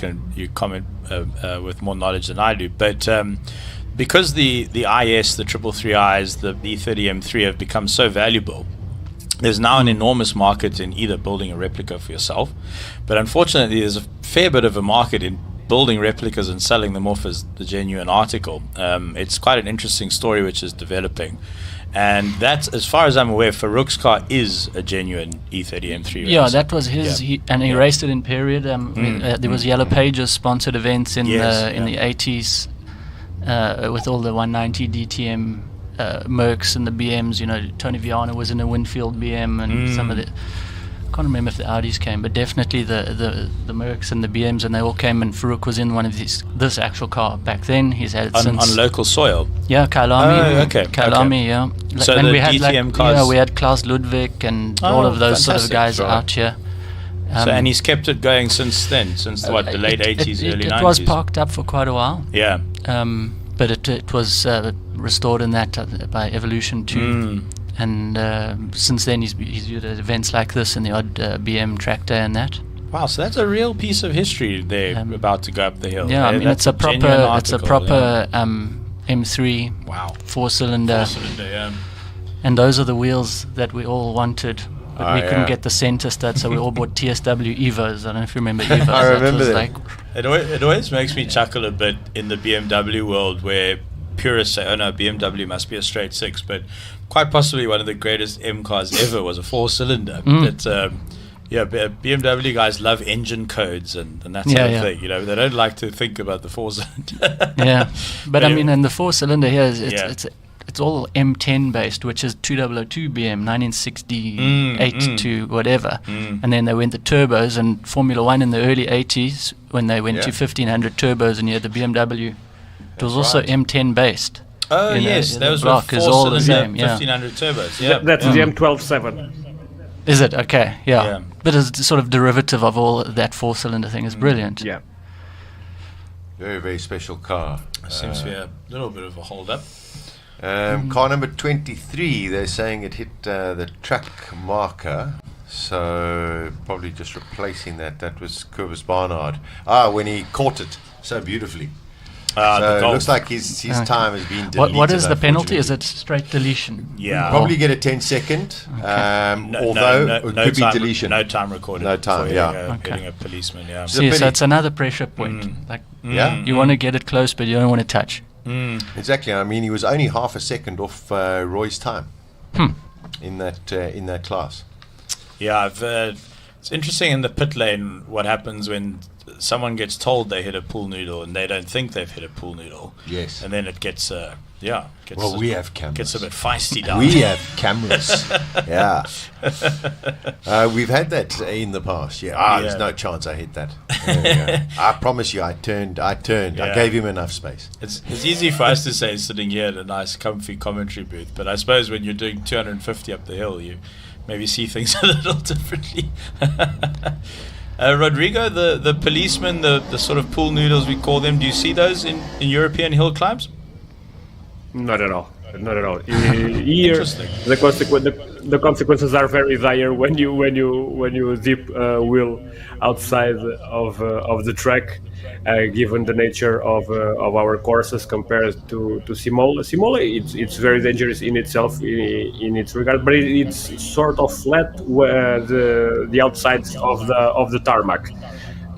comment with more knowledge than I do, but because the IS, the 333Is, the E30 M3 have become so valuable, there's now an enormous market in either building a replica for yourself, but unfortunately there's a fair bit of a market in building replicas and selling them off as the genuine article. It's quite an interesting story which is developing, and that's, as far as I'm aware, Farouk's car is a genuine E30 M3 race. Yeah, that was his, he raced it in period. There was Yellow Pages sponsored events in the 80s with all the 190 DTM Mercs and the BMs. Tony Viana was in a Winfield BM, and some of the can't remember if the Audis came, but definitely the Mercs and the BMs, and they all came, and Farouk was in one of this actual car back then. He's had it since on local soil. Yeah, Kailami. Okay. Kailami, yeah. So and the we had DTM cars. yeah, we had Klaus Ludwig and all of those sort of guys out here. So and he's kept it going since then, since what, the late 80s, early 90s? It was parked up for quite a while. Yeah. But it was restored in that by Evolution too. And since then he's used events like this and the odd BM track day and that. Wow, so that's a real piece of history there about to go up the hill. Yeah, I mean that's it's a proper M3 wow. four-cylinder. Yeah. And those are the wheels that we all wanted. But we couldn't yeah. get the center stud, so we all bought TSW Evos. I don't know if you remember Evos. I remember that. Like It always makes me chuckle a bit in the BMW world where purists say, oh no, BMW must be a straight six, but quite possibly one of the greatest M cars ever was a four-cylinder. BMW guys love engine codes and that sort of thing. You know, they don't like to think about the four-cylinder. Yeah, but I mean, and the four-cylinder here, it's all M10 based, which is 2002 BM, 1968 to whatever. And then they went the turbos, and Formula One in the early 80s, when they went to 1500 turbos, and you had the BMW, it was also M10 based. Oh, yes, that was block is all the same. 1500 turbos. Yeah. That's the M12-7. Is it? Okay, yeah. But it's a sort of derivative of all that four-cylinder thing. It's brilliant. Yeah. Very, very special car. Seems to be a little bit of a hold-up. Car number 23, they're saying it hit the track marker, so probably just replacing that. That was Curvis Barnard. When he caught it so beautifully. So it looks like his time has been deleted. What is the penalty? Is it straight deletion? Yeah. Probably get a 10-second, although it could be deletion. No time recorded. No time, hitting a policeman, See, so it's another pressure point. You want to get it close, but you don't want to touch. Exactly. I mean, he was only half a second off Roy's time in that class. Yeah, it's interesting in the pit lane what happens when someone gets told they hit a pool noodle and they don't think they've hit a pool noodle. Yes. And then it gets we have cameras. Gets a bit feisty down. We have cameras. Yeah. We've had that in the past. There's no chance I hit that. I promise you, I turned. I gave him enough space. It's easy for us to say sitting here in a nice, comfy commentary booth, but I suppose when you're doing 250 up the hill, you maybe see things a little differently. Rodrigo, the policemen, the sort of pool noodles we call them, do you see those in European hill climbs? Not at all. Not at all. Here, the consequences are very dire when you zip wheel outside of the track, given the nature of our courses compared to Simola. Simola, it's very dangerous in itself in its regard, but it's sort of flat where the outsides of the tarmac.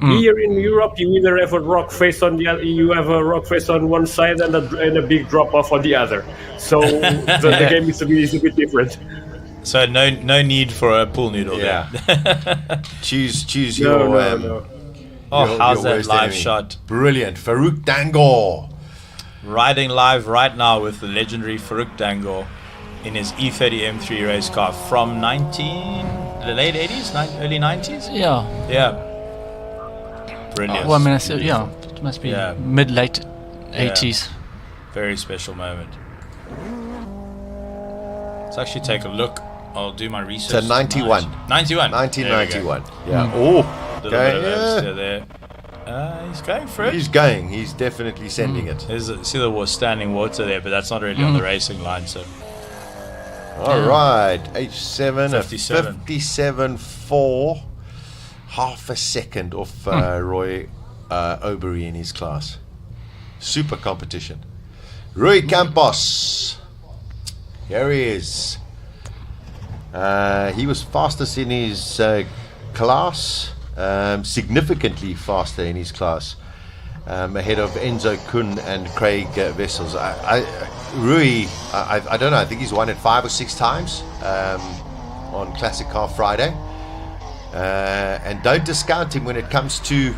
Here in Europe, you either have a rock face on the other, you have a rock face on one side and a big drop off on the other. So the game is a bit different. So no need for a pool noodle there. choose your. No. How's that live shot? Brilliant, Farouk Dangor, riding live right now with the legendary Farouk Dangor in his E30 M3 race car from the late 80s, early 90s. Yeah. Brilliant. Well, I mean, it must be mid-late 80s. Very special moment. Let's actually take a look. I'll do my research. So 91. 1991. Yeah. Oh, okay. There. He's going for it. He's going. He's definitely sending it. See the standing water there, but that's not really on the racing line. So. All right. H7, 57.4. Half a second off Roy Obery in his class. Super competition. Rui Campos. Here he is. He was fastest in his class, significantly faster in his class, ahead of Enzo Kuhn and Craig Wessels. Rui, I don't know, I think he's won it 5 or 6 times on Classic Car Friday. And don't discount him when it comes to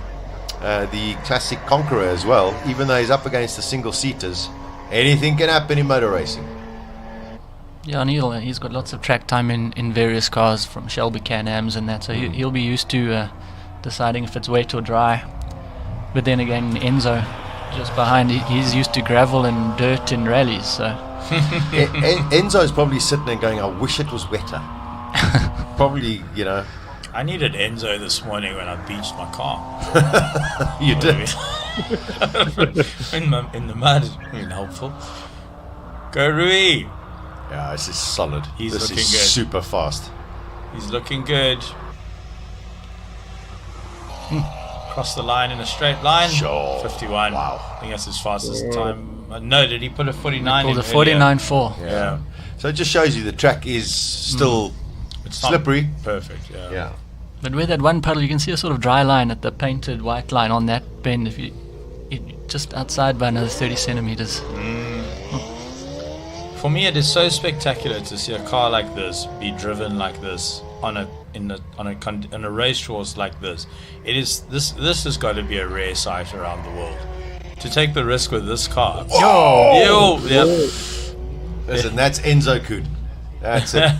the Classic Conqueror as well, even though he's up against the single-seaters. Anything can happen in motor racing. Yeah, and he's got lots of track time in various cars from Shelby Can-Ams and that, so he'll be used to deciding if it's wet or dry. But then again, Enzo, just behind, he's used to gravel and dirt in rallies, so... Enzo's probably sitting there going, I wish it was wetter. Probably, you know. I needed Enzo this morning when I beached my car. You did? in the mud. It's been helpful. Go Rui! Yeah, this is solid. He's this looking is good. Super fast. He's looking good. Cross the line in a straight line. Sure. 51. Wow. I think that's his fastest time. No, did he put a 49 in? Pulled a 49.4. Yeah. So it just shows you the track is still It's not slippery. Perfect, yeah. But with that one puddle, you can see a sort of dry line at the painted white line on that bend. If you just outside by another 30 centimeters. For me, it is so spectacular to see a car like this be driven like this on a racecourse like this. It is this has got to be a rare sight around the world. To take the risk with this car. Oh! Yep. Listen, that's Enzo Kuhn. That's it.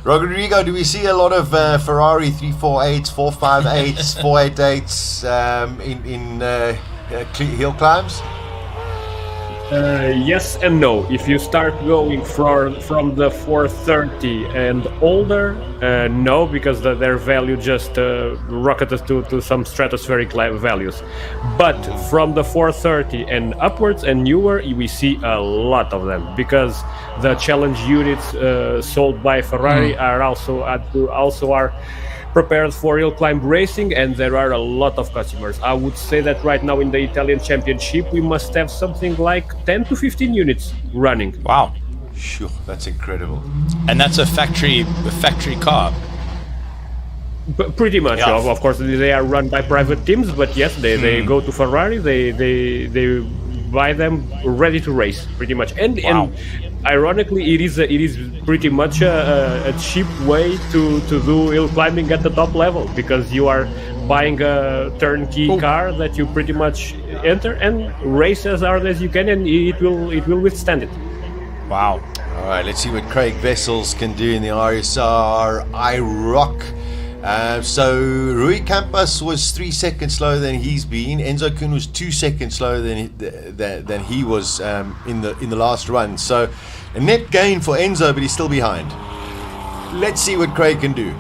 Rodrigo, do we see a lot of Ferrari 348s, 458s, 488s in hill climbs? Yes and no. If you start going from the 430 and older, no, because their value just rocketed to some stratospheric values. But from the 430 and upwards and newer, we see a lot of them, because the challenge units sold by Ferrari are also are prepared for hill climb racing, and there are a lot of customers. I would say that right now in the Italian Championship we must have something like 10 to 15 units running. Wow. Sure, that's incredible. And that's a factory car. Pretty much. Yeah. Of course they are run by private teams, but yes, they go to Ferrari, they buy them ready to race, pretty much. And ironically, it is pretty much a cheap way to do hill climbing at the top level, because you are buying a turnkey car that you pretty much enter and race as hard as you can, and it will withstand it. Wow. All right, let's see what Craig Vessels can do in the RSR IROC. So Rui Campos was 3 seconds slower than he's been. Enzo Kuhn was 2 seconds slower than he was in the last run. So a net gain for Enzo, but he's still behind. Let's see what Craig can do.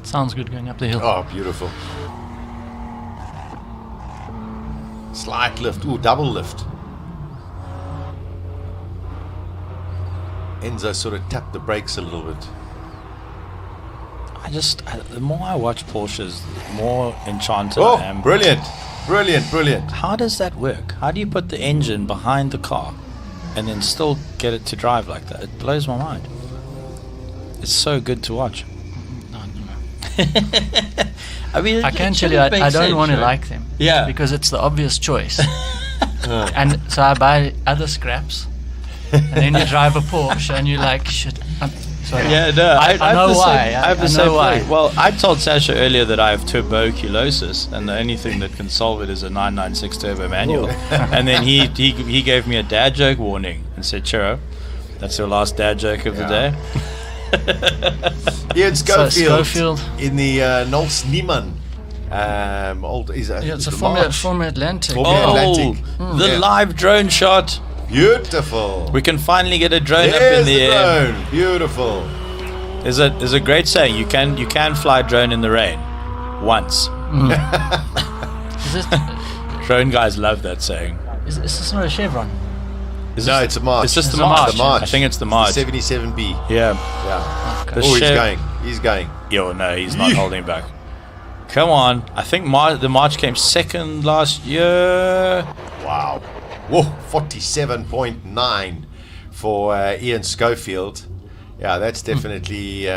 Sounds good going up the hill. Oh, beautiful. Slight lift. Ooh, double lift. Enzo sort of tapped the brakes a little bit. The more I watch Porsches, the more enchanted Oh, I am. brilliant. Brilliant. How does that work? How do you put the engine behind the car and then still get it to drive like that? It blows my mind. It's so good to watch. I mean, I can tell you, I don't want to like them. Yeah. Because it's the obvious choice. And so I buy other scraps, and then you drive a Porsche, and you're like, shit. Sorry. Yeah, no, I know why. I have the same feeling. Well, I told Sasha earlier that I have tuberculosis, and the only thing that can solve it is a 996 turbo manual. And then he gave me a dad joke warning and said, Chiro, that's your last dad joke of the day. Ian Schofield, Schofield in the Nolts Niemann. It's a Formula Atlantic. The live drone shot. Beautiful. We can finally get a drone up in the air. Drone. Beautiful. There's a great saying. You can fly a drone in the rain once. Drone guys love that saying. Is this not a Chevron? No, it's a March. It's just the March. I think it's the March. 77B. Yeah. Okay. He's going. Yo, no, he's not holding back. Come on. I think the March came second last year. Wow. Whoa, 47.9 for Ian Schofield. Yeah, that's definitely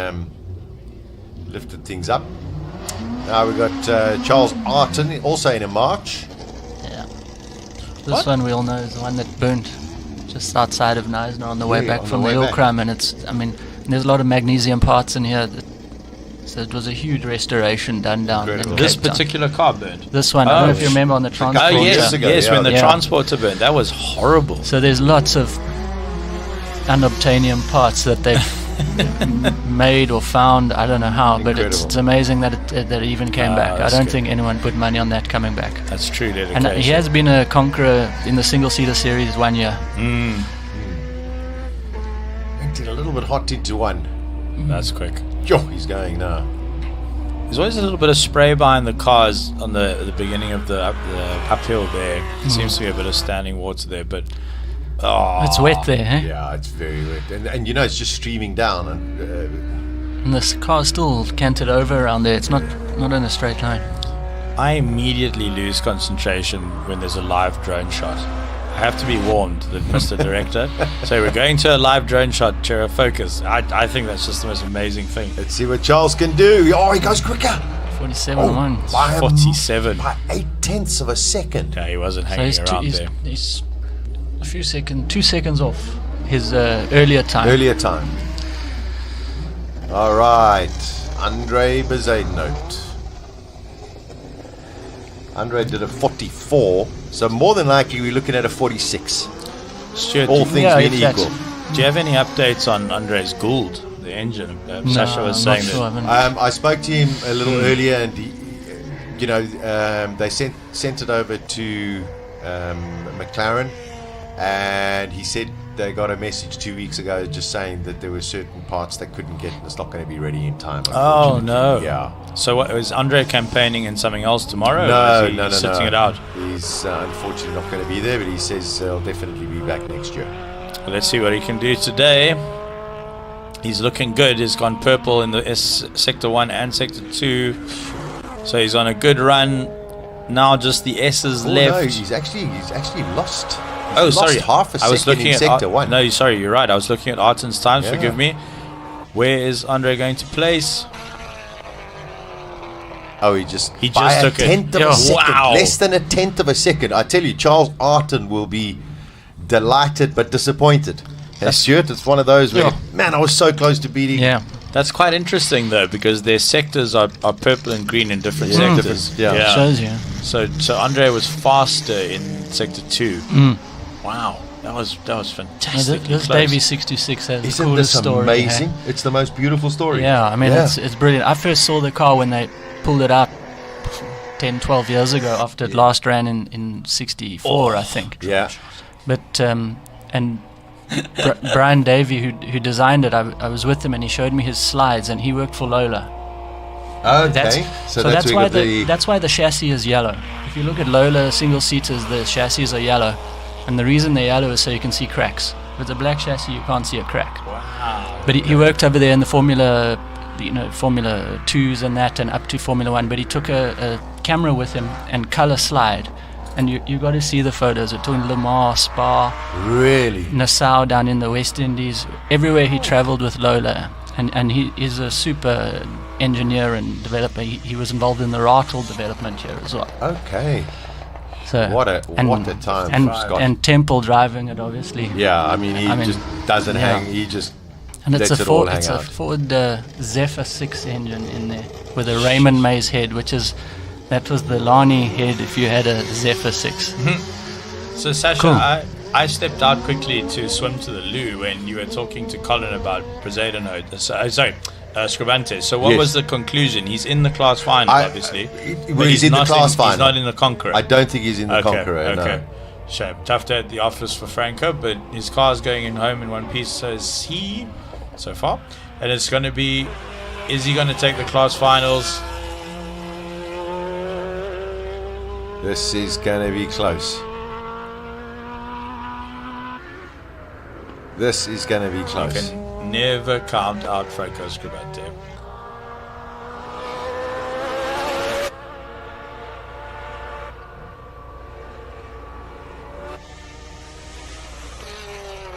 lifted things up. Now we've got Charles Arton, also in a March. Yeah. This one we all know is the one that burnt just outside of Knysna on the way back from the Hillclimb, and there's a lot of magnesium parts in here that So it was a huge restoration done down in This Cape Town. particular car burned. This one, I don't know if you remember on the transporter. Oh yes, when the transporter burned, that was horrible. So there's lots of unobtainium parts that they've made or found. I don't know how, but it's amazing that it even came back. I don't think anyone put money on that coming back. That's true dedication. And he has been a conqueror in the single-seater series 1 year. Emptied a little bit hot into one. That's quick. Yo, he's going now. There's always a little bit of spray behind the cars on the beginning of the uphill there. Seems to be a bit of standing water there, but it's wet there, eh? Yeah, it's very wet, and you know it's just streaming down, and this car's still canted over around there. It's not in a straight line. I immediately lose concentration when there's a live drone shot. I have to be warned, Mr. Director. So we're going to a live drone shot, Chera, focus. I think that's just the most amazing thing. Let's see what Charles can do. Oh, he goes quicker. 47.1. 47. By 0.8 of a second. Yeah, he wasn't hanging around there. He's a few seconds, 2 seconds off his earlier time. All right. Andre Bezuidenhout. Andre did a 44, so more than likely we're looking at a 46. Stuart, all things being equal. Do you have any updates on Andre's Gould, the engine? Sasha was saying that. I spoke to him a little earlier, and he, they sent it over to McLaren, and he said they got a message 2 weeks ago just saying that there were certain parts they couldn't get, and it's not going to be ready in time. Oh no! Yeah. So what, is Andre campaigning in something else tomorrow? No, or is he sitting it out? He's unfortunately not going to be there, but he says he'll definitely be back next year. Well, let's see what he can do today. He's looking good. He's gone purple in the Sector 1 and Sector 2. So he's on a good run. Now just the S's left. No, he's actually lost. Sorry. Half a I was second looking in at Sector 1. No, sorry, you're right. I was looking at Arten's times. Yeah. Forgive me. Where is Andre going to place? Oh, he just by took a tenth of a second. Wow. Less than a tenth of a second. I tell you, Charles Arten will be delighted but disappointed. And Stuart, it's one of those where, man, I was so close to beating. Yeah. That's quite interesting though, because their sectors are purple and green in different sectors. Yeah. Shows you. So Andre was faster in Sector 2. Wow. That was fantastic. This Davy 66 has Isn't the coolest this story. amazing? It's the most beautiful story. Yeah, I mean, it's brilliant. I first saw the car when they pulled it out 10, 12 years ago after it last ran in 64, I think. Yeah. But, and Brian Davey, who designed it, I was with him and he showed me his slides, and he worked for Lola. Okay. So that's why that's why the chassis is yellow. If you look at Lola single seaters, the chassis are yellow, and the reason they're yellow is so you can see cracks. If it's a black chassis, you can't see a crack. Wow. But he worked over there in the Formula 2s and that, and up to Formula 1. But he took a camera with him and color slide. And you got to see the photos. We're talking Le Mans, Spa, really, Nassau down in the West Indies. Everywhere he travelled with Lola, and he is a super engineer and developer. He was involved in the Ratel development here as well. Okay. So what a time and, for Scott. And Temple driving it, obviously. Yeah, I mean, he just doesn't hang. He just lets it all hang out. It's a Ford Zephyr 6 engine in there with a Raymond Mays head, which is. That was the Lani head if you had a Zephyr 6. So Sasha, Cool. I stepped out quickly to swim to the loo when you were talking to Colin about Scribante. So what was the conclusion? He's in the class final, obviously. Well, he's in the class final. He's not in the Conqueror. I don't think he's in the Conqueror. Okay. No. Shame. Tough day at the office for Franco, but his car's going in home in one piece, says he, so far. And it's going to be, is he going to take the class finals? This is going to be close. This is going to be close. You can never count out Franco Scribante.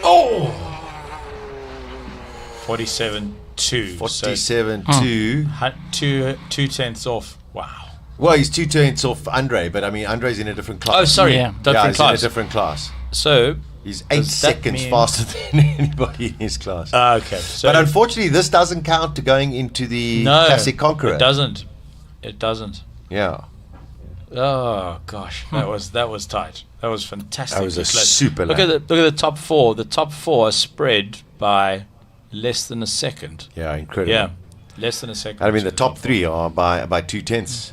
Oh! 47-2. 47-2. 2 tenths off. Wow. Well, he's 2 tenths off Andre, but I mean, Andre's in a different class. Oh, sorry. Different class. In a different class. So, He's 8 seconds faster than anybody in his class. Okay. So but unfortunately, this doesn't count to going into the Classic Conqueror. It doesn't. It doesn't. Yeah. Oh gosh, that was tight. That was fantastic. That was a super look lap. at the top four. The top four are spread by less than a second. Yeah, incredible. Yeah, less than a second. I mean, the top three are by 2/10.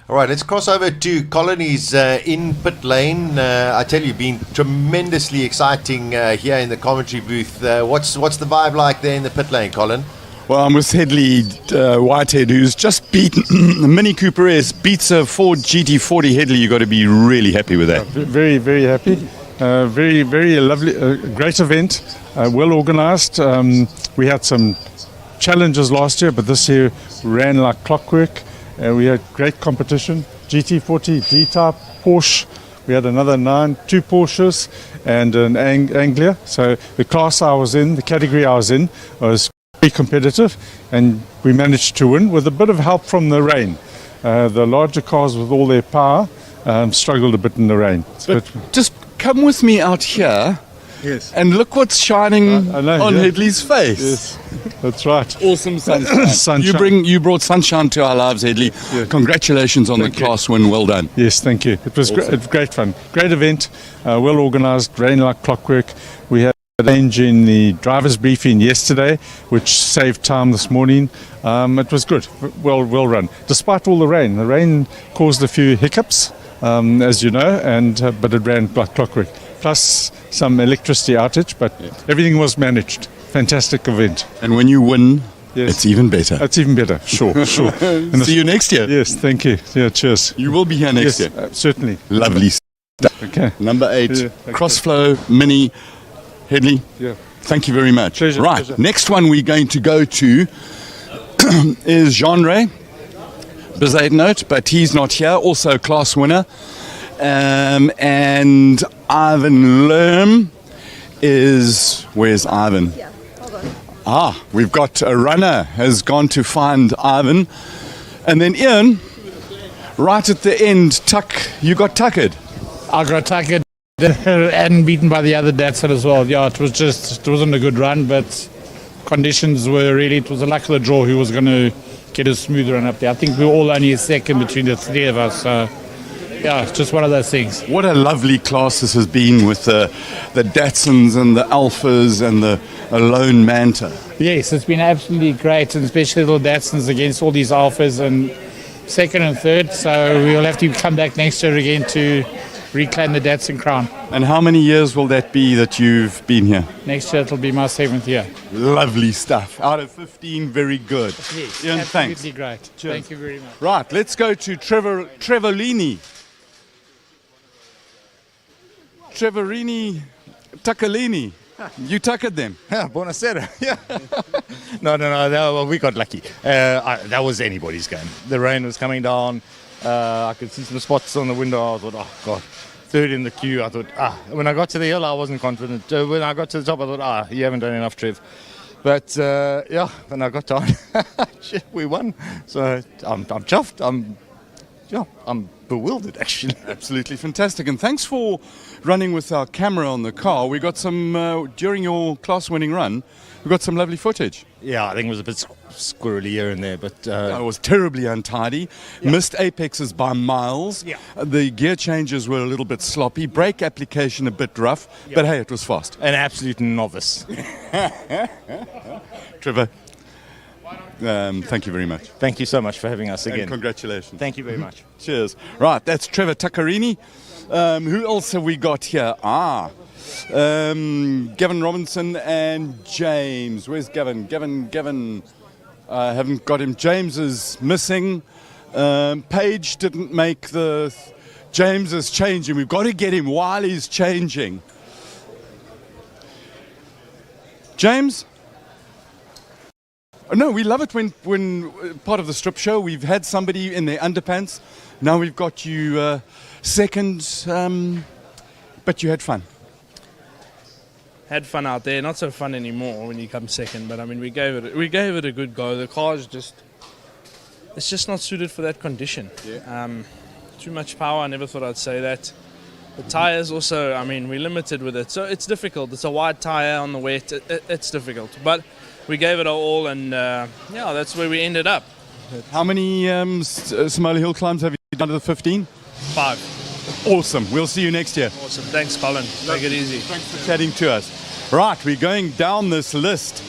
All right, let's cross over to Colony's in pit lane. I tell you, been tremendously exciting here in the commentary booth. What's the vibe like there in the pit lane, Colin? Well, I'm with Headley Whitehead, who's just beaten the Mini Cooper S, beats a Ford GT40. Headley, you've got to be really happy with that. Very, very happy. Very, very lovely, great event, well organised. We had some challenges last year, but this year ran like clockwork. We had great competition. GT40, D-Type, Porsche. We had another 2 Porsches and an Anglia. So the class I was in, the category I was in, was very competitive, and we managed to win with a bit of help from the rain. The larger cars with all their power struggled a bit in the rain. But just come with me out here. Yes. And look what's shining I know, on yeah. Headley's face. Yes, that's right. Awesome sunshine. Sunshine. You brought sunshine to our lives, Headley. Yeah. Congratulations on the class win. Well done. Yes, thank you. It was Awesome. great fun. Great event, well organised, rain like clockwork. We had a change in the driver's briefing yesterday, which saved time this morning. It was good, well run. Despite all the rain caused a few hiccups, as you know, but it ran like clockwork. Plus some electricity outage, but everything was managed. Fantastic event. And when you win, yes, it's even better. It's even better, sure. See you next year. Yes, thank you. Yeah, cheers. You will be here next year. Certainly. Lovely stuff. Okay. Number 8, Yeah, okay. Crossflow Mini. Headley, yeah. Thank you very much. Pleasure, right, pleasure. next one we're going to go to is Genre. Bizarre note, but he's not here. Also class winner. And Ivan Lerm is... Where's Ivan? Yeah, hold on. We've got a runner has gone to find Ivan. And then Ian, right at the end, you got tuckered. I got tuckered and beaten by the other Datsun as well. Yeah, it wasn't a good run, but conditions were really, it was a luck of the draw who was going to get a smooth run up there. I think we were all only a second between the three of us, so yeah, it's just one of those things. What a lovely class this has been with the Datsuns and the Alphas and the Lone Manta. Yes, it's been absolutely great, and especially the Datsuns against all these Alphas and second and third, so we'll have to come back next year again to reclaim the Datsun crown. And how many years will that be that you've been here? Next year it'll be my 7th year. Lovely stuff. Out of 15, very good. Yes, Ian, absolutely thanks. great. Cheers. Thank you very much. Right, let's go to Trevolini. Trevorini, Tuccolini. You tuckered them. Yeah, buonasera. Yeah. No, we got lucky. That was anybody's game. The rain was coming down. I could see some spots on the window. I thought, oh, God. Third in the queue, I thought, when I got to the hill, I wasn't confident. When I got to the top, I thought, you haven't done enough, Trev. But, when I got down, we won. So I'm chuffed. I'm bewildered, actually. Absolutely fantastic. And thanks for running with our camera on the car. We got some, during your class-winning run, we got some lovely footage. Yeah, I think it was a bit squirrely here and there, but... it was terribly untidy. Yeah. Missed apexes by miles. Yeah. The gear changes were a little bit sloppy. Brake application a bit rough. Yeah. But hey, it was fast. An absolute novice. Trevor, thank you very much. Thank you so much for having us again. And congratulations. Thank you very much. Cheers. Right, that's Trevor Tuccarini. Who else have we got here? Gavin Robinson and James. Where's Gavin? Gavin. I haven't got him. James is missing. Page didn't make the... James is changing. We've got to get him while he's changing. James? No, we love it when part of the strip show, we've had somebody in their underpants. Now we've got you second, but you had fun. Had fun out there, not so fun anymore when you come second, but I mean we gave it a good go. The car's it's just not suited for that condition. Yeah. Too much power, I never thought I'd say that. The tyres also, I mean, we're limited with it, so it's difficult. It's a wide tyre on the wet. It's difficult, but we gave it our all, and yeah, that's where we ended up. How many Simola Hill climbs have you done to the 15? 5. Awesome. We'll see you next year. Awesome. Thanks, Colin. Take it easy. Thanks for chatting to us. Right, we're going down this list.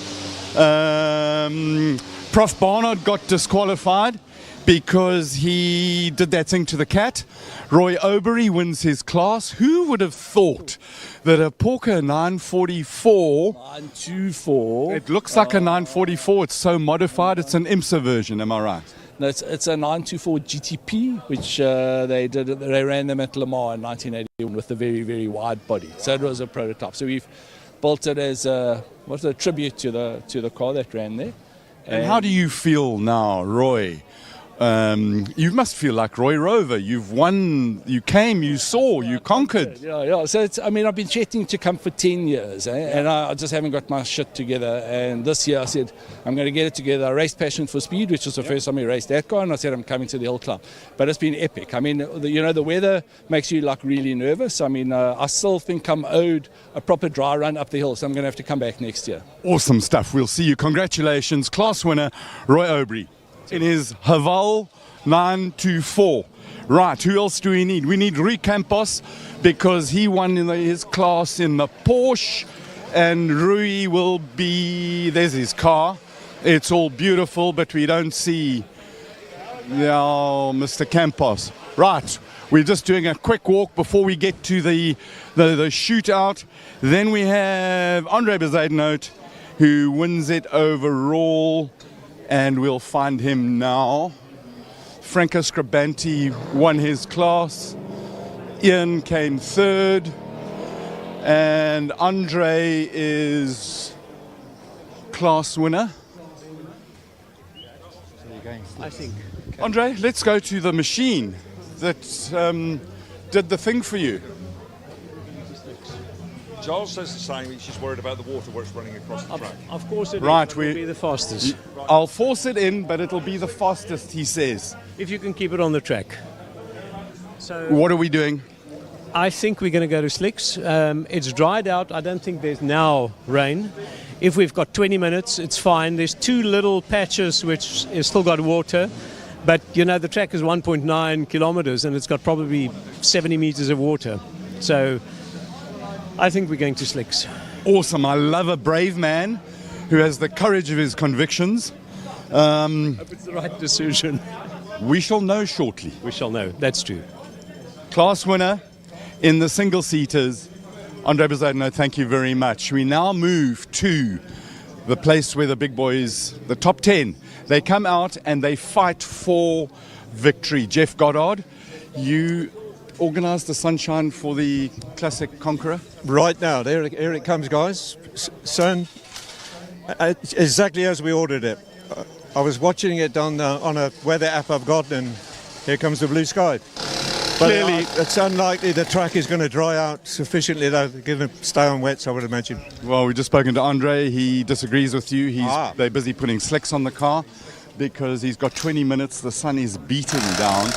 Prof Barnard got disqualified because he did that thing to the cat. Roy Obery wins his class. Who would have thought that a Porker 944... 924. It looks like a 944. It's so modified. It's an IMSA version, am I right? No, it's a 924 GTP, which they ran them at Le Mans in 1981 with a very, very wide body. So it was a prototype. So we've built it as a tribute to the car that ran there. And how do you feel now, Roy? You must feel like Roy Rover. You've won, you came, you saw, you conquered. Yeah. So I've been chatting to come for 10 years, and I just haven't got my shit together. And this year I said, I'm going to get it together. I raced Passion for Speed, which was the first time I raced that car, and I said, I'm coming to the hill climb. But it's been epic. I mean, the weather makes you like really nervous. I mean, I still think I'm owed a proper dry run up the hill, so I'm going to have to come back next year. Awesome stuff. We'll see you. Congratulations. Class winner, Roy Obery. In his Haval 924. Right, who else do we need? We need Rui Campos because he won in his class in the Porsche, and Rui will be, there's his car. It's all beautiful, but we don't see Mr. Campos. Right, we're just doing a quick walk before we get to the shootout. Then we have Andre Bezuidenhout, who wins it overall. And we'll find him now. Franco Scribanti won his class. Ian came third. And Andre is class winner. I think. Andre, let's go to the machine that did the thing for you. Giles says the same. He's just worried about the water where it's running across the track. Of course it right, will be the fastest. I'll force it in, but it'll be the fastest, he says. If you can keep it on the track. So what are we doing? I think we're going to go to slicks. It's dried out. I don't think there's now rain. If we've got 20 minutes, it's fine. There's 2 little patches which is still got water. But, the track is 1.9 kilometers and it's got probably 70 meters of water. So I think we're going to slicks. Awesome. I love a brave man who has the courage of his convictions. Hope it's the right decision. We shall know shortly. We shall know. That's true. Class winner in the single-seaters, Andre Bezuidenhout, thank you very much. We now move to the place where the big boys, the top 10, they come out and they fight for victory. Jeff Goddard, you organised the sunshine for the Classic Conqueror? Right now, here it comes, guys. Sun, exactly as we ordered it. I was watching it on a weather app I've got, and here comes the blue sky. But clearly, it's unlikely the track is going to dry out sufficiently, though. They're going to stay on wets, I would imagine. Well, we've just spoken to Andre. He disagrees with you. They're busy putting slicks on the car because he's got 20 minutes. The sun is beating down.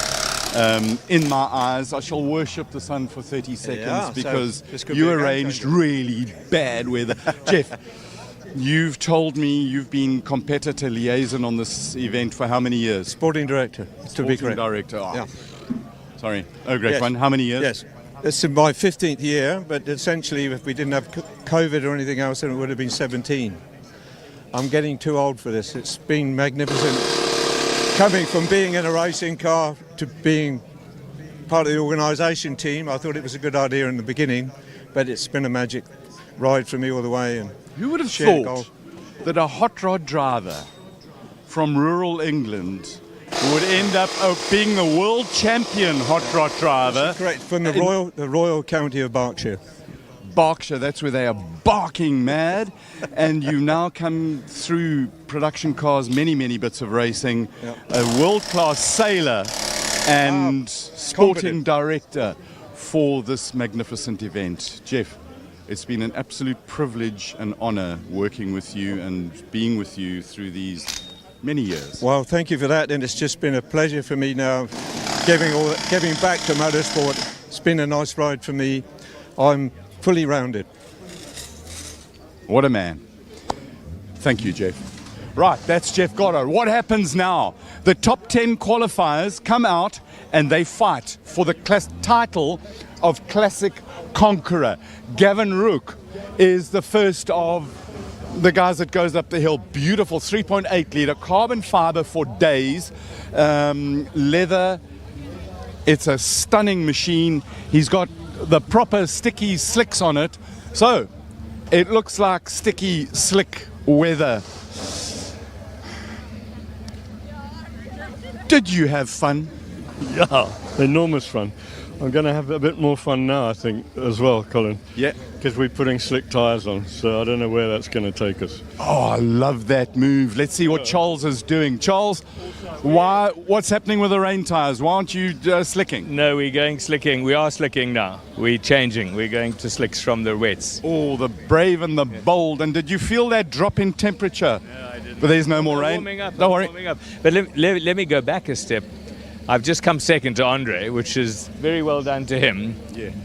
In my eyes, I shall worship the sun for 30 seconds because you arranged really bad weather. Jeff, you've told me you've been competitor liaison on this event for how many years? Sporting director, to be correct. Director. Oh. Yeah. Sorry. Oh, great one. How many years? Yes. This is my 15th year, but essentially if we didn't have COVID or anything else, then it would have been 17. I'm getting too old for this. It's been magnificent. Coming from being in a racing car to being part of the organisation team, I thought it was a good idea in the beginning, but it's been a magic ride for me all the way. And who would have thought that a hot rod driver from rural England would end up being the world champion hot rod driver? That's correct, from the Royal County of Berkshire. Berkshire, that's where they are barking mad. And you now come through production cars, many bits of racing, a world-class sailor and sporting director for this magnificent event. Jeff, it's been an absolute privilege and honour working with you and being with you through these many years. Well, thank you for that, and it's just been a pleasure for me now giving back to motorsport. It's been a nice ride for me. I'm fully rounded. What a man. Thank you, Jeff. Right, that's Jeff Goddard. What happens now? The top 10 qualifiers come out and they fight for the title of Classic Conqueror. Gavin Rook is the first of the guys that goes up the hill. Beautiful 3.8 litre carbon fiber for days, leather. It's a stunning machine. He's got the proper sticky slicks on it, so it looks like sticky slick weather. Did you have fun? Yeah, enormous fun. I'm going to have a bit more fun now, I think, as well, Colin. Yeah. Because we're putting slick tyres on, so I don't know where that's going to take us. Oh, I love that move. Let's see what Charles is doing. Charles, what's happening with the rain tyres? Why aren't you slicking? No, we're going slicking. We are slicking now. We're changing. We're going to slicks from the wets. Oh, the brave and the bold. And did you feel that drop in temperature? No, I didn't. But there's no more rain? Warming up. Don't worry. Warming up. But let me go back a step. I've just come second to Andre, which is very well done to him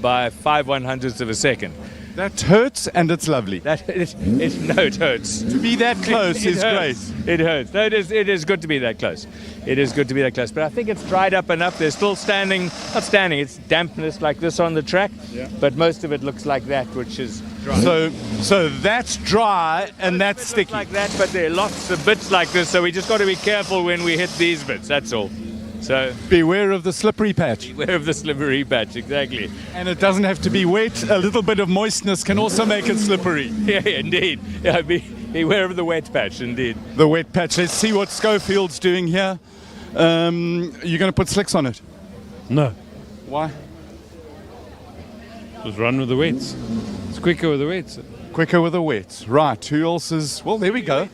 by 5/100ths of a second. That hurts and it's lovely. It hurts. To be that close is great. It hurts. No, it is good to be that close. It is good to be that close. But I think it's dried up enough. There's still not standing, it's dampness like this on the track. Yeah. But most of it looks like that, which is dry. So that's dry and that's sticky. Like that, but there are lots of bits like this, so we just got to be careful when we hit these bits, that's all. So beware of the slippery patch. Beware of the slippery patch, exactly. And it doesn't have to be wet. A little bit of moistness can also make it slippery. Yeah, indeed. Yeah, beware of the wet patch, indeed. The wet patch. Let's see what Schofield's doing here. You're going to put slicks on it? No. Why? Just run with the wets. It's quicker with the wets. Quicker with the wets. Right. Who else is... Well, there we go.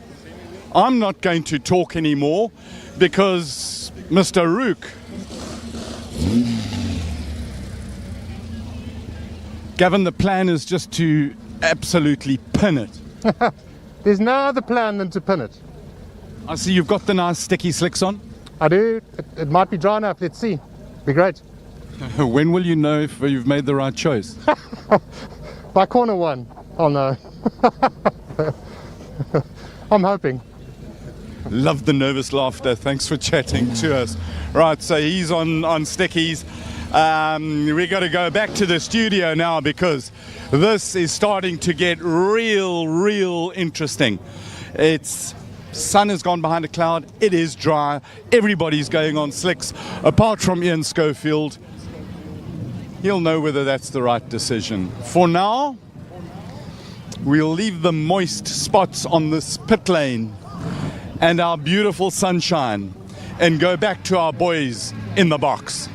I'm not going to talk anymore because... Mr. Rook. Gavin, the plan is just to absolutely pin it. There's no other plan than to pin it. I see you've got the nice sticky slicks on. I do. It might be dry enough. Let's see. Be great. When will you know if you've made the right choice? By corner one, I'll know. I'm hoping. Love the nervous laughter. Thanks for chatting to us. Right, so he's on stickies. We got to go back to the studio now because this is starting to get real interesting. It's sun has gone behind a cloud. It is dry. Everybody's going on slicks, apart from Ian Schofield. He'll know whether that's the right decision. For now, we'll leave the moist spots on this pit lane and our beautiful sunshine and go back to our boys in the box.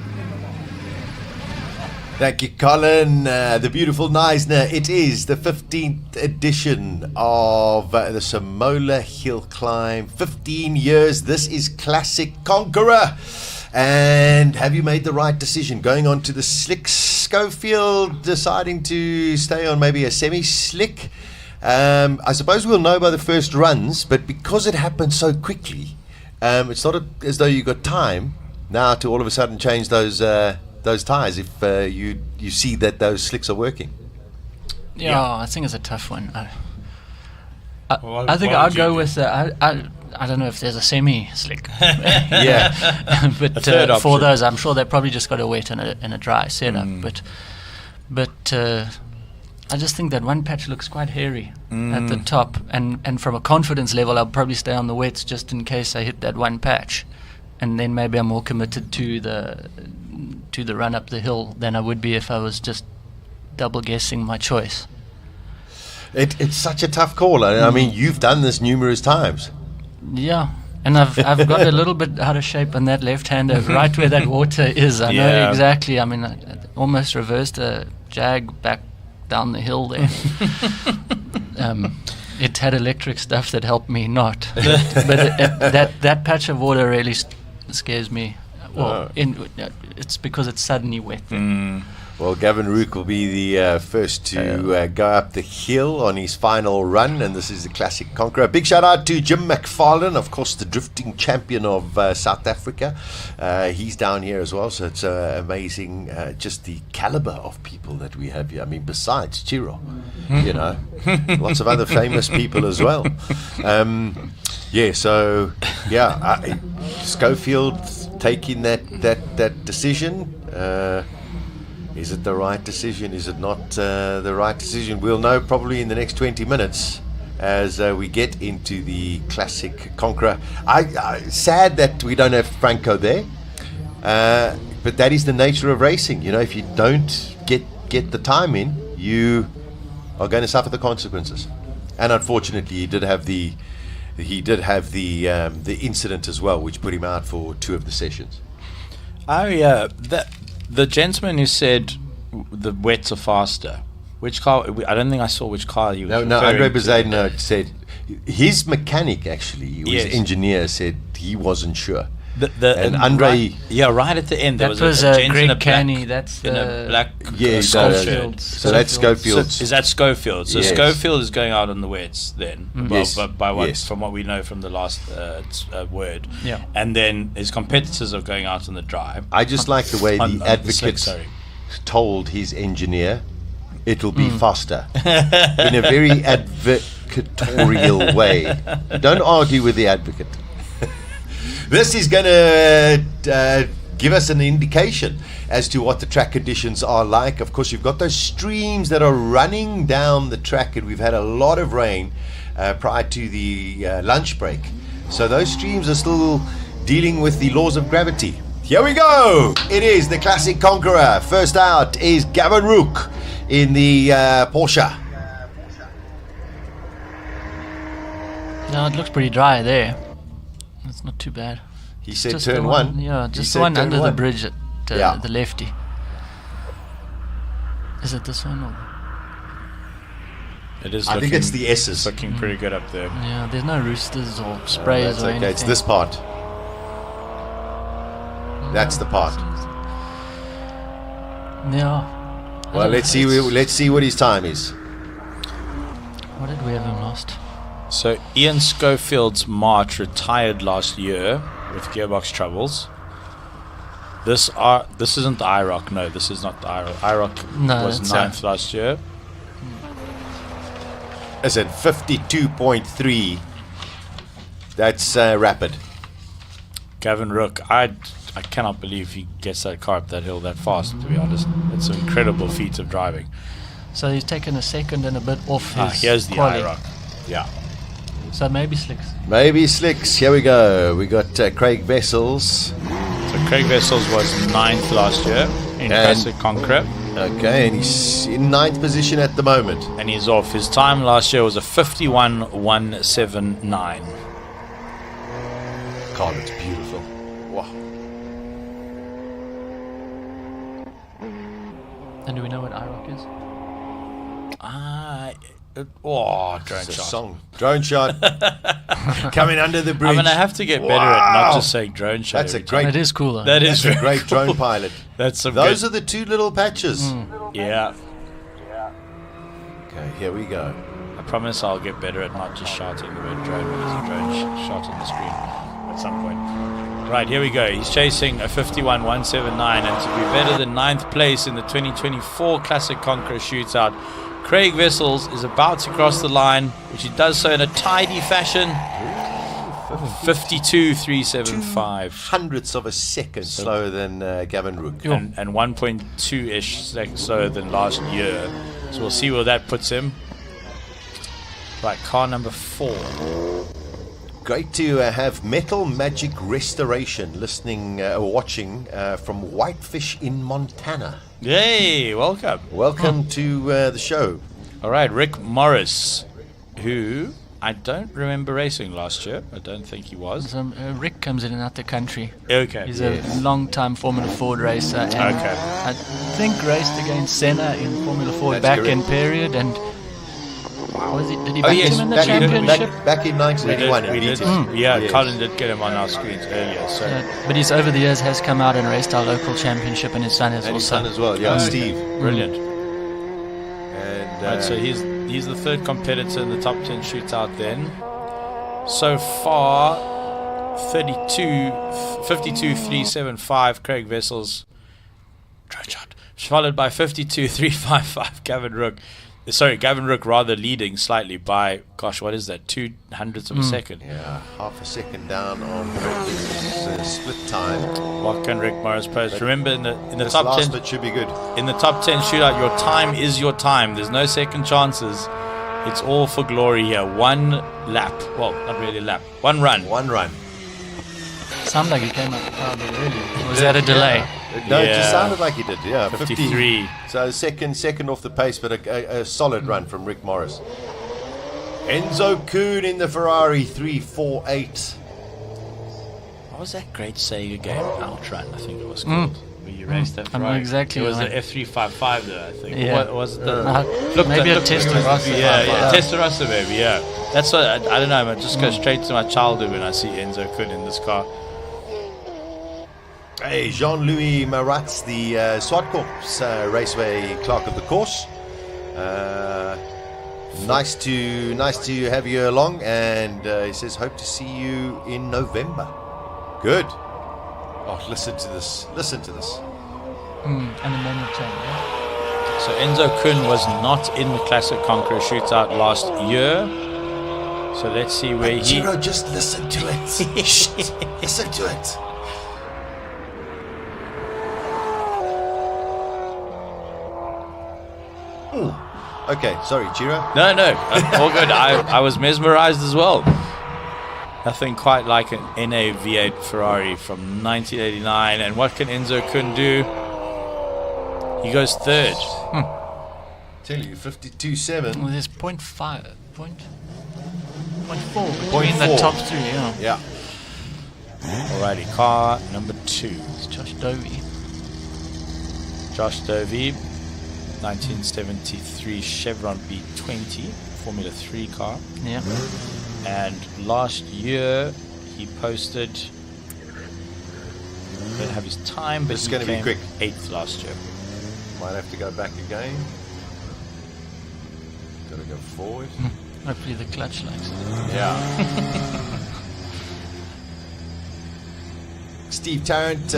Thank you, Colin. The beautiful Knysna. It is the 15th edition of the Simola Hillclimb. 15 years. This is Classic Conqueror. And have you made the right decision? Going on to the slick, Schofield deciding to stay on maybe a semi-slick. I suppose we'll know by the first runs, but because it happened so quickly, it's not as though you got time now to all of a sudden change those tyres if you see that those slicks are working. Yeah, I think it's a tough one. I think I'll go with I don't know if there's a semi-slick. Yeah. But for those, I'm sure they probably just got a wet and a dry setup. But I just think that one patch looks quite hairy at the top, and from a confidence level, I'll probably stay on the wets just in case I hit that one patch, and then maybe I'm more committed to the run up the hill than I would be if I was just double guessing my choice. It's such a tough call. I mean, you've done this numerous times. Yeah. And I've got a little bit out of shape on that left-hander, right where that water is. I know exactly. I mean, I almost reversed a Jag back down the hill there. It had electric stuff that helped me not. But that patch of water really scares me. Well, it's because it's suddenly wet. Well, Gavin Rook will be the first to go up the hill on his final run, and this is the Classic Conqueror. Big shout out to Jim McFarlane, of course, the drifting champion of South Africa. He's down here as well, so it's amazing just the caliber of people that we have here. I mean, besides Chiro, you know, lots of other famous people as well. Schofield taking that decision. Is it the right decision? Is it not the right decision? We'll know probably in the next 20 minutes as we get into the Classic Conqueror. Sad that we don't have Franco there, but that is the nature of racing. You know, if you don't get the time in, you are going to suffer the consequences. And unfortunately, he did have the incident as well, which put him out for 2 of the sessions. The gentleman who said the wets are faster, which car? I don't think I saw which car he was. No, Andre Bezuidenhout said his mechanic, actually, his engineer, said he wasn't sure. And Andre, right at the end, there that was a gent in a Greg Canny. black, That's in a black Schofield. So that's Schofield. Is that Schofield? So Yes. Schofield is going out on the wets then. Well, Yes. from what we know from the last word. Yeah. And then his competitors are going out on the drive. I just like the way the advocate told his engineer, it'll be faster, in a very advocatorial way. Don't argue with the advocate. This is going to give us an indication as to what the track conditions are like. Of course, you've got those streams that are running down the track, and we've had a lot of rain prior to the lunch break. So those streams are still dealing with the laws of gravity. Here we go. It is the Classic Conqueror. First out is Gavin Rook in the Porsche. No, it looks pretty dry there. It's not too bad. He said Just turn the one. Yeah, He just said the one turn under the one. bridge at the lefty. Is it this one? Or? It is. I think it's the S's. Looking pretty good up there. Yeah, there's no roosters or sprays That's or okay. anything. It's this part. That's the part. Yeah. Well, let's see what his time is. What did we have him last? So Ian Schofield's March retired last year with gearbox troubles. This isn't the IROC. No, this is not the IROC. IROC was 9th last year. I said 52.3. That's rapid. Gavin Rook, I cannot believe he gets that car up that hill that fast, to be honest. It's an incredible feat of driving. So he's taken a second and a bit off his here's the quali. IROC. Yeah. So maybe slicks. Maybe slicks. Here we go. We got Craig Vessels. So Craig Vessels was 9th last year in Classic Conqueror. Okay, and he's in 9th position at the moment. And he's off. His time last year was a 51.179. God, it's beautiful. Wow. And do we know what IROC is? Drone shot. Song. Drone shot. Coming under the bridge. I'm going to have to get better at not just saying drone shot. That's a great. It is cooler. That's a great drone pilot. That's some Those are the 2 little patches. Yeah. Okay, here we go. I promise I'll get better at not just shouting the word drone when there's a drone shot on the screen at some point. Right, here we go. He's chasing a 51.179, and to be better than 9th place in the 2024 Classic Conqueror Shootout, Craig Vessels is about to cross the line, which he does so in a tidy fashion. 52.375. Hundredths of a second slower than Gavin Rook. And 1.2-ish slower than last year. So we'll see where that puts him. Right, car number 4. Great to have Metal Magic Restoration watching from Whitefish in Montana. Yay, welcome. Welcome to the show. All right, Rick Morris, who I don't remember racing last year. I don't think he was. Rick comes in and out the country. Okay. He's a long-time Formula Ford racer. And I think raced against Senna in Formula Ford back in period, and Did he beat him in the championship? Back in 1981, we he beat did. him. Yeah, Yes. Colin did get him on our screens earlier. So. But he's over the years has come out and raced our local championship, and his son has And his also. son as well, yeah, Steve. Brilliant. And right, so he's the third competitor in the top 10 shootout then. So far, 52.375 Craig Wessels, followed by 52.355 Gavin Rook. Sorry, Gavin Rook rather leading slightly by, gosh, what is that, 0.02 of a second. Yeah, half a second down on Rick's split time. What can Rick Morris post? Remember, in the This top last 10, bit should be good. in the top 10 shootout, your time is your time. There's no second chances. It's all for glory here. One lap. Well, not really a lap. One run. One run. Sounded like he came up rather early. Was that a delay? No, it just sounded like he did. Yeah, 53. So second off the pace, but a solid run from Rick Morris. Enzo Kuhn in the Ferrari 348. What was that great Sega game? Outrun, I think it was called. Where you raced that I know Ferrari. exactly It was what- the F355 though, I think. Yeah. What was it the... Maybe a Testarossa. Yeah, Testarossa maybe, yeah. That's what, I don't know, I just go straight to my childhood when I see Enzo Kuhn in this car. Hey, Jean-Louis Maratz, the Swartkorps Raceway clerk of the course. Nice to have you along, and he says hope to see you in November. Good. Oh, listen to this. Listen to this. And the moment change. Yeah? So Enzo Kuhn was not in the Classic Conqueror shootout last year. So let's see where he... Giro, just listen to it. Shh, listen to it. Ooh. Okay, sorry, Chiro. No, all good. I was mesmerized as well. Nothing quite like an NA V8 Ferrari from 1989. And what can Enzo Kuhn do? He goes third. Tell you, 52.7. Well, there's 0.4 Point between the four. top three. Yeah. Yeah. Alrighty, car number 2. It's Josh Dovey. Josh Dovey, 1973 Chevron B20 Formula 3 car. Yeah. And last year he posted, don't have his time, but It's he gonna be came quick. 8th last year. Might have to go back again. Gotta go forward. Hopefully the clutch likes it. Yeah. Steve Tarrant,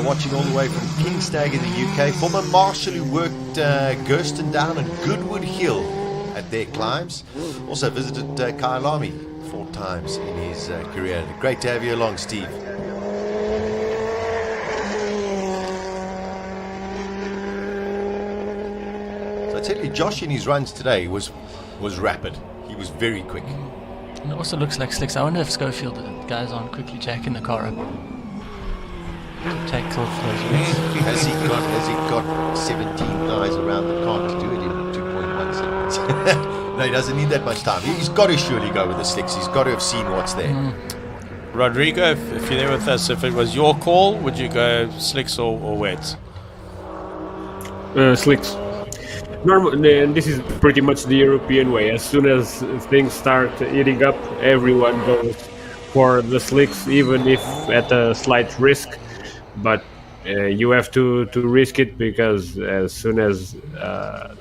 watching all the way from Kingstag in the UK. Former marshal who worked Gerston Down and Goodwood Hill at their climbs. Also visited Kyalami 4 times in his career. Great to have you along, Steve. So I tell you, Josh in his runs today was rapid. He was very quick. And it also looks like slicks. I wonder if Schofield guys aren't quickly jacking the car up. Take off those wheels. Has he got 17 guys around the car to do it in 2.1 seconds? No, he doesn't need that much time. He's got to surely go with the slicks. He's got to have seen what's there. Rodrigo, if you're there with us, if it was your call, would you go slicks or wets? Slicks. This is pretty much the European way. As soon as things start eating up, everyone goes for the slicks, even if at a slight risk. But you have to risk it, because as soon as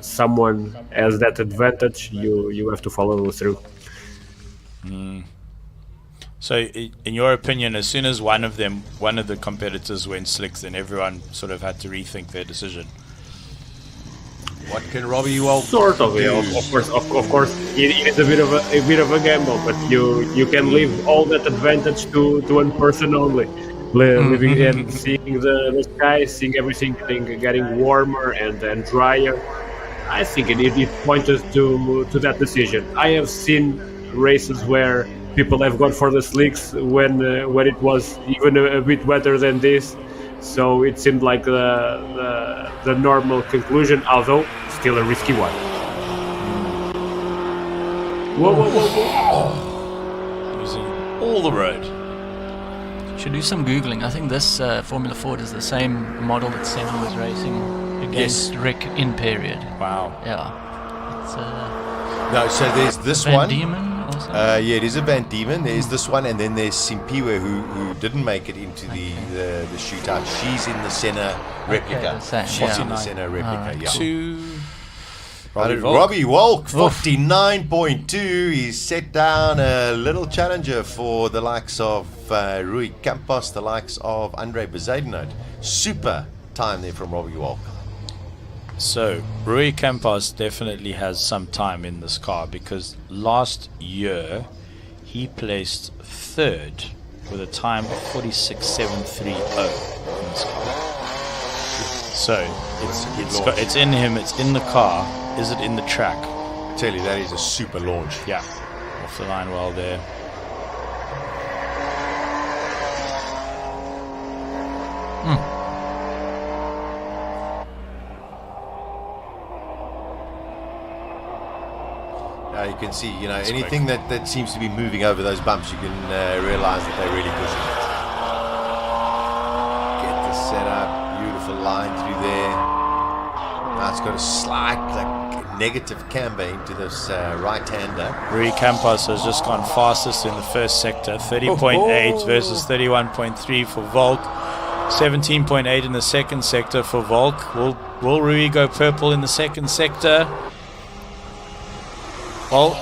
someone has that advantage, you have to follow through. So, in your opinion, as soon as one of the competitors went slicks, then everyone sort of had to rethink their decision. What can Robbie Walsh Sort of, do? yeah. Of course, it is a bit of a gamble, but you can leave all that advantage to one person only. Living and seeing the sky, seeing everything getting warmer and drier. I think it points to that decision. I have seen races where people have gone for the slicks when it was even a bit wetter than this. So it seemed like the normal conclusion, although still a risky one. Whoa. Using all the road. Should do some Googling. I think this Formula Ford is the same model that Senna was racing against Rick in period. Wow. Yeah. It's, No, so there's this Van one. Diemen also? Yeah, it is a Van Diemen. There's this one, and then there's Simpiwe who didn't make it into the shootout. She's in the Senna replica. She's in the Senna replica. Yeah. Robbie Walk, 49.2. He's set down a little challenger for the likes of Rui Campos, the likes of Andre Bezuidenhout. Super time there from Robbie Walk. So, Rui Campos definitely has some time in this car, because last year he placed third with a time of 46.730 in this car. So, it's in him, it's in the car. Is it in the track? I tell you, that is a super launch. Yeah, off the line well there. You can see, anything that seems to be moving over those bumps, you can realize that they're really pushing it. Get the setup, beautiful line through there. Now it's got a slight negative camber into this right-hander. Rui Campos has just gone fastest in the first sector, 30.8 versus 31.3 for Volk, 17.8 in the second sector for Volk. Will Rui go purple in the second sector? Well,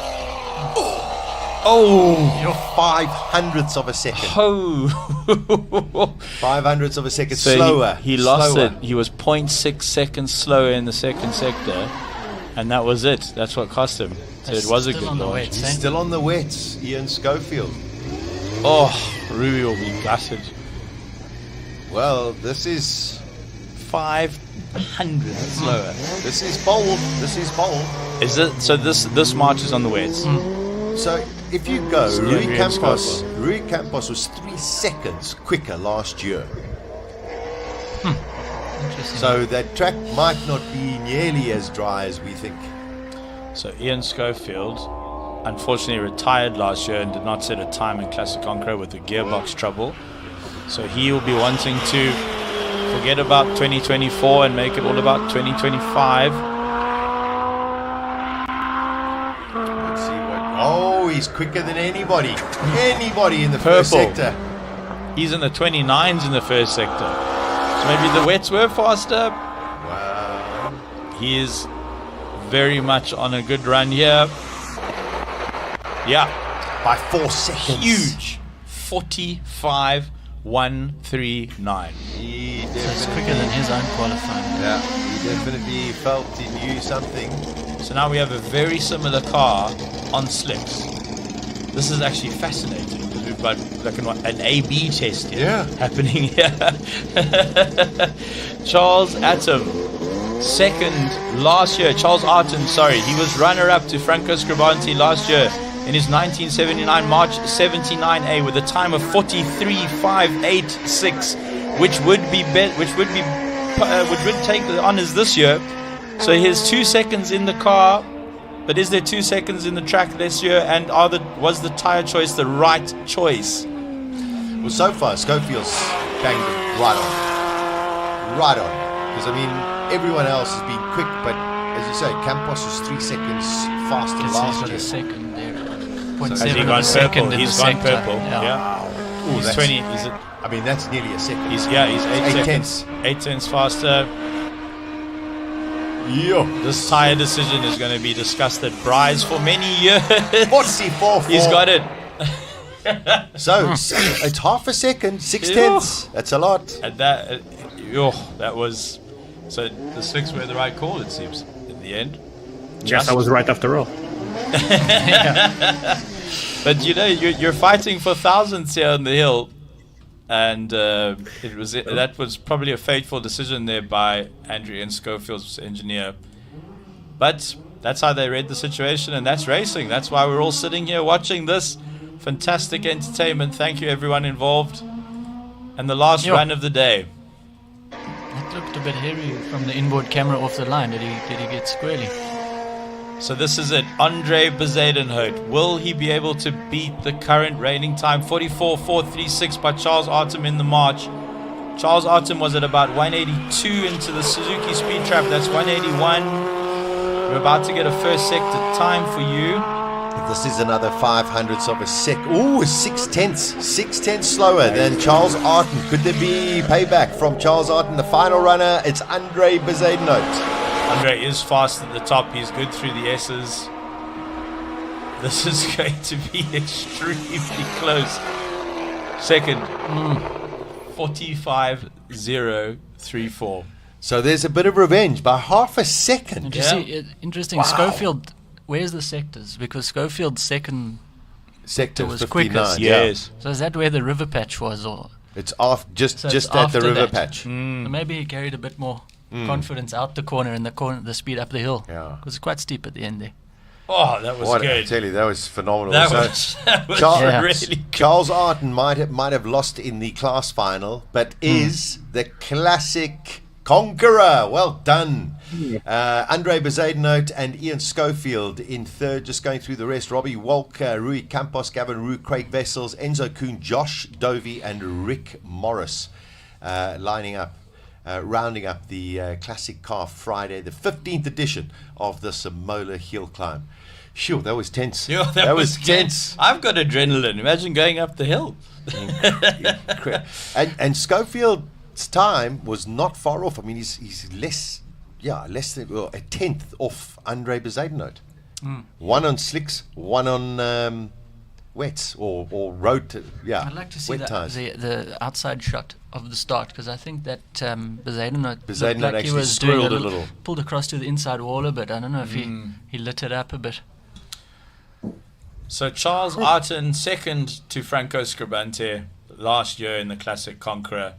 you're 5/100ths of a second. 5/100ths of a second So slower. He lost it. He was 0.6 seconds slower in the second sector, and that was it. That's what cost him. So it was a good launch. He's still on the wets, Ian Schofield. Oh, Rui will be gutted. Well, this is 500 slower. This is bold. This is bold. Is it? So this march is on the wets. So if you go, Rui Campos was 3 seconds quicker last year. Interesting. So that track might not be nearly as dry as we think. So Ian Schofield unfortunately retired last year and did not set a time in Classic Concro with the gearbox trouble. So he will be wanting to forget about 2024 and make it all about 2025. Let's see what. Oh, he's quicker than anybody. Anybody in the first sector. He's in the 29s in the first sector. So maybe the wets were faster. Wow. He is very much on a good run here. Yeah. By 4 seconds. Huge. 45.139. So it's quicker than his own qualifying. Yeah, he definitely felt he knew something. So now we have a very similar car on slicks. This is actually fascinating because we've got like an A/B test here happening here. Charles Atom, second last year. Charles Arton, sorry, he was runner-up to Franco Scribanti last year in his 1979 March 79A with a time of 43.586, which would take the honors this year. So here's 2 seconds in the car, but is there 2 seconds in the track this year? And was the tire choice the right choice? Well, so far Schofield's banged it right on. Because I mean, everyone else has been quick, but as you say, Campos was 3 seconds faster last year. Second there. Has he gone purple? He's gone purple. Yeah. Ooh, He's 20. Is it? I mean, that's nearly a second. He's 8 seconds. 8 tenths faster. Yeah. This tire decision is going to be discussed at Bryce for many years. 44. He's got it. So it's half a second, 6 tenths. That's a lot. And that was. So the slicks were the right call, it seems, in the end. Yes, I was right after all. But you're fighting for thousands here on the hill, and that was probably a fateful decision there by Andrew Ian Schofield's engineer. But that's how they read the situation, and that's racing. That's why we're all sitting here watching this fantastic entertainment. Thank you, everyone involved. And the last run of the day. That looked a bit hairy from the inboard camera off the line. Did he get squarely? So this is it. Andre Bezuidenhout. Will he be able to beat the current reigning time? 44.436 by Charles Artem in the March. Charles Artem was at about 182 into the Suzuki Speed Trap. That's 181. We're about to get a first sector time for you. This is another 500ths of a sec. Ooh, 6/10 slower than Charles Arden. Could there be payback from Charles Arden? The final runner, it's Andre Bezuidenhout. Andre is fast at the top. He's good through the S's. This is going to be extremely close. Second, 45.034. So there's a bit of revenge by half a second. And you see, interesting, Wow. Schofield, where's the sectors? Because Schofield's second sector was 59. quickest. Yes. So is that where the river patch was? Or It's off just it's at the after river that. patch. So maybe he carried a bit more confidence out the corner and the speed up the hill. Yeah. Because it's quite steep at the end there. Oh, that was What, I good. tell you, that was phenomenal. That So was really good. Charles Arden might have lost in the class final, but is the classic conqueror. Well done. Andre Bezuidenhout and Ian Schofield in third, just going through the rest. Robbie Walker, Rui Campos, Gavin Roux, Craig Vessels, Enzo Kuhn, Josh Dovey, and Rick Morris lining up. Rounding up the Classic Car Friday, the 15th edition of the Simola Hillclimb. Sure, that was tense. Yeah, that was tense. I've got adrenaline. Imagine going up the hill. and Schofield's time was not far off. I mean, he's less than a tenth off Andre Bezuidenhout. One on slicks, one on wets or road. I'd like to see wet tires. the outside shot of the start, because I think that Bezuidenhout looked Bezuidenhout like he actually was doing squirreled a little. pulled across to the inside wall a bit. I don't know if he lit it up a bit. So Charles Arden, second to Franco Scribante last year in the Classic Conqueror.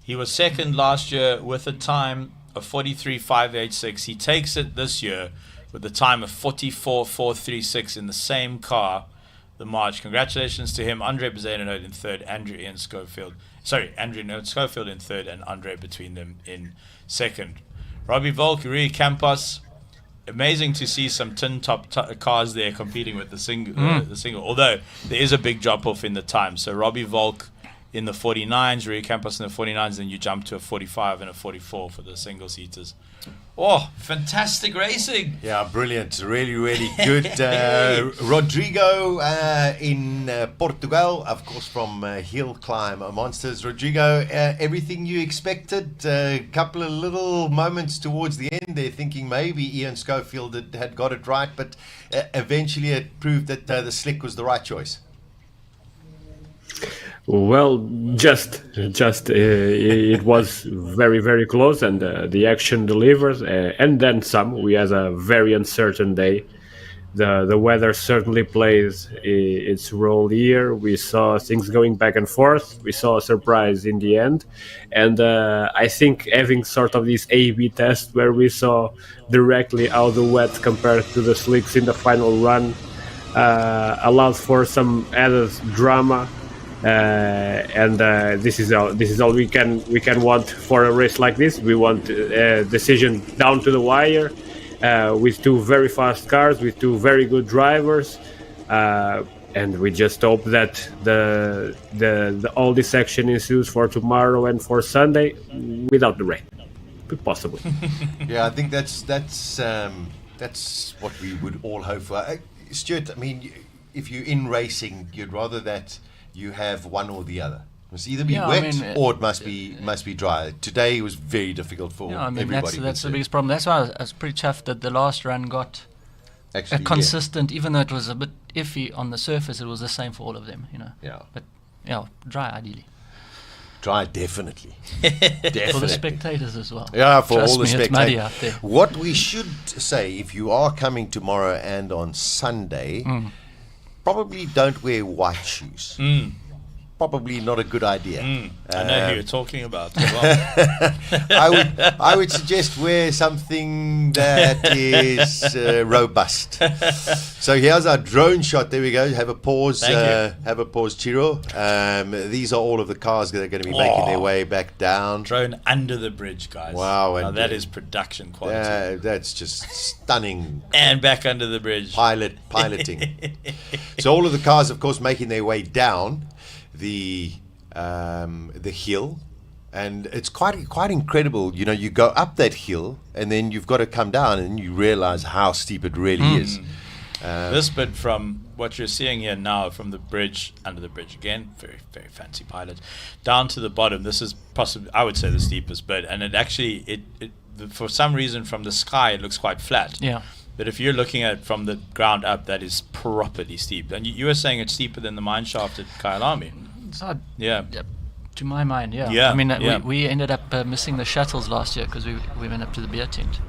He was second last year with a time of 43.586. He takes it this year with a time of 44.436 in the same car, the March. Congratulations to him. Andre Bezuidenhout in third, Andrew Ian Schofield. Andrew Schofield in third, and Andre between them in second. Robbie Volk, Rui Campos. Amazing to see some tin top cars there competing with the single. Although there is a big drop off in the time. So Robbie Volk in the 49s, Rui Campos in the 49s, then you jump to a 45 and a 44 for the single seaters. Oh, fantastic racing! Yeah, brilliant. Really, really good. Rodrigo in Portugal, of course, from Hill Climb Monsters. Rodrigo, everything you expected. A couple of little moments towards the end there, thinking maybe Ian Schofield had got it right, but eventually it proved that the slick was the right choice. Well, just it was very, very close, and the action delivers, and then some. We had a very uncertain day. The weather certainly plays its role here. We saw things going back and forth. We saw a surprise in the end, and I think having sort of this A/B test where we saw directly how the wet compared to the slicks in the final run allowed for some added drama. And this is all we can want for a race like this. We want a decision down to the wire, with two very fast cars, with two very good drivers, and we just hope that the all this action ensues for tomorrow and for Sunday without the rain, possibly. Yeah, I think that's what we would all hope for. Stuart, I mean, if you're in racing, you'd rather that you have one or the other. It must either be wet or it must be dry. Today was very difficult for everybody. That's the biggest problem. That's why I was pretty chuffed that the last run got a consistent, even though it was a bit iffy on the surface, it was the same for all of them, Yeah. But dry ideally. Dry, definitely. For the spectators as well. Yeah, for Trust all the me, it's muddy out spectators. there. What we should say, if you are coming tomorrow and on Sunday, probably don't wear white shoes. Probably not a good idea. I know who you're talking about as well. I would suggest wear something that is robust. So here's our drone shot. There we go. Have a pause. Have a pause, Chiro. These are all of the cars that are going to be making their way back down. Drone under the bridge, guys. Wow. Now that is production quality. That's just stunning. And back under the bridge. Piloting. So all of the cars, of course, making their way down the hill, And it's quite incredible. You know, you go up that hill and then you've got to come down and you realize how steep it really is. This bit from what you're seeing here now, from the bridge, under the bridge again, very, very fancy pilot, down to the bottom, this is possibly, I would say, the steepest bit. And it actually, for some reason, from the sky, it looks quite flat. Yeah. But if you're looking at it from the ground up, that is properly steep. And you were saying it's steeper than the mine shaft at Kyalami. Yeah. To my mind, yeah. Yeah, I mean, yeah. we ended up missing the shuttles last year because we went up to the beer tent.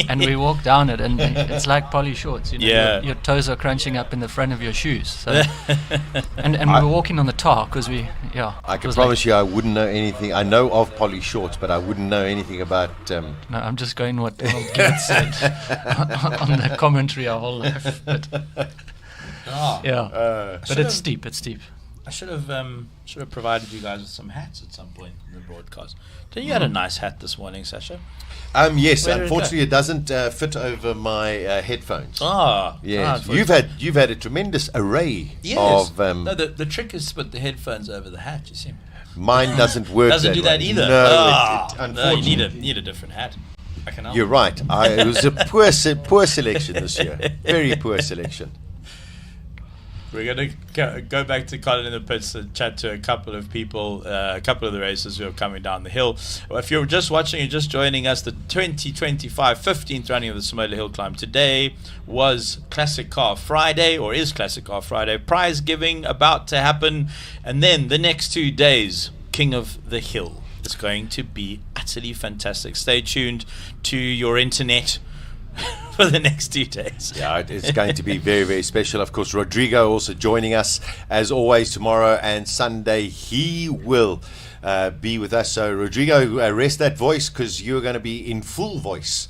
And we walked down it, and it's like poly shorts. You know, Yeah. your toes are crunching up in the front of your shoes. So, and we were walking on the tar because I can promise you I wouldn't know anything. I know of poly shorts, but I wouldn't know anything about... No, I'm just going what Gert said on the commentary our whole life. But, but it's steep. It's steep. I should have provided you guys with some hats at some point in the broadcast. Didn't you had a nice hat this morning, Sasha? Yes, Where did it unfortunately go? it doesn't fit over my headphones. Yes, Ah, you've had a tremendous array of. No, the trick is to put the headphones over the hat. You see, Mine doesn't work. Doesn't that do that way. either. No, No, you need a different hat. I can help. You're right. It was a poor selection this year. Very poor selection. We're going to go back to Colin in the pits and chat to a couple of people, a couple of the racers who are coming down the hill. Well, if you're just watching and just joining us, the 2025 15th running of the Simola Hillclimb today was Classic Car Friday, or is Classic Car Friday. Prize giving about to happen. And then the next 2 days, King of the Hill. It's going to be utterly fantastic. Stay tuned to your internet for the next 2 days. Yeah, it's going to be very, very special. Of course, Rodrigo also joining us as always tomorrow and Sunday. He will be with us. So, Rodrigo, rest that voice because you're going to be in full voice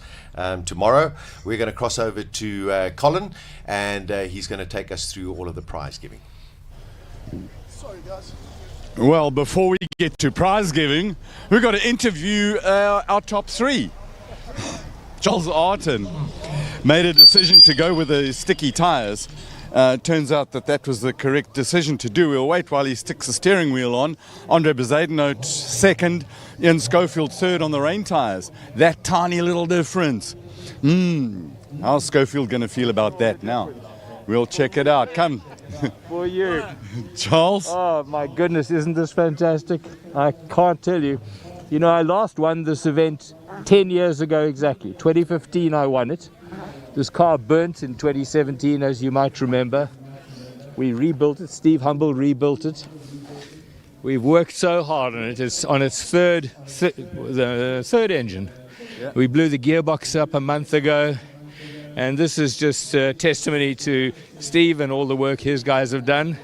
tomorrow. We're going to cross over to Colin and he's going to take us through all of the prize giving. Sorry, guys. Well, before we get to prize giving, we've got to interview our top three. Charles Arton made a decision to go with the sticky tyres. Turns out that was the correct decision to do. We'll wait while he sticks the steering wheel on. Andre Bezuidenhout second, Ian Schofield third on the rain tyres. That tiny little difference. How's Schofield going to feel about that now? We'll check it out. Come. For you. Charles? Oh my goodness, isn't this fantastic? I can't tell you. You know, I last won this event 10 years ago exactly. 2015 I won it. This car burnt in 2017, as you might remember. We rebuilt it. Steve Humble rebuilt it. We've worked so hard on it. It's on its third engine. Yeah. We blew the gearbox up a month ago. And this is just testimony to Steve and all the work his guys have done.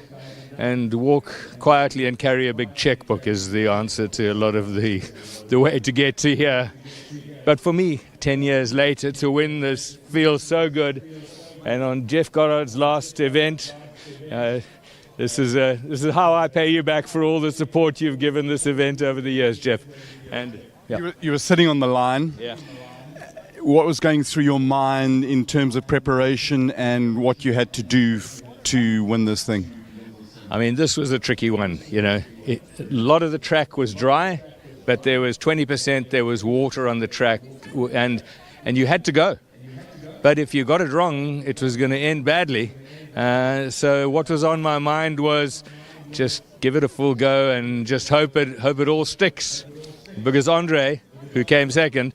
And walk quietly and carry a big checkbook is the answer to a lot of the way to get to here. But for me, 10 years later, to win this feels so good. And on Jeff Goddard's last event, this is how I pay you back for all the support you've given this event over the years, Jeff. And yeah. You were sitting on the line. Yeah. What was going through your mind in terms of preparation and what you had to do to win this thing? I mean, this was a tricky one, you know. A lot of the track was dry, but there was 20%, there was water on the track, and you had to go. But if you got it wrong, it was going to end badly. So what was on my mind was just give it a full go and just hope it all sticks. Because Andre, who came second,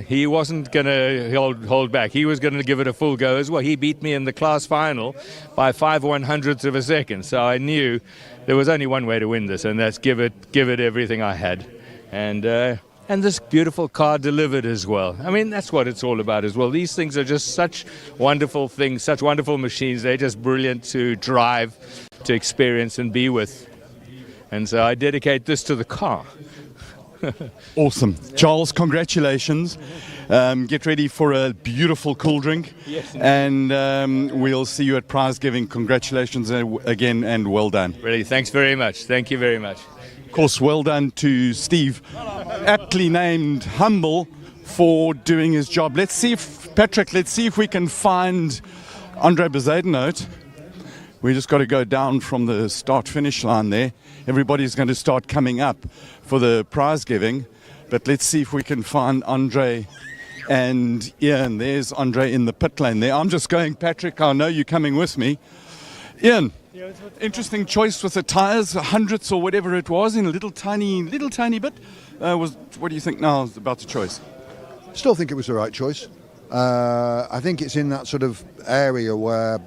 he wasn't going to hold back. He was going to give it a full go as well. He beat me in the class final by 5/100ths of a second. So I knew there was only one way to win this, and that's give it everything I had. And this beautiful car delivered as well. I mean, that's what it's all about as well. These things are just such wonderful things, such wonderful machines. They're just brilliant to drive, to experience and be with. And so I dedicate this to the car. Awesome. Charles, congratulations. Get ready for a beautiful cool drink. Yes. And we'll see you at prize giving. Congratulations again and well done. Really, thanks very much. Thank you very much. Of course, well done to Steve, aptly named Humble, for doing his job. Let's see if we can find Andre Bezuidenhout. We just got to go down from the start-finish line there. Everybody's going to start coming up for the prize giving. But let's see if we can find Andre and Ian. There's Andre in the pit lane there. I'm just going, Patrick, I know you're coming with me. Ian, interesting choice with the tyres, hundredths or whatever it was, in a little tiny bit. What do you think now about the choice? Still think it was the right choice. I think it's in that sort of area where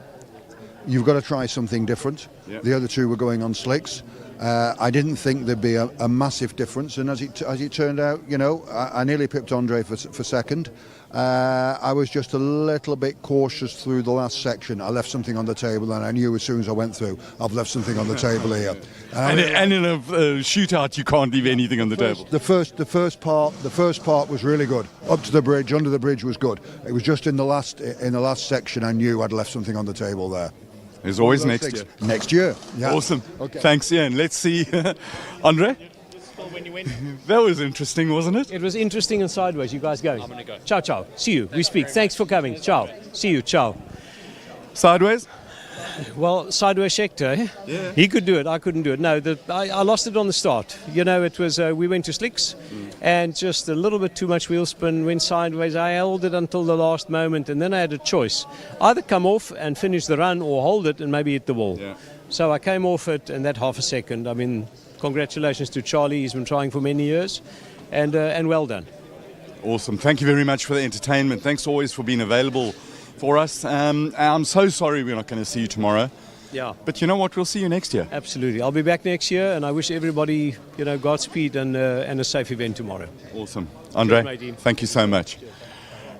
you've got to try something different. Yep. The other two were going on slicks. I didn't think there'd be a massive difference, and as it turned out, I nearly pipped Andre for second. I was just a little bit cautious through the last section. I left something on the table, and I knew as soon as I went through, I've left something on the table here. And in a shootout, you can't leave anything on the table. The first part was really good. Up to the bridge, under the bridge was good. It was just in the last section I knew I'd left something on the table there. There's always next year. Next year, yeah. Awesome. Okay. Thanks, Ian. Let's see. Andre? That was interesting, wasn't it? It was interesting and sideways. You guys going? I'm going to go. Ciao, ciao. See you. We speak. Thanks for coming. Ciao. See you. Ciao. Sideways? Well, sideways Schechter, eh? Yeah. He could do it. I couldn't do it. No, I lost it on the start. It was we went to slicks, and just a little bit too much wheel spin, went sideways. I held it until the last moment, and then I had a choice: either come off and finish the run, or hold it and maybe hit the wall. Yeah. So I came off it, and that half a second. I mean, congratulations to Charlie. He's been trying for many years, and well done. Awesome. Thank you very much for the entertainment. Thanks always for being available for us. I'm so sorry we're not going to see you tomorrow. Yeah. But you know what? We'll see you next year. Absolutely. I'll be back next year, and I wish everybody, Godspeed and a safe event tomorrow. Awesome. Andre, Cheers, matey. thank you so much.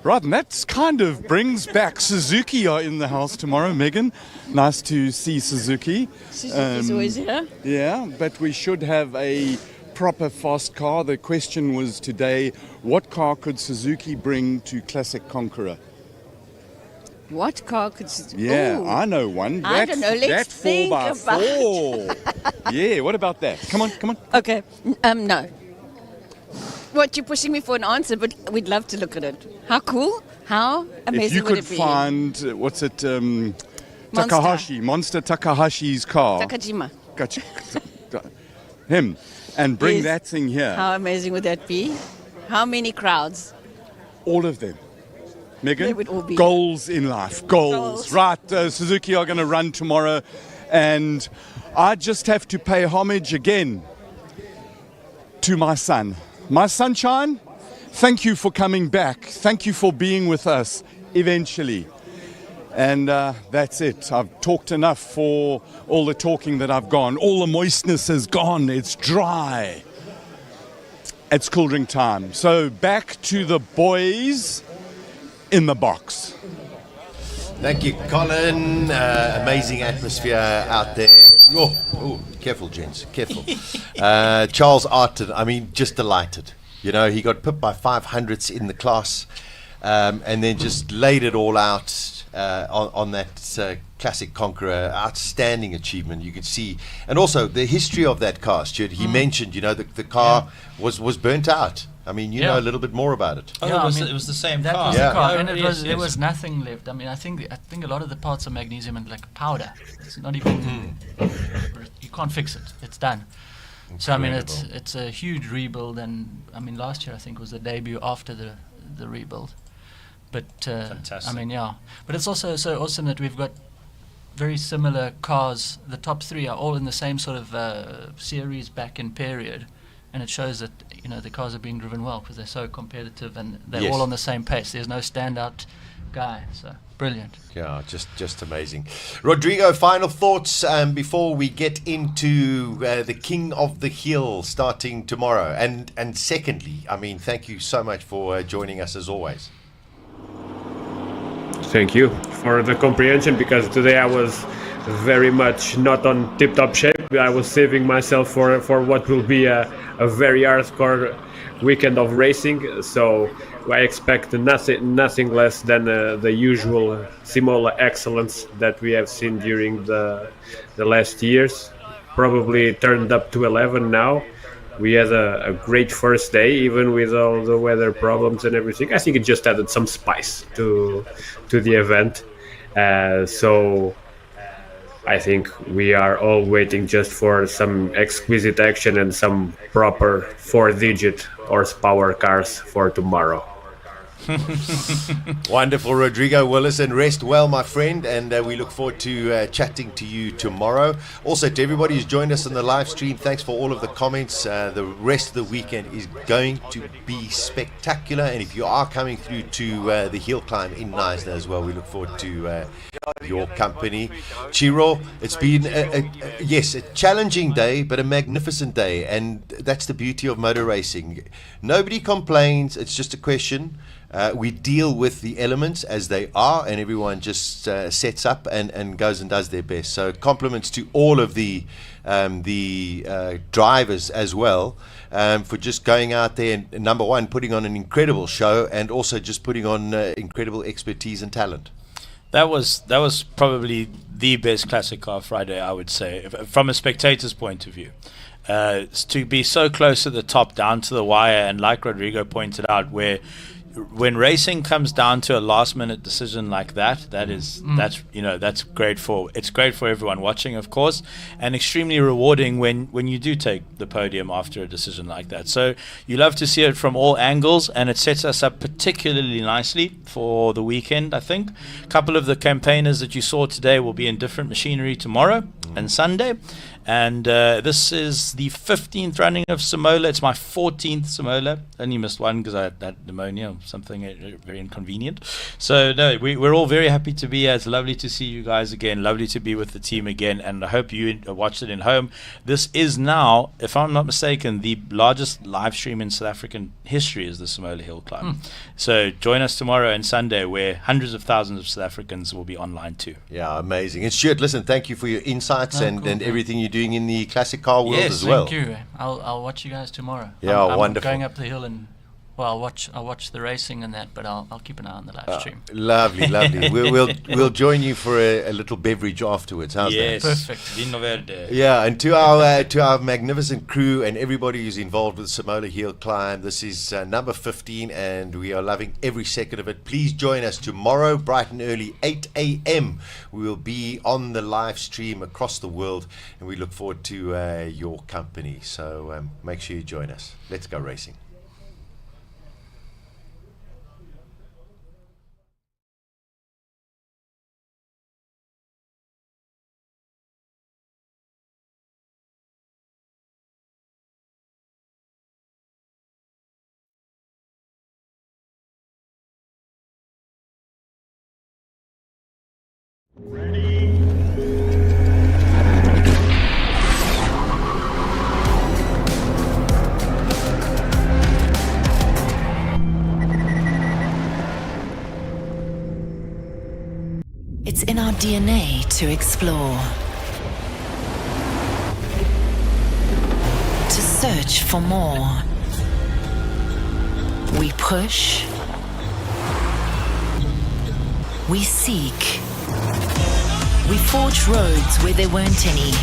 Right, and that kind of brings back Suzuki are in the house tomorrow. Megan, nice to see Suzuki. Suzuki's always here. Yeah, but we should have a proper fast car. The question was today, what car could Suzuki bring to Classic Conqueror? What car could... Yeah, Ooh. I know one. I don't know. Let's think about 4x4. Yeah, what about that? Come on. Okay, no. What, you're pushing me for an answer, but we'd love to look at it. How cool? How amazing if you would could it be? find, Takahashi, Monster Takahashi's car. Takajima. Him. And bring Yes. that thing here. How amazing would that be? How many crowds? All of them. Megan, They would all be goals in life. Goals. Right, Suzuki are going to run tomorrow. And I just have to pay homage again to my son. My sunshine, thank you for coming back. Thank you for being with us eventually. And that's it. I've talked enough for all the talking that I've gone. All the moistness is gone. It's dry. It's cool drink time. So back to the boys in the box. Thank you, Colin. Amazing atmosphere out there. Oh, careful, gents, careful. Charles Arton, just delighted. He got pipped by 500ths in the class, and then just laid it all out on that Classic Conqueror. Outstanding achievement, you could see. And also the history of that car, Stuart. He mentioned, the car was burnt out. You know a little bit more about it. Oh, it was the same that car. was the car, and Yes, there was nothing left. I think a lot of the parts are magnesium and like powder. It's not even you can't fix it. It's done. So it's a huge rebuild, and last year I think was the debut after the rebuild. But Fantastic. But it's also so awesome that we've got very similar cars. The top three are all in the same sort of series back in period. And it shows that the cars are being driven well because they're so competitive and they're all on the same pace. There's no standout guy, so brilliant. Yeah, just amazing. Rodrigo, final thoughts before we get into the King of the Hill starting tomorrow. And secondly, thank you so much for joining us as always. Thank you for the comprehension, because today I was very much not on tip-top shape. I was saving myself for what will be a very hardcore weekend of racing. So I expect nothing less than the usual Simola excellence that we have seen during the last years. Probably turned up to 11 now. We had a great first day, even with all the weather problems and everything. I think it just added some spice to the event. So I think we are all waiting just for some exquisite action and some proper 4-digit horsepower cars for tomorrow. Wonderful, Rodrigo Willis, and rest well, my friend, and we look forward to chatting to you tomorrow. Also, to everybody who's joined us on the live stream, thanks for all of the comments. The rest of the weekend is going to be spectacular, and if you are coming through to the hill climb in Knysna as well, we look forward to your company. Chiro, it's been a challenging day, but a magnificent day, and that's the beauty of motor racing. Nobody complains, it's just a question. We deal with the elements as they are, and everyone just sets up and goes and does their best. So compliments to all of the drivers as well for just going out there and, number one, putting on an incredible show, and also just putting on incredible expertise and talent. That was probably the best Classic Car Friday, I would say, from a spectator's point of view. To be so close to the top, down to the wire, and like Rodrigo pointed out, when racing comes down to a last-minute decision like that's great it's great for everyone watching, of course, and extremely rewarding when you do take the podium after a decision like that. So you love to see it from all angles, and it sets us up particularly nicely for the weekend. I think a couple of the campaigners that you saw today will be in different machinery tomorrow and Sunday. And this is the 15th running of Simola. It's my 14th Simola. Only missed one because I had that pneumonia or something very inconvenient. So no, we're all very happy to be here. It's lovely to see you guys again. Lovely to be with the team again. And I hope you watched it in home. This is now, if I'm not mistaken, the largest live stream in South African history is the Simola Hillclimb. So join us tomorrow and Sunday, where hundreds of thousands of South Africans will be online too. Yeah, amazing. And Stuart, listen, thank you for your insights and everything you're doing in the classic car world as well. Yes, thank you. I'll watch you guys tomorrow. Yeah, I'm wonderful. Going up the hill, and I'll watch the racing and that, but I'll keep an eye on the live stream. Lovely. We'll join you for a little beverage afterwards. How's yes, that? perfect. Vino verde. Yeah, and to our magnificent crew and everybody who's involved with Simola Hillclimb, this is number 15, and we are loving every second of it. Please join us tomorrow, bright and early, 8 a.m. We will be on the live stream across the world, and we look forward to your company. So make sure you join us. Let's go racing. It's in our DNA to explore, to search for more. We push, we seek, we forge roads where there weren't any.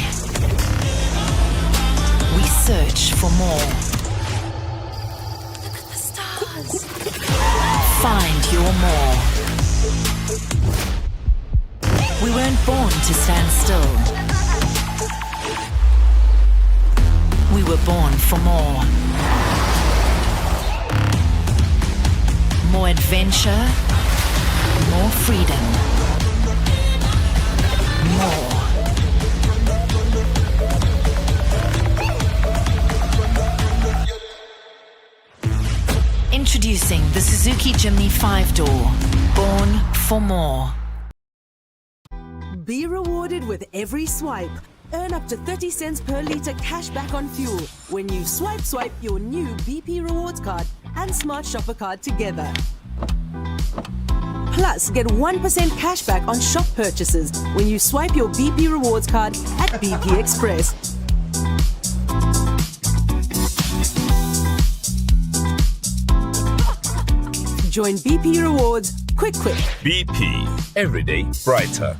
We search for more. Look at the stars. Find your more. We weren't born to stand still. We were born for more. More adventure, more freedom, more. Introducing the Suzuki Jimny 5-door, born for more. Be rewarded with every swipe. Earn up to 30 cents per litre cash back on fuel when you swipe your new BP Rewards card and Smart Shopper card together. Plus, get 1% cash back on shop purchases when you swipe your BP Rewards card at BP Express. Join BP Rewards quick. BP, everyday brighter.